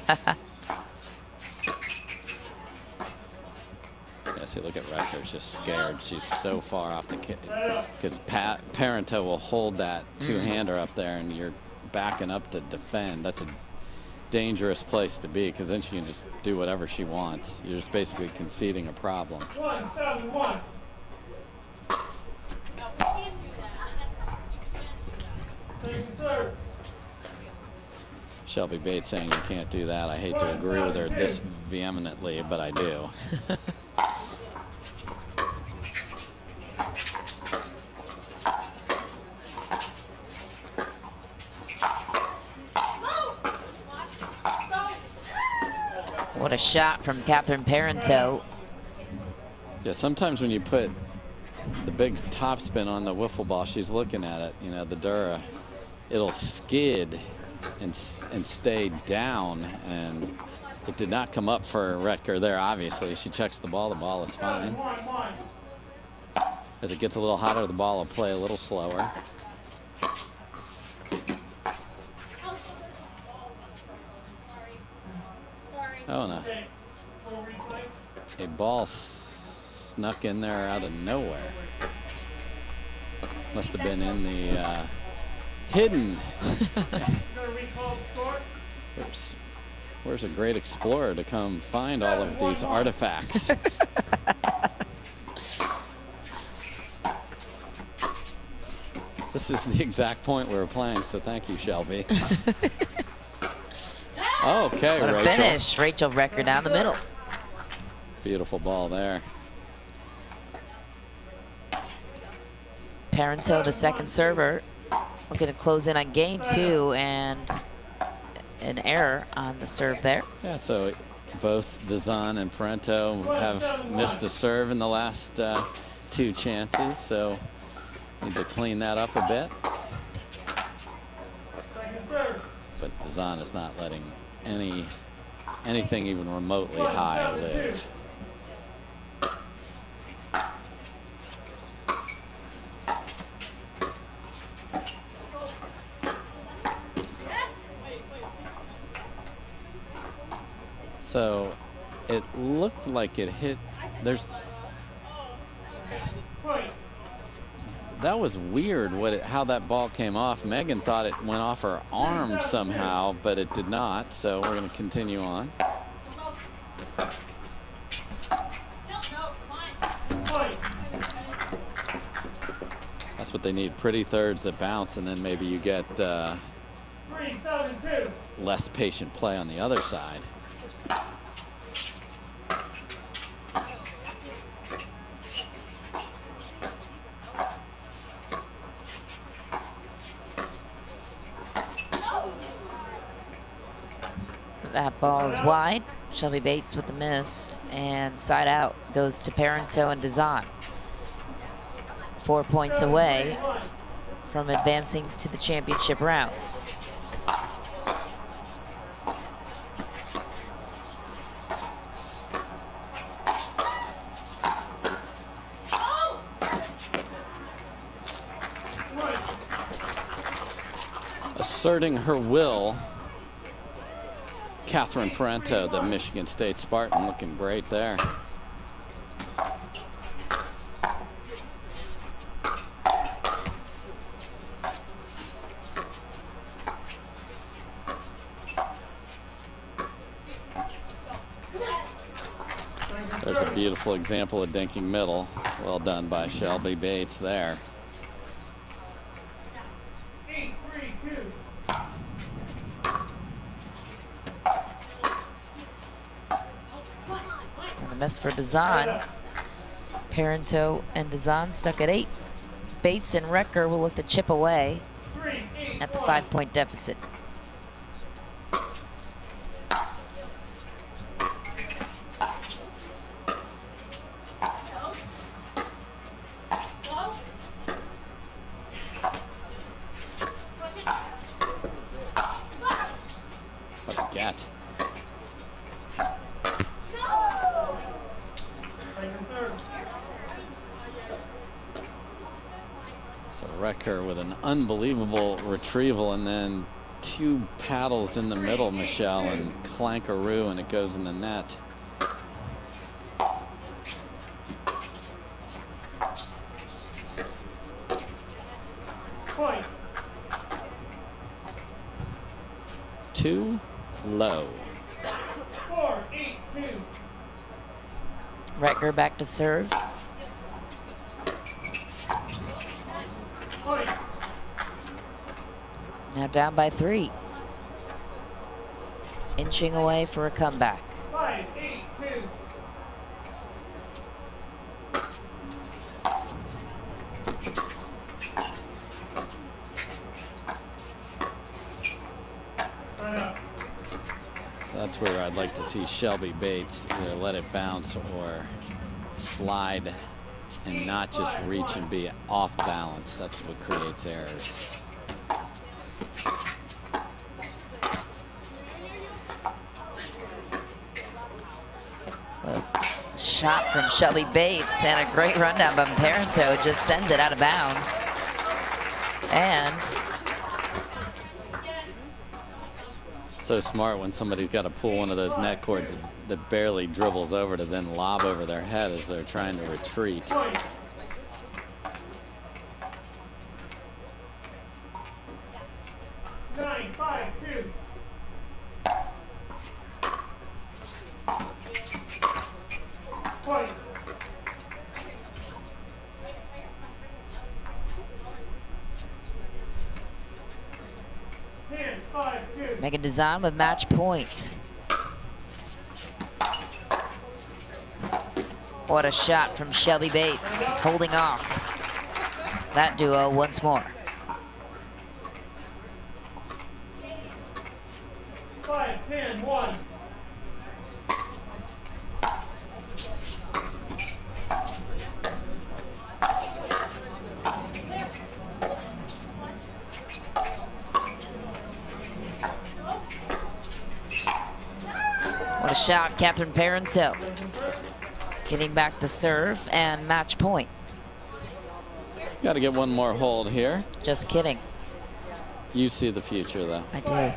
Speaker 6: Yeah, see, look at Recker's just scared. She's so far off the kit because Parento will hold that two-hander up there, and you're backing up to defend. That's a dangerous place to be because then she can just do whatever she wants. You're just basically conceding a problem.
Speaker 16: 1-7-1.
Speaker 6: Shelby Bates saying you can't do that. I hate to agree with her this vehemently, but I do.
Speaker 4: What a shot from Catherine Parento.
Speaker 6: Yeah, sometimes when you put the big topspin on the wiffle ball, she's looking at it, you know, the Dura, it'll skid and stay down, and it did not come up for Retker there, obviously. She checks the ball is fine. As it gets a little hotter, the ball will play a little slower. Oh no. A ball snuck in there out of nowhere. Must have been in the hidden. Where's a great explorer to come find all of these artifacts? This is the exact point we were playing, so thank you, Shelby. Okay,
Speaker 4: What a
Speaker 6: Rachel.
Speaker 4: finish. Rachel Recker down the middle.
Speaker 6: Beautiful ball there.
Speaker 4: Parento, the second server, looking to close in on game 2, and an error on the serve there.
Speaker 6: Yeah, so both Dazan and Parento have missed a serve in the last 2 chances, so need to clean that up a bit. But Dazan is not letting anything even remotely high live. So it looked like it hit. That was weird how that ball came off. Megan thought it went off her arm somehow, but it did not. So we're going to continue on. That's what they need, pretty thirds that bounce, and then maybe you get less patient play on the other side.
Speaker 4: That ball is wide. Shelby Bates with the miss, and side out goes to Parento and Dazan. 4 points away from advancing to the championship rounds.
Speaker 6: Asserting her will, Catherine Parento, the Michigan State Spartan, looking great there. There's a beautiful example of dinking middle. Well done by Shelby Bates there.
Speaker 4: And a miss for Dazan. Parenteau and Dazan stuck at 8. Bates and Recker will look to chip away at the 5-point deficit.
Speaker 6: What a get. So Recker with an unbelievable retrieval, and then 2 paddles in the middle, Michelle, and clankaroo, and it goes in the net.
Speaker 16: Point.
Speaker 6: Too low.
Speaker 16: 4-8-2.
Speaker 4: Recker back to serve.
Speaker 16: Point.
Speaker 4: Now down by 3. Inching away for a comeback.
Speaker 16: 5-8-2.
Speaker 6: So that's where I'd like to see Shelby Bates either let it bounce or slide and not just reach and be off balance. That's what creates errors.
Speaker 4: Shot from Shelby Bates and a great rundown by Parenteau just sends it out of bounds. And
Speaker 6: So smart when somebody's got to pull one of those net cords that barely dribbles over to then lob over their head as they're trying to retreat.
Speaker 16: 9-5-2. Point.
Speaker 4: Megan Dazan with match point. What a shot from Shelby Bates, holding off that duo once more.
Speaker 16: 5-10-1.
Speaker 4: What a shot, Catherine Parenteau. Getting back the serve and match point.
Speaker 6: Got to get one more hold here.
Speaker 4: Just kidding.
Speaker 6: You see the future, though.
Speaker 4: I do.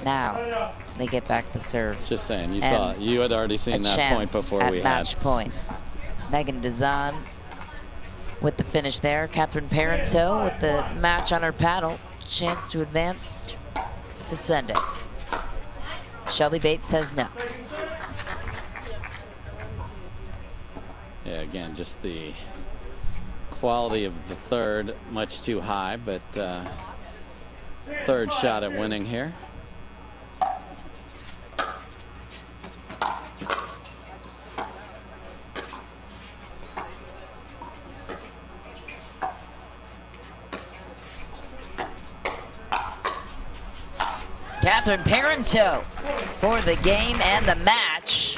Speaker 4: Now they get back the serve.
Speaker 6: Just saying, you saw, you had already seen that point before we had.
Speaker 4: Match point. Megan Dazan with the finish there. Catherine Parenteau with the match on her paddle. Chance to advance to send it. Shelby Bates says no.
Speaker 6: Yeah, again, just the quality of the third, much too high, but third shot at winning here.
Speaker 4: Catherine Parenteau for the game and the match.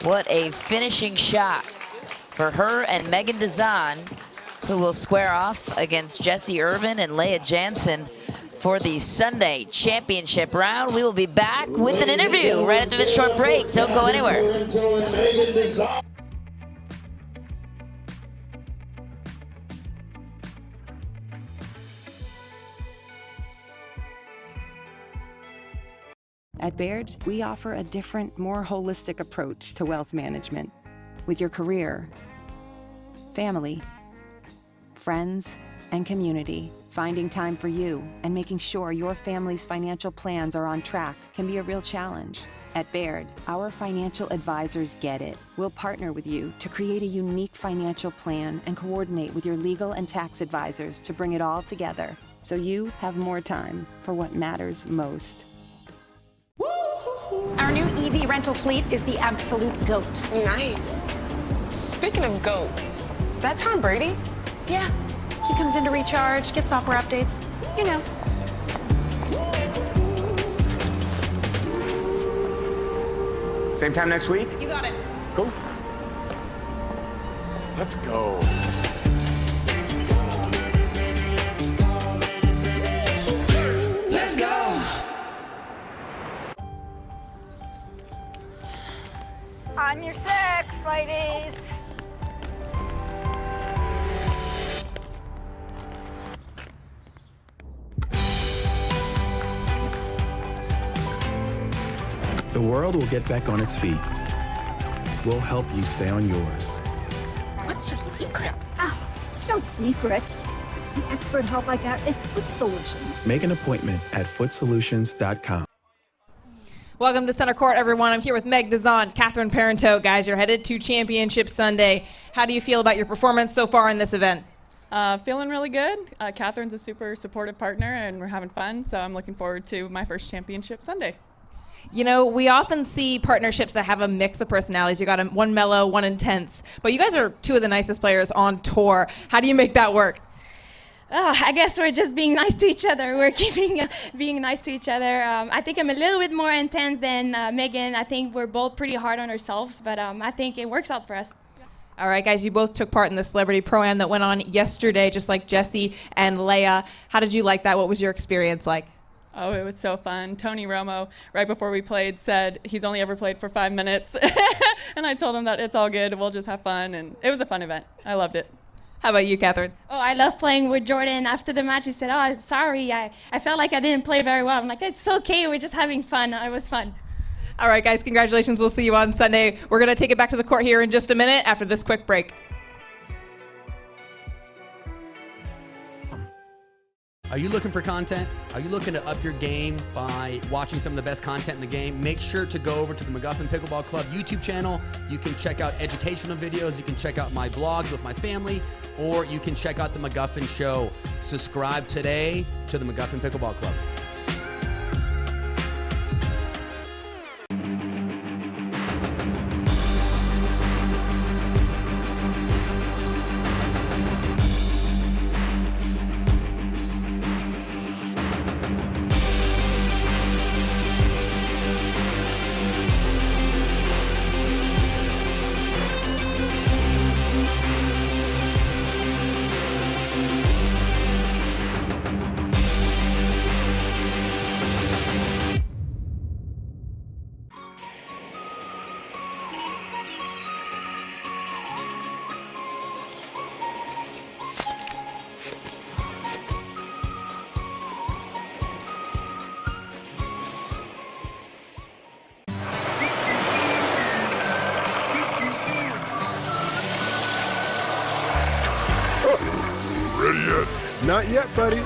Speaker 4: What a finishing shot for her and Megan Dazan, who will square off against Jessie Irvin and Leah Jansen for the Sunday championship round. We will be back with an interview right after this short break. Don't go anywhere.
Speaker 25: At Baird, we offer a different, more holistic approach to wealth management. With your career, family, friends, and community, finding time for you and making sure your family's financial plans are on track can be a real challenge. At Baird, our financial advisors get it. We'll partner with you to create a unique financial plan and coordinate with your legal and tax advisors to bring it all together. so you have more time for what matters most.
Speaker 7: Our new EV rental fleet is the absolute GOAT. Nice. Speaking of goats, is that Tom Brady? Yeah. He comes in to recharge, gets software updates, you know.
Speaker 8: Same time next week?
Speaker 7: You got it.
Speaker 8: Cool. Let's go.
Speaker 7: Let's go.
Speaker 3: On your six, ladies.
Speaker 22: The world will get back on its feet. We'll help you stay on yours.
Speaker 23: What's your secret? Oh, it's no secret. It's the expert help I got at Foot Solutions.
Speaker 22: Make an appointment at footsolutions.com.
Speaker 11: Welcome to Center Court, everyone. I'm here with Meg Dazan, Catherine Parenteau. Guys, you're headed to Championship Sunday. How do you feel about your performance so far in this event?
Speaker 24: Feeling really good. Catherine's a super supportive partner, and we're having fun, so I'm looking forward to my first Championship Sunday.
Speaker 11: You know, we often see partnerships that have a mix of personalities. You got one mellow, one intense, but you guys are two of the nicest players on tour. How do you make that work?
Speaker 26: I guess we're just being nice to each other. We're keeping being nice to each other. I think I'm a little bit more intense than Megan. I think we're both pretty hard on ourselves, but I think it works out for us.
Speaker 11: All right, guys, you both took part in the Celebrity Pro-Am that went on yesterday, just like Jesse and Leia. How did you like that? What was your experience like?
Speaker 24: Oh, it was so fun. Tony Romo, right before we played, said he's only ever played for 5 minutes. And I told him that it's all good. We'll just have fun. And it was a fun event. I loved it.
Speaker 11: How about you, Catherine?
Speaker 26: Oh, I love playing with Jordan. After the match, he said, oh, I'm sorry. I felt like I didn't play very well. I'm like, it's okay. We're just having fun. It was fun.
Speaker 11: All right, guys, congratulations. We'll see you on Sunday. We're going to take it back to the court here in just a minute after this quick break.
Speaker 27: Are you looking for content? Are you looking to up your game by watching some of the best content in the game? Make sure to go over to the McGuffin Pickleball Club YouTube channel. You can check out educational videos. You can check out my vlogs with my family, or you can check out the McGuffin Show. Subscribe today to the McGuffin Pickleball Club.
Speaker 28: Ready yet? Not yet, buddy.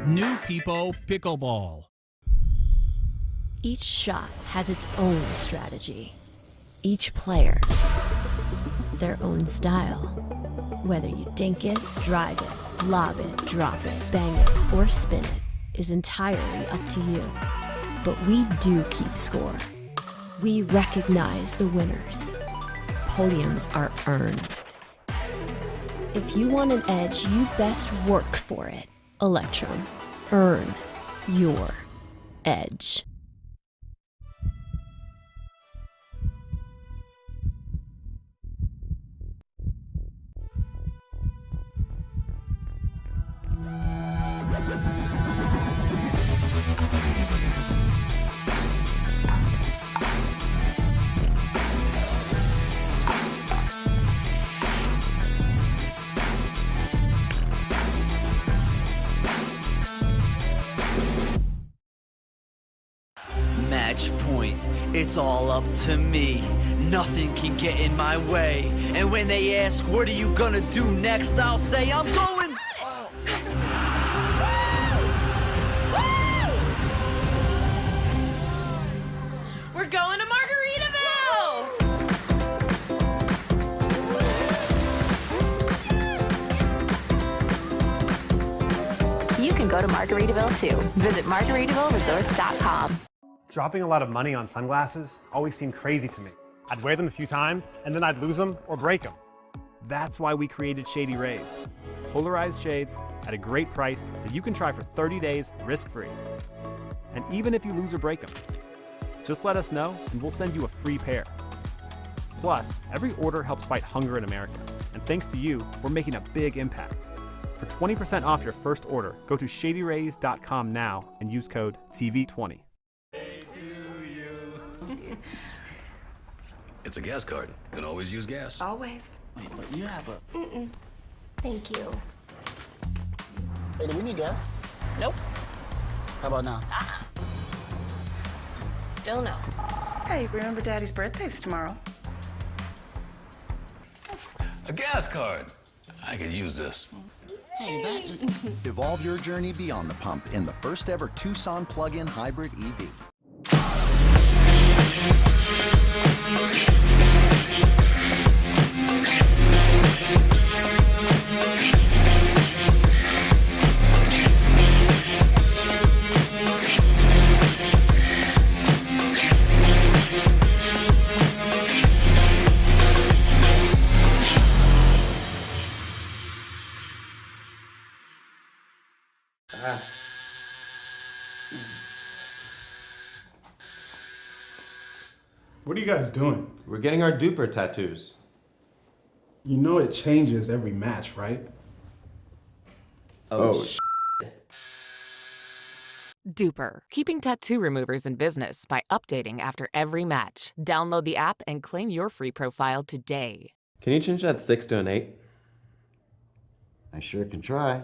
Speaker 29: New People Pickleball.
Speaker 30: Each shot has its own strategy. Each player, their own style. Whether you dink it, drive it, lob it, drop it, bang it, or spin it is entirely up to you. But we do keep score. We recognize the winners. Podiums are earned. If you want an edge, you best work for it. Electrum. Earn your edge.
Speaker 1: It's all up to me. Nothing can get in my way. And when they ask, what are you gonna do next? I'll say, I'm going.
Speaker 2: We're going to Margaritaville!
Speaker 10: You can go to Margaritaville too. Visit MargaritavilleResorts.com.
Speaker 12: Dropping a lot of money on sunglasses always seemed crazy to me. I'd wear them a few times, and then I'd lose them or break them. That's why we created Shady Rays. Polarized shades at a great price that you can try for 30 days risk-free. And even if you lose or break them, just let us know and we'll send you a free pair. Plus, every order helps fight hunger in America. And thanks to you, we're making a big impact. For 20% off your first order, go to shadyrays.com now and use code TV20.
Speaker 13: It's a gas card. You can always use gas.
Speaker 10: Always.
Speaker 13: Wait, but you have a...
Speaker 10: Mm-mm. Thank you.
Speaker 13: Hey, do we need gas?
Speaker 10: Nope.
Speaker 13: How about now?
Speaker 10: Still no.
Speaker 2: Hey, remember Daddy's birthday's tomorrow.
Speaker 13: A gas card. I could use this.
Speaker 14: Hey, that... Evolve your journey beyond the pump in the first ever Tucson plug-in hybrid EV.
Speaker 18: What are you guys doing?
Speaker 19: We're getting our duper tattoos.
Speaker 18: You know it changes every match, right?
Speaker 20: Duper, keeping tattoo removers in business by updating after every match. Download the app and claim your free profile today.
Speaker 19: Can you change that 6 to an 8?
Speaker 14: I sure can try.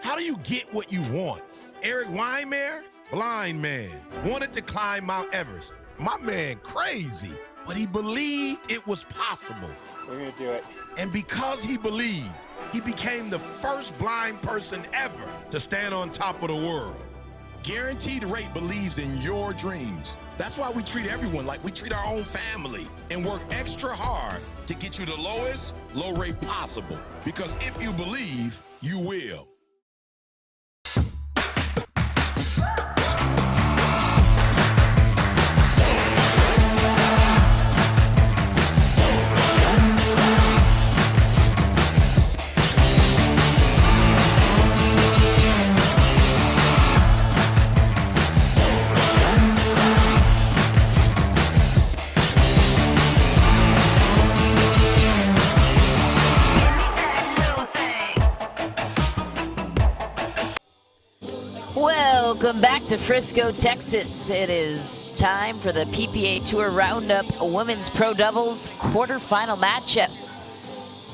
Speaker 21: How do you get what you want? Eric Weimer, blind man, wanted to climb Mount Everest. My man crazy, but he believed it was possible.
Speaker 19: We're gonna do it.
Speaker 21: And because he believed, he became the first blind person ever to stand on top of the world. Guaranteed Rate believes in your dreams. That's why we treat everyone like we treat our own family and work extra hard to get you the lowest low rate possible. Because if you believe, you will.
Speaker 4: Welcome back to Frisco, Texas. It is time for the PPA Tour Roundup Women's Pro Doubles quarterfinal matchup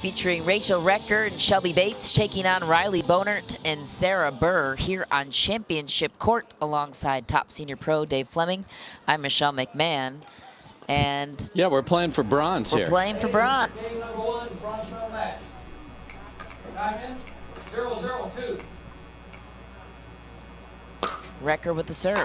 Speaker 4: featuring Rachel Recker and Shelby Bates taking on Riley Bonert and Sarah Burr here on Championship Court alongside top senior pro Dave Fleming. I'm Michelle McMahon. And
Speaker 6: yeah, we're playing for bronze here.
Speaker 4: We're playing for bronze.
Speaker 16: Number 1, bronze medal match. Diamond 0-0-2.
Speaker 4: Recker with the serve.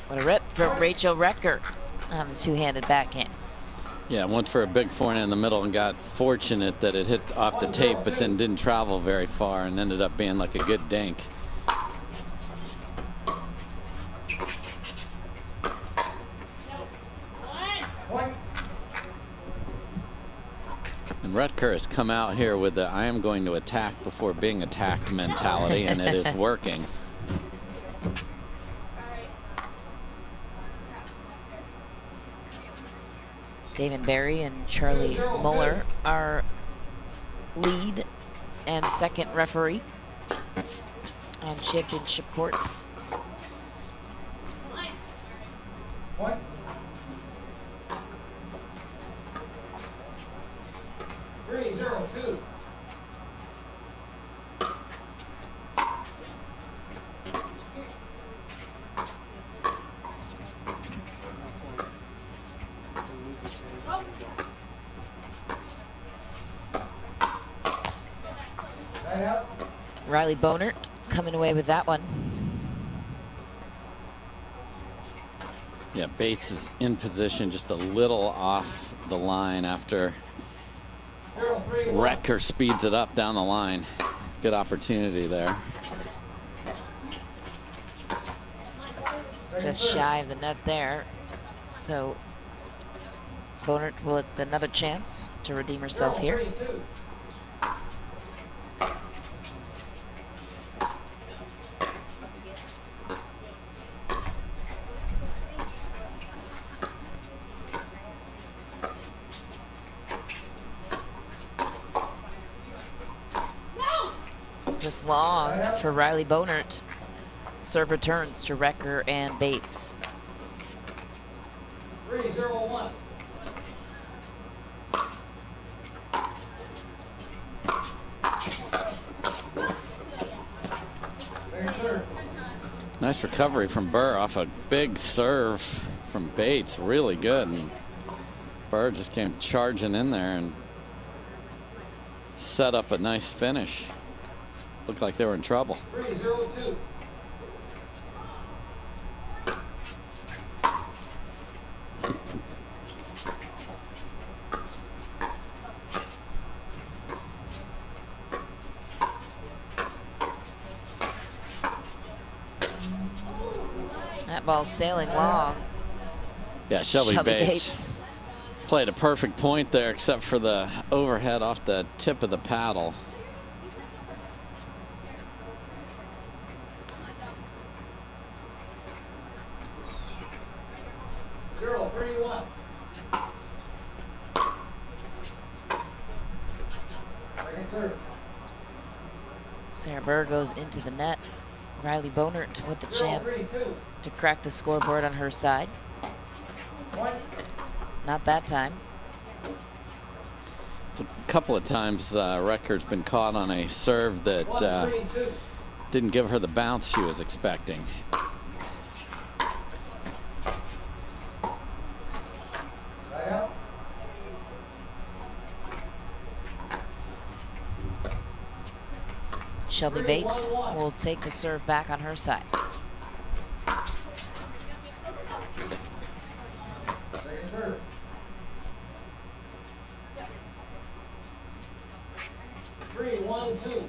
Speaker 4: What a rip from Rachel Recker on the two-handed backhand.
Speaker 6: Yeah, went for a big forehand in the middle and got fortunate that it hit off the tape, but then didn't travel very far and ended up being like a good dink. And Rutger has come out here with the I am going to attack before being attacked mentality, and it is working.
Speaker 4: Damon Barry and Charlie Muller are lead and second referee on Championship Court.
Speaker 16: 2.
Speaker 4: Riley Bonert coming away with that one.
Speaker 6: Yeah, Bates is in position just a little off the line after Wrecker speeds it up down the line. Good opportunity there.
Speaker 4: Just shy of the net there. So Bonert will have another chance to redeem herself here. Just long for Riley Bonert. Serve returns to Wrecker and Bates.
Speaker 16: 3-0-1.
Speaker 6: Nice recovery from Burr off a big serve from Bates. Really good. And Burr just came charging in there and set up a nice finish. Looked like they were in trouble.
Speaker 16: 3-0-2.
Speaker 4: That ball's sailing long.
Speaker 6: Yeah, Shelby Bates played a perfect point there, except for the overhead off the tip of the paddle.
Speaker 4: Sarah Burr goes into the net. Riley Bonert with the chance to crack the scoreboard on her side. Not that time.
Speaker 6: It's a couple of times Wrecker's been caught on a serve that didn't give her the bounce she was expecting.
Speaker 4: Shelby Bates will take the serve back on her side.
Speaker 16: Second serve. 3-1-2.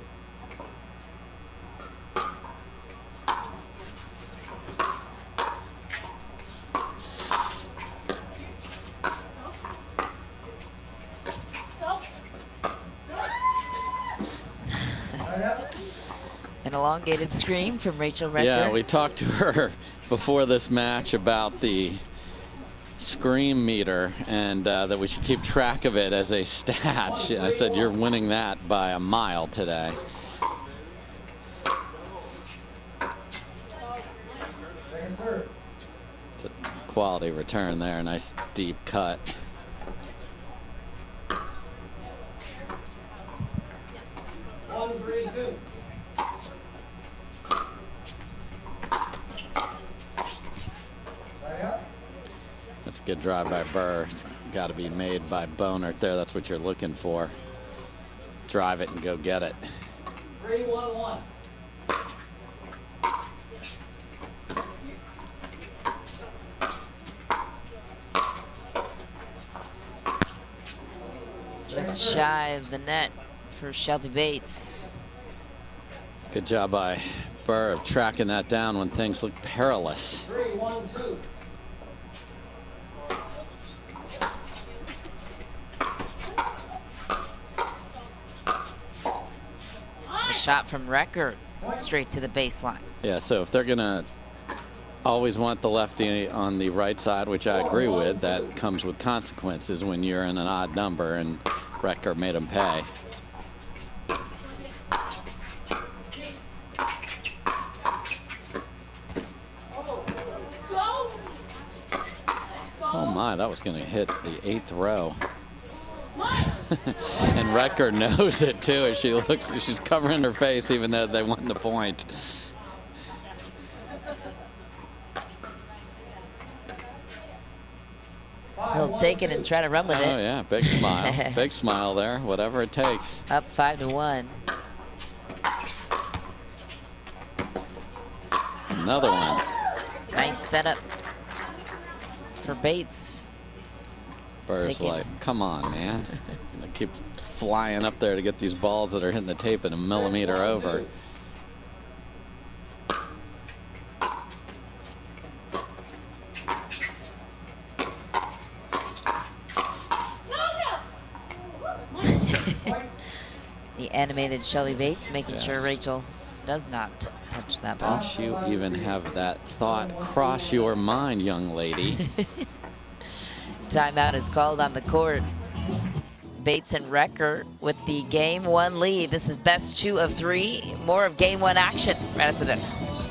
Speaker 4: An elongated scream from Rachel Wrecker.
Speaker 6: Yeah, we talked to her before this match about the scream meter and that we should keep track of it as a stat. I said, you're winning that by a mile today.
Speaker 16: Second serve.
Speaker 6: It's a quality return there, nice deep cut. That's a good drive by Burr. It's got to be made by Bonert there. That's what you're looking for. Drive it and go get it.
Speaker 16: 3-1-1.
Speaker 4: Just shy of the net for Shelby Bates.
Speaker 6: Good job by Burr of tracking that down when things look perilous.
Speaker 16: 3-1-2.
Speaker 4: A shot from Wrecker straight to the baseline.
Speaker 6: Yeah, so if they're going to always want the lefty on the right side, which I agree with, that comes with consequences when you're in an odd number, and Wrecker made him pay. Oh my, that was going to hit the 8th row. And Wrecker knows it too as she looks. She's covering her face even though they won the point.
Speaker 4: He'll take it and try to run with it.
Speaker 6: Oh yeah, big smile. Big smile there, whatever it takes.
Speaker 4: Up 5-1.
Speaker 6: Another one.
Speaker 4: Nice setup for Bates.
Speaker 6: Burr's like, come on, man. I keep flying up there to get these balls that are hitting the tape at a millimeter over.
Speaker 4: The animated Shelby Bates making
Speaker 6: Yes.
Speaker 4: sure Rachel does not touch that ball.
Speaker 6: Don't you even have that thought cross your mind, young lady.
Speaker 4: Timeout is called on the court. Bates and Wrecker with the game 1 lead. This is best 2 of 3. More of game 1 action right after this.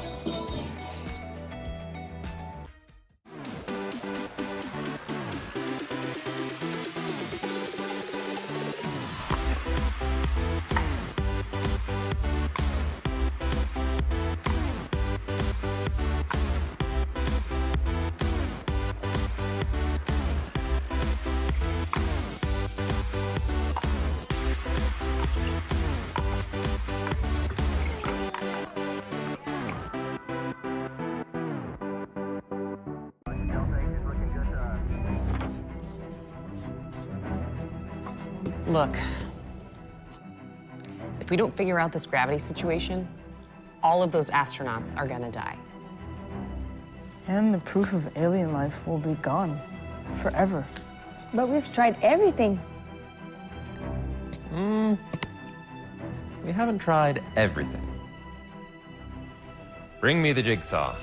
Speaker 3: Look, if we don't figure out this gravity situation, all of those astronauts are gonna die.
Speaker 5: And the proof of alien life will be gone forever.
Speaker 7: But we've tried everything.
Speaker 8: We haven't tried everything. Bring me the jigsaw.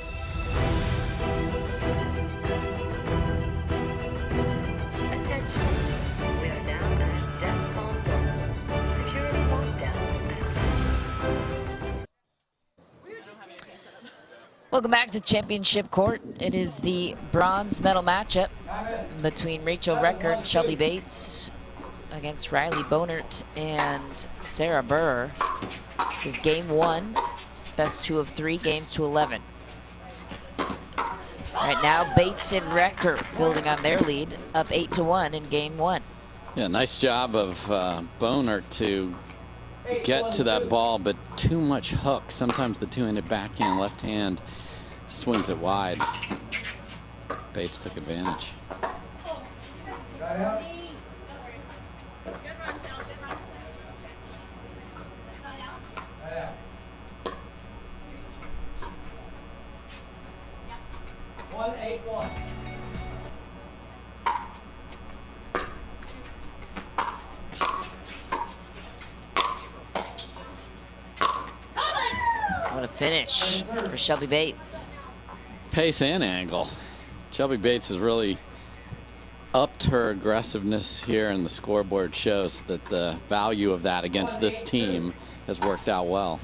Speaker 30: Attention. We are now at DEFCON 1. Security lockdown active.
Speaker 4: Welcome back to Championship Court. It is the bronze medal matchup between Rachel Wrecker and Shelby Bates against Riley Bonert and Sarah Burr. This is game 1. It's best 2 of 3, games to 11. Right now, Bates and Wrecker building on their lead, up 8-1 in game 1.
Speaker 6: Yeah, nice job of Bonert to get to that ball, but too much hook. Sometimes the two-handed backhand, left hand swings it wide. Bates took advantage.
Speaker 4: What a finish for Shelby Bates.
Speaker 6: Pace and angle. Shelby Bates has really upped her aggressiveness here, and the scoreboard shows that the value of that against this team has worked out well.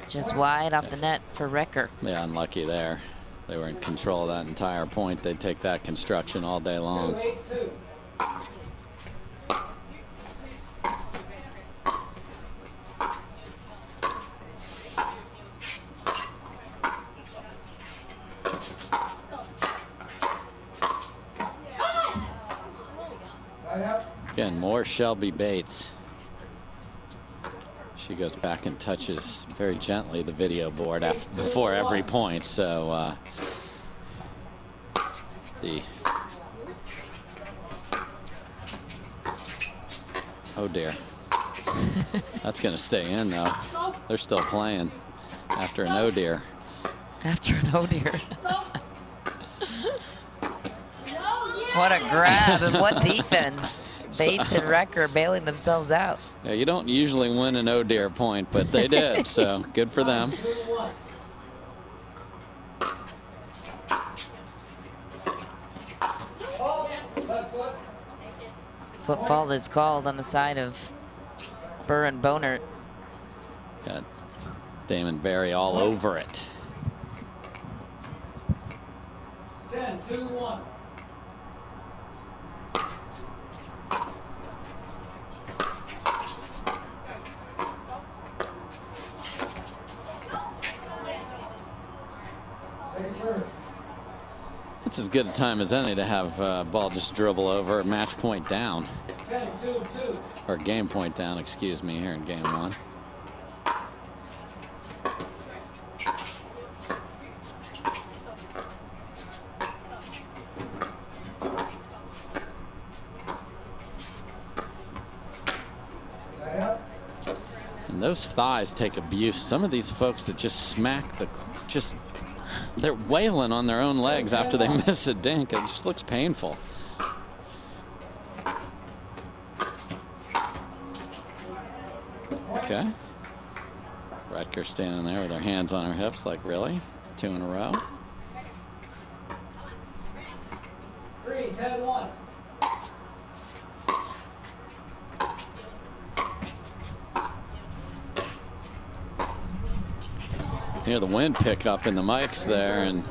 Speaker 4: Just wide off the net for Wrecker.
Speaker 6: Yeah, unlucky there. They were in control of that entire point. They'd take that construction all day long. Again, more Shelby Bates. She goes back and touches very gently the video board before every point. So oh dear, that's going to stay in though. They're still playing after an oh dear.
Speaker 4: After an oh dear. What a grab and what defense. Bates and Wrecker bailing themselves out.
Speaker 6: Yeah, you don't usually win an oh dear point, but they did, so good for them.
Speaker 4: Footfall is called on the side of Burr and Bonert.
Speaker 6: Got Damon Barry all over it.
Speaker 16: 10-2-1.
Speaker 6: It's as good a time as any to have ball just dribble over, match point down.
Speaker 16: 10-2-2.
Speaker 6: Or game point down, excuse me, here in game one. And those thighs take abuse. Some of these folks that just smack the, they're wailing on their own legs after they miss a dink. It just looks painful. Okay. Rutger standing there with her hands on her hips like, really? 2 in a row?
Speaker 16: 3-10-1.
Speaker 6: Hear the wind pick up in the mics there, and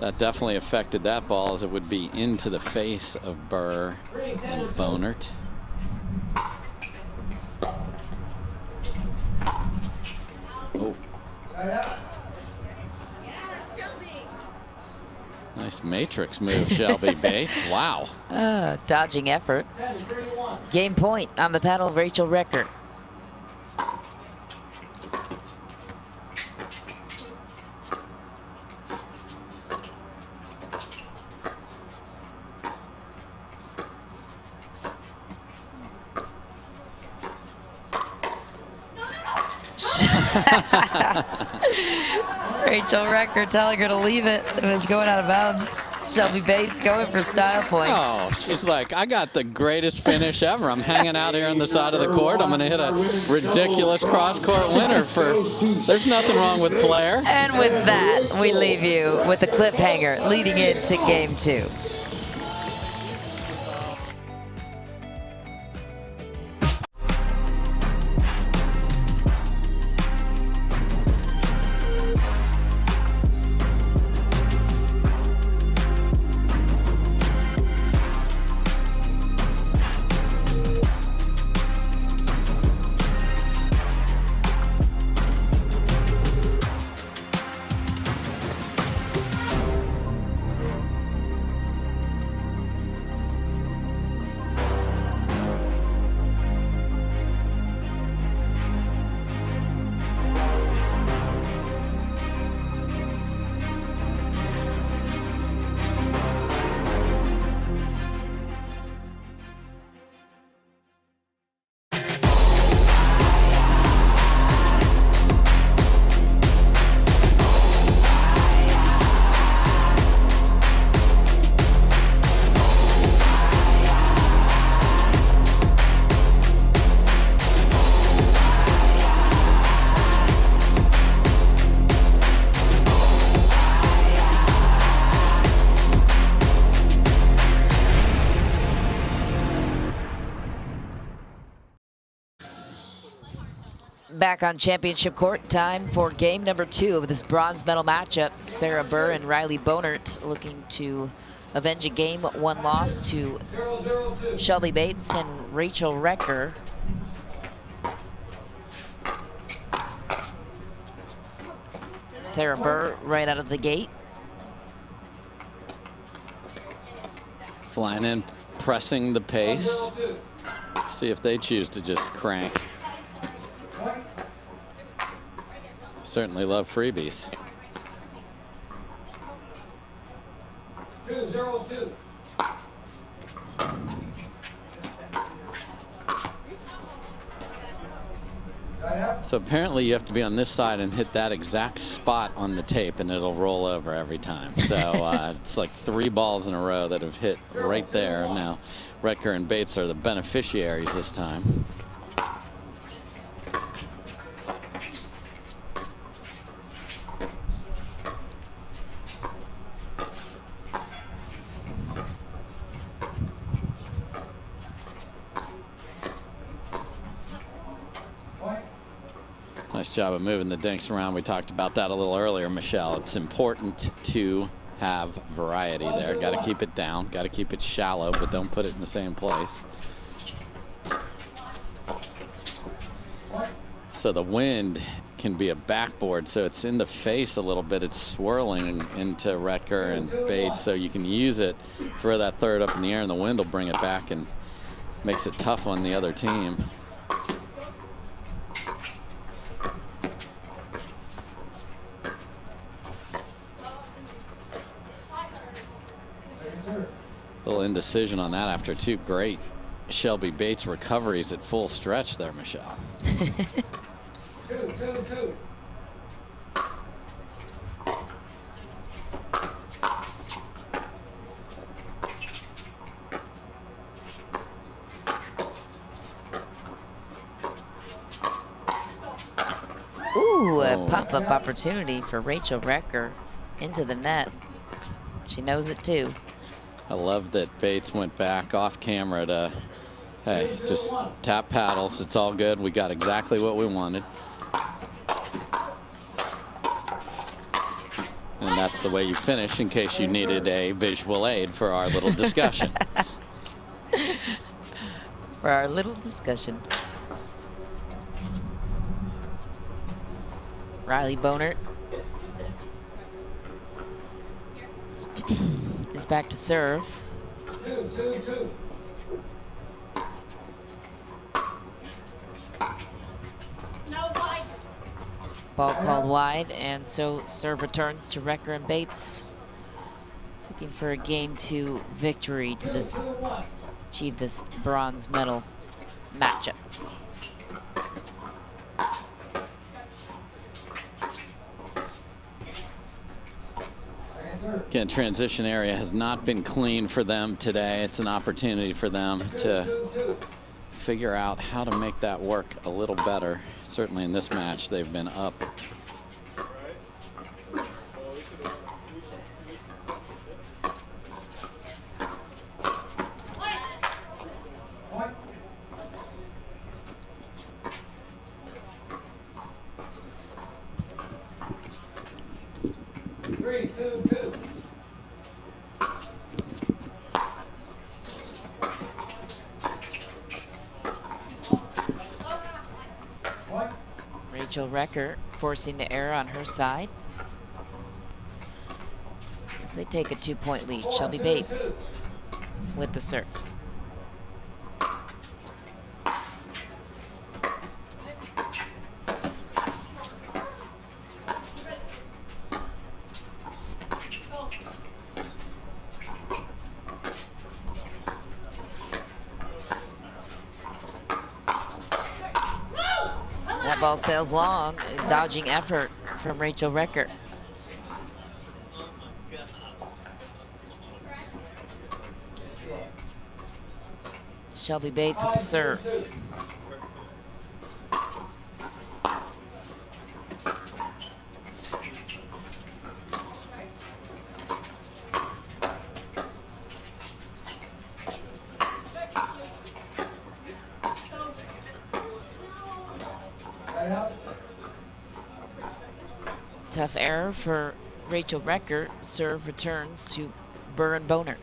Speaker 6: that definitely affected that ball, as it would be into the face of Burr and Bonert. Oh. Nice matrix move, Shelby Bates. Wow.
Speaker 4: Dodging effort. Game point on the paddle of Rachel Recker. Rachel Recker telling her to leave it. It was going out of bounds. Shelby Bates going for style points.
Speaker 6: Oh, she's like, I got the greatest finish ever. I'm hanging out here on the side of the court. I'm going to hit a ridiculous cross-court winner for, there's nothing wrong with flair.
Speaker 4: And with that, we leave you with a cliffhanger leading into game 2. Back on championship court, time for game number 2 of this bronze medal matchup. Sarah Burr and Riley Bonert looking to avenge a game 1 loss to Shelby Bates and Rachel Recker. Sarah Burr right out of the gate.
Speaker 6: Flying in, pressing the pace. See if they choose to just crank. Certainly love freebies.
Speaker 16: 2-0-2.
Speaker 6: So apparently you have to be on this side and hit that exact spot on the tape, and it'll roll over every time. So it's like 3 balls in a row that have hit right there. Now Recker and Bates are the beneficiaries this time. Nice job of moving the dinks around. We talked about that a little earlier, Michelle. It's important to have variety there. Got to keep it down. Got to keep it shallow, but don't put it in the same place. So the wind can be a backboard, so it's in the face a little bit. It's swirling into Retker and Bates, so you can use it, throw that third up in the air, and the wind will bring it back and makes it tough on the other team. A little indecision on that after two great Shelby Bates recoveries at full stretch there, Michelle.
Speaker 16: Two.
Speaker 4: Ooh, a pop-up opportunity for Rachel Retker into the net. She knows it too.
Speaker 6: I love that Bates went back off camera to, hey, just tap paddles. It's all good. We got exactly what we wanted. And that's the way you finish, in case you needed a visual aid for our little discussion.
Speaker 4: For our little discussion. Riley Bonert is back to serve.
Speaker 16: Two.
Speaker 4: Ball called wide, and so serve returns to Retker and Bates, looking for a game 2 victory to this achieve this bronze medal matchup.
Speaker 6: Again, transition area has not been clean for them today. It's an opportunity for them to figure out how to make that work a little better. Certainly in this match, they've been up.
Speaker 16: Two.
Speaker 4: Rachel Retker forcing the error on her side as they take a 2-point lead. Shelby Bates with the serve. That ball sails long, dodging effort from Rachel Retker. Shelby Bates with the serve. Tough error for Rachel Retker. Serve returns to Burren Boner.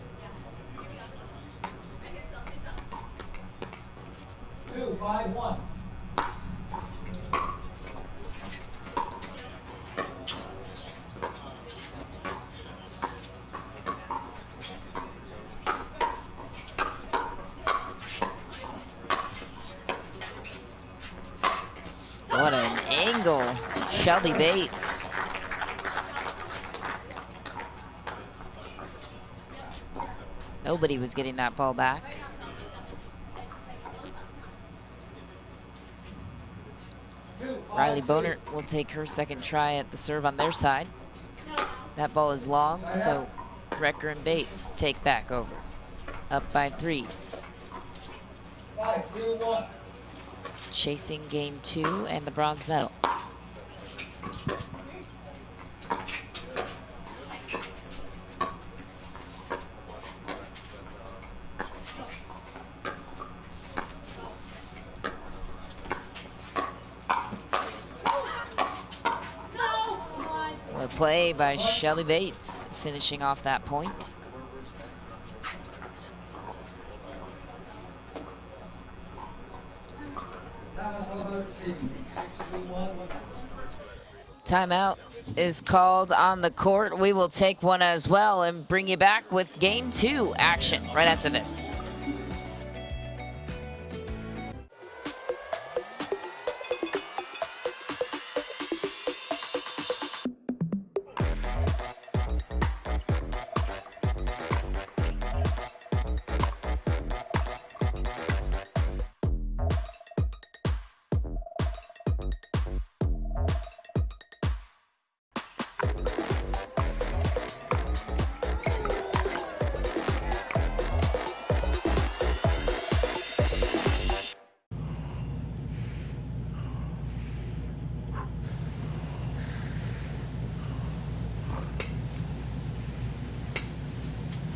Speaker 16: 2-5-1.
Speaker 4: What an angle, Shelby Bates. Nobody was getting that ball back. Riley Boner will take her second try at the serve on their side. That ball is long, so Retker and Bates take back over. Up by 3.
Speaker 16: 5-2-1.
Speaker 4: Chasing game 2 and the bronze medal. play by Shelby Bates, finishing off that point. Timeout is called on the court. We will take one as well and bring you back with game 2 action right after this.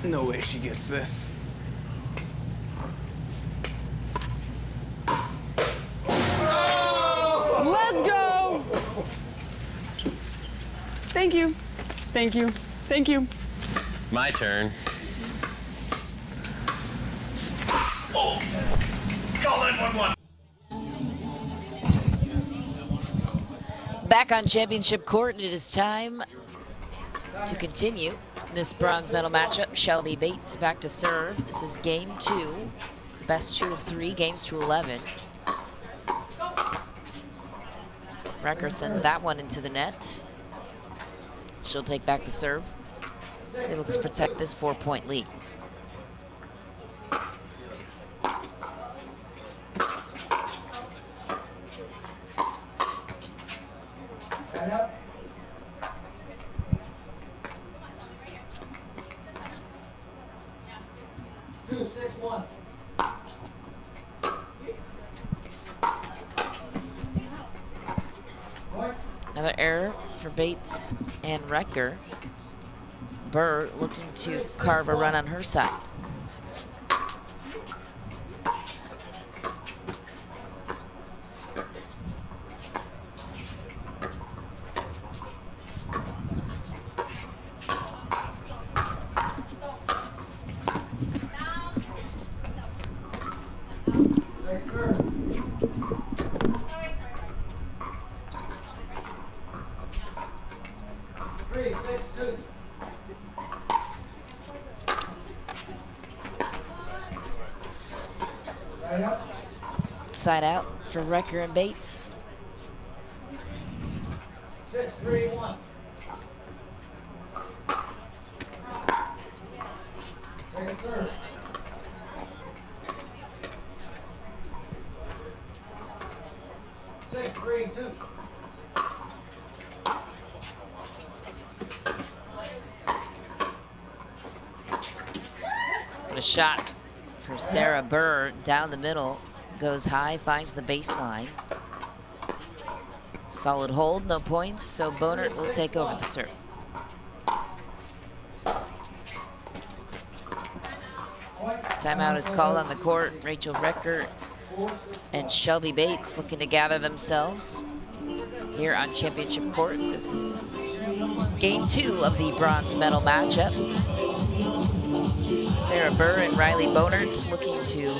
Speaker 9: No way she gets this.
Speaker 5: Let's go! Thank you. Thank you. Thank you.
Speaker 8: My turn.
Speaker 21: Oh! Call 911.
Speaker 4: Back on championship court, it is time to continue this bronze medal matchup. Shelby Bates back to serve. This is game 2. Best 2 of 3, games to 11. Recker sends that one into the net. She'll take back the serve. They look to protect this 4-point lead. Another error for Bates and Recker. Burr looking to carve a run on her side. Side out for Recker and Bates.
Speaker 16: 6-3-1. Second serve. 6-3-2.
Speaker 4: A shot for Sarah Burr down the middle. Goes high, finds the baseline. Solid hold, no points, so Bonert will take over the serve. Timeout is called on the court. Rachel Recker and Shelby Bates looking to gather themselves here on championship court. This is game 2 of the bronze medal matchup. Sarah Burr and Riley Bonert looking to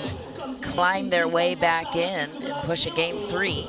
Speaker 4: climb their way back in and push a game 3.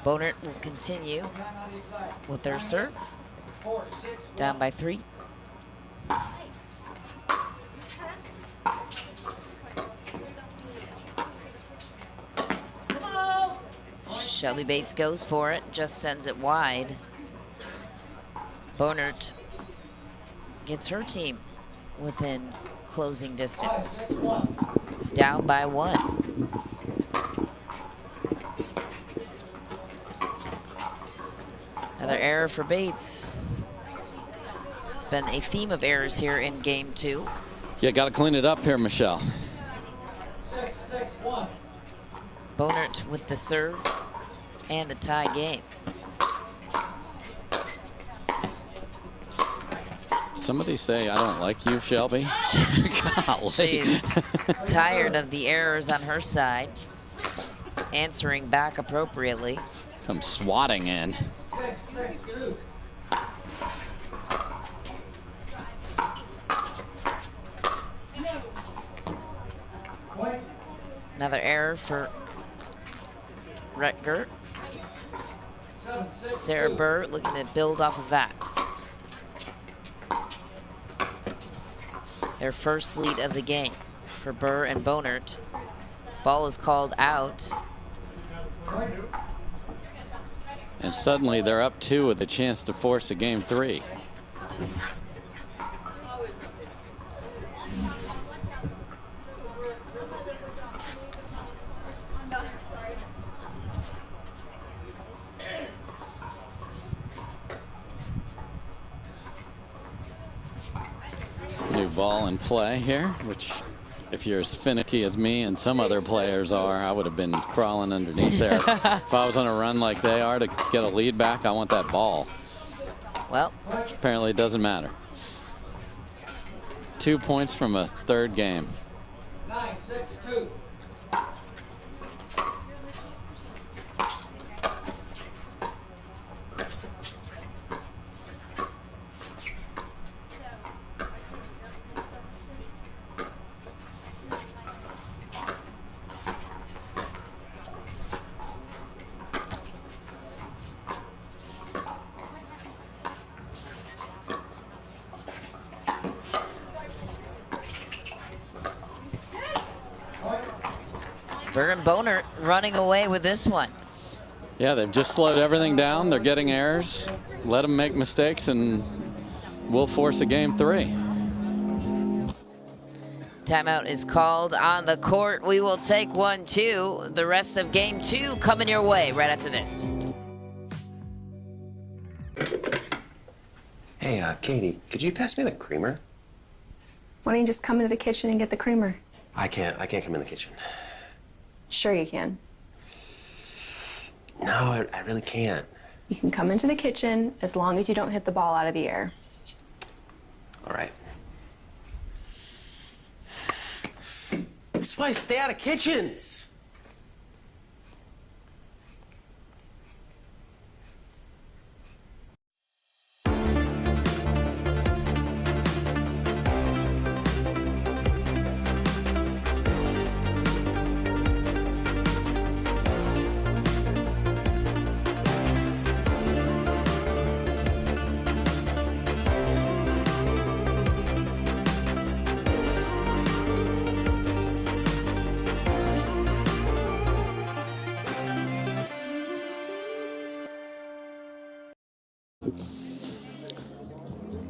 Speaker 4: Bonert will continue with their serve. Down by 3. Shelby Bates goes for it, just sends it wide. Bonert gets her team within closing distance. Down by 1. Another error for Bates. It's been a theme of errors here in game 2.
Speaker 6: Yeah, got to clean it up here, Michelle.
Speaker 16: 6-6-1.
Speaker 4: Bonert with the serve and the tie game.
Speaker 6: Somebody say, I don't like you, Shelby. Golly.
Speaker 4: She's tired of the errors on her side. Answering back appropriately.
Speaker 6: Come swatting in.
Speaker 16: 6-6-2.
Speaker 4: Another error for Rutger. Sarah Burr looking to build off of that. Their first lead of the game for Burr and Bonert. Ball is called out.
Speaker 6: And suddenly they're up 2 with a chance to force a game 3. New ball in play here, which if you're as finicky as me and some other players are, I would have been crawling underneath there. If I was on a run like they are to get a lead back, I want that ball.
Speaker 4: Well,
Speaker 6: apparently it doesn't matter. 2 points from a third game.
Speaker 16: 9-6-2.
Speaker 4: Burr and Bonert running away with this one.
Speaker 6: Yeah, they've just slowed everything down. They're getting errors. Let them make mistakes, and we'll force a game 3.
Speaker 4: Timeout is called on the court. We will take 1-2. The rest of game 2 coming your way right after this.
Speaker 11: Hey, Katie, could you pass me the creamer?
Speaker 15: Why don't you just come into the kitchen and get the creamer?
Speaker 11: I can't come in the kitchen.
Speaker 15: Sure you can.
Speaker 11: No, I really can't.
Speaker 15: You can come into the kitchen as long as you don't hit the ball out of the air.
Speaker 11: All right. That's why I stay out of kitchens.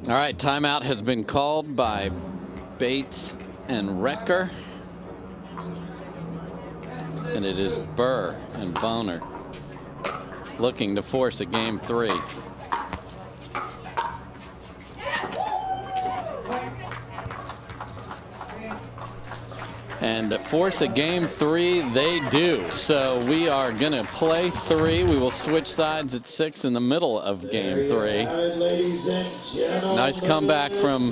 Speaker 6: All right, timeout has been called by Bates and Rutger. And it is Burr and Bonert looking to force a game 3. And force a game 3 they do. So we are going to play 3. We will switch sides at 6 in the middle of game 3. Nice comeback from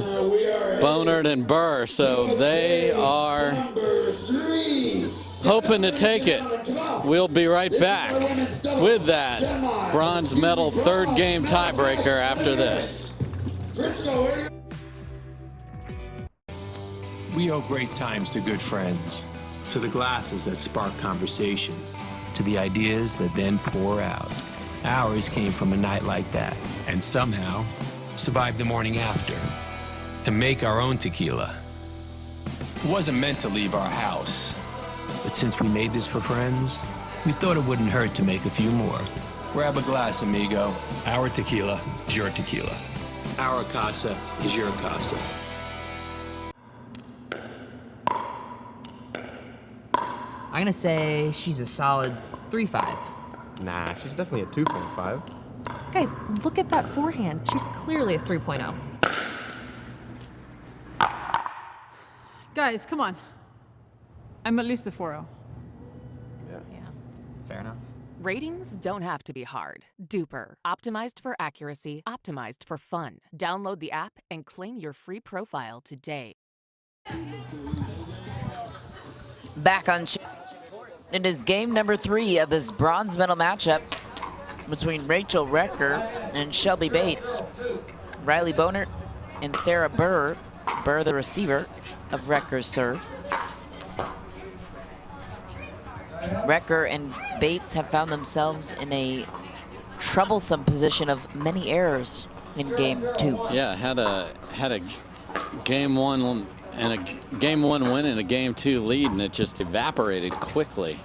Speaker 6: Bonert and Burr. So they are hoping to take it. We'll be right back with that bronze medal third game tiebreaker after this.
Speaker 17: We owe great times to good friends, to the glasses that spark conversation, to the ideas that then pour out. Ours came from a night like that, and somehow survived the morning after, to make our own tequila. It wasn't meant to leave our house, but since we made this for friends, we thought it wouldn't hurt to make a few more. Grab a glass, amigo. Our tequila is your tequila. Our casa is your casa.
Speaker 22: I'm gonna say she's a solid 3.5.
Speaker 19: Nah, she's definitely a 2.5.
Speaker 1: Guys, look at that forehand. She's clearly a 3.0.
Speaker 10: Guys, come on. I'm at least a 4.0.
Speaker 22: Yeah. Fair enough.
Speaker 20: Ratings don't have to be hard. Duper. Optimized for accuracy, optimized for fun. Download the app and claim your free profile today.
Speaker 4: Back on. It is game number 3 of this bronze medal matchup between Rachel Recker and Shelby Bates. Riley Bonert and Sarah Burr. Burr, the receiver of Recker's serve. Recker and Bates have found themselves in a troublesome position of many errors in game 2.
Speaker 6: Yeah, had a game 1 and a game 1 win and a game 2 lead, and it just evaporated quickly.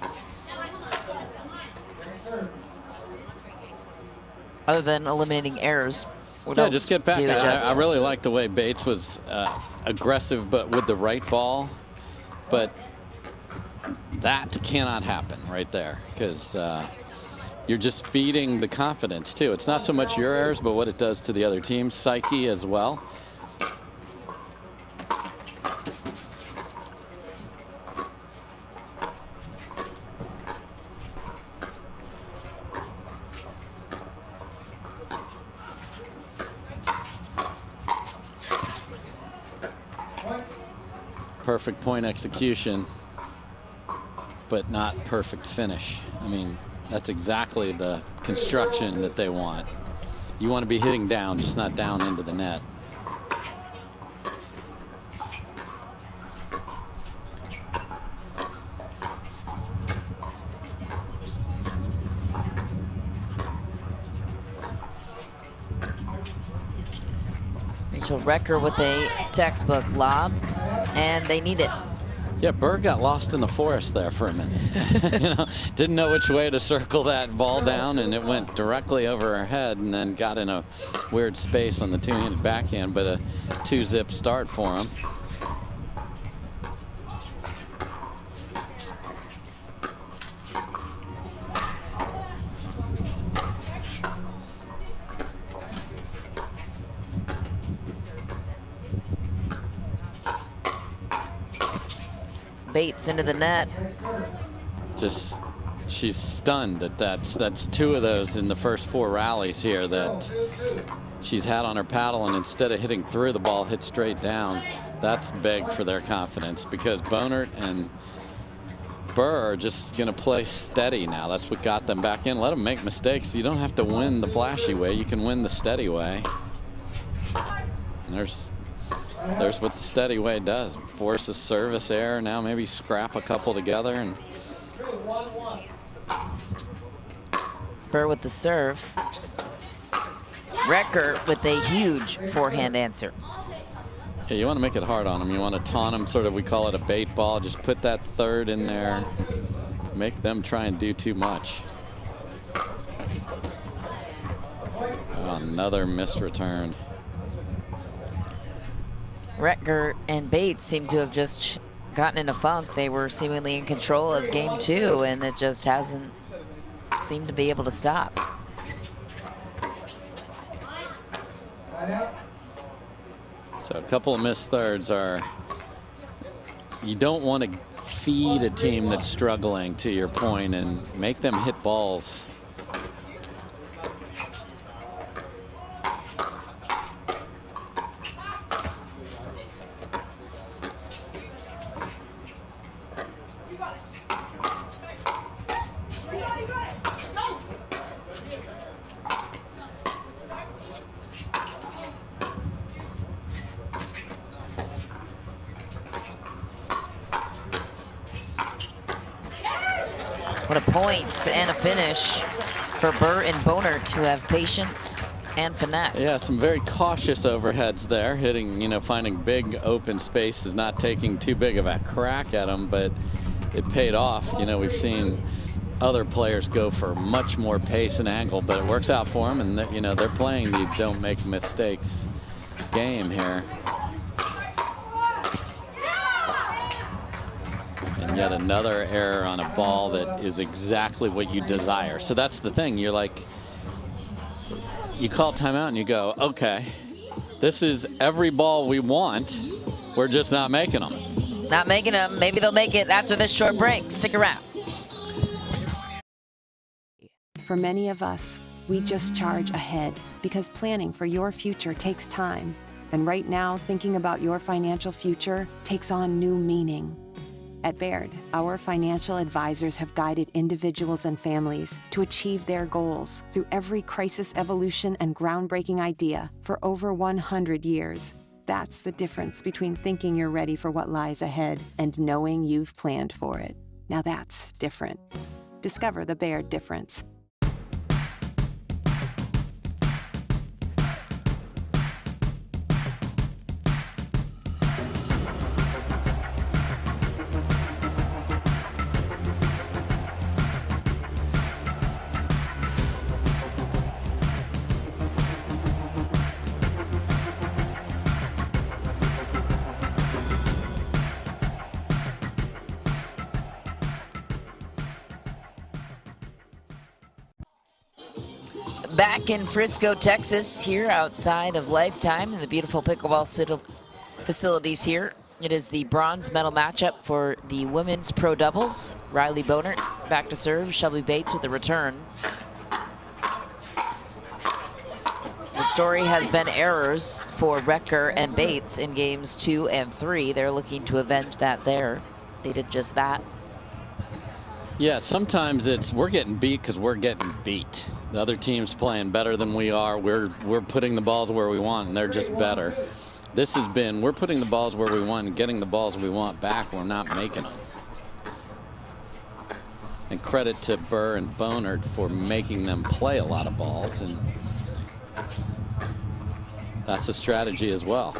Speaker 4: Other than eliminating errors, what else?
Speaker 6: Just get back.
Speaker 4: David
Speaker 6: I really like the way Bates was aggressive, but with the right ball. But that cannot happen right there, because you're just feeding the confidence too. It's not so much your errors, but what it does to the other team's psyche as well. Perfect point execution, but not perfect finish. I mean, that's exactly the construction that they want. You want to be hitting down, just not down into the net.
Speaker 4: Rachel Recker with a textbook lob, and they need it.
Speaker 6: Yeah, Burr got lost in the forest there for a minute. Didn't know which way to circle that ball down, and it went directly over her head, and then got in a weird space on the two-handed backhand, but a 2-zip start for him.
Speaker 4: Bates into the net.
Speaker 6: Just, she's stunned that that's 2 of those in the first 4 rallies here that she's had on her paddle, and instead of hitting through, the ball hit straight down. That's big for their confidence, because Bonert and Burr are just going to play steady now. That's what got them back in. Let them make mistakes. You don't have to win the flashy way. You can win the steady way. And there's what the steady way does. Force a service error. Now maybe scrap a couple together. And
Speaker 4: Burr with the serve. Recker with a huge forehand answer.
Speaker 6: Yeah, you want to make it hard on them. You want to taunt them, sort of, we call it a bait ball. Just put that third in there. Make them try and do too much. Oh, another missed return.
Speaker 4: Recker and Bates seem to have just gotten in a funk. They were seemingly in control of game 2, and it just hasn't seemed to be able to stop.
Speaker 6: So a couple of missed thirds are, you don't want to feed a team that's struggling, to your point, and make them hit balls.
Speaker 4: What a point and a finish for Burr and Bonert to have patience and finesse.
Speaker 6: Yeah, some very cautious overheads there, hitting, finding big open spaces, not taking too big of a crack at them, but it paid off. We've seen other players go for much more pace and angle, but it works out for them, and they're playing the don't make mistakes game here. And yet another error on a ball that is exactly what you desire. So that's the thing. You're like, you call timeout and you go, okay, this is every ball we want. We're just not making them.
Speaker 4: Not making them. Maybe they'll make it after this short break. Stick around.
Speaker 2: For many of us, we just charge ahead because planning for your future takes time. And right now, thinking about your financial future takes on new meaning. At Baird, our financial advisors have guided individuals and families to achieve their goals through every crisis evolution and groundbreaking idea for over 100 years. That's the difference between thinking you're ready for what lies ahead and knowing you've planned for it. Now that's different. Discover the Baird difference.
Speaker 4: Back in Frisco, Texas, here outside of Lifetime in the beautiful pickleball facilities here. It is the bronze medal matchup for the women's pro doubles. Riley Bonert back to serve. Shelby Bates with the return. The story has been errors for Recker and Bates in games 2 and 3. They're looking to avenge that there. They did just that.
Speaker 6: Yeah, sometimes it's we're getting beat because we're getting beat. The other team's playing better than we are. We're putting the balls where we want, and they're just better. This has been, we're putting the balls where we want and getting the balls we want back. We're not making them. And credit to Burr and Bonert for making them play a lot of balls, and that's a strategy as well.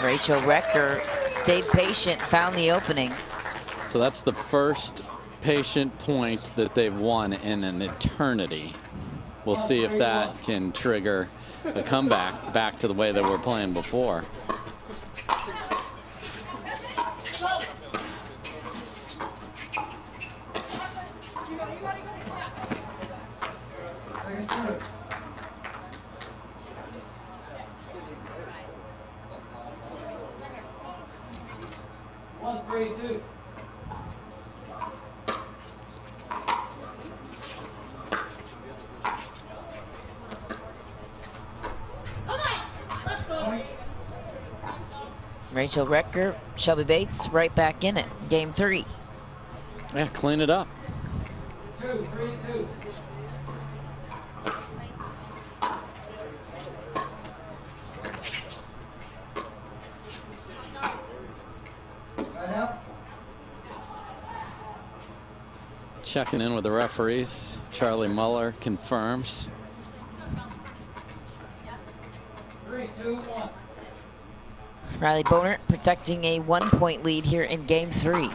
Speaker 4: Rachel Recker stayed patient, found the opening.
Speaker 6: So that's the first patient point that they've won in an eternity. We'll see if that can trigger a comeback back to the way that we're playing before.
Speaker 4: Rachel Recker, Shelby Bates right back in it. Game 3.
Speaker 6: Yeah, clean it up.
Speaker 16: 2-3-2.
Speaker 6: Checking in with the referees. Charlie Muller confirms.
Speaker 16: 3, 2, 1.
Speaker 4: Riley Bonert protecting a 1-point lead here in game 3.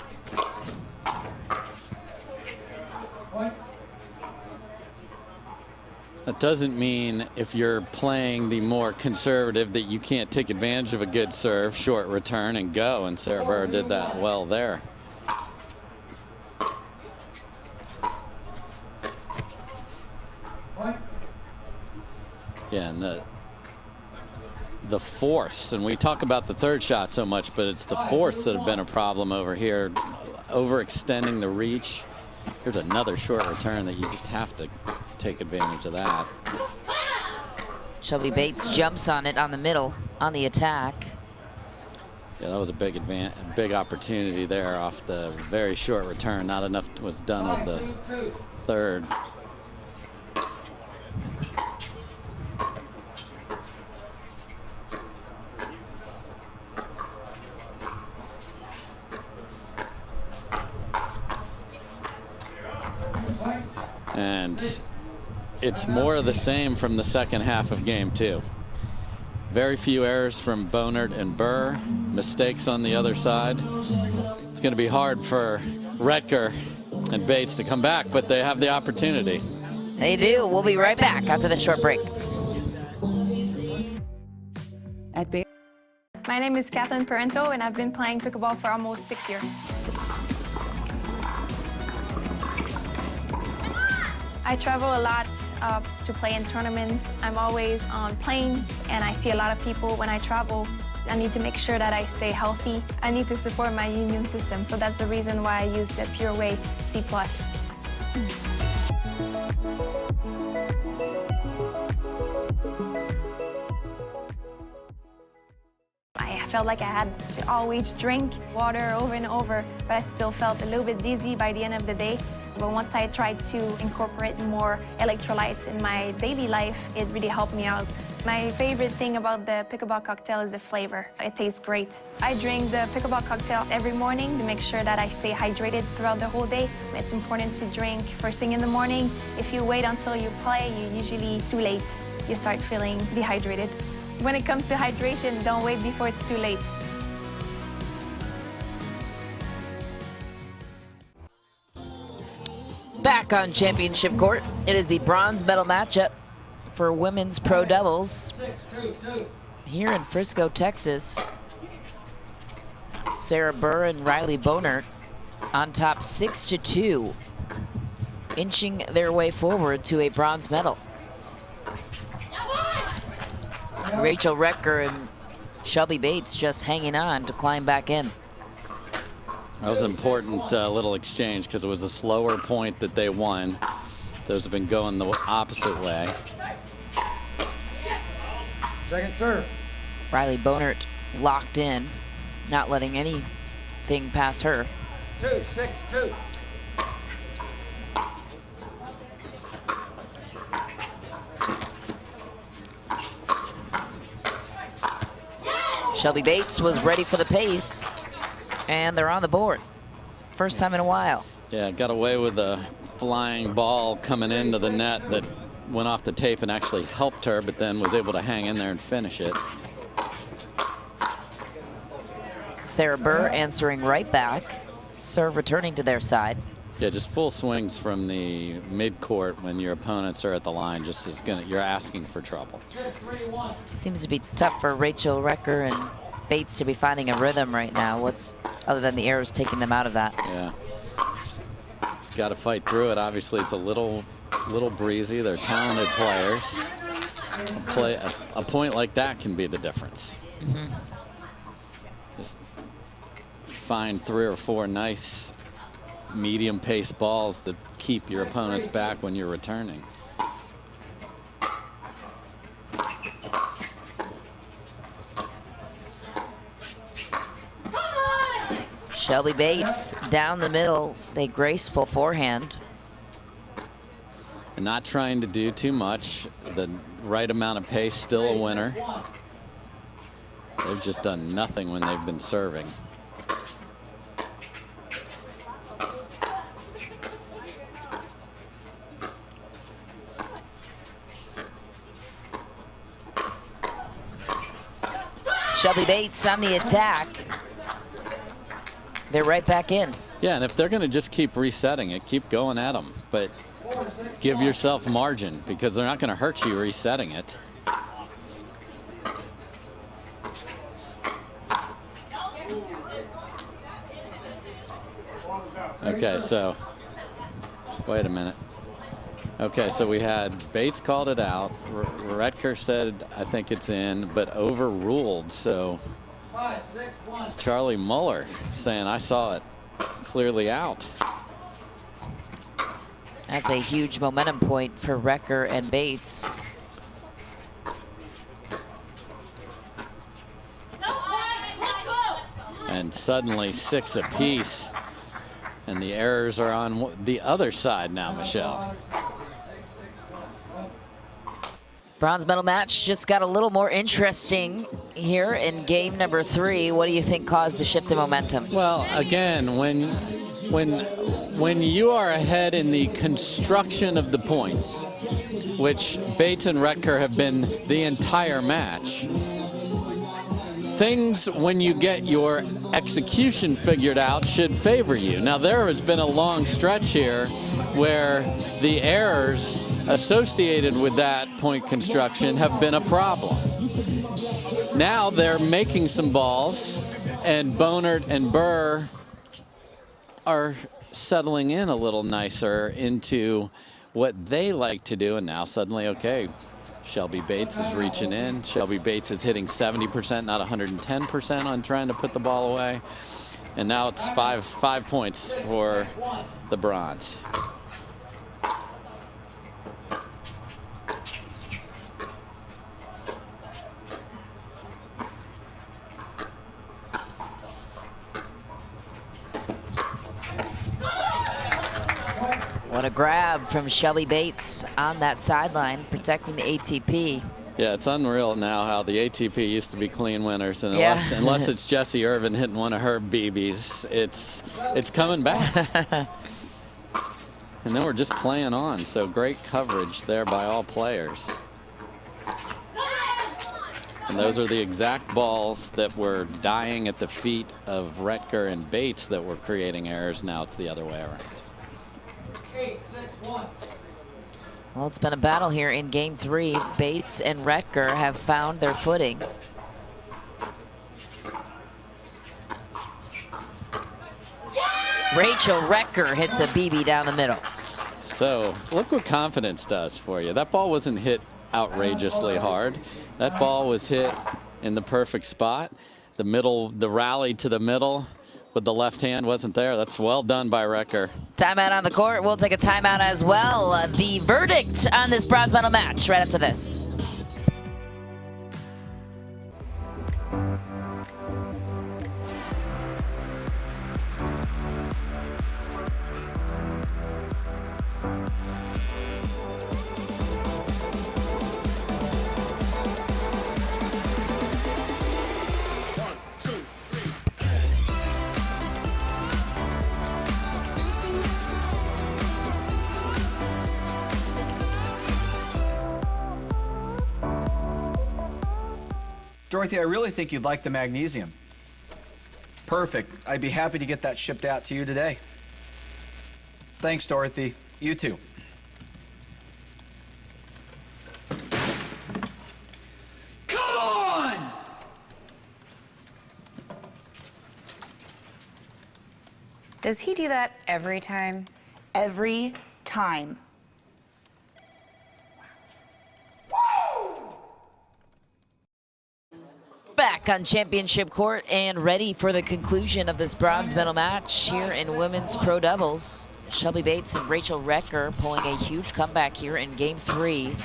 Speaker 6: That doesn't mean if you're playing the more conservative that you can't take advantage of a good serve, short return, and go. And Sarah Burr did that well there. Yeah, and the force, and we talk about the third shot so much, but it's the fourths that have been a problem over here. Overextending the reach. Here's another short return that you just have to take advantage of that.
Speaker 4: Shelby Bates jumps on it on the middle, on the attack.
Speaker 6: Yeah, that was a big opportunity there off the very short return. Not enough was done with the third. And it's more of the same from the second half of game 2. Very few errors from Bonert and Burr. Mistakes on the other side. It's going to be hard for Retker and Bates to come back, but they have the opportunity.
Speaker 4: They do. We'll be right back after the short break.
Speaker 15: My name is Kathleen Parento, and I've been playing pickleball for almost 6 years. I travel a lot to play in tournaments. I'm always on planes, and I see a lot of people when I travel. I need to make sure that I stay healthy. I need to support my immune system, so that's the reason why I use the Pure Whey C+. I felt like I had to always drink water over and over, but I still felt a little bit dizzy by the end of the day. But once I tried to incorporate more electrolytes in my daily life, it really helped me out. My favorite thing about the pickleball cocktail is the flavor. It tastes great. I drink the pickleball cocktail every morning to make sure that I stay hydrated throughout the whole day. It's important to drink first thing in the morning. If you wait until you play, you're usually too late. You start feeling dehydrated. When it comes to hydration, don't wait before it's too late.
Speaker 4: Back on championship court, it is the bronze medal matchup for women's pro doubles here in Frisco, Texas. Sarah Burr and Riley Bonert on top 6-2, inching their way forward to a bronze medal. Rachel Retker and Shelby Bates just hanging on to climb back in.
Speaker 6: That was an important little exchange because it was a slower point that they won. Those have been going the opposite way.
Speaker 16: Second serve.
Speaker 4: Riley Bonert locked in, not letting anything pass her.
Speaker 16: 2-6-2.
Speaker 4: Shelby Bates was ready for the pace, and they're on the board. First time in a while.
Speaker 6: Yeah, got away with a flying ball coming into the net that went off the tape and actually helped her, but then was able to hang in there and finish it.
Speaker 4: Sarah Burr answering right back. Serve returning to their side.
Speaker 6: Yeah, just full swings from the mid-court when your opponents are at the line. Just is gonna, you're asking for trouble.
Speaker 4: Seems to be tough for Rachel Retker and Bates to be finding a rhythm right now. What's other than the errors taking them out of that?
Speaker 6: Yeah, just got to fight through it. Obviously, it's a little breezy. They're talented players. A point like that can be the difference.
Speaker 4: Mm-hmm.
Speaker 6: Just find 3 or 4 nice medium pace balls that keep your opponents back when you're returning.
Speaker 4: Shelby Bates down the middle, a graceful forehand.
Speaker 6: And not trying to do too much. The right amount of pace, still a winner. They've just done nothing when they've been serving.
Speaker 4: Shelby Bates on the attack. They're right back in.
Speaker 6: Yeah, and if they're going to just keep resetting it, keep going at them. But give yourself margin because they're not going to hurt you resetting it. Okay, so wait a minute. Okay, so we had Bates called it out. Retker said, I think it's in, but overruled. So Charlie Muller saying, I saw it clearly out.
Speaker 4: That's a huge momentum point for Retker and Bates.
Speaker 6: And suddenly 6 apiece. And the errors are on the other side now, Michelle.
Speaker 4: Bronze medal match just got a little more interesting here in game number 3. What do you think caused the shift in momentum?
Speaker 6: Well, again, when you are ahead in the construction of the points, which Bates and Retker have been the entire match, things, when you get your execution figured out, should favor you. Now, there has been a long stretch here where the errors associated with that point construction have been a problem. Now they're making some balls, and Bonert and Burr are settling in a little nicer into what they like to do, and now suddenly, okay, Shelby Bates is reaching in. Shelby Bates is hitting 70%, not 110% on trying to put the ball away. And now it's five points for the bronze.
Speaker 4: What a grab from Shelby Bates on that sideline, protecting the ATP.
Speaker 6: Yeah, it's unreal now how the ATP used to be clean winners, and unless it's Jessie Irvin hitting one of her BBs, it's coming back. And then we're just playing on, so great coverage there by all players. And those are the exact balls that were dying at the feet of Retker and Bates that were creating errors. Now it's the other way around.
Speaker 16: 8-6-1.
Speaker 4: Well, it's been a battle here in game 3. Bates and Retker have found their footing. Rachel Retker hits a BB down the middle.
Speaker 6: So look what confidence does for you. That ball wasn't hit outrageously hard. That ball was hit in the perfect spot. The middle, the rally to the middle with the left hand wasn't there. That's well done by Retker.
Speaker 4: Timeout on the court. We'll take a timeout as well. The verdict on this bronze medal match right after this.
Speaker 12: Dorothy, I really think you'd like the magnesium. Perfect. I'd be happy to get that shipped out to you today. Thanks, Dorothy. You too.
Speaker 11: Come on!
Speaker 13: Does he do that every time?
Speaker 18: Every time.
Speaker 4: Back on championship court and ready for the conclusion of this bronze medal match here in women's pro doubles. Shelby Bates and Rachel Retker pulling a huge comeback here in game 3.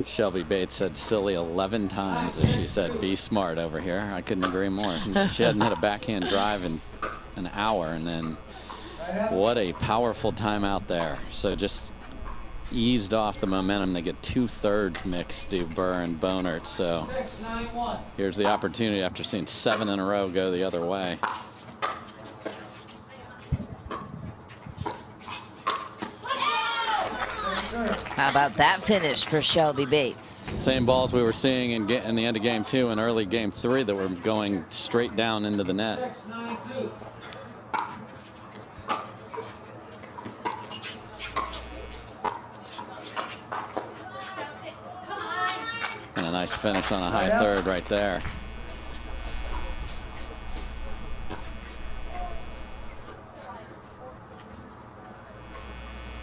Speaker 6: Shelby Bates said silly 11 times as she said, be smart over here. I couldn't agree more. She hadn't hit a backhand drive in an hour, and then what a powerful timeout there. So just eased off the momentum. They get 2/3 mixed to Burr and Bonert. So here's the opportunity after seeing 7 in a row go the other way.
Speaker 4: How about that finish for Shelby Bates?
Speaker 6: Same balls we were seeing in the end of game 2 and early game 3 that were going straight down into the net. And a nice finish on a high third right there.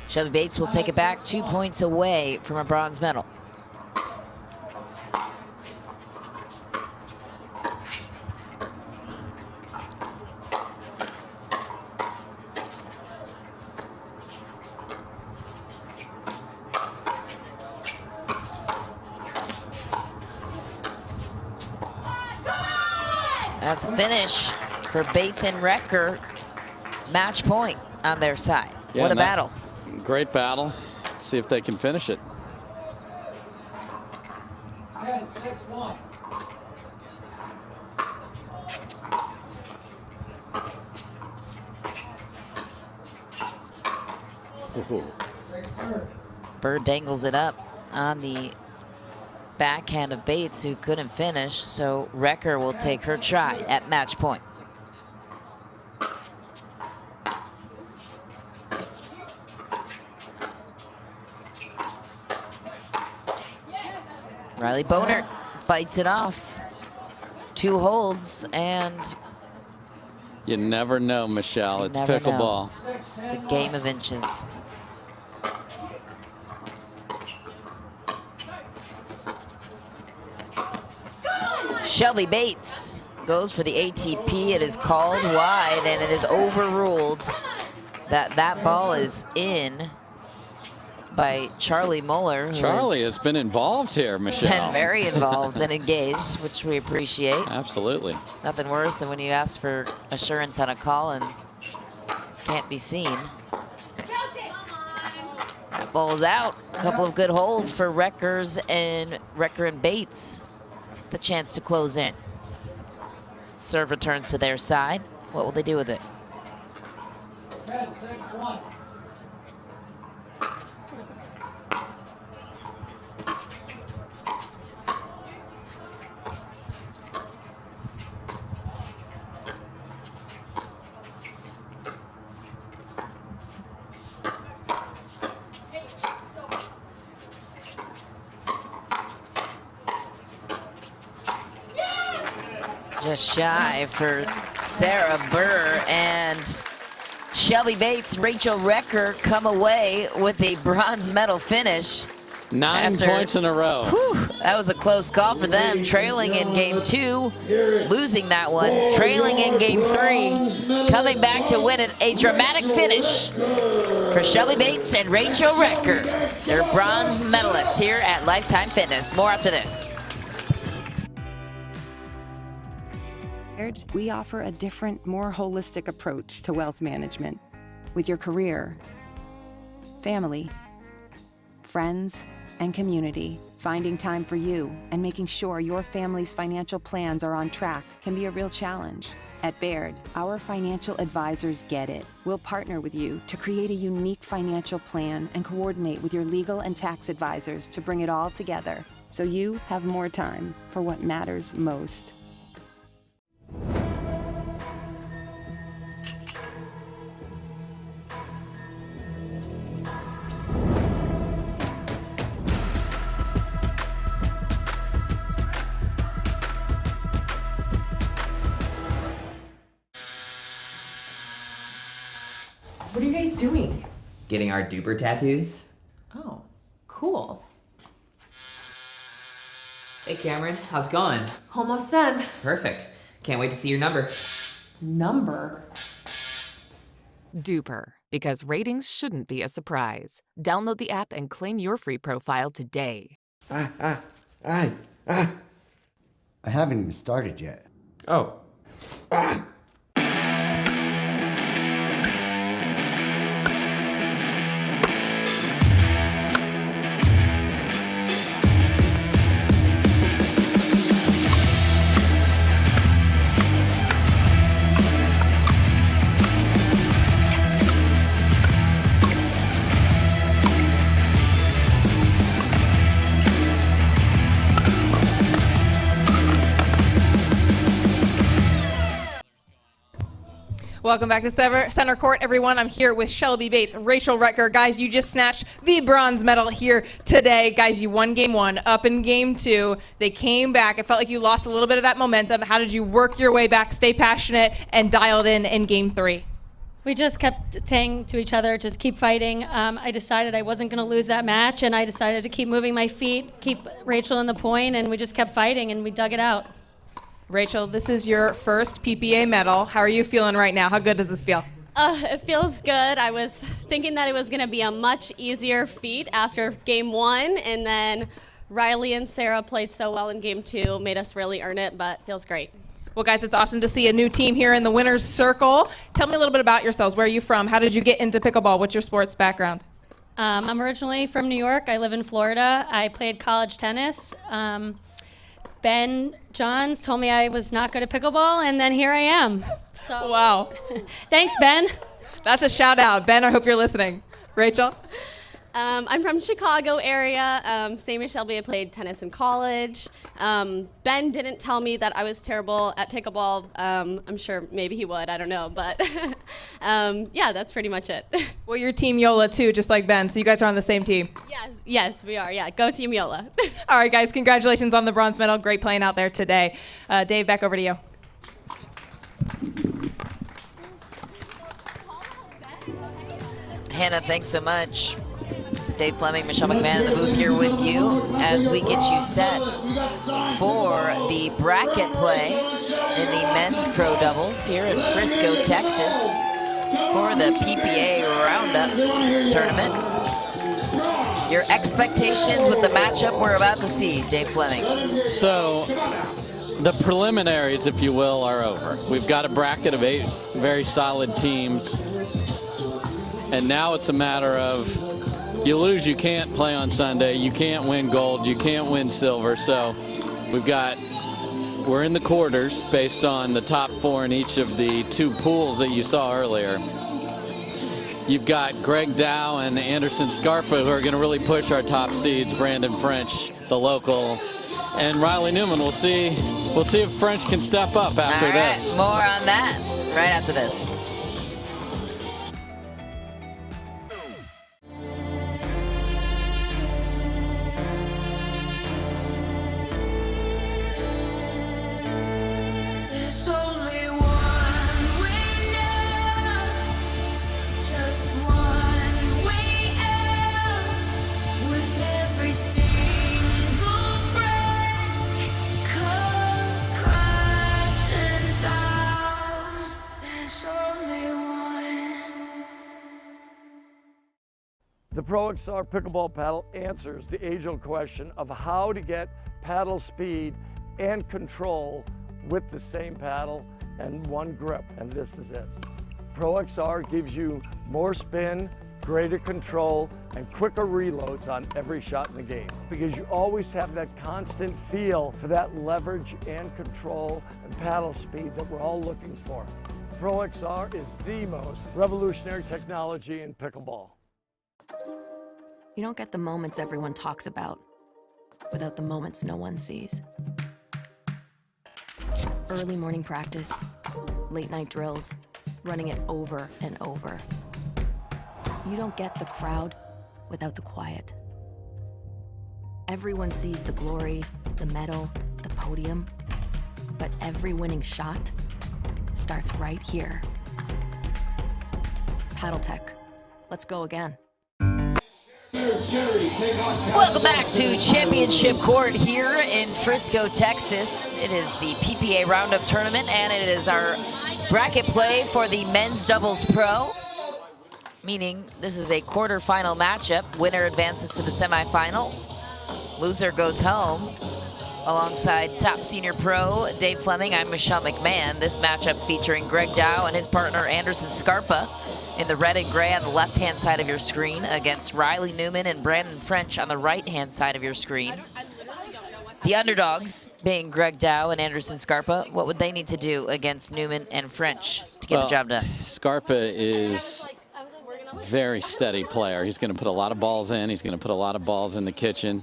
Speaker 4: Shelby Bates will take it back 2 points away from a bronze medal. That's a finish for Bates and Retker. Match point on their side.
Speaker 6: Yeah,
Speaker 4: what a battle.
Speaker 6: Great battle. Let's see if they can finish it.
Speaker 16: 10-6-1.
Speaker 6: Ooh.
Speaker 4: Burr dangles it up on the backhand of Bates, who couldn't finish, so Wrecker will take her try at match point. Riley Boner fights it off. 2 holds, and
Speaker 6: you never know, Michelle. It's pickleball.
Speaker 4: It's a game of inches. Shelby Bates goes for the ATP. It is called wide, and it is overruled that ball is in by Charlie Muller.
Speaker 6: Charlie has been involved here, Michelle.
Speaker 4: Been very involved and engaged, which we appreciate.
Speaker 6: Absolutely.
Speaker 4: Nothing worse than when you ask for assurance on a call and can't be seen. That ball's out. A couple of good holds for Wrecker and Bates. The chance to close in. Serve returns to their side. What will they do with it?
Speaker 16: 10-6-1.
Speaker 4: Just shy for Sarah Burr, and Shelby Bates, Rachel Wrecker come away with a bronze medal finish.
Speaker 6: 9 points in a row.
Speaker 4: Whew, that was a close call for them, trailing in game 2, losing that one, trailing in game 3, coming back to win it. A dramatic finish for Shelby Bates and Rachel Wrecker. They're bronze medalists here at Lifetime Fitness. More after this.
Speaker 2: We offer a different, more holistic approach to wealth management with your career, family, friends, and community. Finding time for you and making sure your family's financial plans are on track can be a real challenge. At Baird, our financial advisors get it. We'll partner with you to create a unique financial plan and coordinate with your legal and tax advisors to bring it all together so you have more time for what matters most.
Speaker 1: What are you guys doing?
Speaker 22: Getting our duper tattoos.
Speaker 1: Oh, cool.
Speaker 22: Hey Cameron, how's it going?
Speaker 1: Almost done.
Speaker 22: Perfect. Can't wait to see your number.
Speaker 1: Number?
Speaker 20: Duper, because ratings shouldn't be a surprise. Download the app and claim your free profile today.
Speaker 11: I
Speaker 3: haven't even started yet.
Speaker 11: Oh.
Speaker 7: Welcome back to Center Court, everyone. I'm here with Shelby Bates, Rachel Wrecker. Guys, you just snatched the bronze medal here today. Guys, you won game 1, up in game 2. They came back. It felt like you lost a little bit of that momentum. How did you work your way back, stay passionate, and dialed in game 3?
Speaker 14: We just kept saying to each other, just keep fighting. I decided I wasn't going to lose that match, and I decided to keep moving my feet, keep Rachel in the point, and we just kept fighting, and we dug it out.
Speaker 7: Rachel, this is your first PPA medal. How are you feeling right now? How good does this feel?
Speaker 23: It feels good. I was thinking that it was going to be a much easier feat after game 1, and then Riley and Sarah played so well in game 2, made us really earn it, but feels great.
Speaker 7: Well, guys, it's awesome to see a new team here in the winner's circle. Tell me a little bit about yourselves. Where are you from? How did you get into pickleball? What's your sports background?
Speaker 14: I'm originally from New York. I live in Florida. I played college tennis. Ben Johns told me I was not good at pickleball, and then here I am. So,
Speaker 7: wow.
Speaker 14: Thanks, Ben.
Speaker 7: That's a shout out. Ben, I hope you're listening. Rachel?
Speaker 23: I'm from Chicago area. Same as Shelby, I played tennis in college. Ben didn't tell me that I was terrible at pickleball. I'm sure maybe he would, I don't know, but yeah, that's pretty much it.
Speaker 7: Well, you're Team Yola too, just like Ben, so you guys are on the same team.
Speaker 23: Yes, we are, yeah, go Team Yola.
Speaker 7: All right, guys, congratulations on the bronze medal. Great playing out there today. Dave, back over to you.
Speaker 4: Hannah, thanks so much. Dave Fleming, Michelle McMahon in the booth here with you as we get you set for the bracket play in the men's pro doubles here in Frisco, Texas for the PPA Roundup tournament. Your expectations with the matchup we're about to see, Dave Fleming.
Speaker 6: So the preliminaries, if you will, are over. We've got a bracket of 8 very solid teams. And now it's a matter of you lose, you can't play on Sunday. You can't win gold. You can't win silver. So we're in the quarters based on the top 4 in each of the 2 pools that you saw earlier. You've got Greg Dow and Anderson Scarpa who are going to really push our top seeds. Brandon French, the local, and Riley Newman. We'll see if French can step up after this.
Speaker 4: More on that right after this.
Speaker 5: The Pro XR pickleball paddle answers the age-old question of how to get paddle speed and control with the same paddle and one grip, and this is it. Pro XR gives you more spin, greater control, and quicker reloads on every shot in the game because you always have that constant feel for that leverage and control and paddle speed that we're all looking for. Pro XR is the most revolutionary technology in pickleball.
Speaker 2: You don't get the moments everyone talks about without the moments no one sees. Early morning practice, late night drills, running it over and over. You don't get the crowd without the quiet. Everyone sees the glory, the medal, the podium, but every winning shot starts right here. Paddle Tech, let's go again.
Speaker 4: Welcome back to Championship Court here in Frisco, Texas. It is the PPA Roundup tournament, and it is our bracket play for the men's doubles pro, meaning this is a quarterfinal matchup. Winner advances to the semifinal. Loser goes home. Alongside top senior pro Dave Fleming, I'm Michelle McMahon. This matchup featuring Greg Dow and his partner Anderson Scarpa in the red and gray on the left-hand side of your screen against Riley Newman and Brandon French on the right-hand side of your screen. The underdogs being Greg Dow and Anderson Scarpa. What would they need to do against Newman and French to get the job done?
Speaker 6: Scarpa is a very steady player. He's going to put a lot of balls in. He's going to put a lot of balls in the kitchen.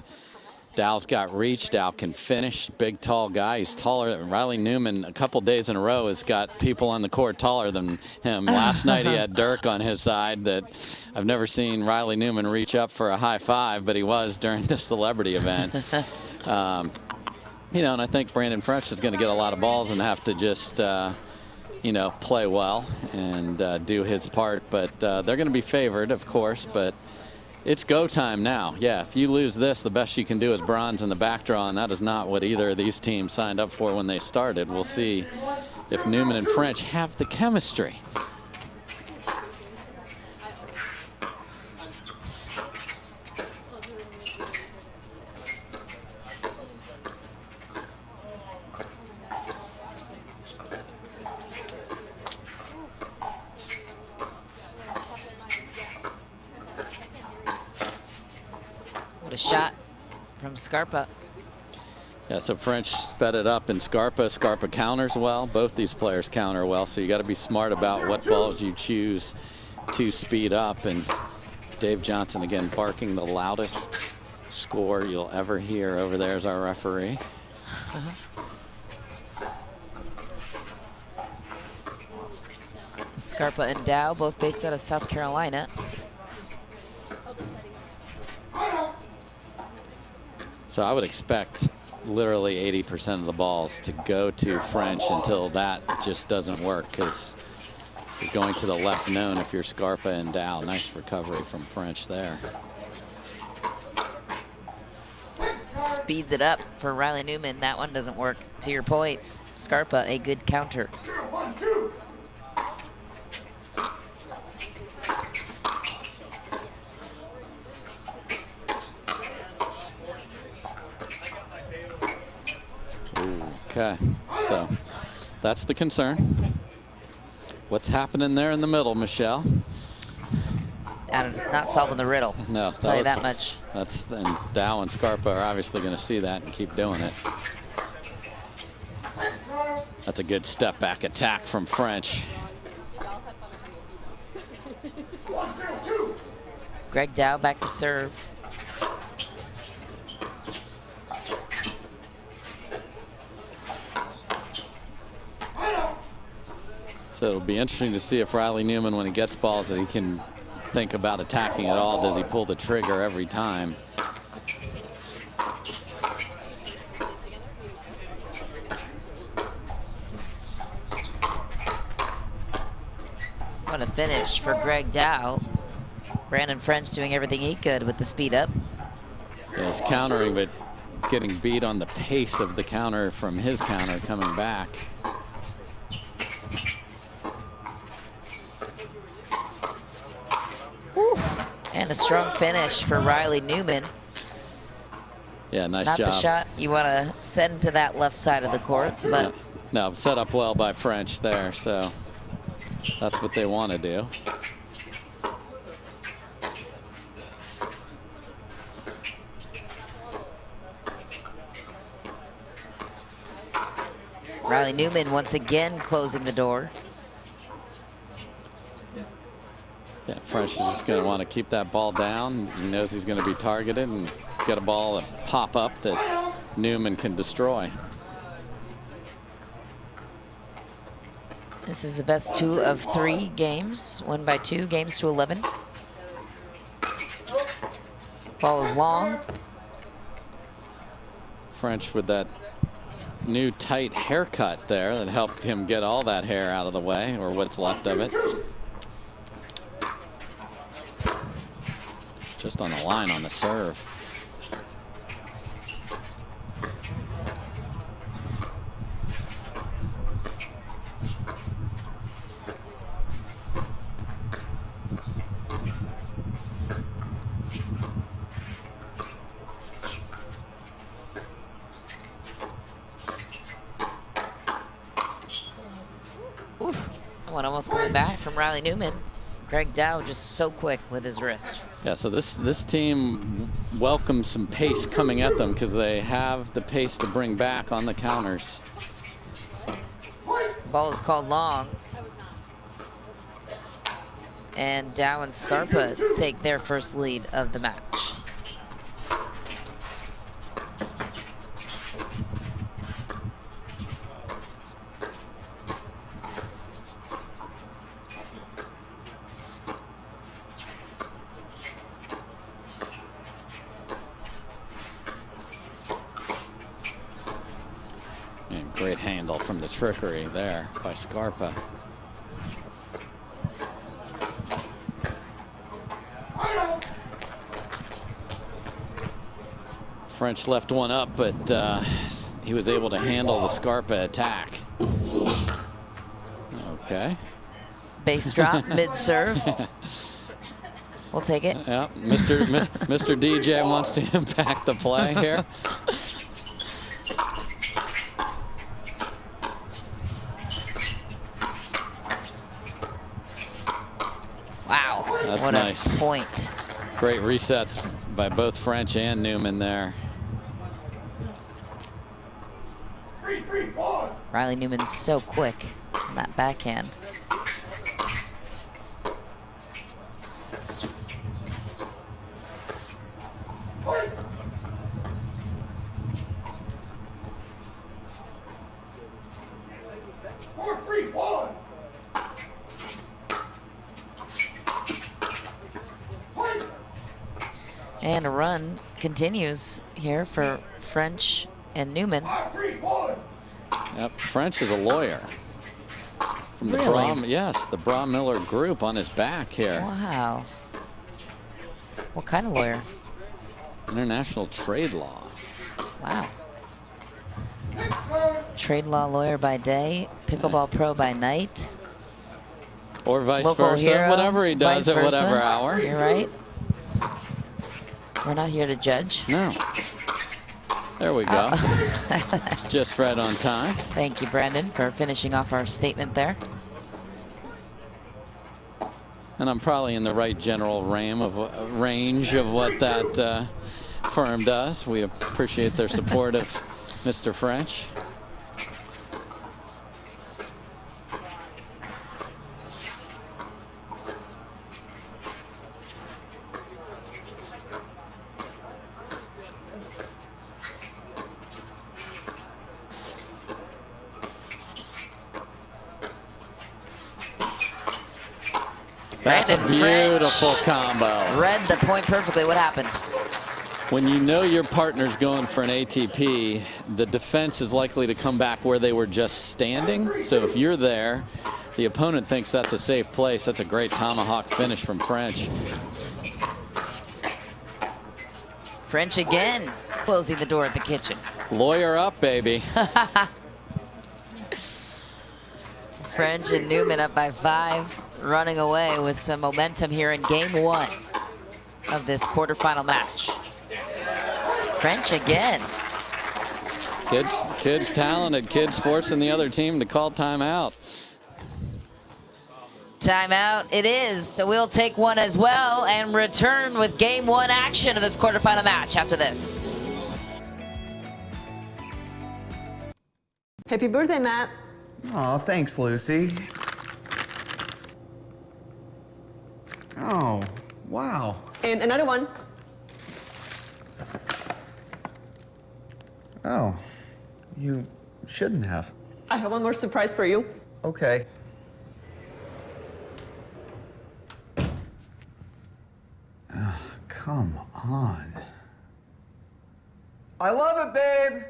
Speaker 6: Dow's got reach. Dow can finish. Big, tall guy. He's taller than Riley Newman. A couple days in a row has got people on the court taller than him. Last night he had Dirk on his side. That I've never seen Riley Newman reach up for a high five, but he was during the celebrity event. You know, and I think Brandon French is going to get a lot of balls and have to just, you know, play well and do his part. But they're going to be favored, of course, but it's go time now. Yeah, if you lose this, the best you can do is bronze in the back draw, and that is not what either of these teams signed up for when they started. We'll see if Newman and French have the chemistry.
Speaker 4: What a shot from Scarpa.
Speaker 6: Yeah, so French sped it up, and Scarpa counters well. Both these players counter well, so you got to be smart about what balls you choose to speed up. And Dave Johnson again barking the loudest score you'll ever hear. Over there is our referee.
Speaker 4: Scarpa and Dow, both based out of South Carolina.
Speaker 6: So I would expect literally 80% of the balls to go to French until that just doesn't work, because you're going to the less known if you're Scarpa and Dow. Nice recovery from French there.
Speaker 4: Speeds it up for Riley Newman. That one doesn't work. To your point, Scarpa, a good counter.
Speaker 6: Okay, so that's the concern. What's happening there in the middle, Michelle?
Speaker 4: And it's not solving the riddle.
Speaker 6: No,
Speaker 4: I'll tell you that much.
Speaker 6: That's, and Dow and Scarpa are obviously going to see that and keep doing it. That's a good step back attack from French.
Speaker 4: Greg Dow back to serve.
Speaker 6: So it'll be interesting to see if Riley Newman, when he gets balls that he can think about attacking at all, does he pull the trigger every time?
Speaker 4: What a finish for Greg Dow. Brandon French doing everything he could with the speed up.
Speaker 6: Yeah, he's countering, but getting beat on the pace of the counter from his counter coming back.
Speaker 4: Woo. And a strong finish for Riley Newman.
Speaker 6: Yeah, nice
Speaker 4: Not
Speaker 6: job.
Speaker 4: the shot you want to send to that left side of the court, but
Speaker 6: No, set up well by French there, so that's what they want to do.
Speaker 4: Riley Newman once again closing the door.
Speaker 6: Yeah, French is just going to want to keep that ball down. He knows he's going to be targeted and get a ball that pop up that Newman can destroy.
Speaker 4: This is the best 2 of 3 games, won by 2 games to 11. Ball is long.
Speaker 6: French with that new tight haircut there that helped him get all that hair out of the way, or what's left of it. Just on the line on the serve.
Speaker 4: One almost coming back from Riley Newman. Greg Dow just so quick with his wrist.
Speaker 6: Yeah, so this team welcomes some pace coming at them because they have the pace to bring back on the counters.
Speaker 4: Ball is called long. And Dow and Scarpa take their first lead of the match.
Speaker 6: And great handle from the trickery there by Scarpa. French left one up, but he was able to handle the Scarpa attack. Okay.
Speaker 4: Base drop, mid-serve. We'll take it.
Speaker 6: Yeah, Mr. DJ wants to impact the play here.
Speaker 4: Wow,
Speaker 6: That's
Speaker 4: what
Speaker 6: nice.
Speaker 4: a point.
Speaker 6: Great resets by both French and Newman there.
Speaker 4: Riley Newman's so quick on that backhand. And a run continues here for French and Newman.
Speaker 6: Yep, French is a lawyer. From the
Speaker 4: Really?
Speaker 6: the Bra Miller group on his back here.
Speaker 4: Wow. What kind of lawyer?
Speaker 6: International trade law.
Speaker 4: Wow. Trade law lawyer by day, pickleball pro by night.
Speaker 6: Or vice
Speaker 4: Local
Speaker 6: versa,
Speaker 4: hero,
Speaker 6: whatever he does
Speaker 4: vice
Speaker 6: at
Speaker 4: versa.
Speaker 6: whatever hour.
Speaker 4: You're right. We're not here to judge.
Speaker 6: No. There we go. Just right on time.
Speaker 4: Thank you, Brandon, for finishing off our statement there.
Speaker 6: And I'm probably in the right general range of what that firm does. We appreciate their support of Mr. French. That's a beautiful combo.
Speaker 4: Read the point perfectly. What happened?
Speaker 6: When you know your partner's going for an ATP, the defense is likely to come back where they were just standing. So if you're there, the opponent thinks that's a safe place. That's a great tomahawk finish from French.
Speaker 4: French again, closing the door at the kitchen.
Speaker 6: Lawyer up, baby.
Speaker 4: French and Newman up by 5. Running away with some momentum here in game 1 of this quarterfinal match. French again.
Speaker 6: Kids talented, kids forcing the other team to call timeout.
Speaker 4: Timeout it is, so we'll take one as well and return with game 1 action of this quarterfinal match after this.
Speaker 8: Happy birthday, Matt.
Speaker 12: Oh, thanks, Lucy. Oh, wow.
Speaker 8: And another one.
Speaker 12: Oh, you shouldn't have.
Speaker 8: I have one more surprise for you.
Speaker 12: Okay. Come on. I love it, babe.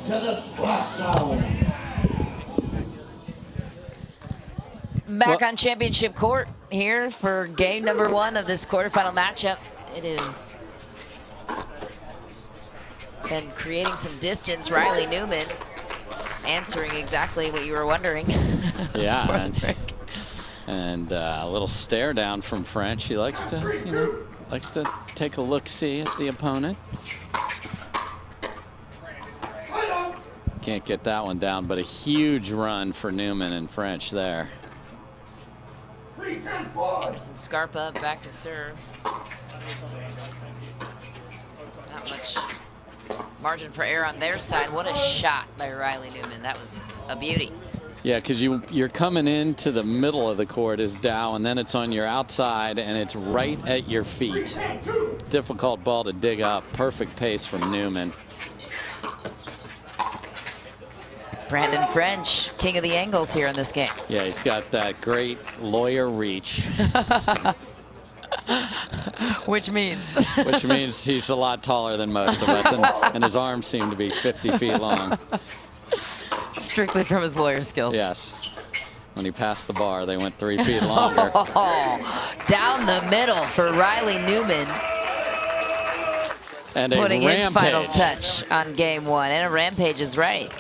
Speaker 16: To the splash zone.
Speaker 4: Back on championship court here for game number 1 of this quarterfinal matchup. It is been creating some distance. Riley Newman answering exactly what you were wondering.
Speaker 6: Yeah, and a little stare down from French. He likes to, take a look-see at the opponent. Can't get that one down, but a huge run for Newman and French there.
Speaker 4: Anderson Scarpa back to serve. Not much margin for error on their side. What a shot by Riley Newman. That was a beauty.
Speaker 6: Yeah, because you're coming into the middle of the court as Dow, and then it's on your outside, and it's right at your feet. Difficult ball to dig up. Perfect pace from Newman.
Speaker 4: Brandon French, king of the angles here in this game.
Speaker 6: Yeah, he's got that great lawyer reach.
Speaker 4: Which means?
Speaker 6: Which means he's a lot taller than most of us, and his arms seem to be 50 feet long.
Speaker 4: Strictly from his lawyer skills.
Speaker 6: Yes. When he passed the bar, they went 3 feet longer.
Speaker 4: Down the middle for Riley Newman.
Speaker 6: And
Speaker 4: putting
Speaker 6: a rampage.
Speaker 4: His final touch on game 1. And a rampage is right.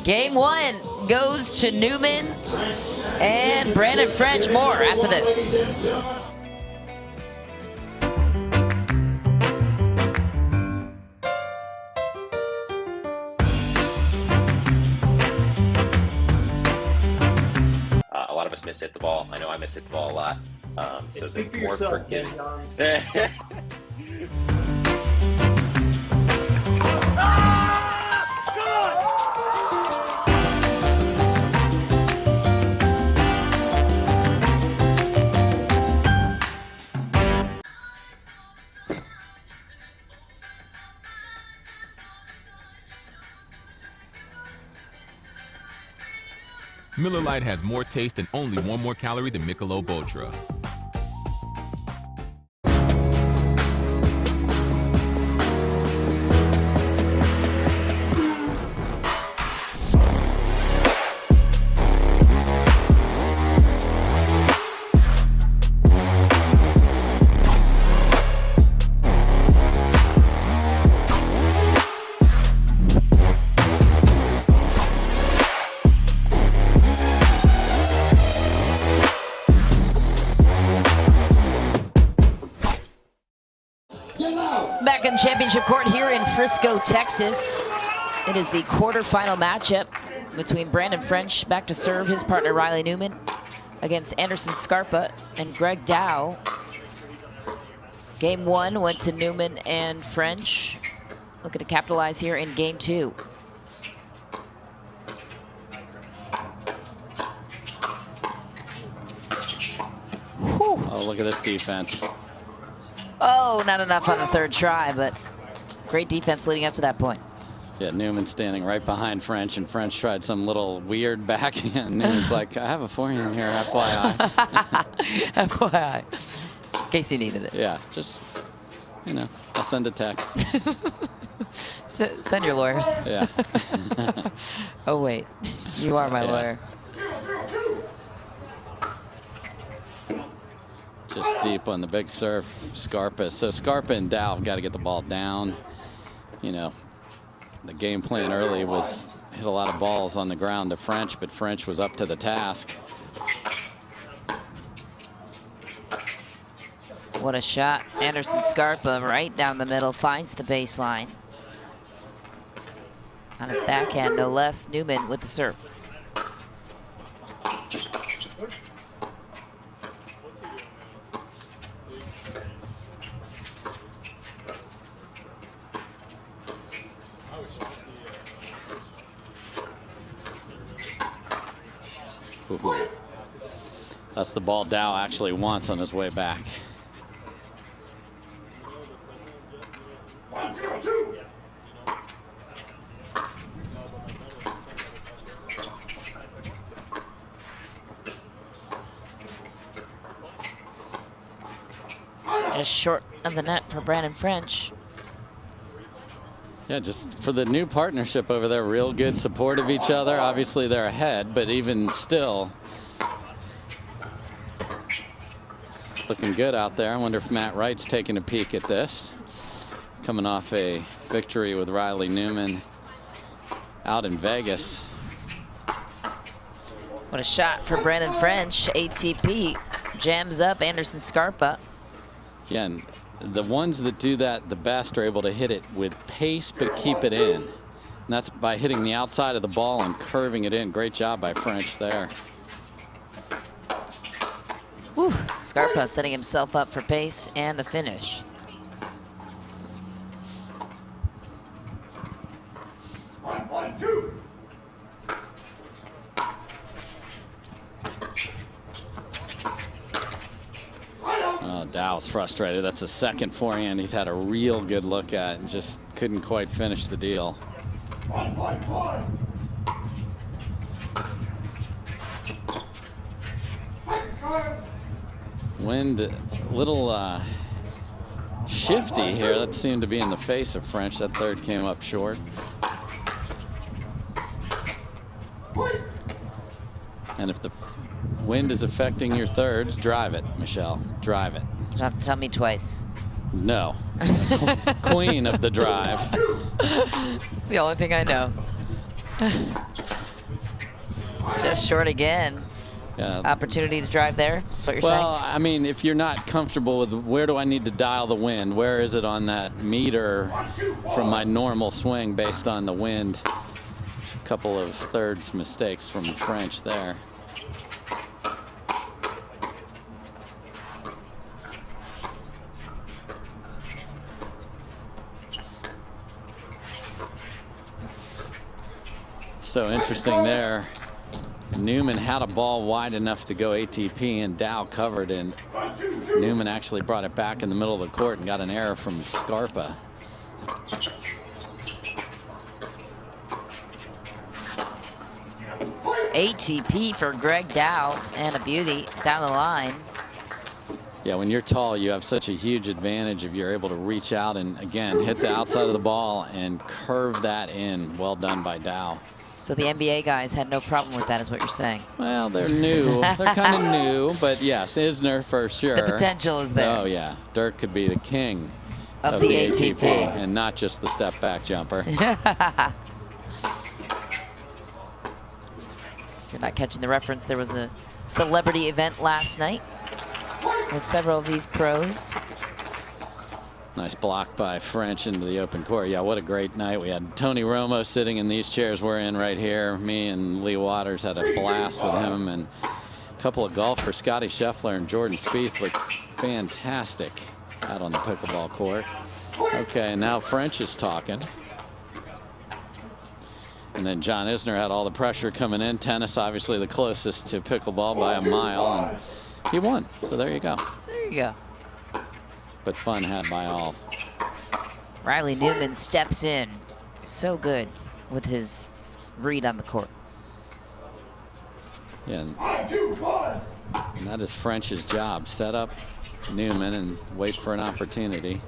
Speaker 4: Game 1 goes to Newman and Brandon French. More after this.
Speaker 9: A lot of us mishit the ball. I know I mishit the ball a lot. So
Speaker 11: Speak for
Speaker 9: more
Speaker 11: yourself,
Speaker 9: forgiving.
Speaker 11: Ken
Speaker 17: Miller Lite has more taste and only 1 more calorie than Michelob Ultra.
Speaker 4: Back in championship court here in Frisco, Texas. It is the quarterfinal matchup between Brandon French, back to serve, his partner Riley Newman, against Anderson Scarpa and Greg Dow. Game 1 went to Newman and French. Looking to capitalize here in game 2.
Speaker 6: Oh, look at this defense.
Speaker 4: Oh, not enough on the 3rd try, but great defense leading up to that point.
Speaker 6: Yeah, Newman standing right behind French, and French tried some little weird backhand. Newman's like, I have a forehand here, FYI.
Speaker 4: FYI, in case you needed it.
Speaker 6: Yeah, just, you know, I'll send a text.
Speaker 4: Send your lawyers.
Speaker 6: Yeah.
Speaker 4: Oh, wait, you are my
Speaker 6: Yeah.
Speaker 4: lawyer.
Speaker 6: Just deep on the big serve, Scarpa. So Scarpa and Dow have got to get the ball down. You know, the game plan early was hit a lot of balls on the ground to French, but French was up to the task.
Speaker 4: What a shot. Anderson Scarpa right down the middle, finds the baseline. On his backhand, no less. Newman with the serve.
Speaker 6: Ooh. That's the ball Dow actually wants on his way back.
Speaker 4: Just short of the net for Brandon French.
Speaker 6: Yeah, just for the new partnership over there, real good support of each other. Obviously they're ahead, but even still, looking good out there. I wonder if Matt Wright's taking a peek at this. Coming off a victory with Riley Newman out in Vegas.
Speaker 4: What a shot for Brandon French. ATP jams up Anderson Scarpa.
Speaker 6: Yeah, and the ones that do that the best are able to hit it with pace but keep it in. And that's by hitting the outside of the ball and curving it in. Great job by French there.
Speaker 4: Whew. Scarpa setting himself up for pace and the finish.
Speaker 16: One, two.
Speaker 6: Dow's frustrated. That's the second forehand he's had a real good look at and just couldn't quite finish the deal. Wind a little shifty here. That seemed to be in the face of French. That 3rd came up short. And if the wind is affecting your 3rds, drive it, Michelle. Drive it.
Speaker 4: You don't have to tell me twice.
Speaker 6: No. Queen of the drive.
Speaker 4: It's the only thing I know. Just short again.
Speaker 6: Yeah.
Speaker 4: Opportunity to drive there. That's what you're saying?
Speaker 6: Well, I mean, if you're not comfortable with where do I need to dial the wind, where is it on that meter from my normal swing based on the wind? A couple of 3rds mistakes from French there. So interesting there. Newman had a ball wide enough to go ATP, and Dow covered, and Newman actually brought it back in the middle of the court and got an error from Scarpa.
Speaker 4: ATP for Greg Dow, and a beauty down the line.
Speaker 6: Yeah, when you're tall, you have such a huge advantage if you're able to reach out and, again, hit the outside of the ball and curve that in. Well done by Dow.
Speaker 4: So the NBA guys had no problem with that, is what you're saying.
Speaker 6: Well, they're new. They're kind of new, but yes, Isner for sure.
Speaker 4: The potential is there.
Speaker 6: Oh, yeah. Dirk could be the king
Speaker 4: of the ATP.
Speaker 6: And not just the step back jumper.
Speaker 4: If you're not catching the reference, there was a celebrity event last night with several of these pros.
Speaker 6: Nice block by French into the open court. Yeah, what a great night. We had Tony Romo sitting in these chairs we're in right here. Me and Lee Waters had a blast with him, and a couple of golf for Scotty Scheffler and Jordan Spieth looked fantastic out on the pickleball court. Okay, now French is talking. And then John Isner had all the pressure coming in. Tennis, obviously the closest to pickleball by a mile, and he won. So there you go.
Speaker 4: There you go.
Speaker 6: But fun had by all.
Speaker 4: Riley Newman steps in. So good with his read on the court.
Speaker 6: Yeah, and that is French's job. Set up Newman and wait for an opportunity.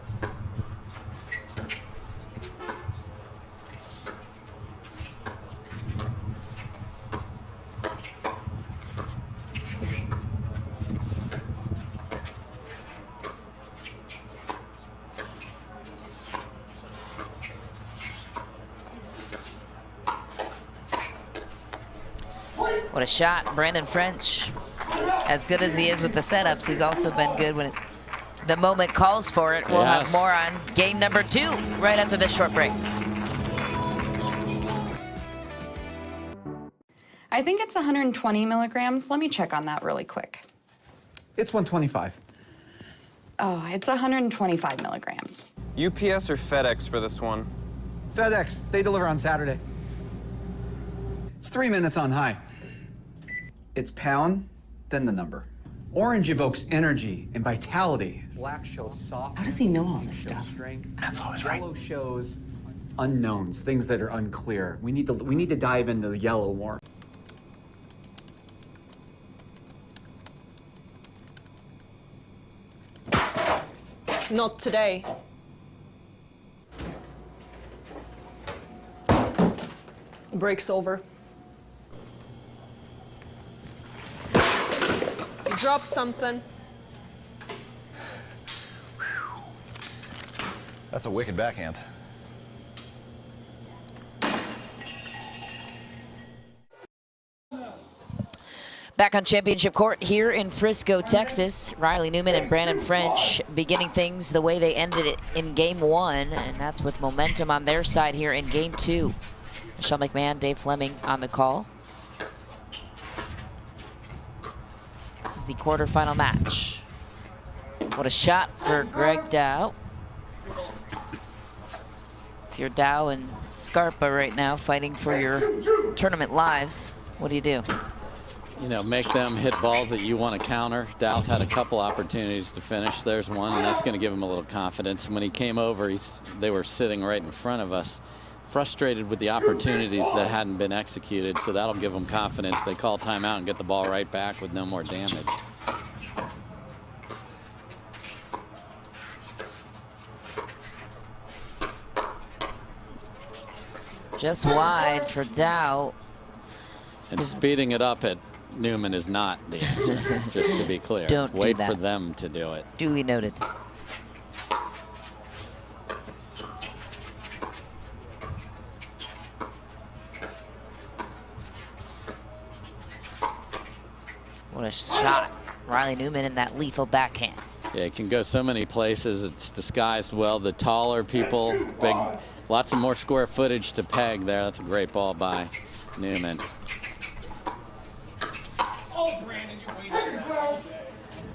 Speaker 4: What a shot, Brandon French. As good as he is with the setups, he's also been good when the moment calls for it. We'll have more on game number 2 right after this short break.
Speaker 10: I think it's 120 milligrams. Let me check on that really quick.
Speaker 12: It's 125.
Speaker 10: Oh, it's 125 milligrams.
Speaker 19: UPS or FedEx for this one?
Speaker 12: FedEx, they deliver on Saturday. It's 3 minutes on high. It's pound, then the number. Orange evokes energy and vitality. Black shows softness.
Speaker 10: How does he know all this stuff?
Speaker 12: Strength.
Speaker 19: That's always right.
Speaker 12: Yellow shows unknowns, things that are unclear. We need to dive into the yellow more.
Speaker 8: Not today. Break's over. You dropped something.
Speaker 21: That's a wicked backhand.
Speaker 4: Back on championship court here in Frisco, Texas. Riley Newman and Brandon French beginning things the way they ended it in game 1, and that's with momentum on their side here in game 2. Michelle McMahon, Dave Fleming on the call. This is the quarterfinal match. What a shot for Greg Dow. If you're Dow and Scarpa right now fighting for your tournament lives, what do you do?
Speaker 6: You know, make them hit balls that you want to counter. Dow's had a couple opportunities to finish. There's one, and that's going to give him a little confidence. And when he came over, they were sitting right in front of us, frustrated with the opportunities that hadn't been executed, so that'll give them confidence. They call timeout and get the ball right back with no more damage.
Speaker 4: Just wide for Dow.
Speaker 6: And speeding it up at Newman is not the answer, just to be clear.
Speaker 4: Don't
Speaker 6: wait
Speaker 4: do that.
Speaker 6: for them to do it.
Speaker 4: Duly noted. What a shot. Riley Newman in that lethal backhand.
Speaker 6: Yeah, it can go so many places. It's disguised well. The taller people, big, lots of more square footage to peg there. That's a great ball by Newman.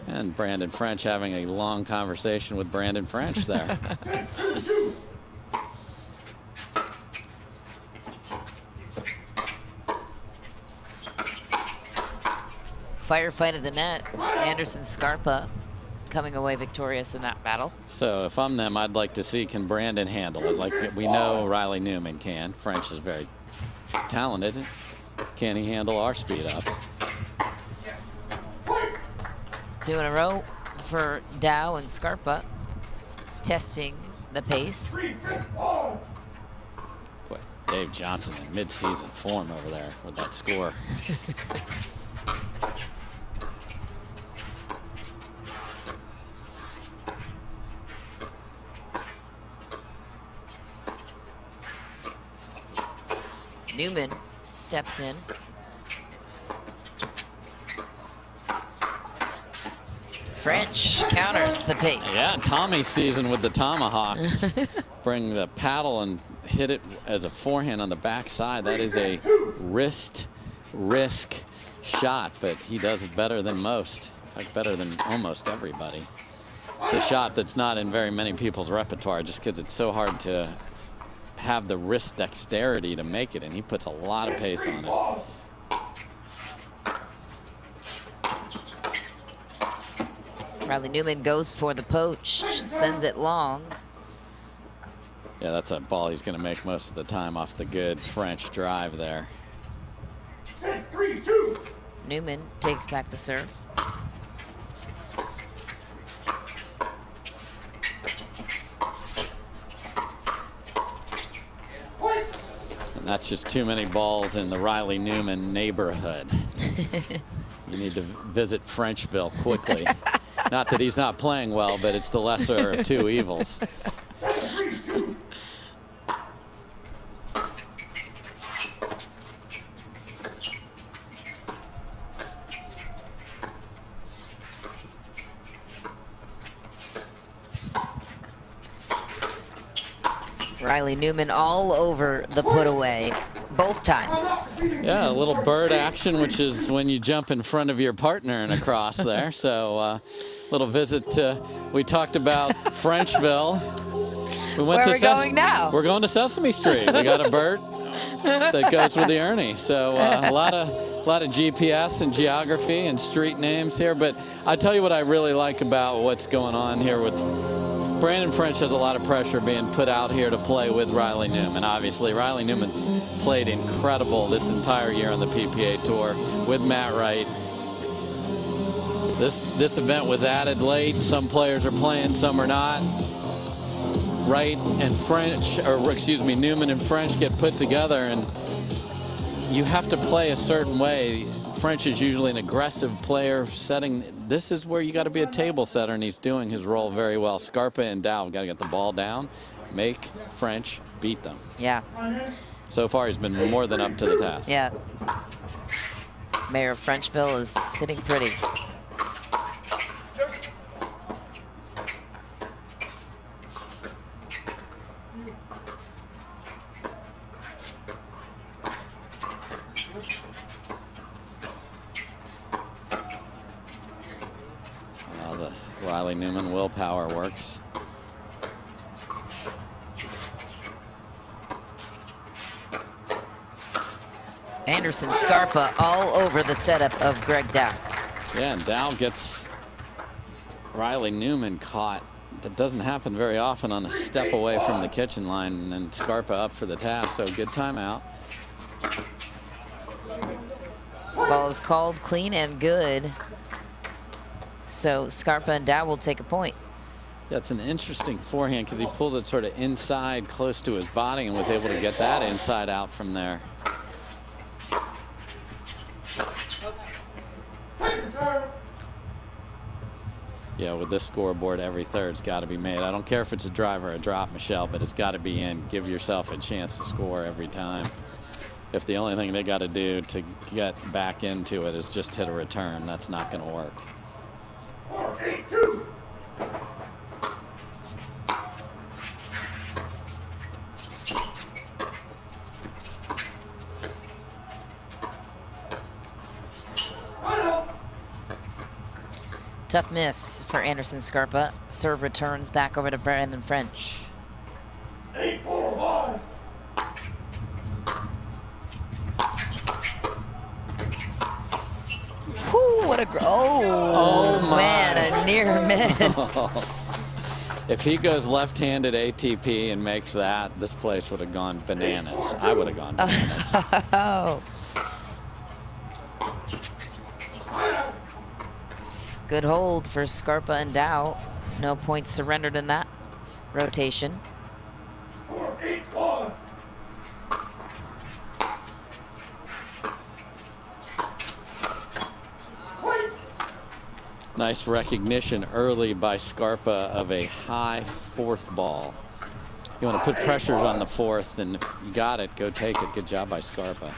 Speaker 6: And Brandon French having a long conversation with Brandon French there.
Speaker 4: firefight at the net. Anderson Scarpa coming away victorious in that battle.
Speaker 6: So if I'm them, I'd like to see, can Brandon handle it? Like we know Riley Newman can. French is very talented. Can he handle our speed ups?
Speaker 4: 2 in a row for Dow and Scarpa, testing the pace.
Speaker 6: Boy, Dave Johnson in mid-season form over there with that score.
Speaker 4: Newman steps in. French counters the pace.
Speaker 6: Yeah, Tommy season with the tomahawk. Bring the paddle and hit it as a forehand on the backside. That is a wrist risk shot, but he does it better than most. In fact, better than almost everybody. It's a shot that's not in very many people's repertoire just because it's so hard to have the wrist dexterity to make it, and he puts a lot of pace on it.
Speaker 4: Riley Newman goes for the poach, sends it long.
Speaker 6: Yeah, that's a ball he's going to make most of the time off the good French drive there.
Speaker 4: 3-2. Newman takes back the serve.
Speaker 6: And that's just too many balls in the Riley Newman neighborhood. You need to visit Frenchville quickly. Not that he's not playing well, but it's the lesser of two evils.
Speaker 4: Riley Newman all over the put away both times.
Speaker 6: Yeah, a little bird action, which is when you jump in front of your partner and across there. So little visit to, we talked about Frenchville. We went
Speaker 4: Where
Speaker 6: to
Speaker 4: are we going now?
Speaker 6: We're going to Sesame Street. We got a bird that goes with the Ernie. So a lot of GPS and geography and street names here. But I tell you what I really like about what's going on here with Brandon French has a lot of pressure being put out here to play with Riley Newman. Obviously, Riley Newman's played incredible this entire year on the PPA Tour with Matt Wright. This event was added late. Some players are playing, some are not. Wright and French, or excuse me, Newman and French get put together, and you have to play a certain way. French is usually an aggressive player setting. This is where you got to be a table setter, and he's doing his role very well. Scarpa and Dow have got to get the ball down, make French beat them.
Speaker 4: Yeah.
Speaker 6: So far, he's been more than up to the task.
Speaker 4: Yeah. Mayor of Frenchville is sitting pretty.
Speaker 6: Riley Newman willpower works.
Speaker 4: Anderson Scarpa all over the setup of Greg Dow.
Speaker 6: Yeah, and Dow gets Riley Newman caught. That doesn't happen very often on a step away from the kitchen line, and then Scarpa up for the task, so good timeout.
Speaker 4: Ball is called clean and good. So Scarpa and Dow will take a point.
Speaker 6: That's an interesting forehand because he pulls it sort of inside close to his body and was able to get that inside out from there. Yeah, with this scoreboard, every third's got to be made. I don't care if it's a drive or a drop, Michelle, but it's got to be in. Give yourself a chance to score every time. If the only thing they got to do to get back into it is just hit a return, that's not going to work.
Speaker 16: 4-8-2.
Speaker 4: Tough miss for Anderson Scarpa. Serve returns back over to Brandon French.
Speaker 16: 8-4-1.
Speaker 4: Whoo, what What a man, a near miss.
Speaker 6: If he goes left-handed ATP and makes that, this place would have gone bananas. I would have gone bananas.
Speaker 4: Oh. Good hold for Scarpa and Dow. No points surrendered in that rotation.
Speaker 6: Nice recognition early by Scarpa of a high fourth ball. You want to put pressures on the fourth, and if you got it, go take it. Good job by Scarpa.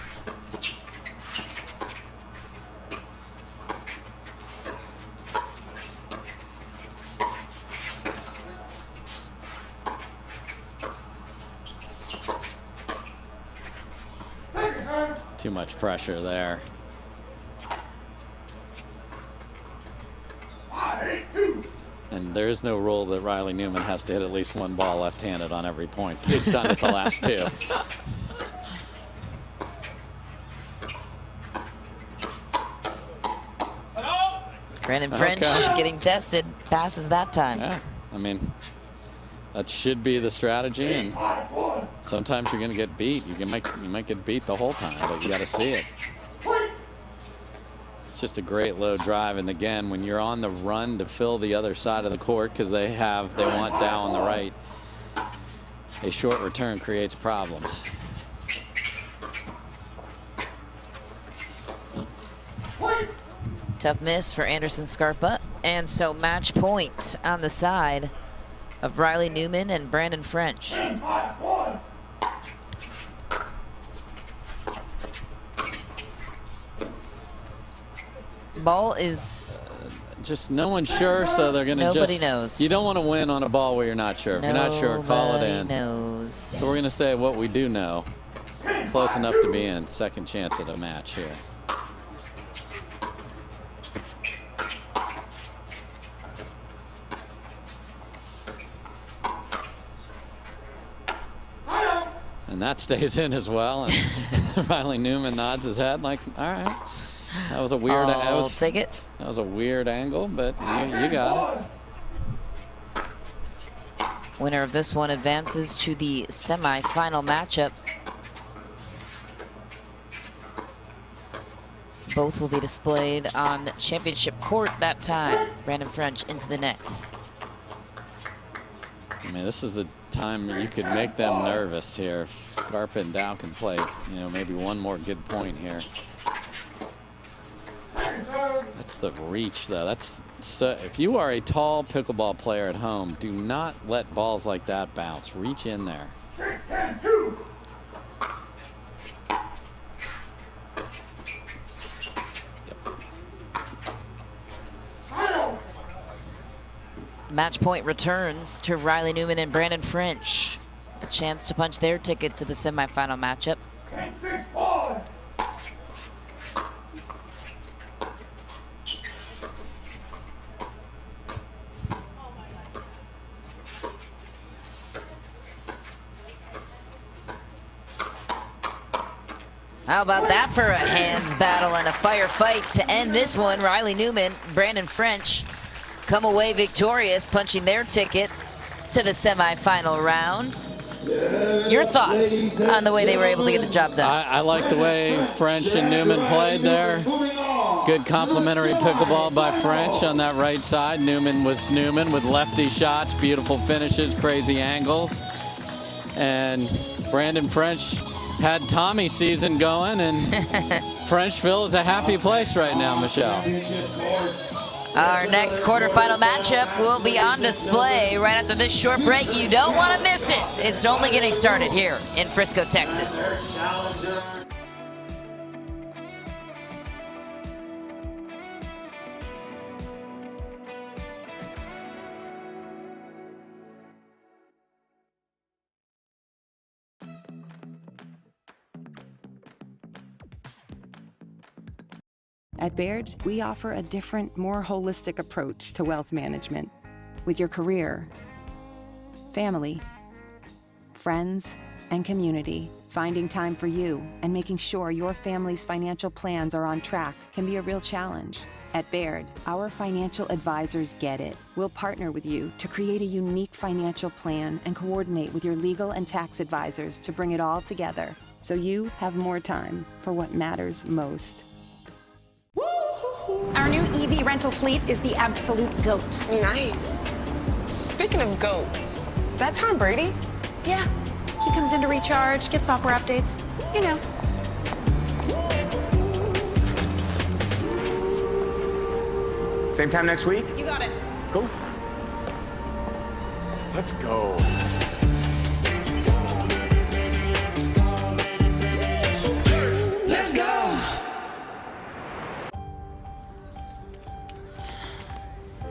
Speaker 6: Too much pressure there. And there is no rule that Riley Newman has to hit at least one ball left-handed on every point. But he's done it the last two.
Speaker 4: Brandon French getting tested, passes that time.
Speaker 6: Yeah, I mean, that should be the strategy. And sometimes you're going to get beat. You might get beat the whole time, but you got to see it. It's just a great low drive, and again, when you're on the run to fill the other side of the court, because they want Dow on the right, a short return creates problems.
Speaker 4: Tough miss for Anderson Scarpa, and so match point on the side of Riley Newman and Brandon French. Ball is
Speaker 6: just no one's sure, so they're going to just.
Speaker 4: Nobody knows.
Speaker 6: You don't want to win on a ball where you're not sure. If you're not sure, call it in.
Speaker 4: Nobody knows.
Speaker 6: So we're going to say what we do know. Close enough to be in. Second chance at a match here. And that stays in as well. And Riley Newman nods his head like, all right. That was a weird.
Speaker 4: I'll take it.
Speaker 6: That was a weird angle, but you got it.
Speaker 4: Winner of this one advances to the semi-final matchup. Both will be displayed on championship court that time. Brandon French into the net.
Speaker 6: I mean, this is the time you could make them nervous here. If Scarpa and Dow can play, maybe one more good point here. That's the reach, though. That's so. If you are a tall pickleball player at home, do not let balls like that bounce. Reach in there.
Speaker 16: 6-10-2.
Speaker 4: Match point returns to Riley Newman and Brandon French. A chance to punch their ticket to the semifinal matchup.
Speaker 16: 10-6 ball.
Speaker 4: How about that for a hands battle and a firefight to end this one? Riley Newman, Brandon French come away victorious, punching their ticket to the semifinal round. Your thoughts on the way they were able to get the job done?
Speaker 6: I like the way French and Newman played there. Good complimentary pickleball by French on that right side. Newman was Newman with lefty shots, beautiful finishes, crazy angles. And Brandon French had Tommy season going, and Frenchville is a happy place right now, Michelle.
Speaker 4: Our next quarterfinal matchup will be on display right after this short break. You don't want to miss it. It's only getting started here in Frisco, Texas.
Speaker 2: At Baird, we offer a different, more holistic approach to wealth management with your career, family, friends, and community Finding time for you and making sure your family's financial plans are on track can be a real challenge. At Baird, our financial advisors get it. We'll partner with you to create a unique financial plan and coordinate with your legal and tax advisors to bring it all together so you have more time for what matters most.
Speaker 13: Our new EV rental fleet is the absolute GOAT. Nice. Speaking of goats, is that Tom Brady? Yeah. He comes in to recharge, get software updates, you know.
Speaker 15: Same time next week?
Speaker 13: You got it.
Speaker 15: Cool. Let's go.
Speaker 11: Let's go.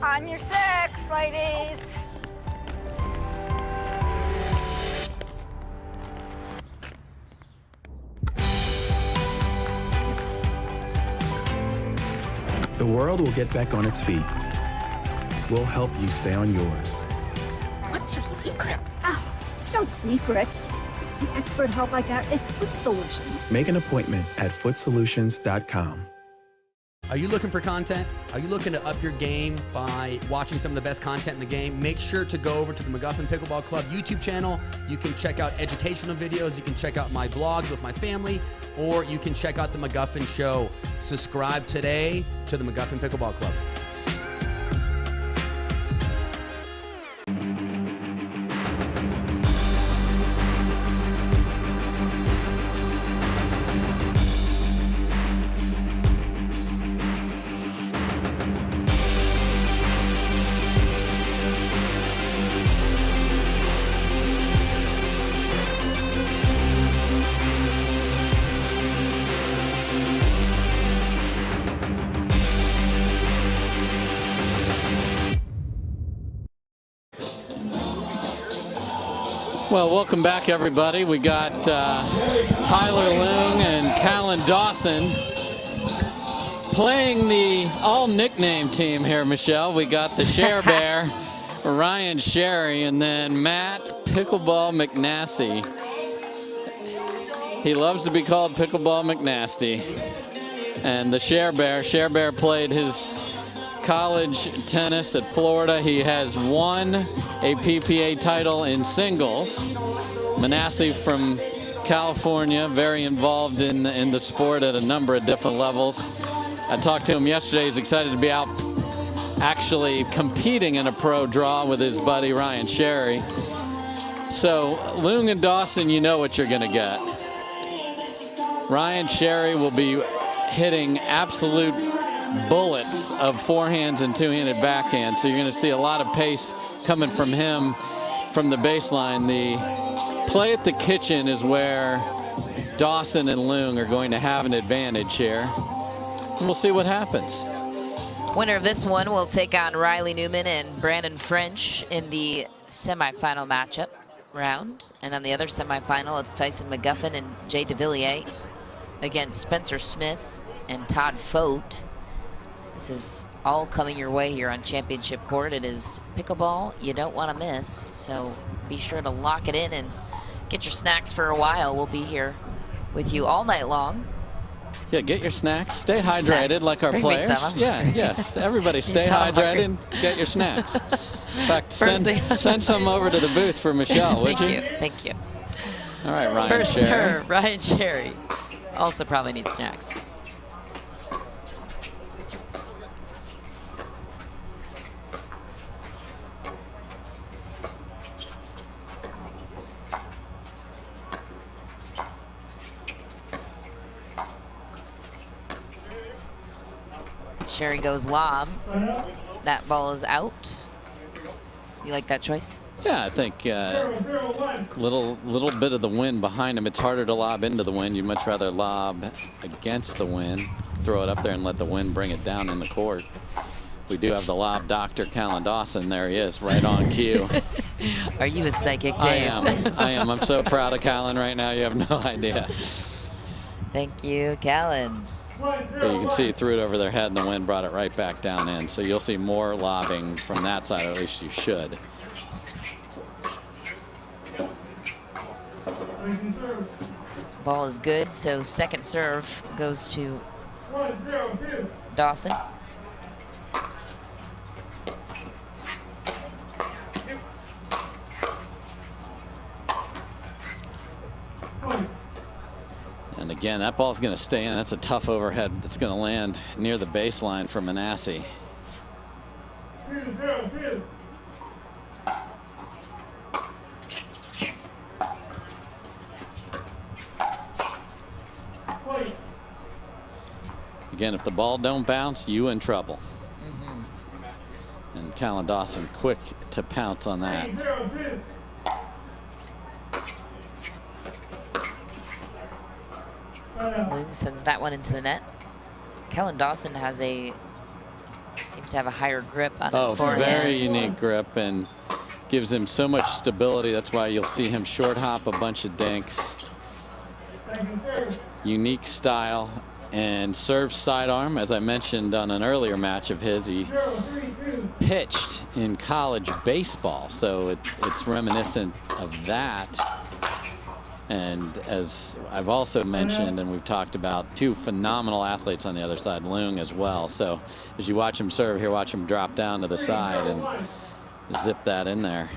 Speaker 21: On your six, ladies.
Speaker 24: The world will get back on its feet. We'll help you stay on yours.
Speaker 21: What's your secret? Oh, it's no secret. It's the expert help I got at Foot Solutions.
Speaker 24: Make an appointment at footsolutions.com.
Speaker 11: Are you looking for content? Are you looking to up your game by watching some of the best content in the game? Make sure to go over to the McGuffin Pickleball Club YouTube channel. You can check out educational videos. You can check out my vlogs with my family, or you can check out the McGuffin Show. Subscribe today to the McGuffin Pickleball Club.
Speaker 6: Well, welcome back, everybody. We got Tyler Loong and Callan Dawson playing the all-nickname team here, Michelle. We got the Share Bear, Ryan Sherry, and then Matt Pickleball McNasty. He loves to be called Pickleball McNasty. And the Share Bear played his college tennis at Florida. He has won a PPA title in singles. Manassi from California, very involved in the sport at a number of different levels. I talked to him yesterday. He's excited to be out actually competing in a pro draw with his buddy Ryan Sherry. So Loong and Dawson, you know what you're going to get. Ryan Sherry will be hitting absolute bullets of forehands and two-handed backhands. So you're going to see a lot of pace coming from him from the baseline. The play at the kitchen is where Dawson and Loong are going to have an advantage here. And we'll see what happens.
Speaker 4: Winner of this one will take on Riley Newman and Brandon French in the semifinal matchup round. And on the other semifinal, it's Tyson McGuffin and Jay DeVilliers against Spencer Smith and Todd Fote. This is all coming your way here on Championship Court. It is pickleball you don't want to miss, so be sure to lock it in and get your snacks for a while. We'll be here with you all night long.
Speaker 6: Yeah, get your snacks. Stay hydrated like our
Speaker 4: Bring
Speaker 6: players.
Speaker 4: me some.
Speaker 6: Yeah, yes. Everybody stay hydrated. Get your snacks. In fact, send some over to the booth for Michelle, would you?
Speaker 4: Thank you.
Speaker 6: All right, Ryan
Speaker 4: First,
Speaker 6: Sherry.
Speaker 4: sir, Ryan Sherry also probably needs snacks. Sherry goes lob. That ball is out. You like that choice?
Speaker 6: Yeah, I think little bit of the wind behind him. It's harder to lob into the wind. You'd much rather lob against the wind, throw it up there and let the wind bring it down in the court. We do have the lob doctor, Callan Dawson. There he is, right on cue.
Speaker 4: Are you a psychic, Dave?
Speaker 6: I am. I'm so proud of Callan right now. You have no idea.
Speaker 4: Thank you, Callan.
Speaker 6: But you can see he threw it over their head and the wind brought it right back down in. So you'll see more lobbing from that side, or at least you should.
Speaker 4: Ball is good, so second serve goes to
Speaker 16: 1-0-2.
Speaker 4: Dawson.
Speaker 6: And again, that ball's going to stay in. That's a tough overhead that's going to land near the baseline for Manassi.
Speaker 16: 2-0-2.
Speaker 6: Again, if the ball don't bounce, you in trouble. And Callan Dawson quick to pounce on that.
Speaker 16: 3-0-2.
Speaker 4: Loon sends that one into the net. Callan Dawson seems to have a higher grip on his forehand.
Speaker 6: Very unique grip and gives him so much stability. That's why you'll see him short hop a bunch of dinks. Unique style and serves sidearm. As I mentioned on an earlier match of his, he pitched in college baseball, so it's reminiscent of that. And as I've also mentioned, and we've talked about, two phenomenal athletes on the other side, Leung as well. So as you watch him serve here, watch him drop down to the side and zip that in there.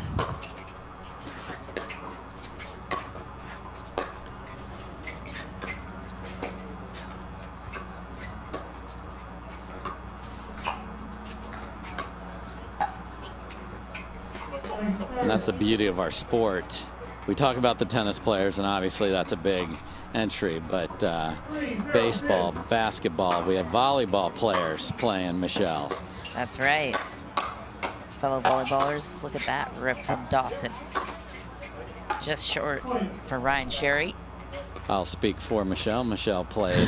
Speaker 6: And that's the beauty of our sport. We talk about the tennis players, and obviously that's a big entry, but baseball, basketball, we have volleyball players playing, Michelle.
Speaker 4: That's right. Fellow volleyballers, look at that rip from Dawson. Just short for Ryan Sherry.
Speaker 6: I'll speak for Michelle. Michelle played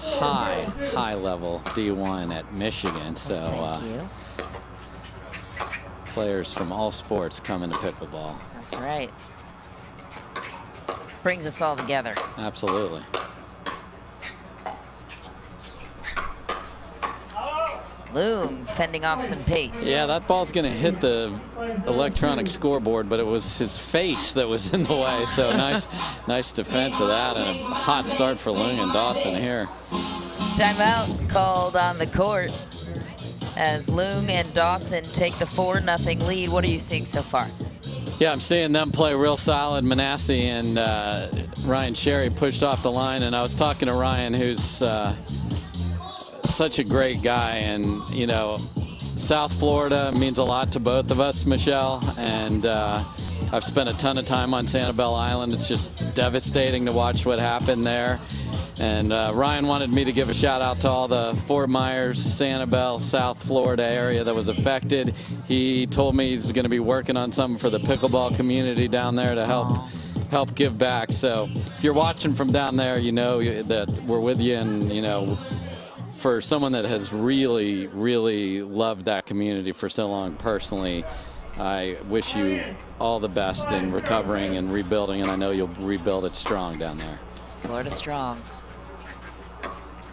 Speaker 6: high level D1 at Michigan, so
Speaker 4: Thank you.
Speaker 6: Players from all sports come into pickleball.
Speaker 4: That's right. Brings us all together.
Speaker 6: Absolutely.
Speaker 4: Loon fending off some pace.
Speaker 6: Yeah, that ball's going to hit the electronic scoreboard, but it was his face that was in the way. So nice defense of that, and a hot start for Loon and Dawson here.
Speaker 4: Timeout called on the court as Loon and Dawson take the 4-0 lead. What are you seeing so far?
Speaker 6: Yeah, I'm seeing them play real solid. Manassi and Ryan Sherry pushed off the line, and I was talking to Ryan, who's such a great guy, and you know, South Florida means a lot to both of us, Michelle, and I've spent a ton of time on Sanibel Island. It's just devastating to watch what happened there. And Ryan wanted me to give a shout out to all the Fort Myers, Sanibel, South Florida area that was affected. He told me he's going to be working on something for the pickleball community down there to help give back. So if you're watching from down there, you know that we're with you, and you know, for someone that has really, really loved that community for so long personally, I wish you all the best in recovering and rebuilding, and I know you'll rebuild it strong down there.
Speaker 4: Florida strong.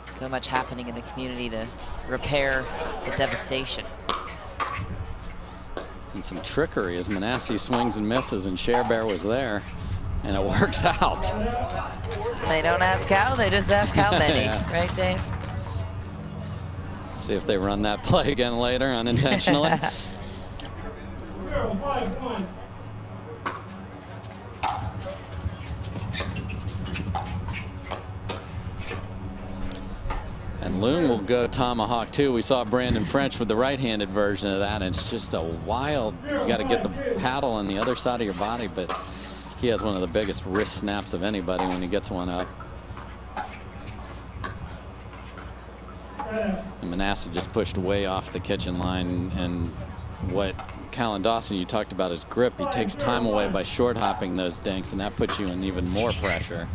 Speaker 4: So much happening in the community to repair the devastation.
Speaker 6: And some trickery as Manassi swings and misses, and Cher Bear was there, and it works out.
Speaker 4: They don't ask how, they just ask how many,
Speaker 6: Yeah.
Speaker 4: right, Dave?
Speaker 6: See if they run that play again later unintentionally.
Speaker 16: 0-5-1.
Speaker 6: And Loon will go tomahawk too. We saw Brandon French with the right-handed version of that, and it's just a wild, you got to get the paddle on the other side of your body, but he has one of the biggest wrist snaps of anybody when he gets one up. And Manassi just pushed way off the kitchen line, and what Callan Dawson, you talked about his grip, he takes time away by short hopping those dinks, and that puts you in even more pressure.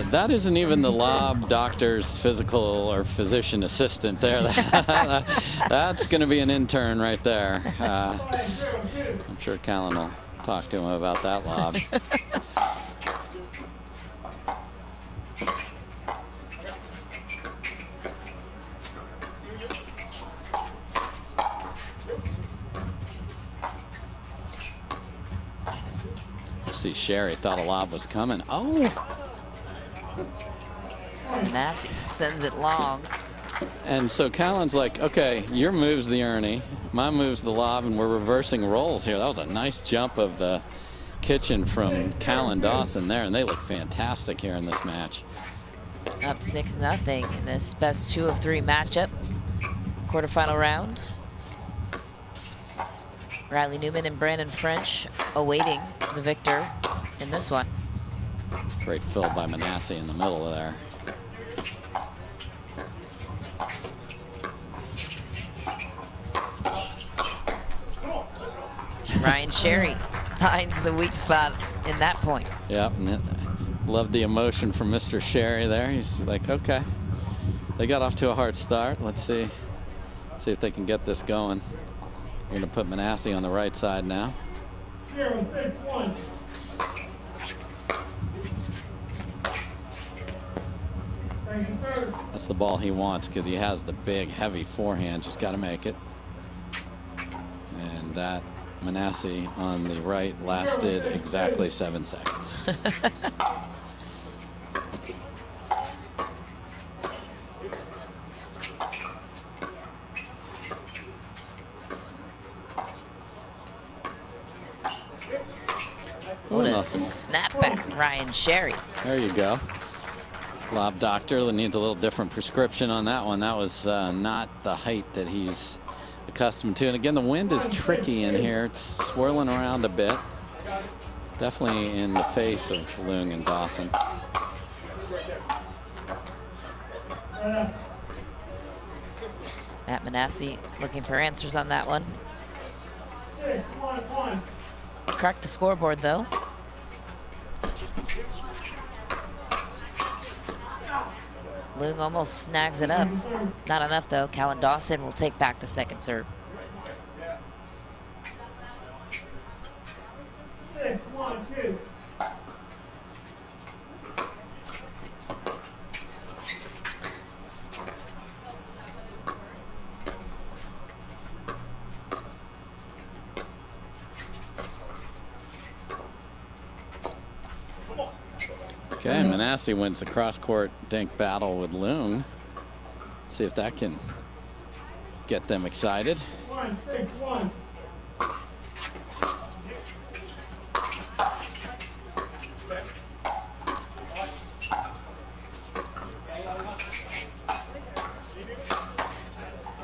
Speaker 6: That isn't even the lob doctor's physical or physician assistant there. That's going to be an intern right there. I'm sure Callan will talk to him about that lob. See, Sherry thought a lob was coming. Oh!
Speaker 4: Massey sends it long.
Speaker 6: And so Callan's like, okay, your move's the Ernie, my move's the lob, and we're reversing roles here. That was a nice jump of the kitchen from Callan Dawson there, and they look fantastic here in this match.
Speaker 4: Up 6-0 in this best 2 of 3 matchup. Quarterfinal round. Riley Newman and Brandon French awaiting the victor in this one.
Speaker 6: Great fill by Manasseh in the middle there.
Speaker 4: Ryan Sherry finds the weak spot in that point.
Speaker 6: Yep, and love the emotion from Mr. Sherry there. He's like, okay, they got off to a hard start. Let's see if they can get this going. We're gonna put Manasseh on the right side now.
Speaker 16: 0-6-1.
Speaker 6: That's the ball he wants because he has the big, heavy forehand. Just got to make it. And that Manasseh on the right lasted exactly 7 seconds.
Speaker 4: What a snapback, Ryan Sherry.
Speaker 6: There you go. Lob doctor that needs a little different prescription on that one. That was not the height that he's accustomed to. And again, the wind is tricky in here. It's swirling around a bit. Definitely in the face of Leung and Dawson.
Speaker 4: Matt Manasseh looking for answers on that one.
Speaker 16: 6-1-1.
Speaker 4: Cracked the scoreboard though. Leung almost snags it up. Not enough though. Callan Dawson will take back the second serve.
Speaker 16: 6-1-2.
Speaker 6: Okay, Manasseh wins the cross-court dink battle with Leung. See if that can get them excited.
Speaker 16: 1-6-1.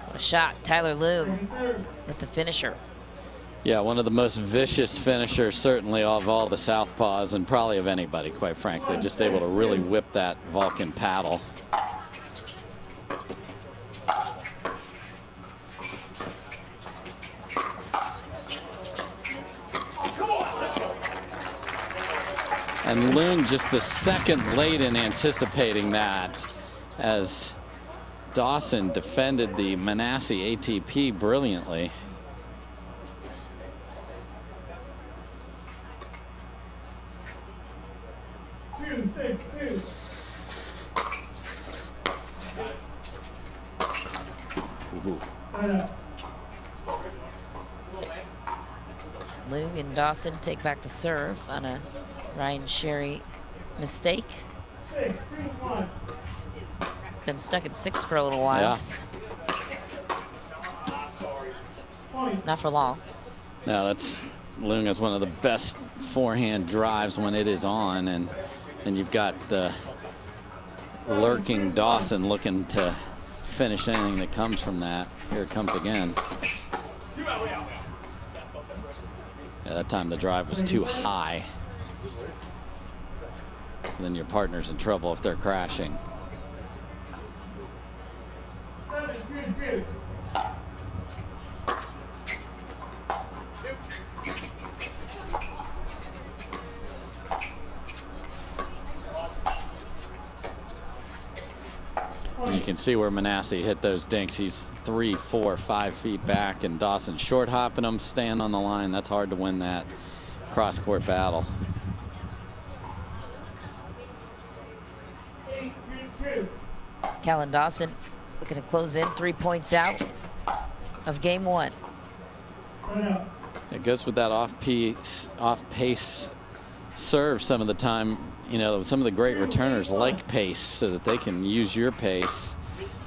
Speaker 4: What a shot. Tyler Leung with the finisher.
Speaker 6: Yeah, one of the most vicious finishers, certainly, of all the southpaws, and probably of anybody, quite frankly. Just able to really whip that Vulcan paddle. And Leung just a second late in anticipating that, as Dawson defended the Manasseh ATP brilliantly.
Speaker 4: Leung and Dawson take back the serve on a Ryan Sherry mistake.
Speaker 16: 6-2-1.
Speaker 4: Been stuck at 6 for a little while.
Speaker 6: Yeah.
Speaker 4: Not for long.
Speaker 6: No, that's Leung has one of the best forehand drives when it is on, and you've got the lurking Dawson looking to finish anything that comes from that. Here it comes again. Yeah, that time the drive was too high. So then your partner's in trouble if they're crashing.
Speaker 16: 7-2-2.
Speaker 6: And you can see where Manasseh hit those dinks. He's 3, 4, 5 feet back, and Dawson short hopping them, staying on the line. That's hard to win that cross-court battle.
Speaker 16: 8-2-2.
Speaker 4: Callan Dawson looking to close in, 3 points out of game 1.
Speaker 6: It goes with that off-pace serve some of the time. You know, some of the great returners like pace so that they can use your pace.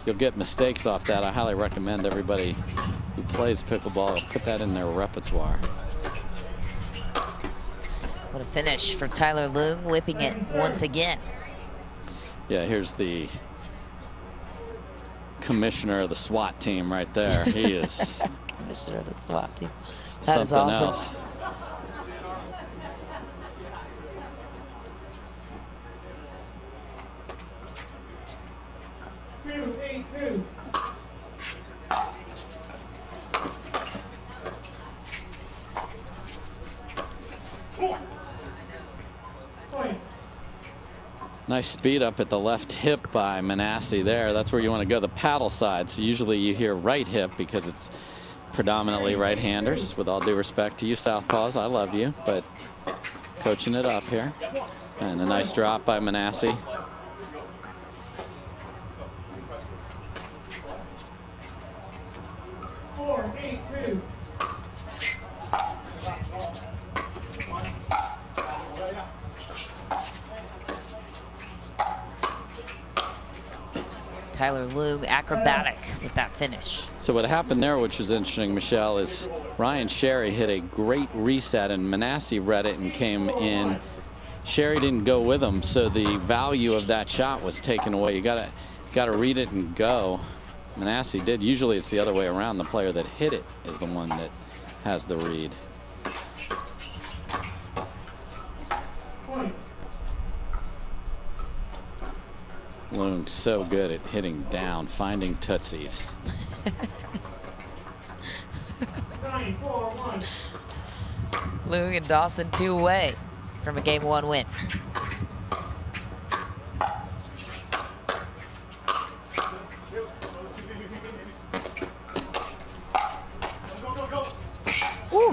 Speaker 6: You'll get mistakes off that. I highly recommend everybody who plays pickleball put that in their repertoire.
Speaker 4: What a finish for Tyler Leung, whipping it once again.
Speaker 6: Yeah, here's the commissioner of the SWAT team right there. He is
Speaker 4: commissioner of the SWAT team. That
Speaker 6: something
Speaker 4: is awesome.
Speaker 6: else. Nice speed up at the left hip by Manassi there. That's where you want to go, the paddle side. So usually you hear right hip because it's predominantly right-handers. With all due respect to you southpaws, I love you, but coaching it up here. And a nice drop by Manassi.
Speaker 4: Tyler Leung acrobatic with that finish.
Speaker 6: So what happened there, which was interesting, Michelle, is Ryan Sherry hit a great reset and Manassi read it and came in. Sherry didn't go with him, so the value of that shot was taken away. You gotta read it and go. Manassi did. Usually it's the other way around. The player that hit it is the one that has the read. Leung so good at hitting down, finding tootsies.
Speaker 4: Leung and Dawson 2 away from a Game 1 win. Woo.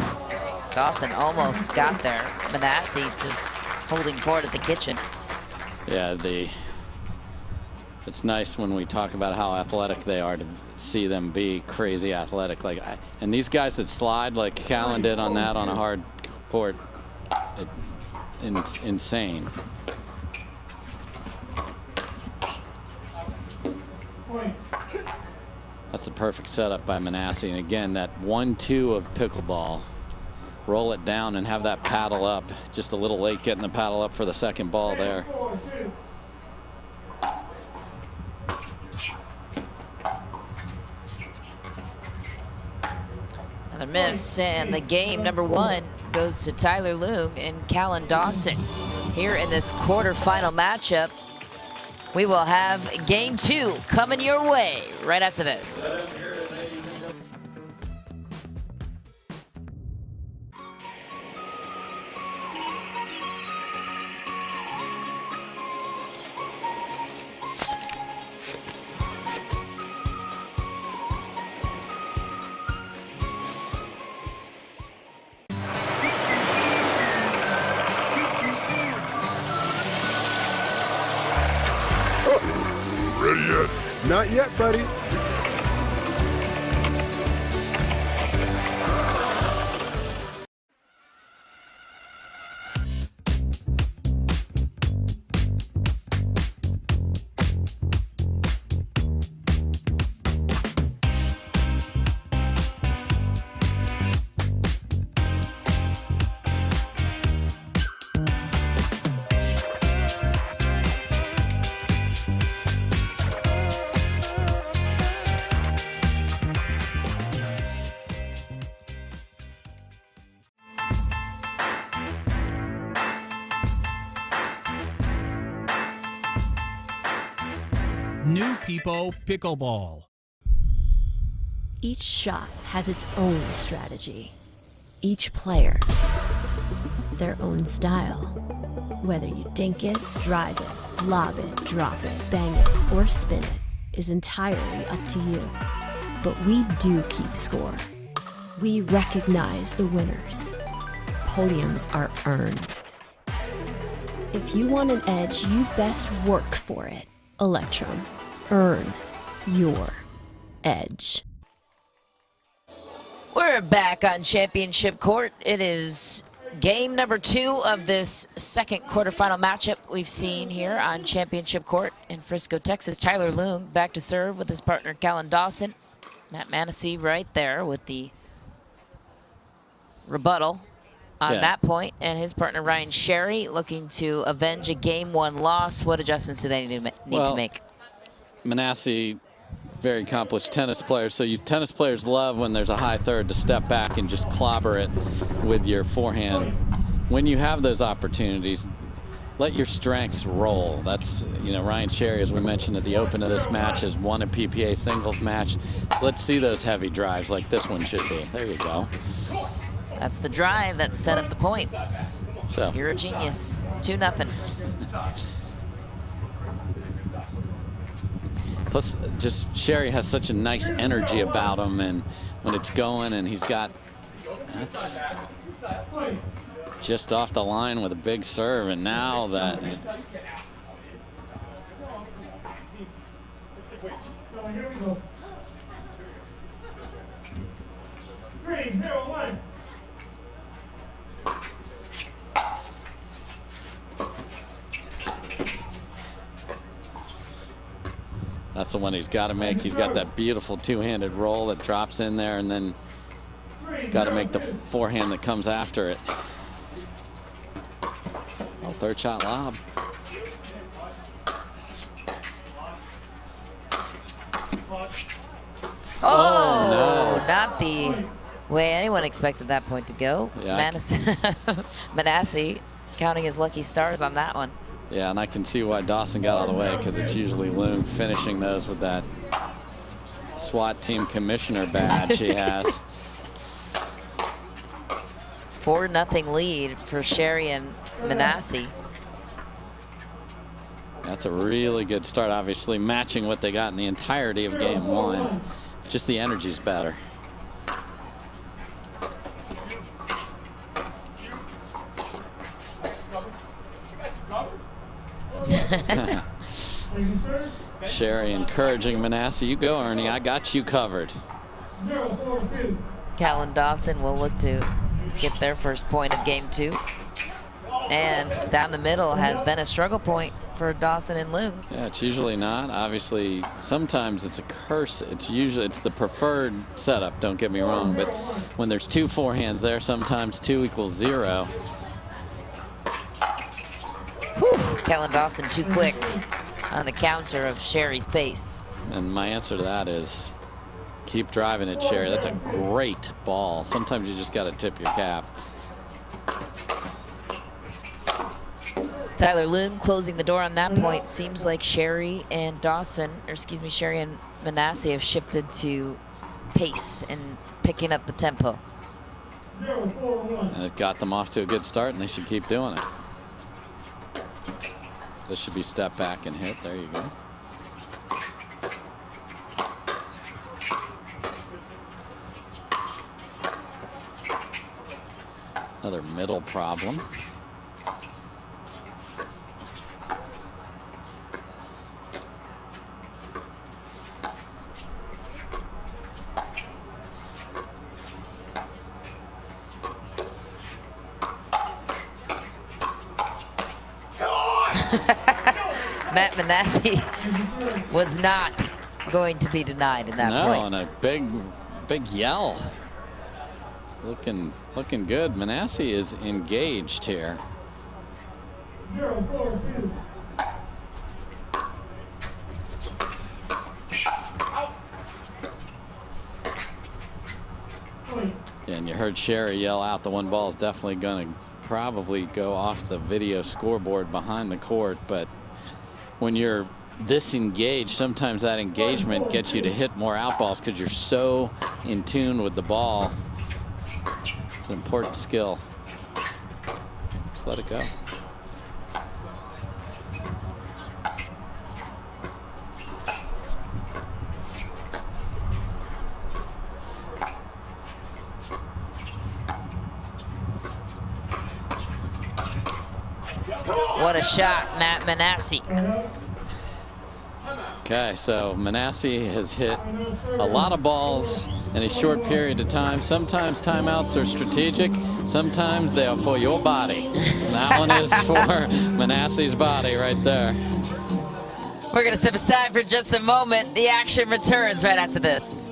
Speaker 4: Dawson almost got there. Manassi just holding court at the kitchen.
Speaker 6: Yeah, it's nice when we talk about how athletic they are to see them be crazy athletic. And these guys that slide like Callan did on that on a hard court, it's insane. That's the perfect setup by Manassi. And again, that 1-2 of pickleball. Roll it down and have that paddle up. Just a little late getting the paddle up for the second ball there.
Speaker 4: Another miss, and the game number 1 goes to Tyler Leung and Callan Dawson. Here in this quarterfinal matchup, we will have game 2 coming your way right after this.
Speaker 1: Ready yet? Not yet, buddy.
Speaker 18: New People Pickleball.
Speaker 20: Each shot has its own strategy. Each player, their own style. Whether you dink it, drive it, lob it, drop it, bang it, or spin it is entirely up to you. But we do keep score. We recognize the winners. Podiums are earned. If you want an edge, you best work for it. Electrum. Earn your edge.
Speaker 4: We're back on championship court. It is Game number 2 of this second quarterfinal matchup we've seen here on Championship Court in Frisco, Texas. Tyler Loong back to serve with his partner Callan Dawson. Matt Manessy right there with the rebuttal on that point, and his partner Ryan Sherry looking to avenge a Game 1 loss. What adjustments do they need to make?
Speaker 6: Manessy, very accomplished tennis player, so you tennis players love when there's a high third to step back and just clobber it with your forehand. When you have those opportunities, let your strengths roll. That's, you know, Ryan Sherry, as we mentioned at the open of this match, has won a PPA singles match. Let's see those heavy drives like this one should be. There you go.
Speaker 4: That's the drive that set up the point.
Speaker 6: So
Speaker 4: you're a genius. 2-0.
Speaker 6: Plus, just Sherry has such a nice energy about him, and when it's going, and he's got, that's just off the line with a big serve, and now that. That's the one he's got to make. He's got that beautiful two-handed roll that drops in there, and then got to make the forehand that comes after it. Oh, third shot lob.
Speaker 4: Oh, no, not the way anyone expected that point to go.
Speaker 6: Yeah,
Speaker 4: Manessy counting his lucky stars on that one.
Speaker 6: Yeah, and I can see why Dawson got out of the way, because it's usually Loong finishing those with that SWAT team commissioner badge he has.
Speaker 4: 4-0 lead for Sherry and Manessy.
Speaker 6: That's a really good start, obviously matching what they got in the entirety of Game 1. Just the energy's better. Sherry encouraging Manessy, you go, Ernie, I got you covered.
Speaker 4: Callan Dawson will look to get their first point of Game 2. And down the middle has been a struggle point for Dawson and Loong.
Speaker 6: Yeah, it's usually not. Obviously, sometimes it's a curse. It's the preferred setup, don't get me wrong, but when there's 2 forehands there, sometimes 2 equals 0.
Speaker 4: Whew, Callan Dawson too quick on the counter of Sherry's pace.
Speaker 6: And my answer to that is keep driving it, Sherry. That's a great ball. Sometimes you just got to tip your cap.
Speaker 4: Tyler Loong closing the door on that point. Seems like Sherry and Dawson, or excuse me, Sherry and Manessy have shifted to pace and picking up the tempo.
Speaker 6: And it got them off to a good start, and they should keep doing it. This should be step back and hit. There you go. Another middle problem.
Speaker 4: Matt Manessy was not going to be denied in that point.
Speaker 6: No, and a big yell. Looking good. Manessy is engaged here. And you heard Sherry yell out, the one ball is definitely going to probably go off the video scoreboard behind the court, but when you're this engaged, sometimes that engagement gets you to hit more out balls because you're so in tune with the ball. It's an important skill. Just let it go.
Speaker 4: What a shot, Matt Manessy.
Speaker 6: Okay, so Manessy has hit a lot of balls in a short period of time. Sometimes timeouts are strategic. Sometimes they are for your body. And that one is for Manasse's body right there.
Speaker 4: We're going to step aside for just a moment. The action returns right after this.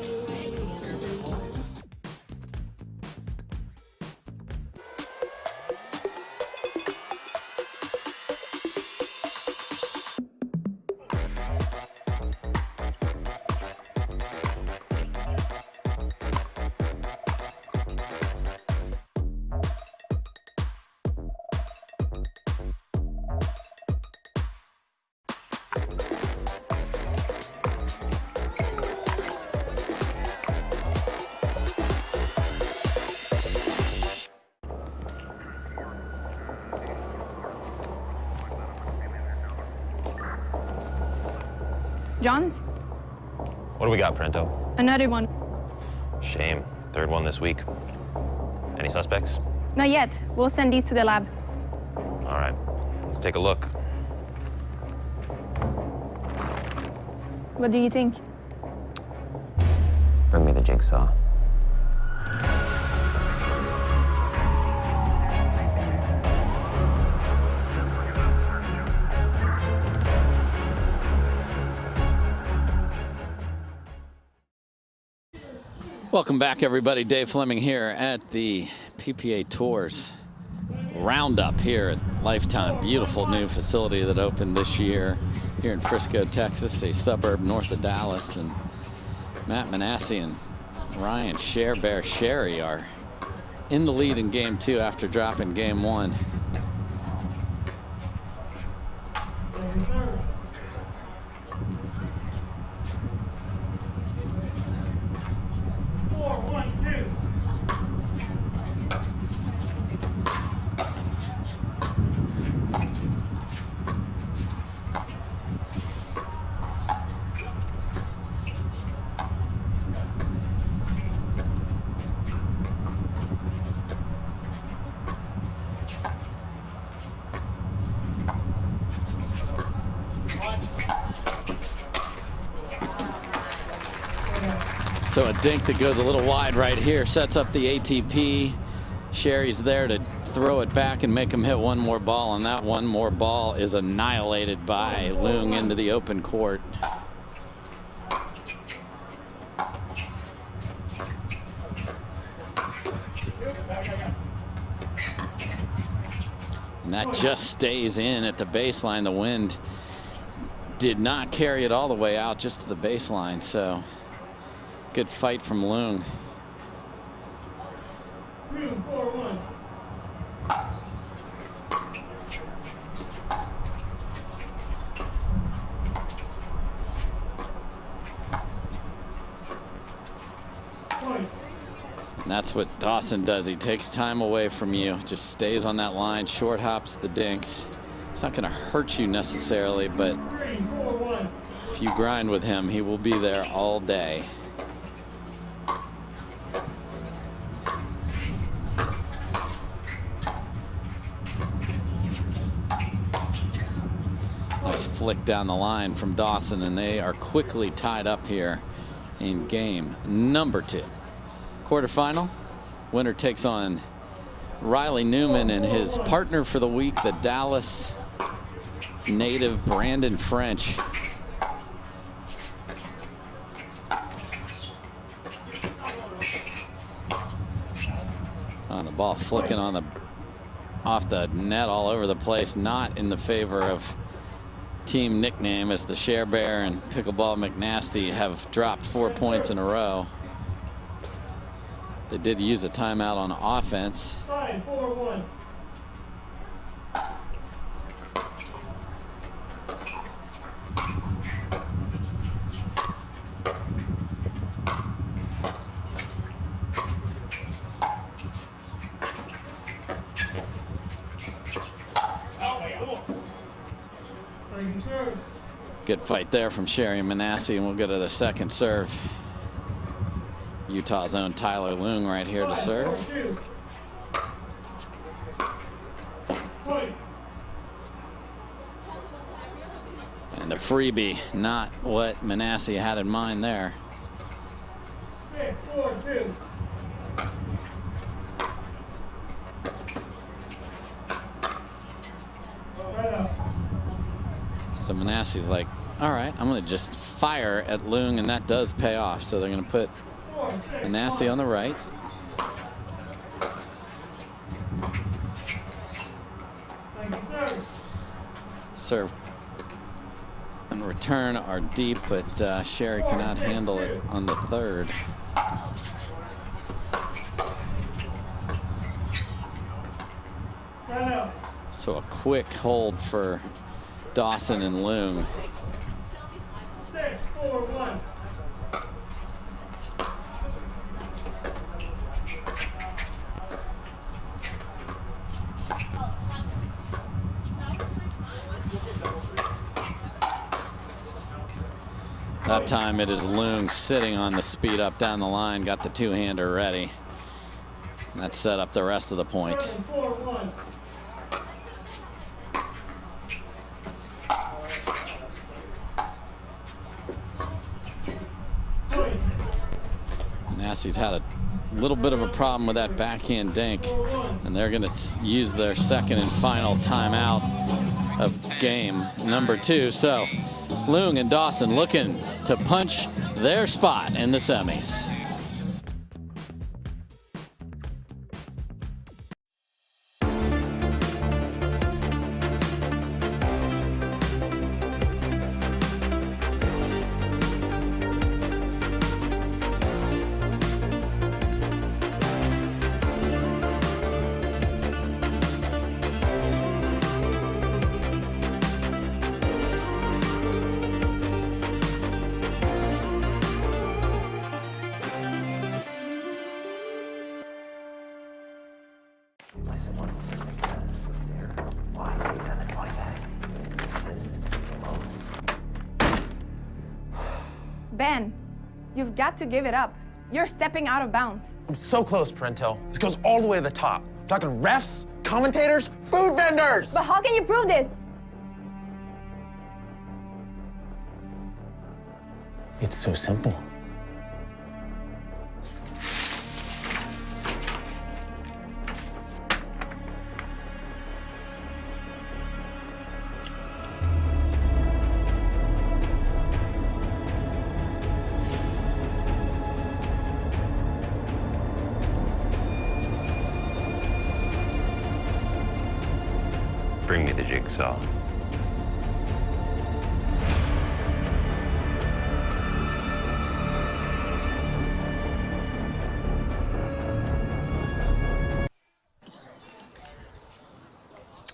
Speaker 3: Johns?
Speaker 14: What do we got, Prento?
Speaker 3: Another one.
Speaker 14: Shame. Third one this week. Any suspects?
Speaker 3: Not yet. We'll send these to the lab.
Speaker 14: All right. Let's take a look.
Speaker 3: What do you think?
Speaker 14: Bring me the jigsaw.
Speaker 6: Welcome back, everybody. Dave Fleming here at the PPA Tours Roundup here at Lifetime. Beautiful new facility that opened this year here in Frisco, Texas, a suburb north of Dallas. And Matt Manasse and Ryan Bear Sherry are in the lead in game 2 after dropping game 1. So a dink that goes a little wide right here sets up the ATP. Sherry's there to throw it back and make him hit one more ball, and that one more ball is annihilated by Leung into the open court. And that just stays in at the baseline. The wind did not carry it all the way out, just to the baseline. So good fight from Leung.
Speaker 16: 3-4-1.
Speaker 6: And that's what Dawson does. He takes time away from you, just stays on that line, short hops the dinks. It's not going to hurt you necessarily, but if you grind with him, he will be there all day. Nice flick down the line from Dawson, and they are quickly tied up here in game number 2. Quarterfinal, winner takes on Riley Newman and his partner for the week, the Dallas native Brandon French. On the ball flicking on the off the net all over the place, not in the favor of team nickname, as the Share Bear and Pickleball McNasty have dropped 4 points in a row. They did use a timeout on offense.
Speaker 16: 5-4-1.
Speaker 6: Good fight there from Sherry Manasse, and we'll go to the second serve. Utah's own Tyler Leung right here to serve. And the freebie, not what Manasse had in mind there.
Speaker 16: 6-4-2.
Speaker 6: So Manasseh's like, all right, I'm going to just fire at Leung, and that does pay off. So they're going to put Manasseh on the right. Serve and return are deep, but Sherry cannot handle it on the third. So a quick hold for Dawson and Leung.
Speaker 16: 6-4-1.
Speaker 6: That time it is Leung sitting on the speed up down the line, got the two-hander ready. That set up the rest of the point.
Speaker 16: 7-4-1.
Speaker 6: Manasseh's had a little bit of a problem with that backhand dink, and they're going to use their second and final timeout of game number 2. So Leung and Dawson looking to punch their spot in the semis.
Speaker 3: Ben, you've got to give it up. You're stepping out of bounds.
Speaker 5: I'm so close, Parentel. This goes all the way to the top. I'm talking refs, commentators, food vendors.
Speaker 3: But how can you prove this?
Speaker 5: It's so simple.
Speaker 14: Bring me the jigsaw.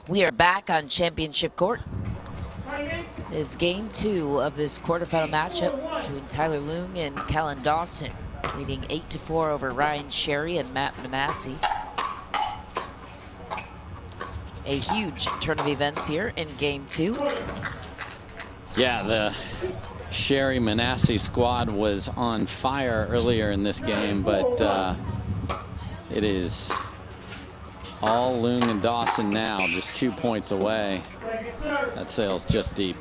Speaker 4: We are back on championship court. It is game 2 of this quarterfinal matchup between Tyler Leung and Callan Dawson, leading 8-4 over Ryan Sherry and Matt Manasseh. A huge turn of events here in game 2.
Speaker 6: Yeah, the Sherry Manasseh squad was on fire earlier in this game, but it is all Leung and Dawson now, just 2 points away. That sail's just deep.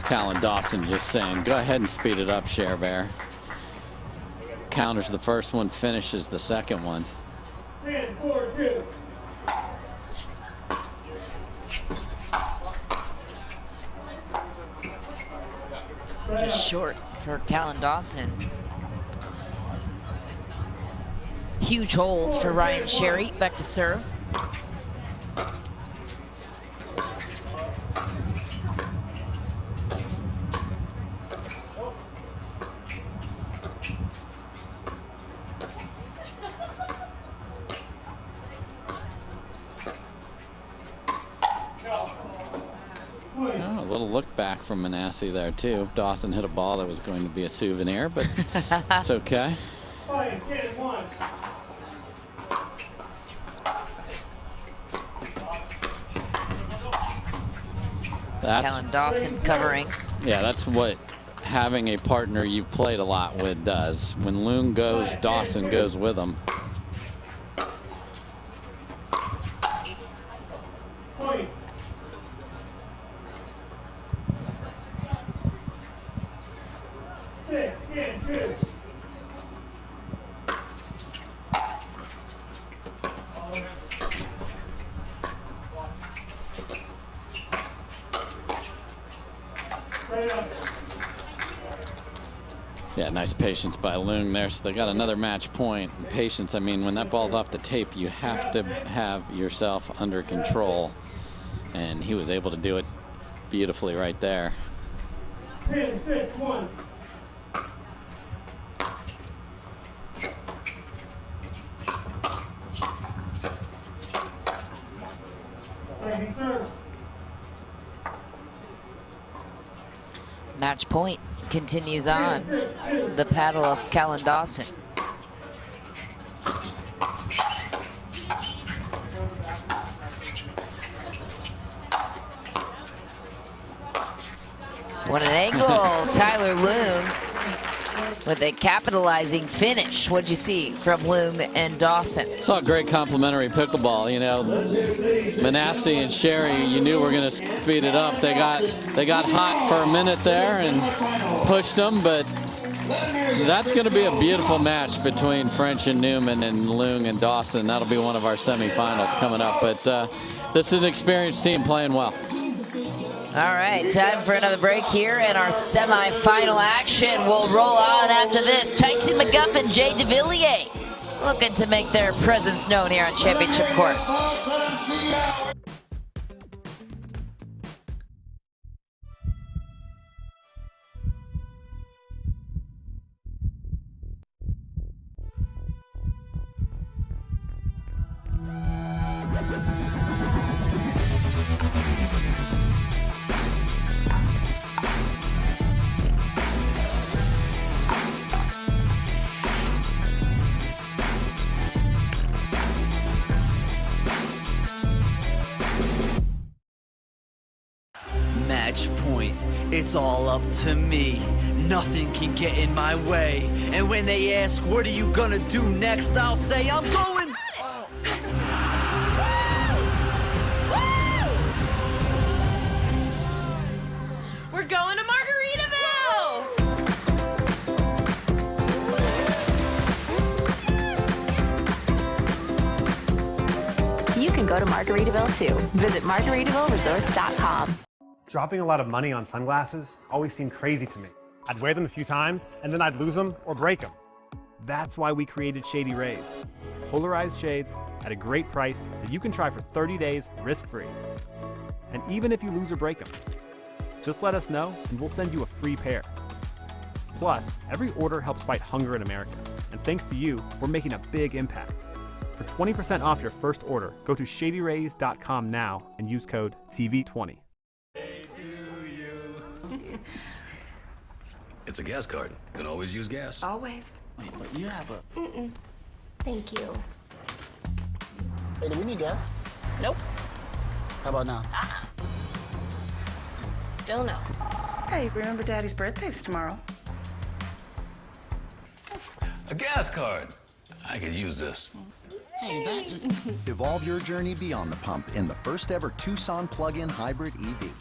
Speaker 6: Callan Dawson just saying, go ahead and speed it up, Cher Bear. Counters the first one, finishes the second one.
Speaker 16: 10-4-2.
Speaker 4: Just short for Callan Dawson. Huge hold for Ryan Sherry, back to serve.
Speaker 6: Oh, a little look back from Manasseh there too. Dawson hit a ball that was going to be a souvenir, but it's okay.
Speaker 4: Callan Dawson covering.
Speaker 6: Yeah, that's what having a partner you've played a lot with does. When Loon goes, Dawson goes with him. Yeah, nice patience by Loon there. So they got another match point. And patience, I mean, when that ball's off the tape, you have to have yourself under control. And he was able to do it beautifully right there.
Speaker 16: 10, 6, 1.
Speaker 4: Match point continues on the paddle of Callan Dawson. What an angle, Tyler Loon with a capitalizing finish. What'd you see from Loon and Dawson?
Speaker 6: Saw a great complimentary pickleball. You know, Manasseh and Sherry, you knew were going to speed it up. They got hot for a minute there and pushed them, but that's going to be a beautiful match between French and Newman and Loon and Dawson. That'll be one of our semifinals coming up. But this is an experienced team playing well.
Speaker 4: All right, time for another break here, and our semifinal action will roll on after this. Tyson McGuffin, Jay DeVilliers looking to make their presence known here on Championship Court.
Speaker 7: Match point. It's all up to me. Nothing can get in my way. And when they ask, what are you gonna do next? I'll say, I'm going.
Speaker 9: We're going to Margaritaville!
Speaker 2: You can go to Margaritaville too. Visit MargaritavilleResorts.com.
Speaker 22: Dropping a lot of money on sunglasses always seemed crazy to me. I'd wear them a few times, and then I'd lose them or break them. That's why we created Shady Rays. Polarized shades at a great price that you can try for 30 days risk-free. And even if you lose or break them, just let us know and we'll send you a free pair. Plus, every order helps fight hunger in America. And thanks to you, we're making a big impact. For 20% off your first order, go to shadyrays.com now and use code TV20.
Speaker 23: It's a gas card. You can always use gas.
Speaker 21: Always.
Speaker 23: Wait, but you have a...
Speaker 21: Mm-mm. Thank you.
Speaker 23: Hey, do we need gas?
Speaker 21: Nope.
Speaker 23: How about now?
Speaker 21: Still no.
Speaker 25: Hey, remember Daddy's birthday's tomorrow?
Speaker 23: A gas card. I could use this.
Speaker 26: Hey, that... Evolve your journey beyond the pump in the first ever Tucson plug-in hybrid EV.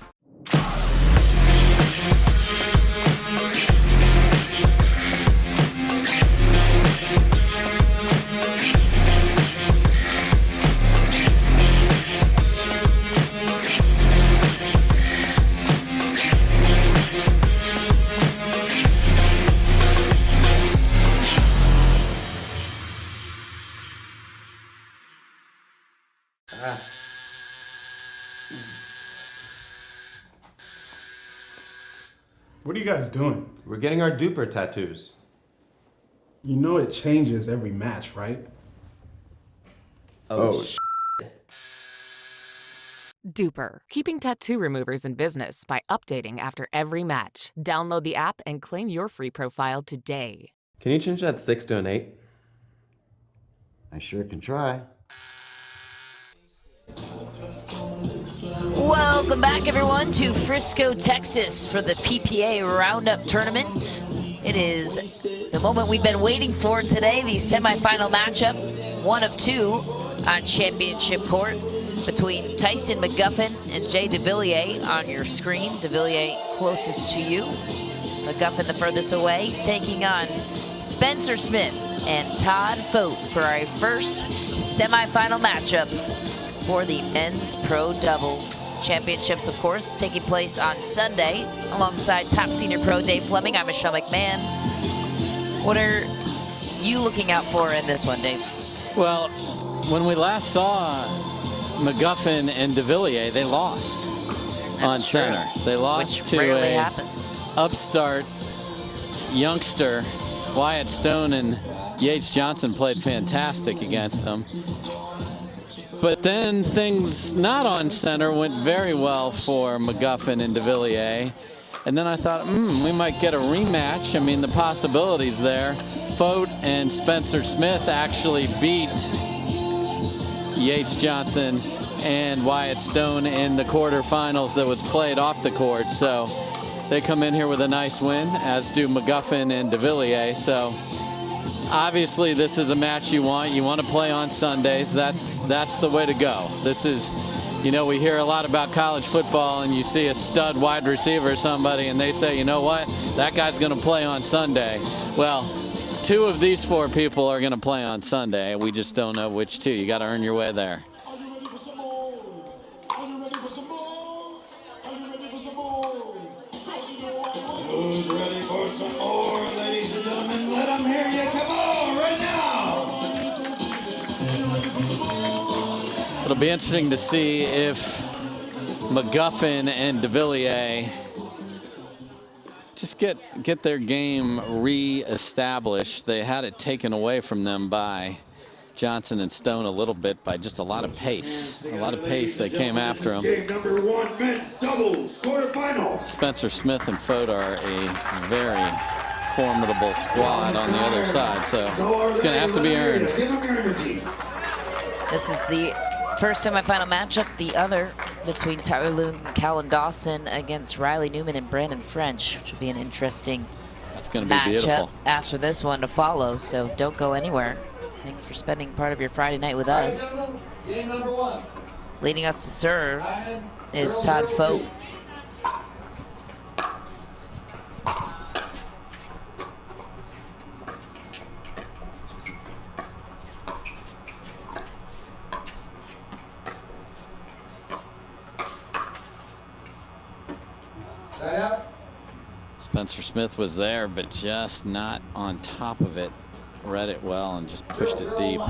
Speaker 1: What are you guys doing?
Speaker 27: We're getting our duper tattoos.
Speaker 1: You know it changes every match, right?
Speaker 28: Duper, keeping tattoo removers in business by updating after every match. Download the app and claim your free profile today.
Speaker 27: Can you change that 6 to an 8?
Speaker 26: I sure can try.
Speaker 4: Welcome Welcome back, everyone, to Frisco, Texas for the PPA Roundup tournament. It is the moment we've been waiting for today, the semifinal matchup, one of two on championship court between Tyson McGuffin and Jay DeVilliers on your screen. DeVilliers closest to you, McGuffin the furthest away, taking on Spencer Smith and Todd Fote for our first semifinal matchup for the men's pro doubles. Championships, of course, taking place on Sunday alongside top senior pro Dave Fleming. I'm Michelle McMahon. What are you looking out for in this one, Dave?
Speaker 6: Well, when we last saw McGuffin and DeVilliers, they lost on center. They lost to a upstart youngster. Wyatt Stone and Yates Johnson played fantastic against them. But then things not on center went very well for McGuffin and DeVilliers. And then I thought, we might get a rematch. I mean, the possibilities there. Fote and Spencer Smith actually beat Yates Johnson and Wyatt Stone in the quarterfinals that was played off the court. So they come in here with a nice win, as do McGuffin and DeVilliers. So obviously this is a match you want. You want to play on Sundays. That's the way to go. This is, you know, we hear a lot about college football and you see a stud wide receiver or somebody and they say, you know what, that guy's going to play on Sunday. Well, two of these four people are going to play on Sunday. We just don't know which two. You got to earn your way there.
Speaker 8: Who's ready for some more, ladies and gentlemen? Let them hear you. Come on, right now.
Speaker 6: It'll be interesting to see if McGuffin and DeVilliers just get their game re-established. They had it taken away from them by Johnson and Stone a little bit by just a lot of pace. A lot of pace they came after him.
Speaker 8: Game number 1, men's doubles, quarterfinal.
Speaker 6: Spencer Smith and Fote are a very formidable squad on the other side, so it's going to have to be earned.
Speaker 4: This is the first semifinal matchup, the other between Tyler Loon and Callan Dawson against Riley Newman and Brandon French, which will be an interesting
Speaker 6: matchup
Speaker 4: after this one to follow, so don't go anywhere. Thanks for spending part of your Friday night with us.
Speaker 8: Game number 1.
Speaker 4: Leading us to serve is Todd Fote.
Speaker 6: Spencer Smith was there, but just not on top of it. Read it well and just pushed it deep.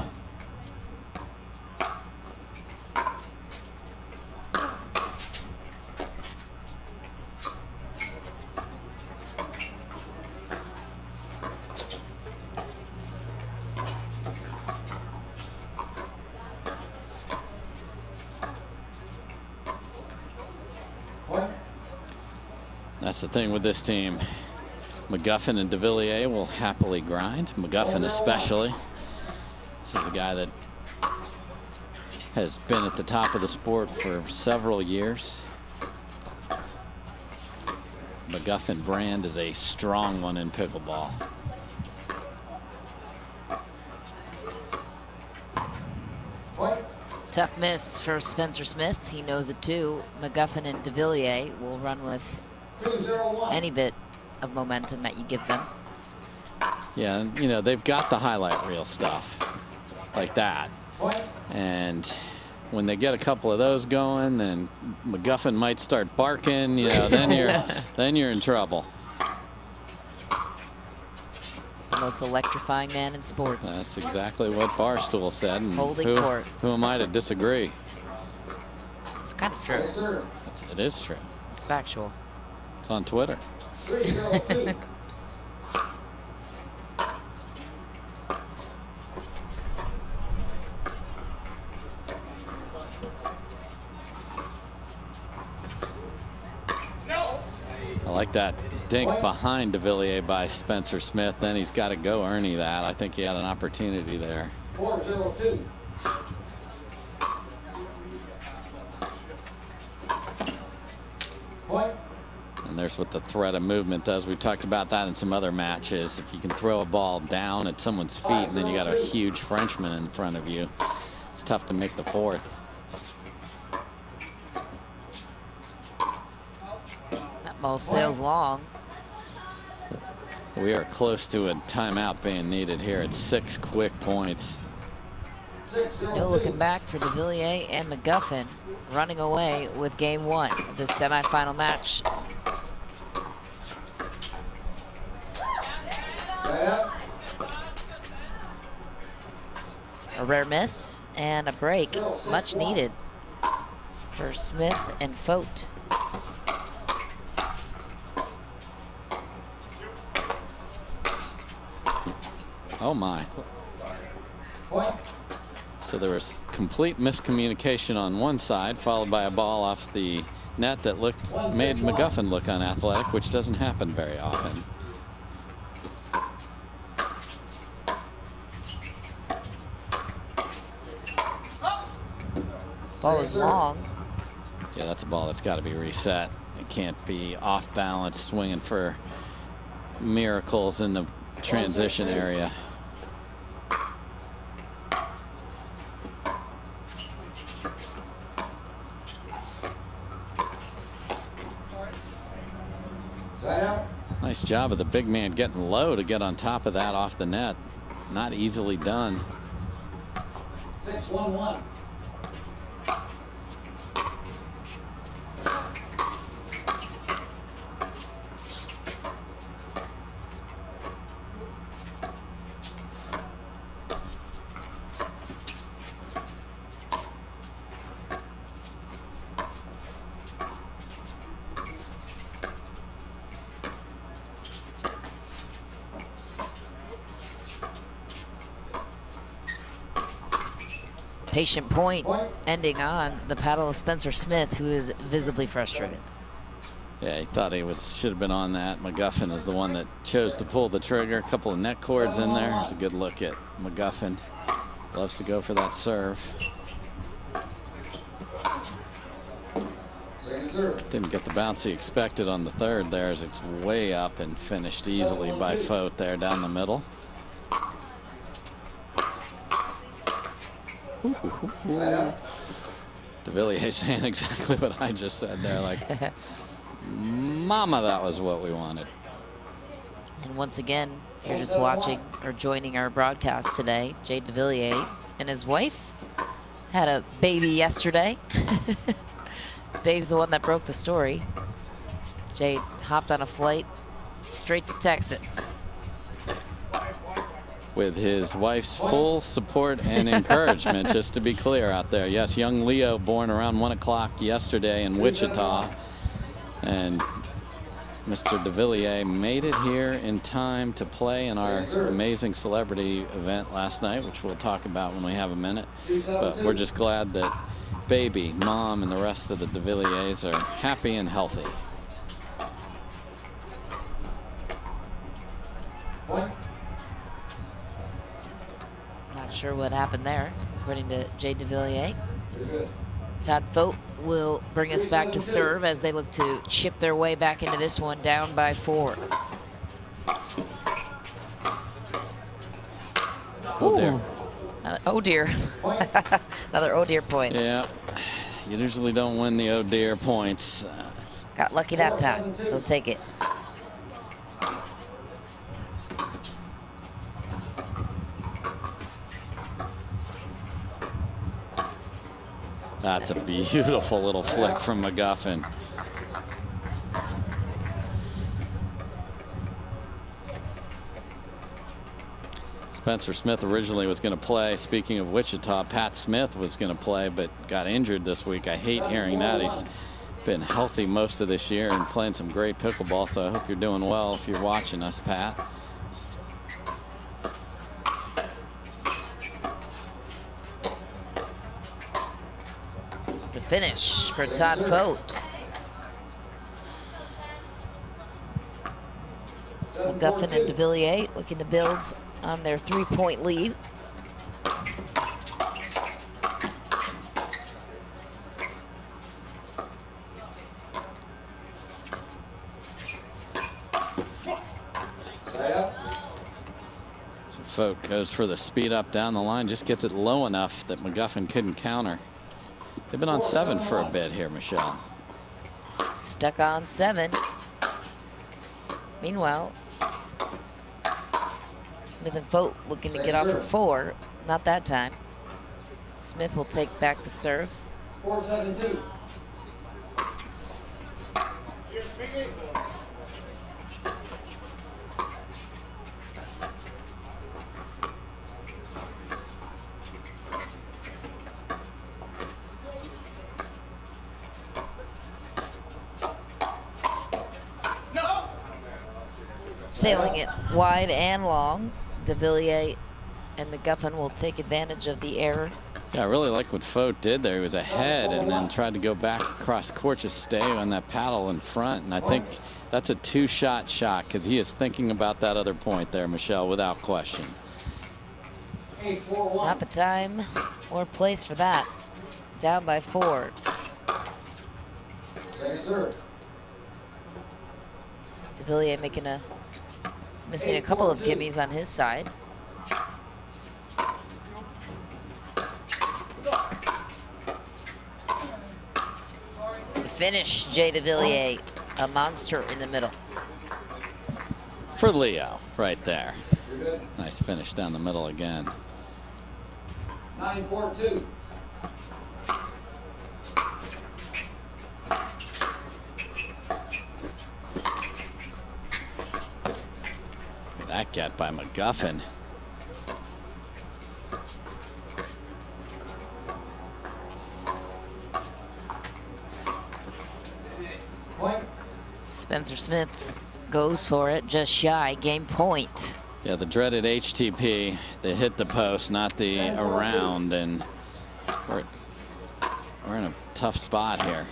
Speaker 6: That's the thing with this team. McGuffin and DeVilliers will happily grind. McGuffin especially. This is a guy that has been at the top of the sport for several years. McGuffin brand is a strong one in pickleball.
Speaker 4: Tough miss for Spencer Smith. He knows it too. McGuffin and DeVilliers will run with any bit of momentum that you give them.
Speaker 6: Yeah, and you know, they've got the highlight reel stuff like that. And when they get a couple of those going, then McGuffin might start barking, you know, then you're in trouble.
Speaker 4: The most electrifying man in sports.
Speaker 6: That's exactly what Barstool said. And
Speaker 4: holding court.
Speaker 6: Who am I to disagree?
Speaker 4: It's kind of true.
Speaker 6: It is true.
Speaker 4: It's factual.
Speaker 6: It's on Twitter.
Speaker 8: 3-0-2.
Speaker 6: I like that dink behind DeVilliers by Spencer Smith. Then he's got to go Ernie that. I think he had an opportunity there.
Speaker 8: 4-0-2.
Speaker 6: And there's what the threat of movement does. We've talked about that in some other matches. If you can throw a ball down at someone's feet and then you got a huge Frenchman in front of you, it's tough to make the fourth.
Speaker 4: That ball sails long.
Speaker 6: We are close to a timeout being needed here at 6 quick points.
Speaker 4: No looking back for de Villiers and McGuffin, running away with game 1 of this semifinal match. A rare miss and a break, much needed for Smith and Fote.
Speaker 6: Oh my. So there was complete miscommunication on one side, followed by a ball off the net that made McGuffin look unathletic, which doesn't happen very often.
Speaker 4: Ball is long.
Speaker 6: Yeah, that's a ball that's got to be reset. It can't be off balance, swinging for miracles in the transition area. Nice job of the big man getting low to get on top of that off the net. Not easily done.
Speaker 16: 6-1-1.
Speaker 4: Patient point ending on the paddle of Spencer Smith, who is visibly frustrated.
Speaker 6: Yeah, he thought he should have been on that. McGuffin is the one that chose to pull the trigger. A couple of net cords in there. There's a good look at McGuffin. Loves to go for that serve. Didn't get the bounce he expected on the third there, as it's way up and finished easily by Fote there down the middle. De Villiers saying exactly what I just said there, like, mama, that was what we wanted.
Speaker 4: And once again, if you're just watching or joining our broadcast today, Jade de Villiers and his wife had a baby yesterday. Dave's the one that broke the story. Jade hopped on a flight straight to Texas.
Speaker 6: With his wife's full support and encouragement, just to be clear out there. Yes, young Leo born around 1 o'clock yesterday in Wichita. And Mr. de Villiers made it here in time to play in our amazing celebrity event last night, which we'll talk about when we have a minute. But we're just glad that baby, mom, and the rest of the de Villiers are happy and healthy.
Speaker 4: Not sure what happened there, according to Jade de Villiers. Todd Fote will bring us back to serve as they look to chip their way back into this one, down by 4.
Speaker 6: Oh dear.
Speaker 4: Oh dear. Another oh dear point.
Speaker 6: Yeah, you usually don't win the oh dear points.
Speaker 4: Got lucky that time. They'll take it.
Speaker 6: That's a beautiful little flick from McGuffin. Spencer Smith originally was going to play. Speaking of Wichita, Pat Smith was going to play, but got injured this week. I hate hearing that. He's been healthy most of this year and playing some great pickleball, so I hope you're doing well if you're watching us, Pat.
Speaker 4: The finish for Todd Fote. McGuffin and de Villiers looking to build on their 3-point lead.
Speaker 6: Fote goes for the speed up down the line, just gets it low enough that McGuffin couldn't counter. They've been on 7 for a bit here, Michelle.
Speaker 4: Stuck on 7. Meanwhile, Smith and Fote looking to get off for 4. Not that time. Smith will take back the serve.
Speaker 16: 4-7-2.
Speaker 4: Sailing it wide and long. DeVilliers and McGuffin will take advantage of the error.
Speaker 6: Yeah, I really like what Fote did there. He was ahead and then tried to go back across court to stay on that paddle in front. And I think that's a 2-shot shot because he is thinking about that other point there, Michelle, without question.
Speaker 4: Not the time or place for that. Down by 4.
Speaker 16: Second serve.
Speaker 4: DeVilliers missing a couple of gimmies on his side. Finish, Jay DeVilliers, a monster in the middle.
Speaker 6: For Leo, right there. Nice finish down the middle again.
Speaker 16: 9-4-2.
Speaker 6: That get by McGuffin.
Speaker 4: Spencer Smith goes for it, just shy, game point.
Speaker 6: Yeah, the dreaded HTP. They hit the post, not the around, and we're in a tough spot here.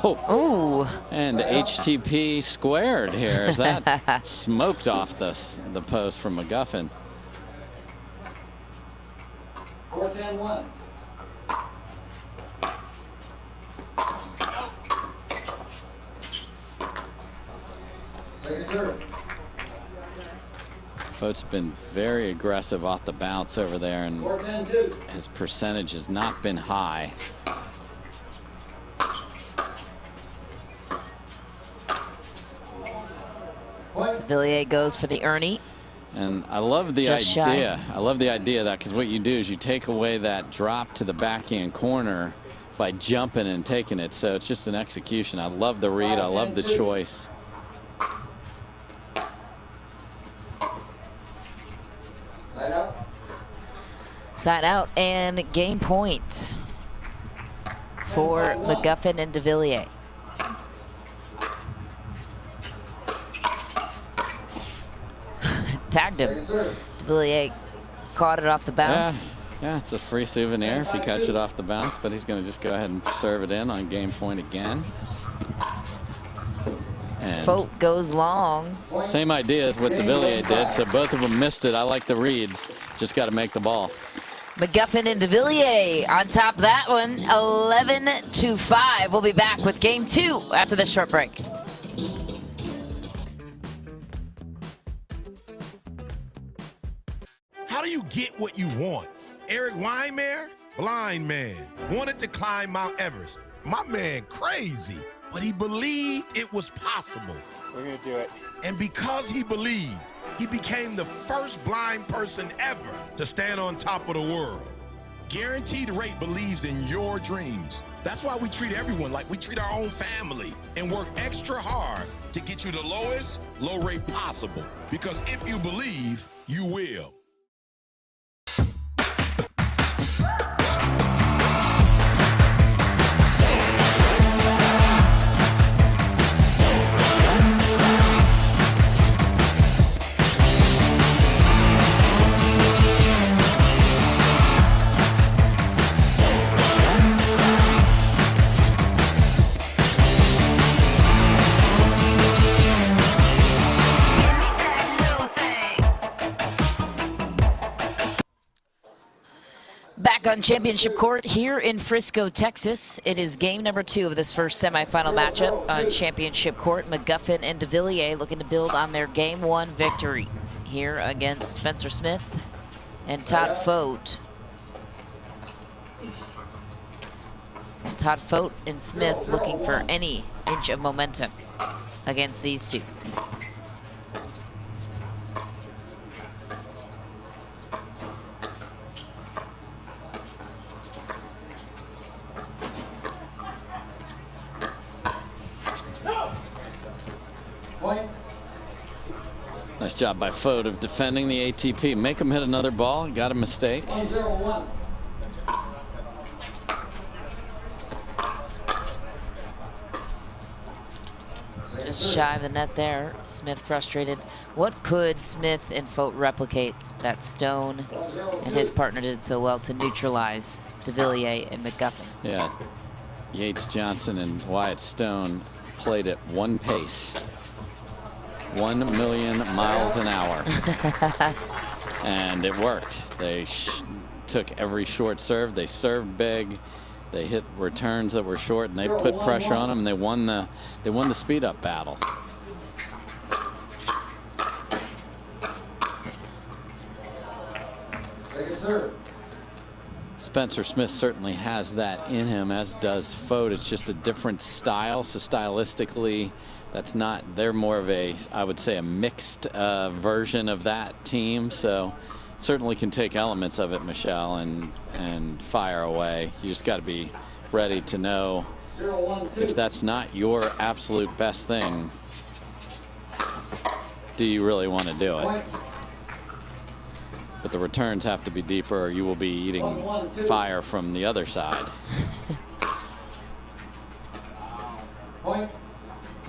Speaker 4: Oh,
Speaker 6: and HTP squared here as that smoked off the post from McGuffin.
Speaker 16: 4-10-1. Second serve.
Speaker 6: Fote's been very aggressive off the bounce over there, and
Speaker 16: 4-10-2.
Speaker 6: his percentage has not been high.
Speaker 4: DeVilliers goes for the Ernie.
Speaker 6: And I love the
Speaker 4: Just
Speaker 6: idea.
Speaker 4: shy.
Speaker 6: I love the idea of that, because what you do is you take away that drop to the backhand corner by jumping and taking it. So it's just an execution. I love the read. I love the choice.
Speaker 16: Side out.
Speaker 4: Side out and game point for McGuffin and DeVilliers. Tagged him. DeVilliers caught it off the bounce.
Speaker 6: Yeah, it's a free souvenir if you catch it off the bounce, but he's going to just go ahead and serve it in on game point again. And
Speaker 4: Fote goes long.
Speaker 6: same idea as what DeVilliers did, so both of them missed it. I like the reads. Just got to make the ball.
Speaker 4: McGuffin and DeVilliers on top of that one, 11-5. We'll be back with game 2 after this short break.
Speaker 10: How do you get what you want? Eric Weimer, blind man, wanted to climb Mount Everest. My man crazy, but he believed it was possible.
Speaker 11: We're gonna do it.
Speaker 10: And because he believed, he became the first blind person ever to stand on top of the world. Guaranteed Rate believes in your dreams. That's why we treat everyone like we treat our own family and work extra hard to get you the lowest low rate possible. Because if you believe, you will.
Speaker 4: Back on championship court here in Frisco, Texas. It is game number 2 of this first semifinal matchup on championship court. McGuffin and de Villiers looking to build on their game 1 victory here against Spencer Smith and Todd Fote. Todd Fote and Smith looking for any inch of momentum against these two.
Speaker 6: Nice job by Fote of defending the ATP. Make him hit another ball. Got a mistake.
Speaker 16: 1-0-1.
Speaker 4: Just shy of the net there. Smith frustrated. What could Smith and Fote replicate that Stone and his partner did so well to neutralize de Villiers and McGuffin?
Speaker 6: Yeah, Yates, Johnson, and Wyatt Stone played at one pace. 1 million miles an hour. And it worked. They took every short serve. They served big. They hit returns that were short, and they put pressure on them, and they won the speed-up battle.
Speaker 16: Second serve.
Speaker 6: Spencer Smith certainly has that in him, as does Fote. It's just a different style, so stylistically, they're more of a, I would say, a mixed version of that team. So certainly can take elements of it, Michelle, and fire away. You just got to be ready to know if that's not your absolute best thing, do you really want to do it? But the returns have to be deeper, or you will be eating fire from the other side.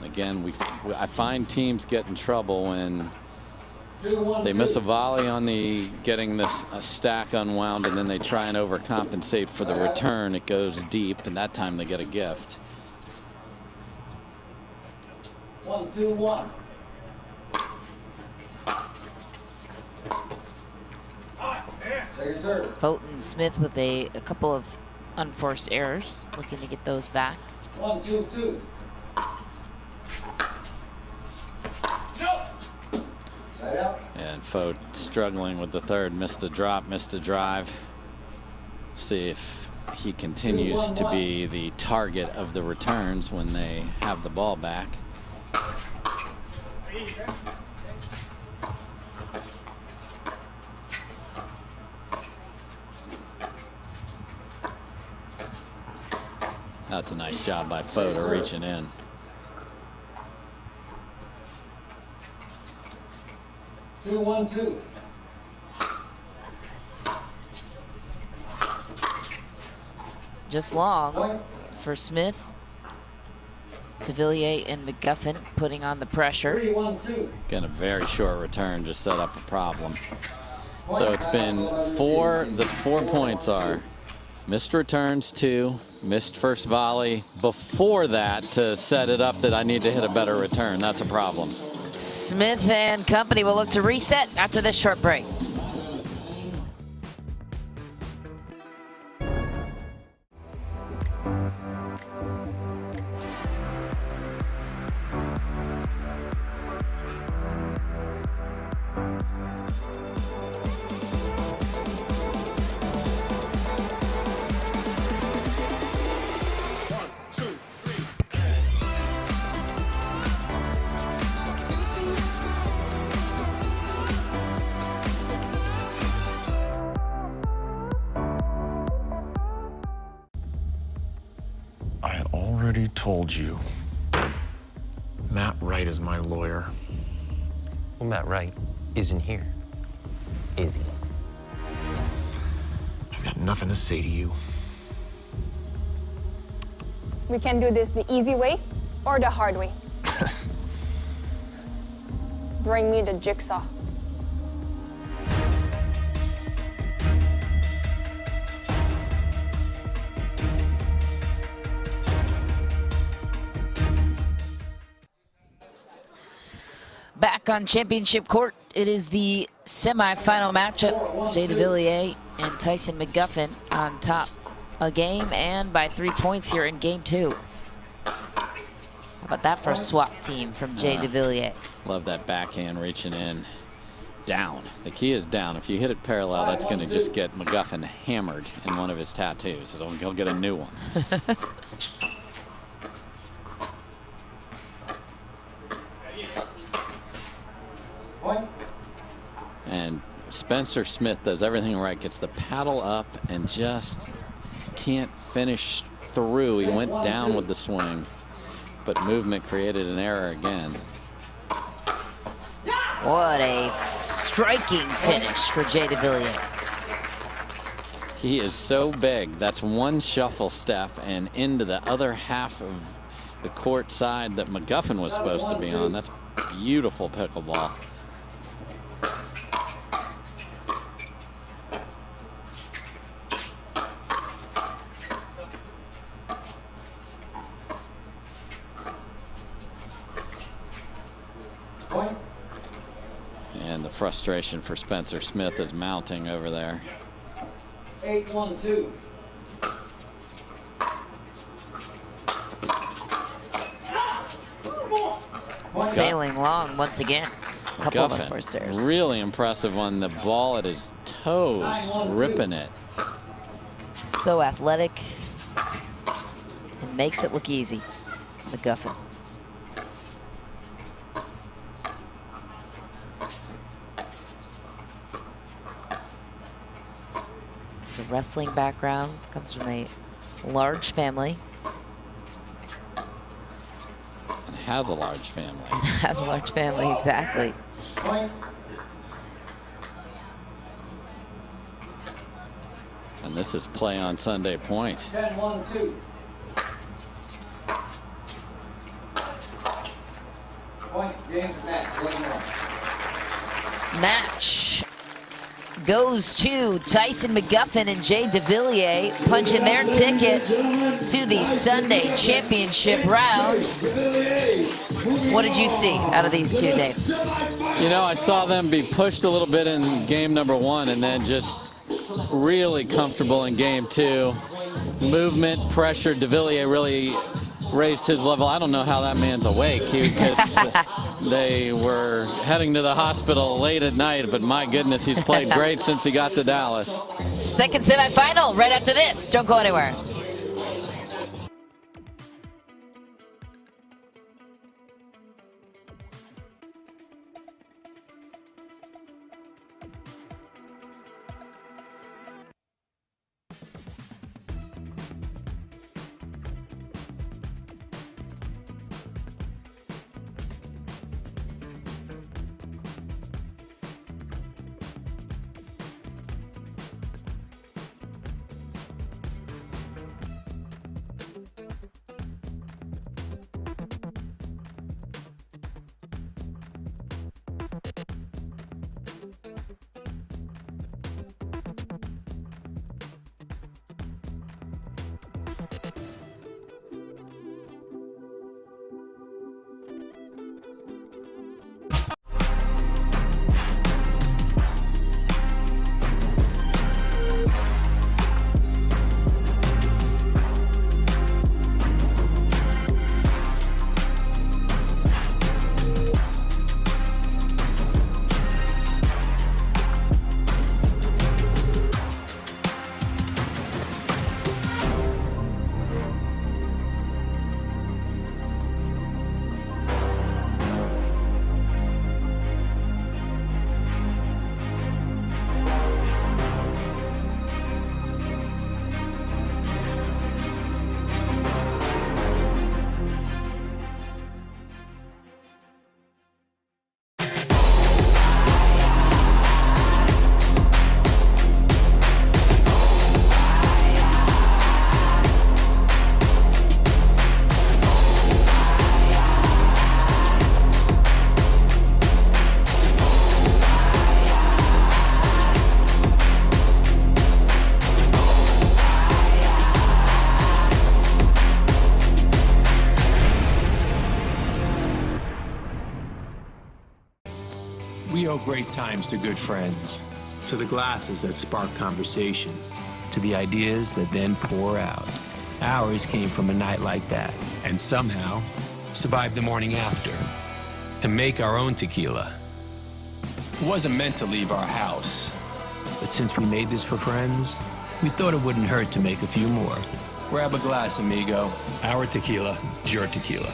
Speaker 6: Again, I find teams get in trouble when they miss a volley on the getting this stack unwound, and then they try and overcompensate for the return. It goes deep, and that time they get a gift.
Speaker 16: 1-2-1. Second serve.
Speaker 4: Fote and Smith with a couple of unforced errors, looking to get those back.
Speaker 16: 1-2-2.
Speaker 6: And Fote struggling with the third, missed a drop, missed a drive. See if he continues to be the target of the returns when they have the ball back. That's a nice job by Fote of reaching in.
Speaker 16: 2-1-2.
Speaker 4: Just long for Smith, de Villiers, and McGuffin putting on the pressure.
Speaker 16: 3-1-2.
Speaker 6: Again, a very short return just set up a problem. So it's been the 4 points are missed returns 2, missed first volley before that to set it up that I need to hit a better return. That's a problem.
Speaker 4: Smith and company will look to reset after this short break.
Speaker 5: I already told you. Matt Wright is my lawyer.
Speaker 14: Well, Matt Wright isn't here, is he?
Speaker 5: I've got nothing to say to you.
Speaker 3: We can do this the easy way or the hard way. Bring me the jigsaw.
Speaker 4: Back Back on championship court, it is the semifinal matchup. Jay DeVilliers and Tyson McGuffin on top a game and by 3 points here in game 2. How about that for a swap team from Jay DeVilliers?
Speaker 6: Love that backhand reaching in. Down. The key is down. If you hit it parallel, that's going to just get McGuffin hammered in one of his tattoos. So he'll get a new one. And Spencer Smith does everything right. Gets the paddle up and just can't finish through. He went down with the swing, but movement created an error again.
Speaker 4: What a striking finish for Jay DeVilliers.
Speaker 6: He is so big. That's one shuffle step and into the other half of the court side that McGuffin was supposed to be on. That's beautiful pickleball. And the frustration for Spencer Smith is mounting over there.
Speaker 16: 8-1-2.
Speaker 4: Sailing long once again. Couple of first serves.
Speaker 6: Really impressive on the ball at his toes, ripping it.
Speaker 4: So athletic and makes it look easy. McGuffin. It's a wrestling background, comes from a large family.
Speaker 6: And has a large family.
Speaker 4: Has a large family, exactly.
Speaker 6: And this is play on Sunday point.
Speaker 16: 10-1-2. Point, game,
Speaker 4: Match goes to Tyson McGuffin and Jay DeVilliers, punching their ticket to the Sunday championship round. What did you see out of these two, Dave?
Speaker 6: You know, I saw them be pushed a little bit in game number 1 and then just really comfortable in game 2. Movement, pressure. DeVilliers really raised his level. I don't know how that man's awake because they were heading to the hospital late at night, but my goodness, he's played great since he got to Dallas.
Speaker 4: Second semifinal right after this. Don't go anywhere.
Speaker 11: owe great times to good friends, to the glasses that spark conversation, to the ideas that then pour out. Ours came from a night like that, and somehow survived the morning after, to make our own tequila. It wasn't meant to leave our house, but since we made this for friends, we thought it wouldn't hurt to make a few more. Grab a glass, amigo. Our tequila is your tequila.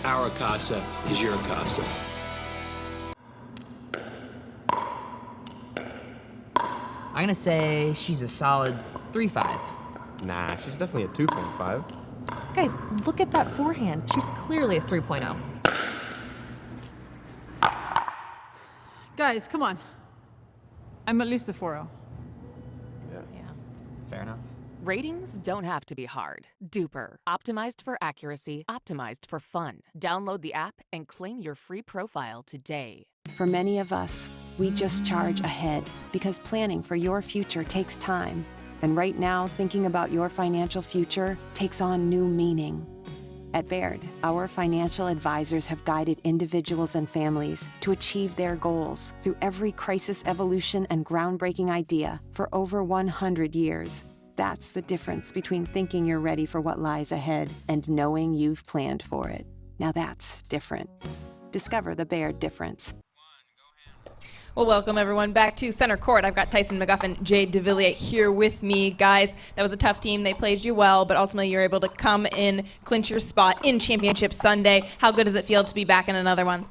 Speaker 11: Our casa is your casa.
Speaker 12: I'm gonna say she's a solid 3.5.
Speaker 27: Nah, she's definitely a 2.5.
Speaker 13: Guys, look at that forehand. She's clearly a 3.0.
Speaker 15: Guys, come on. I'm at least a 4.0.
Speaker 27: Yeah.
Speaker 13: Fair enough.
Speaker 28: Ratings don't have to be hard. Duper. Optimized for accuracy, optimized for fun. Download the app and claim your free profile today.
Speaker 2: For many of us, we just charge ahead because planning for your future takes time. And right now, thinking about your financial future takes on new meaning. At Baird, our financial advisors have guided individuals and families to achieve their goals through every crisis evolution and groundbreaking idea for over 100 years. That's the difference between thinking you're ready for what lies ahead and knowing you've planned for it. Now that's different. Discover the Baird difference.
Speaker 3: Well, welcome everyone back to Center Court. I've got Tyson McGuffin, Jade DeVilliers here with me. Guys, that was a tough team. They played you well, but ultimately you're able to come in, clinch your spot in Championship Sunday. How good does it feel to be back in another one?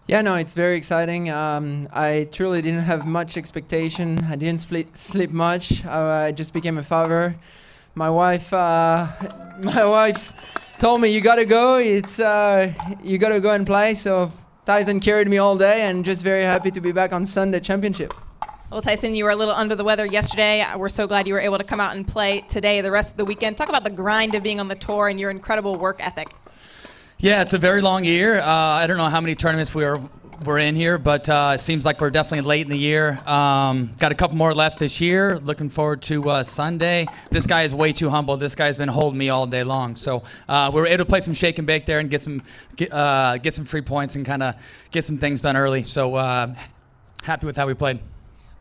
Speaker 17: Yeah, no, it's very exciting. I truly didn't have much expectation. I didn't sleep much. I just became a father. My wife told me, you gotta go. You gotta go and play. So Tyson carried me all day, and just very happy to be back on Sunday Championship.
Speaker 3: Well, Tyson, you were a little under the weather yesterday. We're so glad you were able to come out and play today, the rest of the weekend. Talk about the grind of being on the tour and your incredible work ethic.
Speaker 18: Yeah, it's a very long year. I don't know how many tournaments we're in here, but it seems like we're definitely late in the year. Got a couple more left this year. Looking forward to Sunday. This guy is way too humble. This guy's been holding me all day long. So we were able to play some shake and bake there and get some free points and kind of get some things done early. So happy with how we played.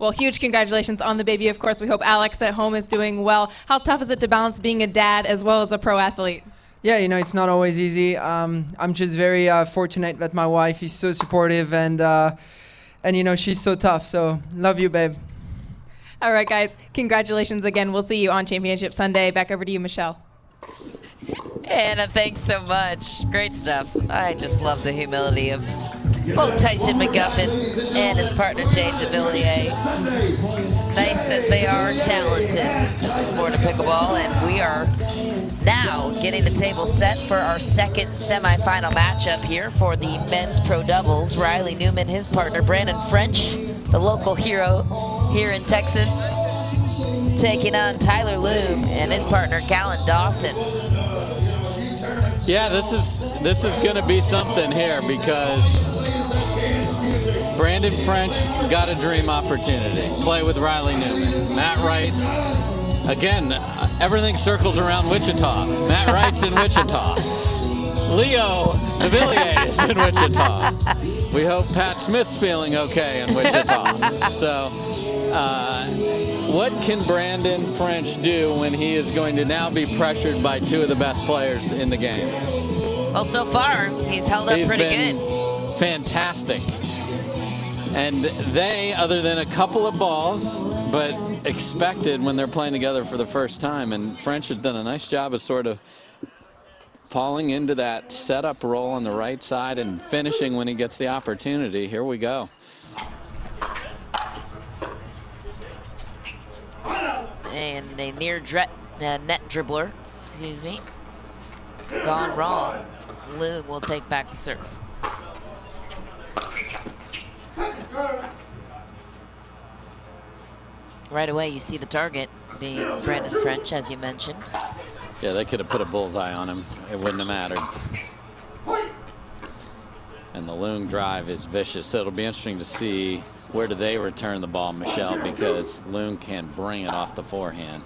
Speaker 3: Well, huge congratulations on the baby. Of course, we hope Alex at home is doing well. How tough is it to balance being a dad as well as a pro athlete?
Speaker 17: Yeah, it's not always easy. I'm just very fortunate that my wife is so supportive and she's so tough. So love you, babe.
Speaker 3: All right, guys. Congratulations again. We'll see you on Championship Sunday. Back over to you, Michelle.
Speaker 4: Anna, thanks so much. Great stuff. I just love the humility of both Tyson McGuffin and his partner, Jade DeVilliers. Nice as they are talented at the sport of pickleball, and we are now getting the table set for our second semifinal matchup here for the men's pro doubles. Riley Newman, his partner, Brandon French, the local hero here in Texas, taking on Tyler Loom and his partner, Callan Dawson.
Speaker 6: Yeah, this is going to be something here because Brandon French got a dream opportunity. Play with Riley Newman. Matt Wright, again, everything circles around Wichita. Matt Wright's in Wichita. Leo DeVilliers is in Wichita. We hope Pat Smith's feeling okay in Wichita. So, what can Brandon French do when he is going to now be pressured by two of the best players in the game?
Speaker 4: Well, so far, he's held up pretty good.
Speaker 6: Fantastic. And they, other than a couple of balls, but expected when they're playing together for the first time, and French has done a nice job of sort of falling into that setup role on the right side and finishing when he gets the opportunity. Here we go.
Speaker 4: And a near net dribbler, gone wrong. Loom will take back the serve. Right away, you see the target being Brandon French, as you mentioned.
Speaker 6: Yeah, they could have put a bullseye on him. It wouldn't have mattered. And the Loom drive is vicious. So it'll be interesting to see where do they return the ball, Michelle, because Loom can bring it off the forehand.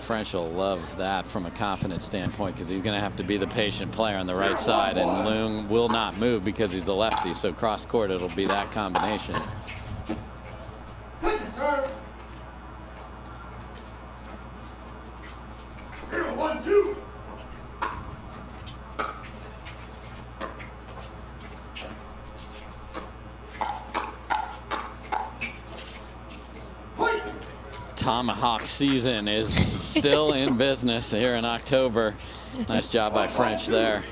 Speaker 6: French will love that from a confidence standpoint because he's going to have to be the patient player on the right side, and Leung will not move because he's the lefty. So cross court, it'll be that combination.
Speaker 8: Second serve. 1-2.
Speaker 6: Tomahawk season is still in business here in October. Nice job by French there.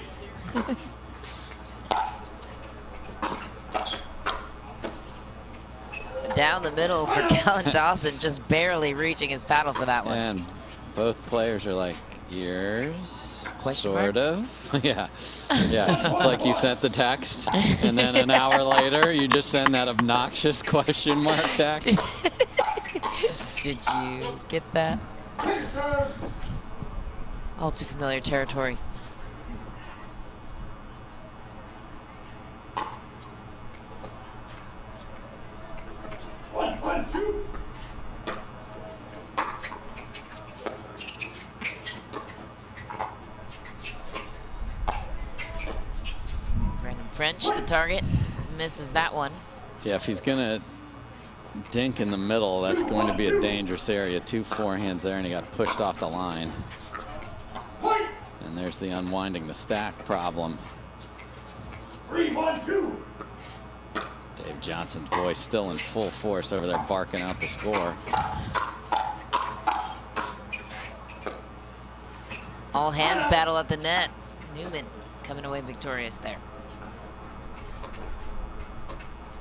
Speaker 4: Down the middle for Callan Dawson, just barely reaching his paddle for that one.
Speaker 6: And both players are like, yours? Sort of. Yeah. Yeah. It's like you sent the text, and then an hour later, you just send that obnoxious question mark text.
Speaker 4: Did you get that? All too familiar territory.
Speaker 8: One, two.
Speaker 4: Brandon French, the target, misses that one.
Speaker 6: Yeah, if he's gonna dink in the middle, that's going to be a dangerous area. 2 forehands there, and he got pushed off the line. And there's the unwinding the stack problem.
Speaker 8: 3-1-2.
Speaker 6: Dave Johnson's voice still in full force over there, barking out the score.
Speaker 4: All hands battle at the net. Newman coming away victorious there.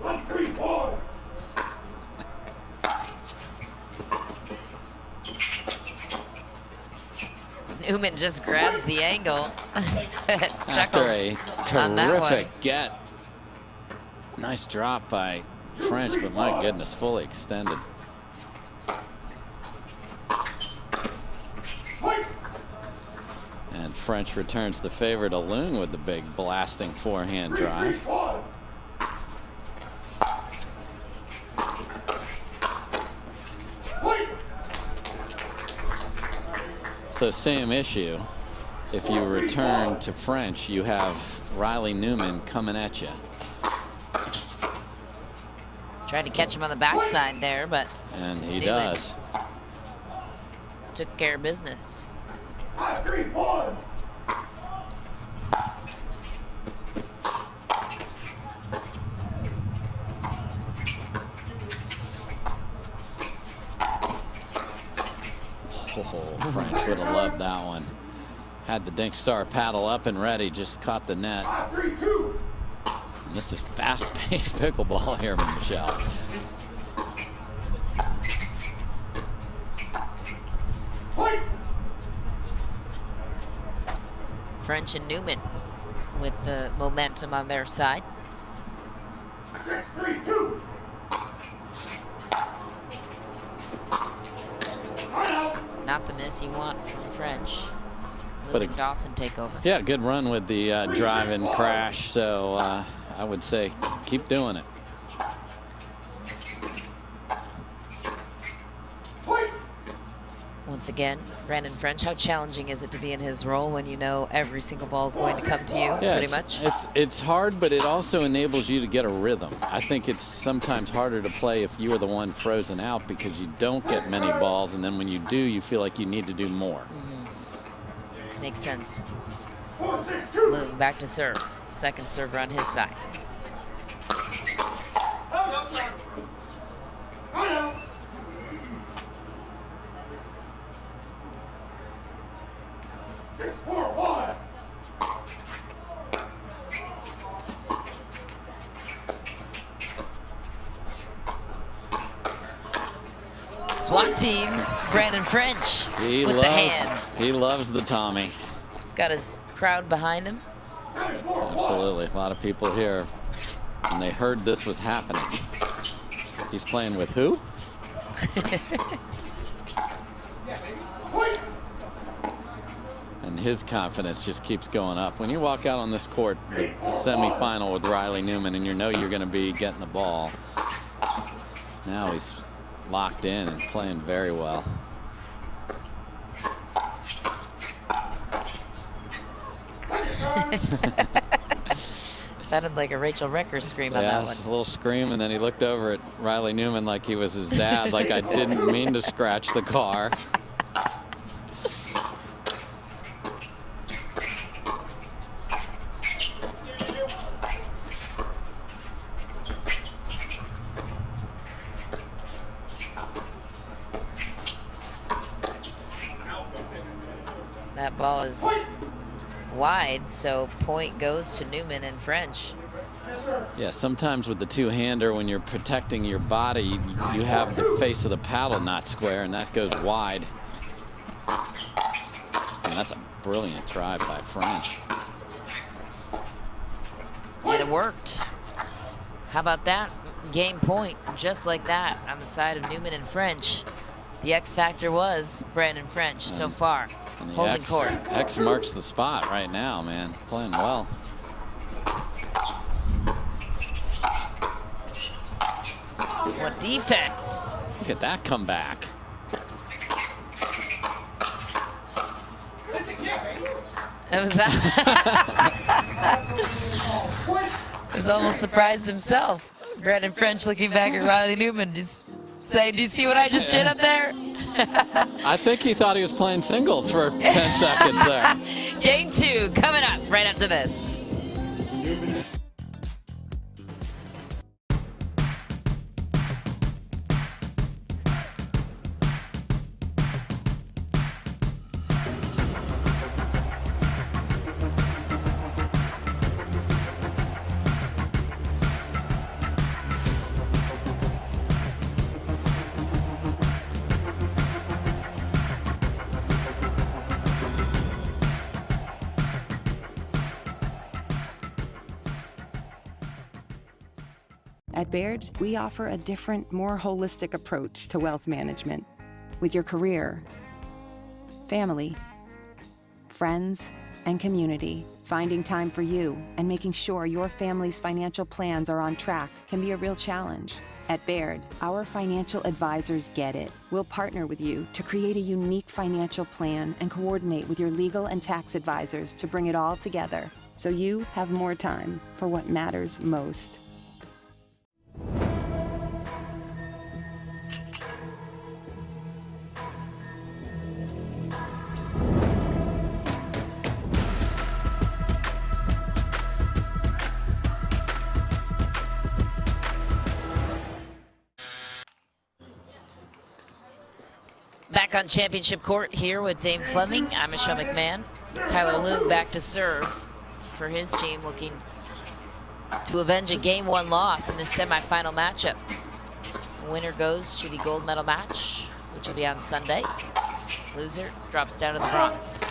Speaker 8: 1-3-4.
Speaker 4: Newman just grabs the angle.
Speaker 6: After a terrific get. Nice drop by French, but my goodness, fully extended. And French returns the favor to Leung with the big blasting forehand drive. So same issue. If you return to French, you have Riley Newman coming at you.
Speaker 4: Tried to catch him on the backside there, but
Speaker 6: And he
Speaker 4: Newman
Speaker 6: does.
Speaker 4: took care of business.
Speaker 8: 5-3-1.
Speaker 6: Oh, French would have loved that one. Had the Dink Star paddle up and ready, just caught the net.
Speaker 8: 5-3-2.
Speaker 6: And this is fast-paced pickleball here, Michelle.
Speaker 4: French and Newman with the momentum on their side.
Speaker 8: 6-3-2.
Speaker 4: Not the miss you want from French.
Speaker 6: But
Speaker 4: Luke Dawson take over.
Speaker 6: Yeah, good run with the drive and crash. So I would say keep doing it.
Speaker 4: Once again, Brandon French, how challenging is it to be in his role when you know every single ball is going to come to you,
Speaker 6: Yeah,
Speaker 4: pretty much?
Speaker 6: It's hard, but it also enables you to get a rhythm. I think it's sometimes harder to play if you are the one frozen out because you don't get many balls, and then when you do, you feel like you need to do more.
Speaker 4: Makes sense. Loom back to serve. Second server on his side. SWAT team, Brandon French with the hands.
Speaker 6: He loves the Tommy.
Speaker 4: He's got his crowd behind him.
Speaker 6: Absolutely. A lot of people here, and they heard this was happening. He's playing with who? And his confidence just keeps going up. When you walk out on this court with a semifinal with Riley Newman and you know you're going to be getting the ball, now he's locked in and playing very well.
Speaker 4: Sounded like a Rachel Recker scream on
Speaker 6: Yeah,
Speaker 4: that one.
Speaker 6: just a little scream, and then he looked over at Riley Newman like he was his dad, like I didn't mean to scratch the car.
Speaker 4: That ball is wide, so point goes to Newman and French.
Speaker 6: Yeah, sometimes with the two-hander, when you're protecting your body, you have the face of the paddle not square, and that goes wide. And that's a brilliant drive by French.
Speaker 4: And it worked. How about that? Game point, just like that, on the side of Newman and French. The X factor was Brandon French so far.
Speaker 6: And the
Speaker 4: Holding court.
Speaker 6: X marks the spot right now, man. Playing well.
Speaker 4: What defense?
Speaker 6: Look at that comeback.
Speaker 4: It was that. He was almost surprised himself. Brandon French looking back at Riley Newman, just saying, "Do you see what I just did up there?"
Speaker 6: I think he thought he was playing singles for 10 seconds there.
Speaker 4: Game 2 coming up right after this.
Speaker 2: At Baird, we offer a different, more holistic approach to wealth management. With your career, family, friends, and community, finding time for you and making sure your family's financial plans are on track can be a real challenge. At Baird, our financial advisors get it. We'll partner with you to create a unique financial plan and coordinate with your legal and tax advisors to bring it all together so you have more time for what matters most.
Speaker 4: Back on championship court here with Dame Fleming. I'm Michelle McMahon. Tyler Loog back to serve for his team, looking to avenge a Game 1 loss in this semifinal matchup. The winner goes to the gold medal match, which will be on Sunday. Loser drops down to the bronze.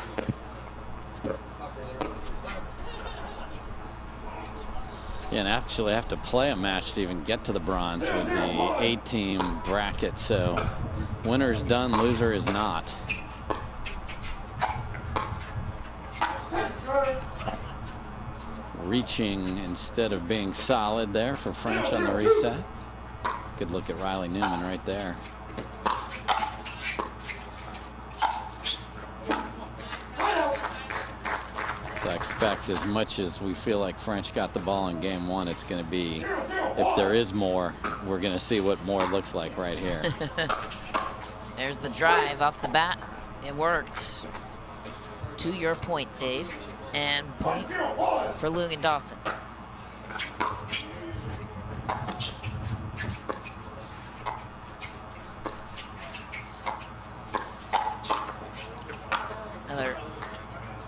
Speaker 6: Yeah, and actually have to play a match to even get to the bronze with the 8-team bracket, so winner's done, loser is not. Reaching instead of being solid there for French on the reset. Good look at Riley Newman right there. So I expect, as much as we feel like French got the ball in Game 1, it's going to be, if there is more, we're going to see what more looks like right here.
Speaker 4: There's the drive off the bat. It worked. To your point, Dave. And point for Loog and Dawson. Another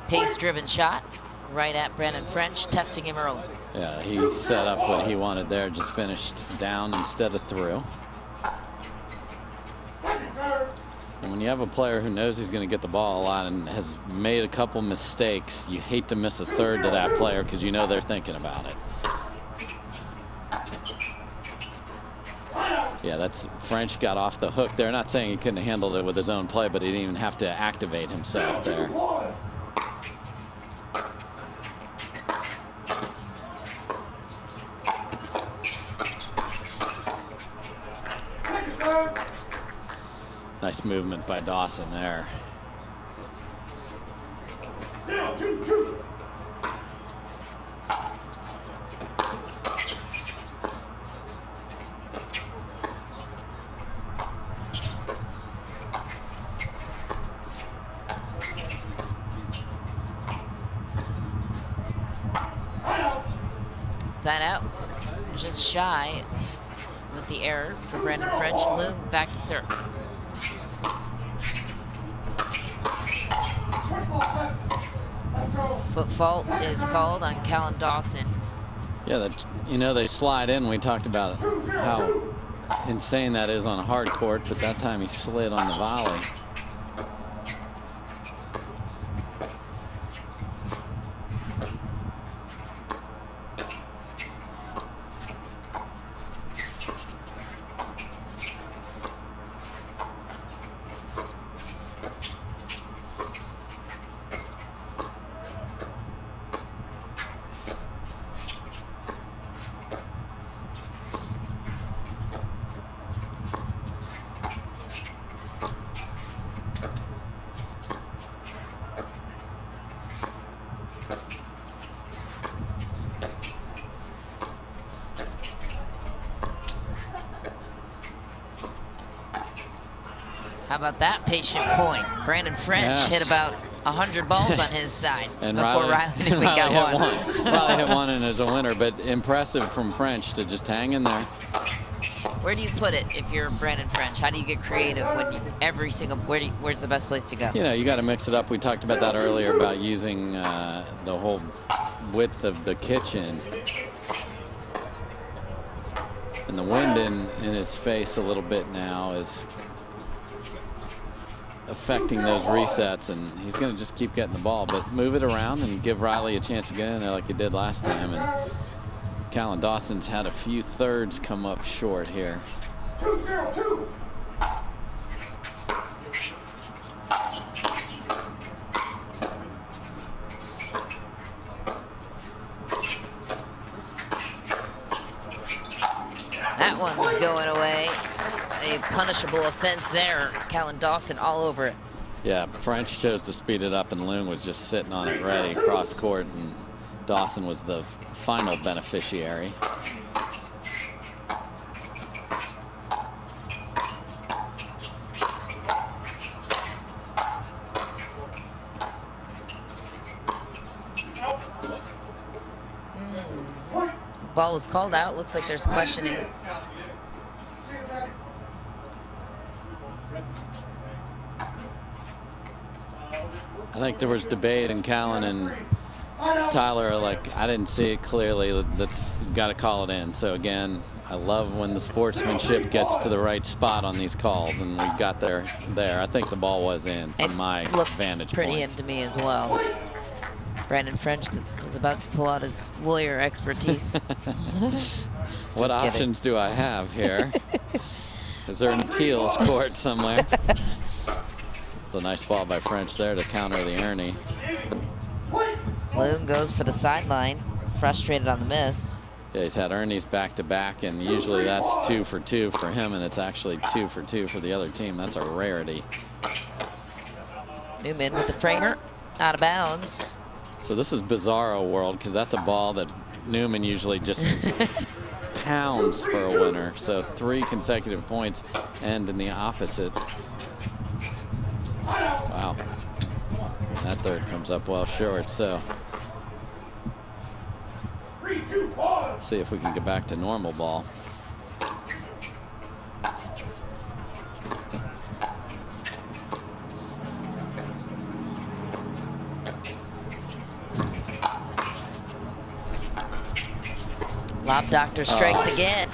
Speaker 4: pace-driven shot right at Brandon French, testing him early.
Speaker 6: Yeah, he set up what he wanted there, just finished down instead of through. And when you have a player who knows he's going to get the ball a lot and has made a couple mistakes, you hate to miss a third to that player because you know they're thinking about it. Yeah, that's French got off the hook there. Not saying he couldn't have handled it with his own play, but he didn't even have to activate himself there. Nice movement by Dawson there.
Speaker 4: Side out, just shy with the error for Brandon French. Loom back to serve. Foot fault is called on Callan Dawson.
Speaker 6: Yeah, you know, they slide in. We talked about how insane that is on a hard court, but that time he slid on the volley.
Speaker 4: How about that patient point? Brandon French hit about 100 balls on his side
Speaker 6: And
Speaker 4: before Riley Newman got
Speaker 6: hit
Speaker 4: one.
Speaker 6: Riley hit one and is a winner, but impressive from French to just hang in there.
Speaker 4: Where do you put it if you're Brandon French? How do you get creative when you, every single, where's the best place to go?
Speaker 6: You know, you got to mix it up. We talked about that earlier about using the whole width of the kitchen. And the wind in his face a little bit now is affecting those resets, and he's going to just keep getting the ball, but move it around and give Riley a chance to get in there like he did last time. And Callan Dawson's had a few thirds come up short here.
Speaker 8: 2-0-2.
Speaker 4: That one's going away. A punishable offense there. Callan Dawson all over it.
Speaker 6: Yeah, French chose to speed it up, and Loon was just sitting on it ready cross court, and Dawson was the final beneficiary.
Speaker 4: Ball was called out. Looks like there's questioning.
Speaker 6: I think there was debate, and Callan and Tyler are like, I didn't see it clearly. That's got to call it in. So again, I love when the sportsmanship gets to the right spot on these calls, and we got there. I think the ball was in from my vantage
Speaker 4: Pretty
Speaker 6: point.
Speaker 4: in to me as well. Brandon French was about to pull out his lawyer expertise.
Speaker 6: What options do I have here? Is there an appeals court somewhere? It's a nice ball by French there to counter the Ernie.
Speaker 4: Loon goes for the sideline, frustrated on the miss.
Speaker 6: Yeah, he's had Ernie's back-to-back, and usually that's 2 for 2 for him, and it's actually 2 for 2 for the other team. That's a rarity.
Speaker 4: Newman with the framer, out of bounds.
Speaker 6: So this is bizarro world, because that's a ball that Newman usually just pounds for a winner. So 3 consecutive points end in the opposite. Wow. That third comes up well short, so let's see if we can get back to normal ball.
Speaker 4: Lob doctor strikes again.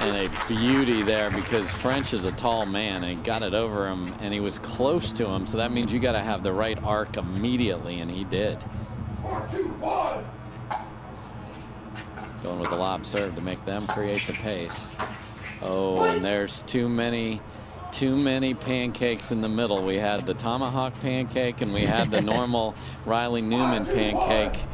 Speaker 6: And a beauty there, because French is a tall man, and he got it over him, and he was close to him, so that means you got to have the right arc immediately, and he did.
Speaker 8: 4-2-1.
Speaker 6: Going with the lob serve to make them create the pace. Oh, and there's too many pancakes in the middle. We had the tomahawk pancake, and we had the normal Riley Newman pancake.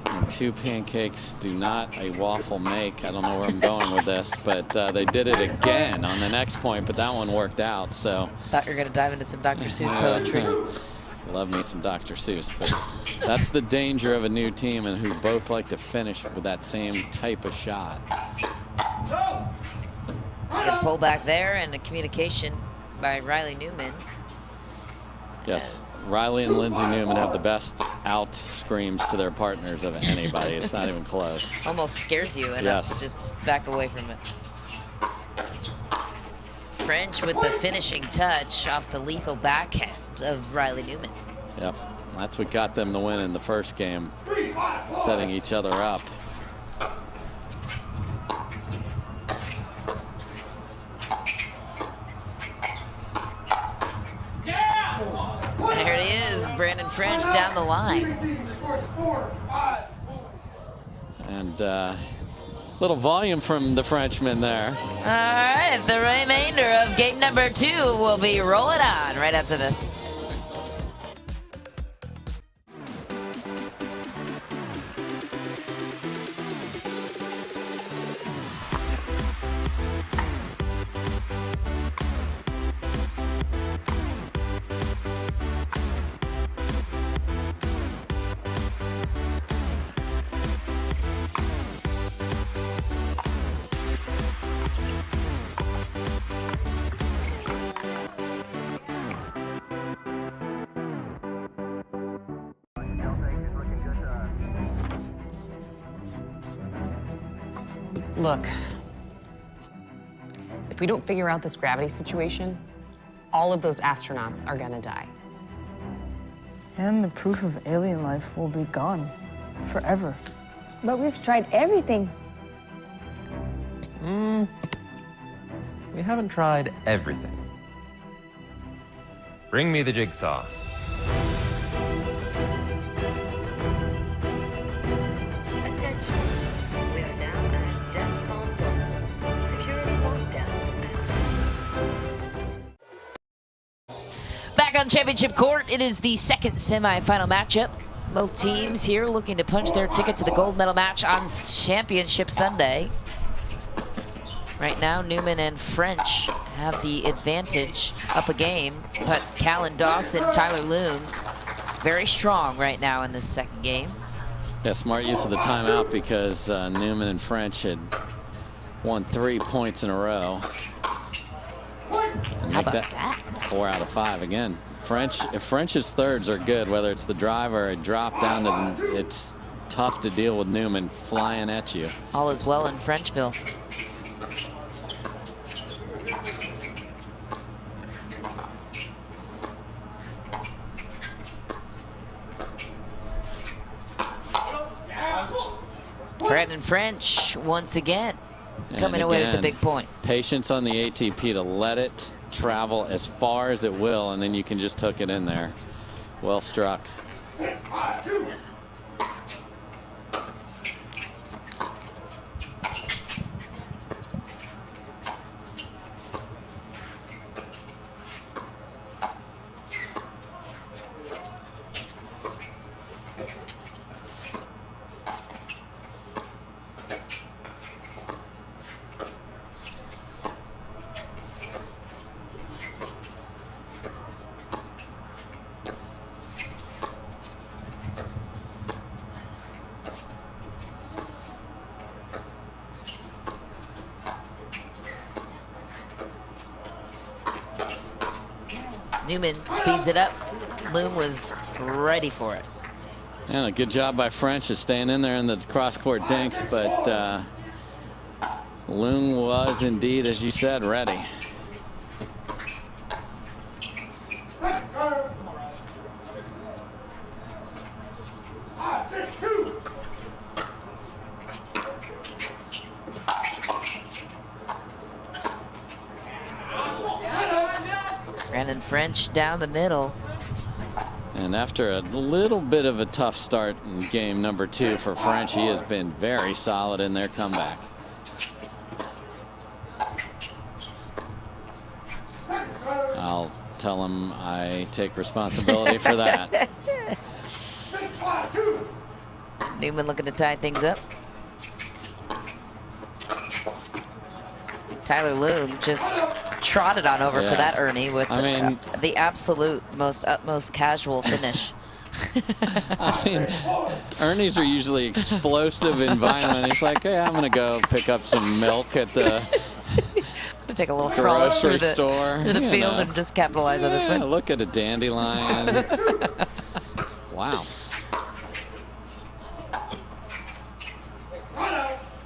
Speaker 6: And 2 pancakes do not a waffle make. I don't know where I'm going with this, but they did it again on the next point, but that one worked out. So
Speaker 4: Thought you were going to dive into some Dr. Seuss poetry.
Speaker 6: Love me some Dr. Seuss, but that's the danger of a new team, and who both like to finish with that same type of shot.
Speaker 4: Good pull back there, and a communication by Riley Newman.
Speaker 6: Yes, Riley and Lindsay Newman have the best out screams to their partners of anybody. It's not even close.
Speaker 4: Almost scares you enough to just back away from it. French with the finishing touch off the lethal backhand of Riley Newman.
Speaker 6: Yep, that's what got them the win in the first game, setting each other up.
Speaker 4: There it is, Brandon French down the line.
Speaker 6: And little volume from the Frenchman there.
Speaker 4: All right, the remainder of game number 2 will be rolling on right after this.
Speaker 28: Look, if we don't figure out this gravity situation, all of those astronauts are gonna die.
Speaker 7: And the proof of alien life will be gone forever.
Speaker 9: But we've tried everything.
Speaker 19: We haven't tried everything. Bring me the jigsaw.
Speaker 20: Attention. We are now at DEFCON 1. Security lockdown active.
Speaker 4: Back on championship court, it is the second semifinal matchup. Both teams here looking to punch their ticket to the gold medal match on Championship Sunday. Right now, Newman and French have the advantage up a game, but Callan Dawson, Tyler Loong, very strong right now in this second game.
Speaker 6: Yeah, smart use of the timeout because Newman and French had won 3 points in a row. And
Speaker 4: How about that?
Speaker 6: 4 out of 5 again. If French's thirds are good, whether it's the drive or a drop down to, it's tough to deal with Newman flying at you.
Speaker 4: All is well in Frenchville. Brandon French once again coming away with the big point.
Speaker 6: Patience on the ATP to let it travel as far as it will, and then you can just hook it in there. Well struck.
Speaker 8: 6-5-2.
Speaker 4: Newman speeds it up. Loong was ready for it.
Speaker 6: And a good job by French of staying in there in the cross-court dinks, but Loong was indeed, as you said, ready.
Speaker 4: Brandon French down the middle.
Speaker 6: And after a little bit of a tough start in game number 2 for French, he has been very solid in their comeback. I'll tell him I take responsibility for that.
Speaker 4: Newman looking to tie things up. Tyler Loong just trotted on over for that Ernie with the absolute utmost casual finish.
Speaker 6: I mean, Ernie's are usually explosive and violent. He's like, hey, I'm going to go pick up some milk at the
Speaker 4: to take a little crawl through the field and just capitalize on this one.
Speaker 6: Look at a dandelion. Wow.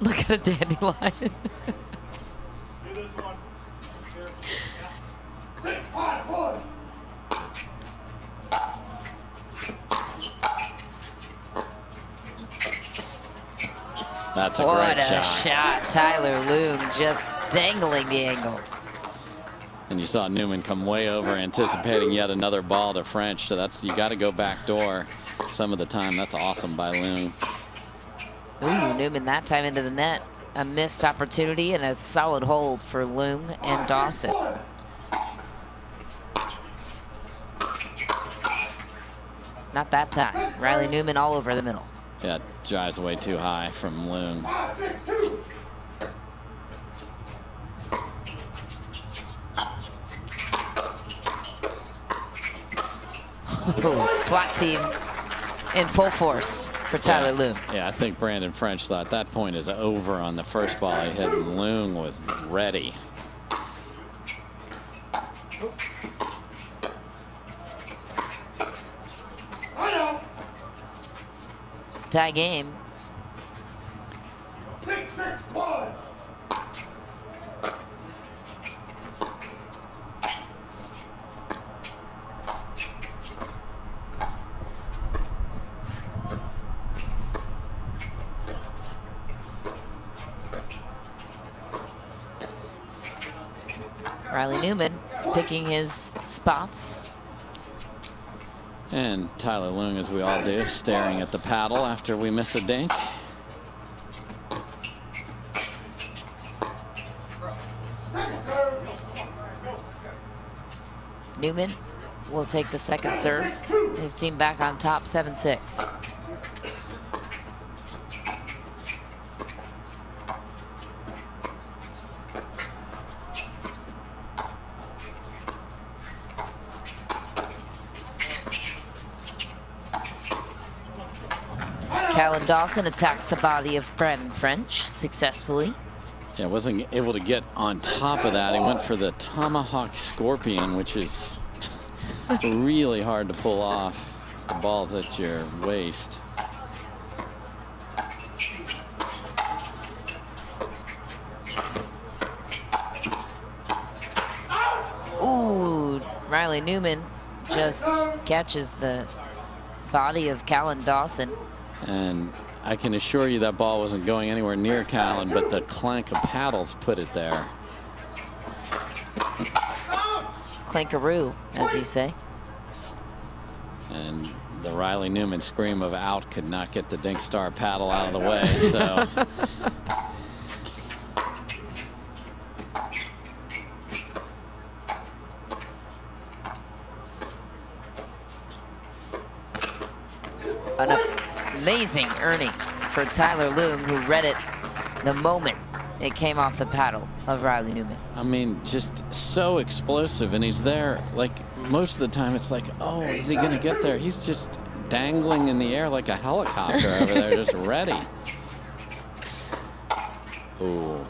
Speaker 4: Look at a dandelion.
Speaker 6: That's a
Speaker 4: what
Speaker 6: great
Speaker 4: a shot. Tyler Loong just dangling the angle.
Speaker 6: And you saw Newman come way over, anticipating yet another ball to French. So that's, you got to go back door some of the time. That's awesome by Loong.
Speaker 4: Ooh, Newman that time into the net. A missed opportunity and a solid hold for Loong and Dawson. Not that time. Riley Newman all over the middle.
Speaker 6: Yeah, drives way too high from Loong.
Speaker 4: Oh, SWAT team in full force for Tyler Loong.
Speaker 6: Yeah, I think Brandon French thought that point is over on the first ball he hit, and Loong was ready.
Speaker 4: Tie game.
Speaker 8: 6-6-1.
Speaker 4: Riley Newman picking his spots.
Speaker 6: And Tyler Loong, as we all do, staring at the paddle after we miss a dink.
Speaker 4: Newman will take the second serve. His team back on top, 7-6. Callan Dawson attacks the body of Brandon French successfully.
Speaker 6: Yeah, wasn't able to get on top of that. He went for the tomahawk scorpion, which is really hard to pull off. The ball's at your waist.
Speaker 4: Ooh, Riley Newman just catches the body of Callan Dawson.
Speaker 6: And I can assure you that ball wasn't going anywhere near Callan, but the clank of paddles put it there.
Speaker 4: Clankaroo, as you say.
Speaker 6: And the Riley Newman scream of out could not get the Dink Star paddle out of the way, so.
Speaker 4: An amazing earning for Tyler Loong, who read it the moment it came off the paddle of Riley Newman.
Speaker 6: I mean, just so explosive, and he's there, like, most of the time it's like, oh, is he gonna get there? He's just dangling in the air like a helicopter over there, just ready. Ooh,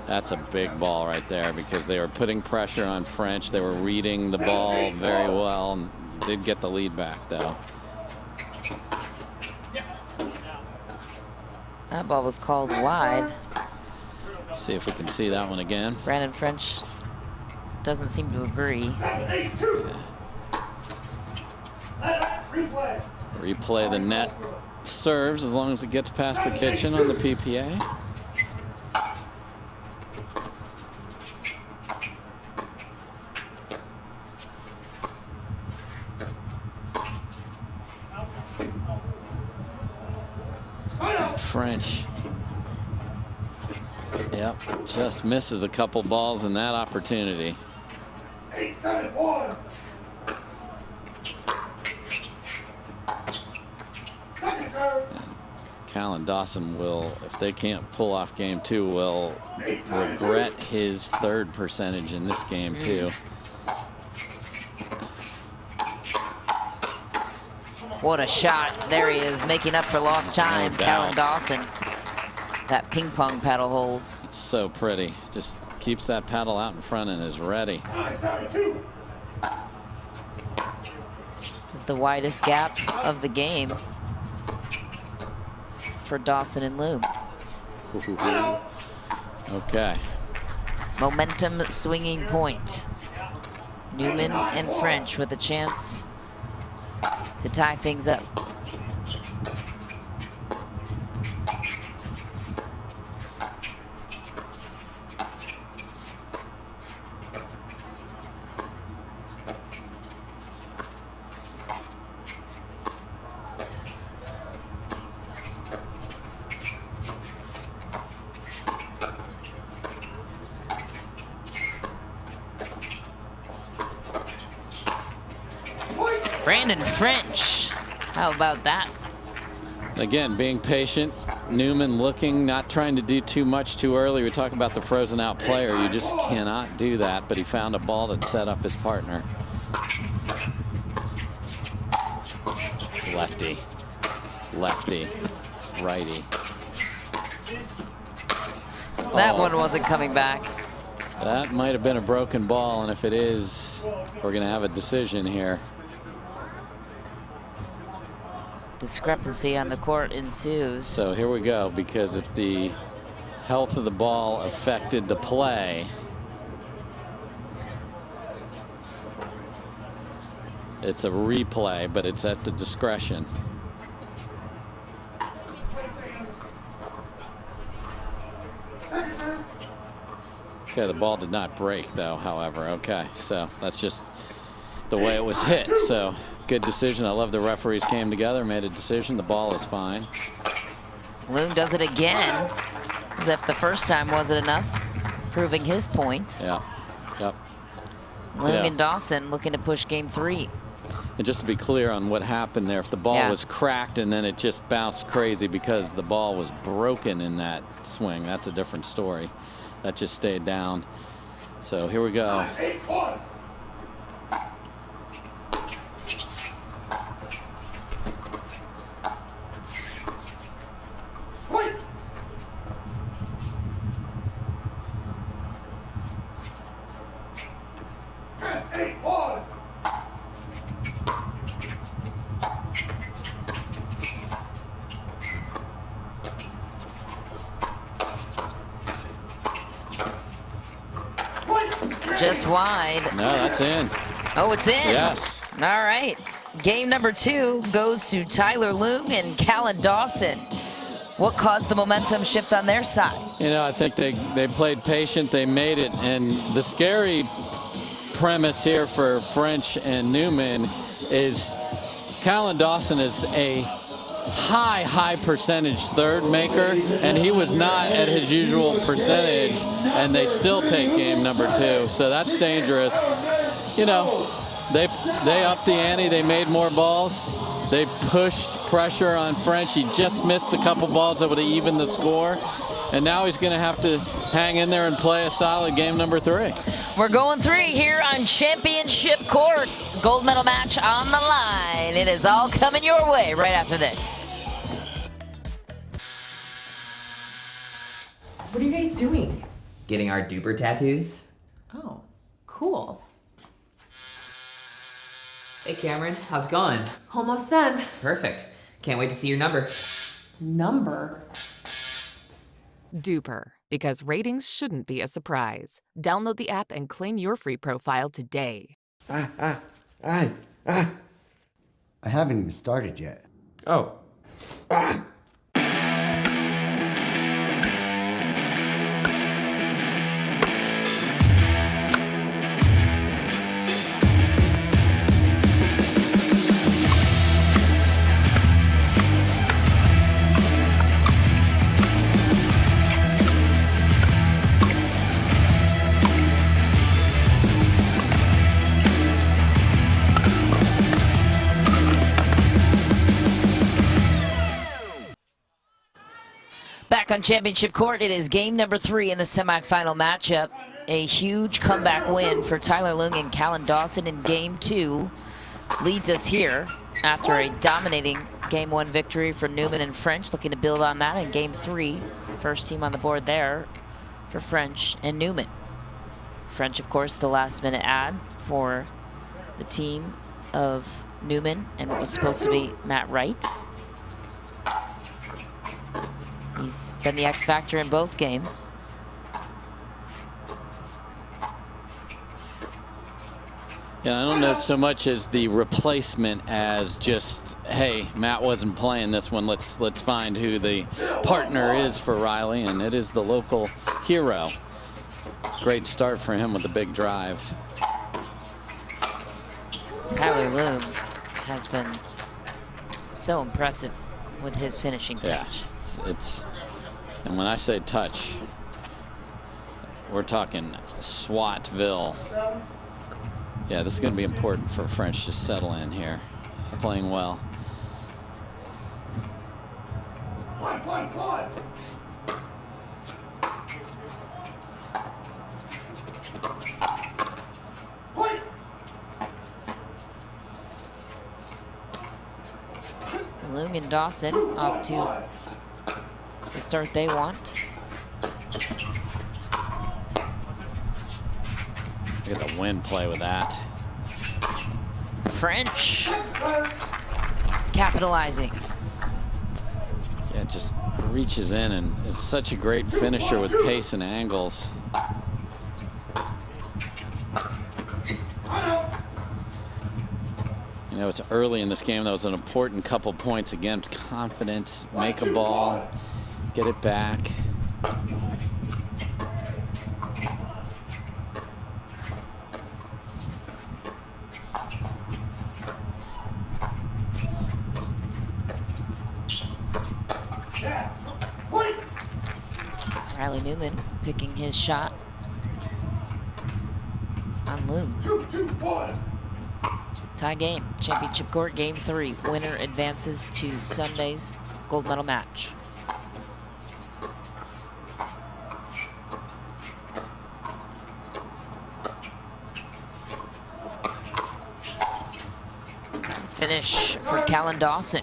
Speaker 6: that's a big ball right there, because they were putting pressure on French. They were reading the ball very well, and did get the lead back, though.
Speaker 4: That ball was called wide.
Speaker 6: See if we can see that one again.
Speaker 4: Brandon French doesn't seem to agree.
Speaker 6: Replay the net serves as long as it gets past the kitchen on the PPA. French. Yep, just misses a couple balls in that opportunity.
Speaker 8: 8-7-1. Second serve.
Speaker 6: Callan Dawson will, if they can't pull off game two, will regret his third percentage in this game too.
Speaker 4: What a shot. There he is, making up for lost time.
Speaker 6: No
Speaker 4: Callan
Speaker 6: doubt.
Speaker 4: Dawson. That ping pong paddle hold.
Speaker 6: It's so pretty. Just keeps that paddle out in front and is ready.
Speaker 4: This is the widest gap of the game for Dawson and Loom.
Speaker 6: Okay.
Speaker 4: Momentum swinging point. Newman and French with a chance to tie things up. Brandon French, how about that?
Speaker 6: Again, being patient. Newman looking, not trying to do too much too early. We talk about the frozen out player. You just cannot do that, but he found a ball that set up his partner. Lefty, lefty, righty.
Speaker 4: That one wasn't coming back.
Speaker 6: That might have been a broken ball, and if it is, we're going to have a decision here.
Speaker 4: Discrepancy on the court ensues.
Speaker 6: So here we go, because if the health of the ball affected the play, it's a replay, but it's at the discretion. Okay, the ball did not break though, however. Okay, so that's just the way it was hit. So good decision. I love the referees came together, made a decision. The ball is fine.
Speaker 4: Loom does it again, as if the first time wasn't enough, proving his point.
Speaker 6: Yeah, yep.
Speaker 4: Loom and Dawson looking to push game 3.
Speaker 6: And just to be clear on what happened there, if the ball was cracked and then it just bounced crazy because the ball was broken in that swing, that's a different story. That just stayed down. So here we go.
Speaker 4: Just wide.
Speaker 6: No, that's in.
Speaker 4: Oh, it's in?
Speaker 6: Yes.
Speaker 4: All right. Game number 2 goes to Tyler Loom and Callan Dawson. What caused the momentum shift on their side?
Speaker 6: You know, I think they played patient. They made it. And the scary premise here for French and Newman is Callan Dawson is a high percentage third maker, and he was not at his usual percentage, and they still take game number 2. So that's dangerous. You know, they upped the ante. They made more balls. They pushed pressure on French. He just missed a couple balls that would have evened the score. And now he's going to have to hang in there and play a solid game number 3.
Speaker 4: We're going 3 here on Championship Court. Gold medal match on the line. It is all coming your way right after this.
Speaker 1: What are you guys doing?
Speaker 12: Getting our duper tattoos.
Speaker 1: Oh, cool.
Speaker 12: Hey Cameron, how's it going?
Speaker 1: Almost done.
Speaker 12: Perfect. Can't wait to see your number.
Speaker 1: Number?
Speaker 28: Duper, because ratings shouldn't be a surprise. Download the app and claim your free profile today.
Speaker 10: I haven't even started yet.
Speaker 27: Oh.
Speaker 4: Back on Championship Court, it is game number 3 in the semifinal matchup. A huge comeback win for Tyler Loom and Callan Dawson in game 2 leads us here after a dominating game 1 victory for Newman and French, looking to build on that in game 3. First team on the board there for French and Newman. French, of course, the last-minute ad for the team of Newman and what was supposed to be Matt Wright. He's been the X factor in both games.
Speaker 6: Yeah, I don't know so much as the replacement as just, hey, Matt wasn't playing this one. Let's find who the partner is for Riley, and it is the local hero. Great start for him with the big drive.
Speaker 4: Tyler Loom has been so impressive with his finishing touch.
Speaker 6: It's and when I say touch, we're talking SWATville. Yeah, this is going to be important for French to settle in here. He's playing well.
Speaker 4: Loong and Dawson off to the start they want.
Speaker 6: Look at the wind play with that.
Speaker 4: French capitalizing.
Speaker 6: Yeah, just reaches in and is such a great finisher with pace and angles. You know, it's early in this game. That was an important couple points. Again, confidence, make a ball, get it back.
Speaker 4: Riley Newman picking his shot on Loom. Tie game, championship court, game 3. Winner advances to Sunday's gold medal match. Finish for Callan Dawson.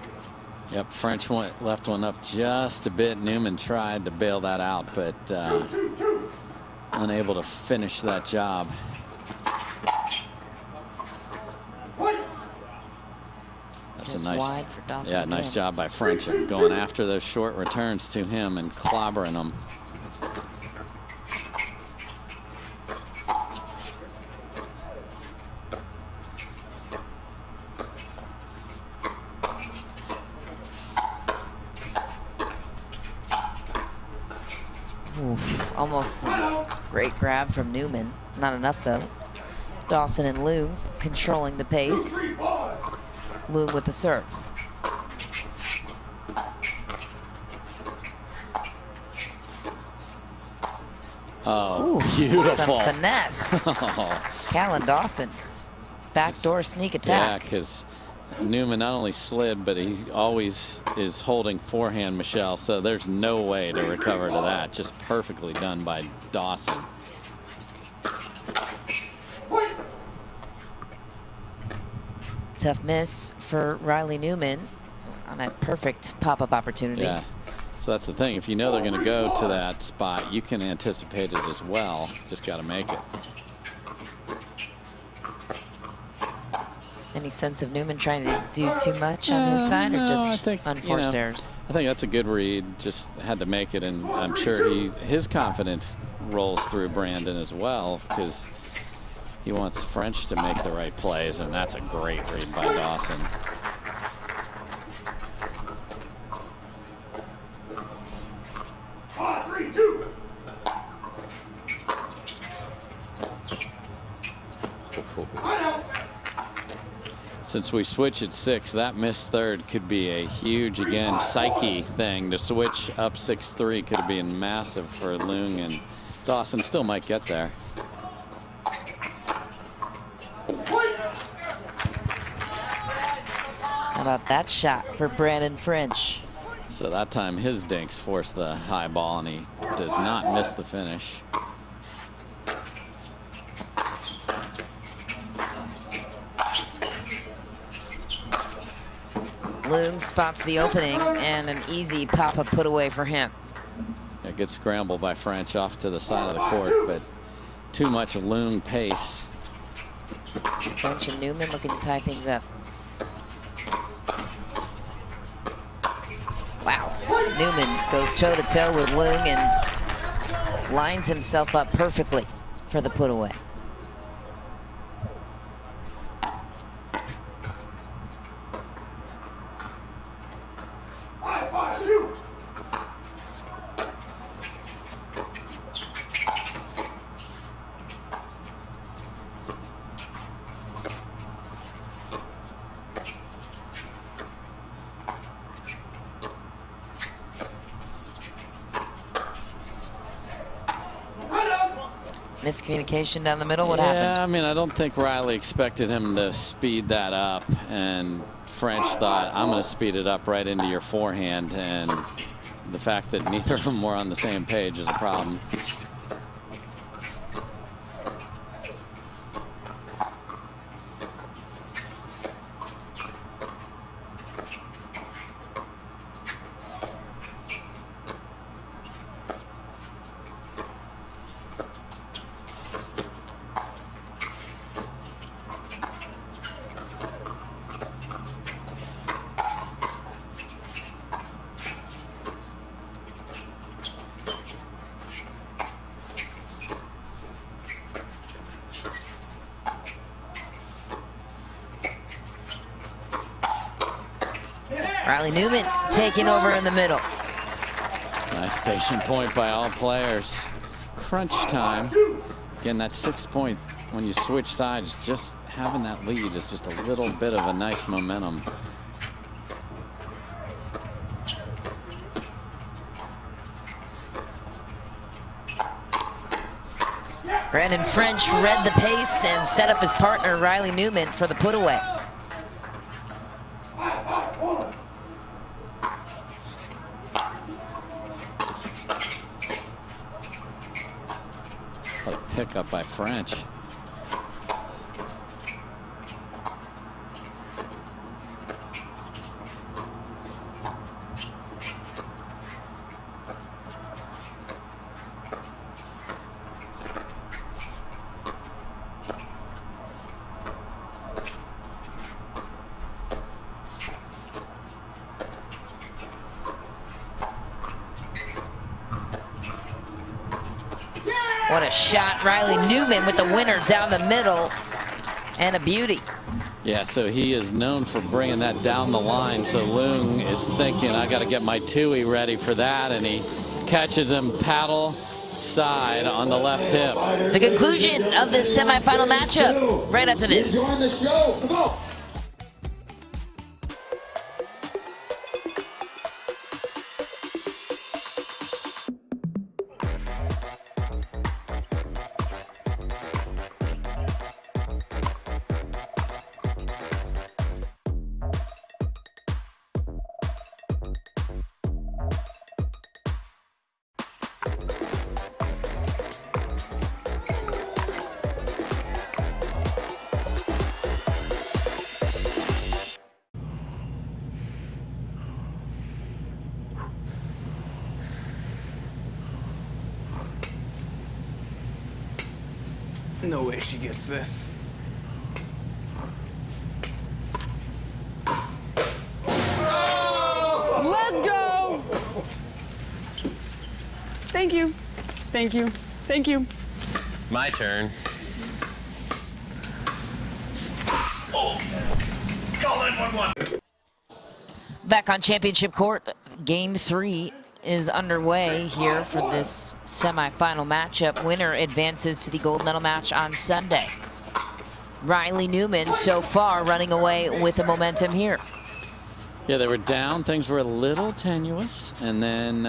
Speaker 6: Yep, French left one up just a bit. Newman tried to bail that out, but unable to finish that job. That's
Speaker 4: just
Speaker 6: a nice,
Speaker 4: wide for Dawson.
Speaker 6: yeah, nice job by French of going after those short returns to him and clobbering them.
Speaker 4: Oof, almost a great grab from Newman. Not enough, though. Dawson and Loom controlling the pace. Loom with the serve.
Speaker 6: Oh,
Speaker 4: Ooh,
Speaker 6: beautiful.
Speaker 4: Some finesse. Callan Dawson. Backdoor sneak
Speaker 6: Yeah,
Speaker 4: attack.
Speaker 6: because Newman not only slid, but he always is holding forehand, Michelle, so there's no way to recover to that. Just perfectly done by Dawson.
Speaker 4: Tough miss for Riley Newman on a perfect pop-up opportunity.
Speaker 6: Yeah, so that's the thing. If you know they're going to go to that spot, you can anticipate it as well. Just got to make it.
Speaker 4: Any sense of Newman trying to do too much on his side, or just unforced errors?
Speaker 6: I think that's a good read. Just had to make it, and I'm sure his confidence rolls through Brandon as well, because he wants French to make the right plays, and that's a great read by Dawson. Since we switch at 6, that missed third could be a huge, again, psyche thing. To switch up 6-3 could have been massive for Loong, and Dawson still might get there.
Speaker 4: How about that shot for Brandon French?
Speaker 6: So that time his dinks forced the high ball, and he does not miss the finish.
Speaker 4: Loong spots the opening, and an easy pop-up put away for him.
Speaker 6: A good scramble by French off to the side of the court, but too much Lung pace.
Speaker 4: French and Newman looking to tie things up. Wow. Newman goes toe-to-toe with Lung and lines himself up perfectly for the put away. Miscommunication down the middle. What happened?
Speaker 6: Yeah, I mean, I don't think Riley expected him to speed that up, and French thought, I'm going to speed it up right into your forehand, and the fact that neither of them were on the same page is a problem.
Speaker 4: Riley Newman taking over in the middle.
Speaker 6: Nice patient point by all players. Crunch time. Again, that 6 point when you switch sides, just having that lead is just a little bit of a nice momentum.
Speaker 4: Brandon French read the pace and set up his partner Riley Newman for the put away.
Speaker 6: What a pickup by French.
Speaker 4: What a shot. Riley Newman with the winner down the middle. And a beauty.
Speaker 6: Yeah, so he is known for bringing that down the line. So Lung is thinking, I got to get my Tui ready for that. And he catches him paddle side on the left hip.
Speaker 4: The conclusion of this semifinal matchup right after this.
Speaker 8: Join the show. Come on.
Speaker 5: No way she gets this.
Speaker 7: Let's go! Thank you. Thank you. Thank you.
Speaker 19: My turn.
Speaker 8: Call 911.
Speaker 4: Back on championship court, game 3 is underway here for this semifinal matchup. Winner advances to the gold medal match on Sunday. Riley Newman so far running away with the momentum here.
Speaker 6: Yeah, they were down. Things were a little tenuous. And then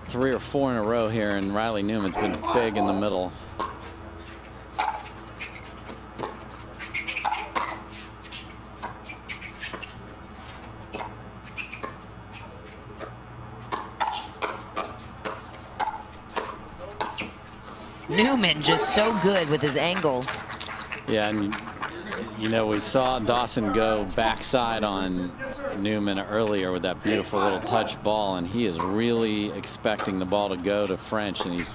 Speaker 6: 3 or 4 in a row here. And Riley Newman's been big in the middle.
Speaker 4: Newman just so good with his angles.
Speaker 6: Yeah, and you know, we saw Dawson go backside on Newman earlier with that beautiful little touch ball, and he is really expecting the ball to go to French, and he's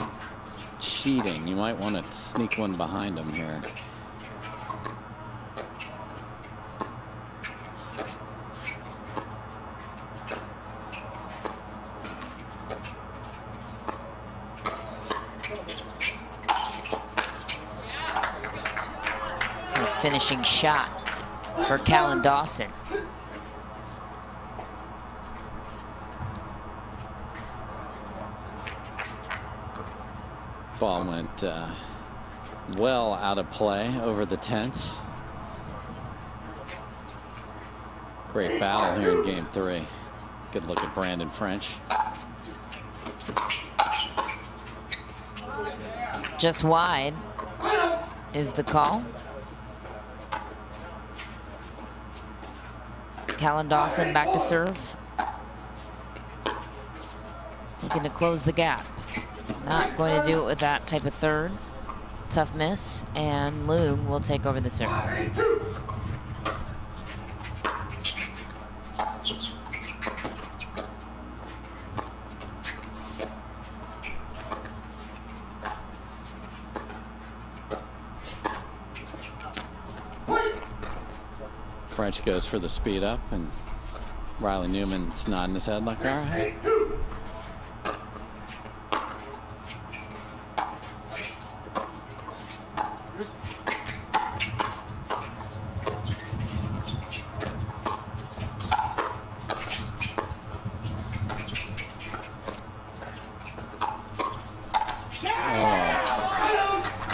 Speaker 6: cheating. You might want to sneak one behind him here.
Speaker 4: Finishing shot for Callan Dawson.
Speaker 6: Ball went well out of play over the tents. Great battle here in game 3. Good look at Brandon French.
Speaker 4: Just wide is the call. Callan Dawson back to serve. Looking to close the gap. Not going to do it with that type of third. Tough miss, and Loong will take over the serve.
Speaker 6: French goes for the speed up, and Riley Newman's nodding his head like, all right.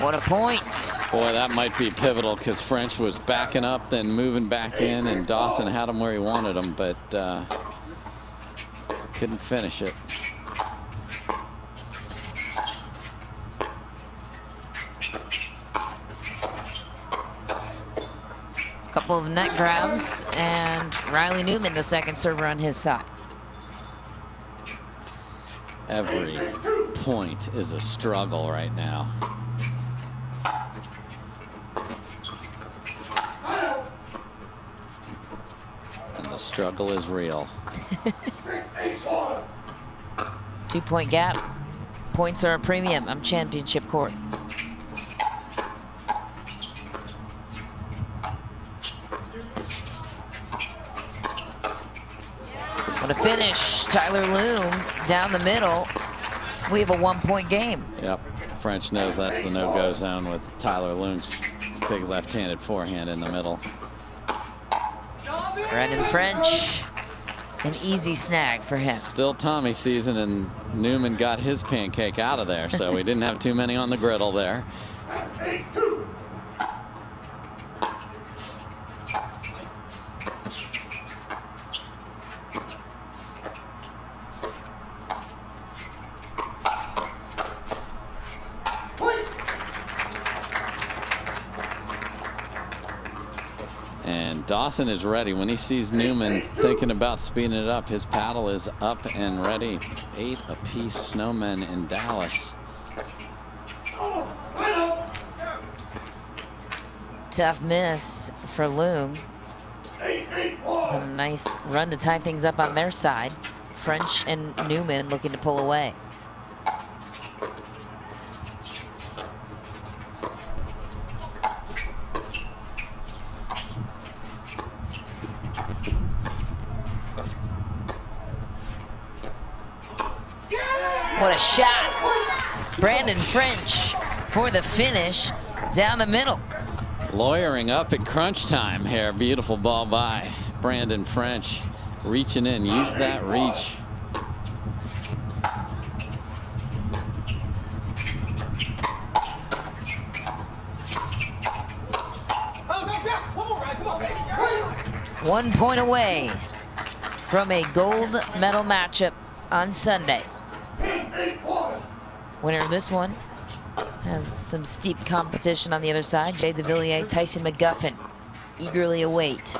Speaker 4: What a point.
Speaker 6: Boy, that might be pivotal because French was backing up, then moving back in, and Dawson had him where he wanted him, but couldn't finish it.
Speaker 4: Couple of net grabs, and Riley Newman, the second server on his side.
Speaker 6: Every point is a struggle right now. And the struggle is real.
Speaker 4: 2-point gap. Points are a premium on championship court. What a finish. Tyler Loong down the middle. We have a 1-point game.
Speaker 6: Yep. French knows that's the no-go zone with Tyler Loong's big left-handed forehand in the middle.
Speaker 4: Brandon French, an easy snag for him.
Speaker 6: Still Tommy season, and Newman got his pancake out of there, so we didn't have too many on the griddle there. And Dawson is ready. When he sees Newman thinking about speeding it up, his paddle is up and ready. 8 apiece snowmen in Dallas.
Speaker 4: Tough miss for Loong. A nice run to tie things up on their side. French and Newman looking to pull away. What a shot. Brandon French for the finish down the middle.
Speaker 6: Lawyering up at crunch time here. Beautiful ball by Brandon French. Reaching in, use that reach.
Speaker 4: One point away from a gold medal matchup on Sunday. Winner of this one has some steep competition on the other side. Jay DeVilliers, Tyson McGuffin eagerly await.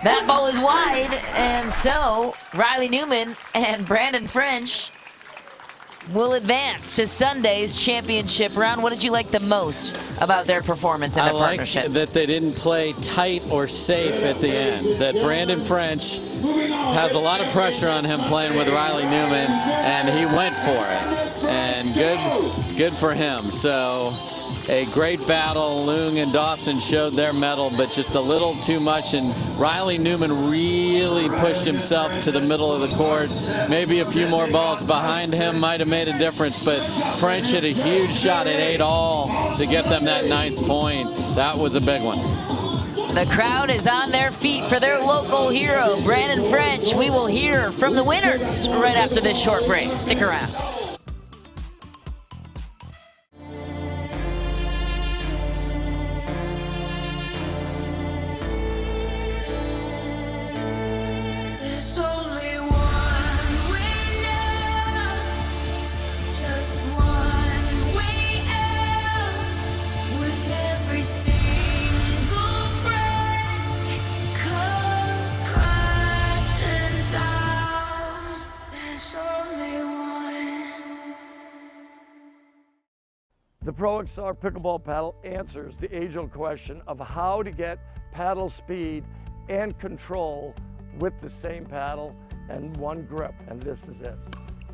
Speaker 4: That ball is wide, and so Riley Newman and Brandon French will advance to Sunday's championship round. What did you like the most about their performance in the partnership?
Speaker 6: I like that they didn't play tight or safe at the end. That Brandon French has a lot of pressure on him playing with Riley Newman, and he went for it. And good for him. So a great battle. Leung and Dawson showed their mettle, but just a little too much. And Riley Newman really pushed himself to the middle of the court. Maybe a few more balls behind him might have made a difference, but French hit a huge shot at 8-all to get them that 9th point. That was a big one.
Speaker 4: The crowd is on their feet for their local hero, Brandon French. We will hear from the winners right after this short break. Stick around.
Speaker 8: There's only one winner, just one way out. With every single break comes crashing down. There's only one.
Speaker 14: The Pro XR pickleball paddle answers the age-old question of how to get paddle speed and control with the same paddle and one grip, and this is it.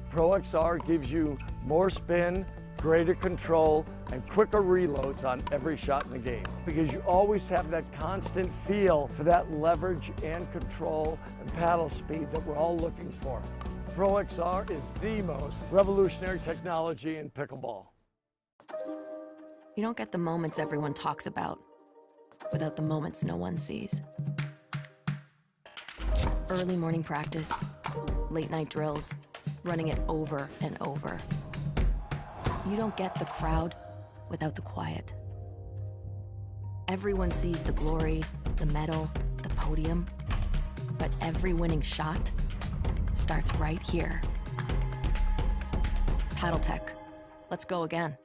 Speaker 14: Pro XR gives you more spin, greater control, and quicker reloads on every shot in the game, because you always have that constant feel for that leverage and control and paddle speed that we're all looking for. Pro XR is the most revolutionary technology in pickleball.
Speaker 2: You don't get the moments everyone talks about without the moments no one sees. Early morning practice, late night drills, running it over and over. You don't get the crowd without the quiet. Everyone sees the glory, the medal, the podium, but every winning shot starts right here. Paddle Tech, let's go again.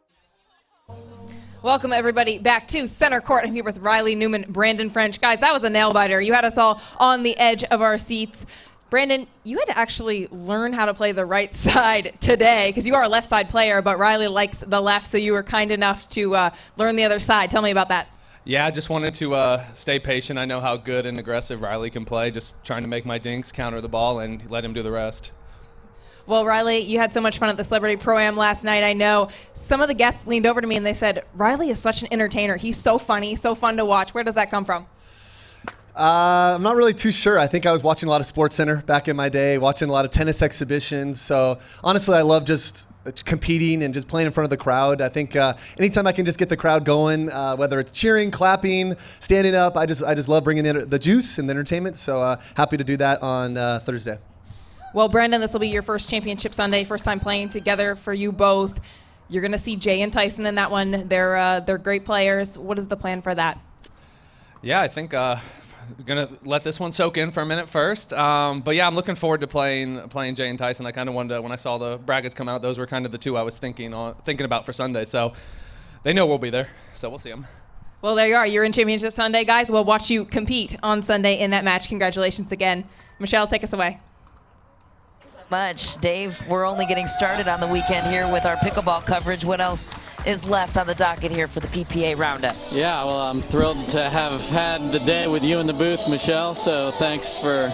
Speaker 3: Welcome, everybody, back to Center Court. I'm here with Riley Newman, Brandon French. Guys, that was a nail-biter. You had us all on the edge of our seats. Brandon, you had to actually learn how to play the right side today, because you are a left side player, but Riley likes the left, so you were kind enough to learn the other side. Tell me about that.
Speaker 27: Yeah, I just wanted to stay patient. I know how good and aggressive Riley can play, just trying to make my dinks, counter the ball, and let him do the rest.
Speaker 3: Well, Riley, you had so much fun at the Celebrity Pro-Am last night. I know some of the guests leaned over to me and they said, Riley is such an entertainer. He's so funny, so fun to watch. Where does that come from?
Speaker 16: I'm not really too sure. I think I was watching a lot of SportsCenter back in my day, watching a lot of tennis exhibitions. So honestly, I love just competing and just playing in front of the crowd. I think anytime I can just get the crowd going, whether it's cheering, clapping, standing up, I just love bringing in the juice and the entertainment. So happy to do that on Thursday.
Speaker 3: Well, Brandon, this will be your first championship Sunday, first time playing together for you both. You're going to see Jay and Tyson in that one. They're great players. What is the plan for that?
Speaker 27: Yeah, I think gonna let this one soak in for a minute first. But yeah, I'm looking forward to playing Jay and Tyson. I kind of wanted to, when I saw the brackets come out, those were kind of the two I was thinking about for Sunday. So they know we'll be there, so we'll see them.
Speaker 3: Well, there you are. You're in Championship Sunday, guys. We'll watch you compete on Sunday in that match. Congratulations again. Michelle, take us away.
Speaker 4: Thanks so much, Dave. We're only getting started on the weekend here with our pickleball coverage. What else is left on the docket here for the PPA Roundup?
Speaker 6: Yeah, well, I'm thrilled to have had the day with you in the booth, Michelle, so thanks for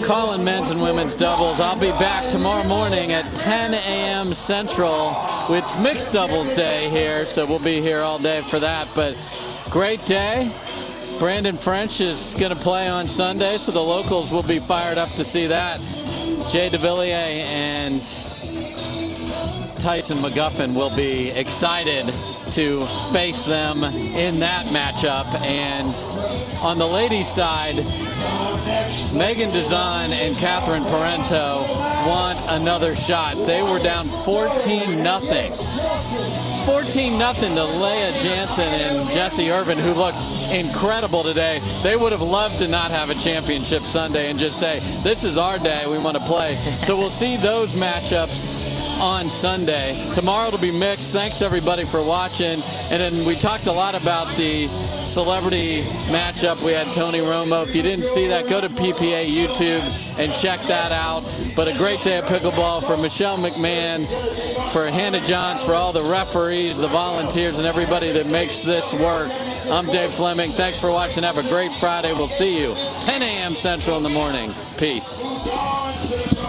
Speaker 6: calling men's and women's doubles. I'll be back tomorrow morning at 10 a.m. Central. It's mixed doubles day here, so we'll be here all day for that, but great day. Brandon French is going to play on Sunday, so the locals will be fired up to see that. Jay DeVilliers and Tyson McGuffin will be excited to face them in that matchup. And on the ladies' side, Megan Dazan and Catherine Parento want another shot. They were down 14-0. 14-0 to Leah Jansen and Jessie Irvin, who looked incredible today. They would have loved to not have a championship Sunday and just say, this is our day, we want to play. So we'll see those matchups on Sunday. Tomorrow it'll be mixed. Thanks everybody for watching. And then we talked a lot about the celebrity matchup. We had Tony Romo. If you didn't see that, go to PPA YouTube and check that out. But a great day of pickleball for Michelle McMahon, for Hannah Johns, for all the referees, the volunteers, and everybody that makes this work. I'm Dave Fleming. Thanks for watching. Have a great Friday. We'll see you 10 a.m. Central in the morning. Peace.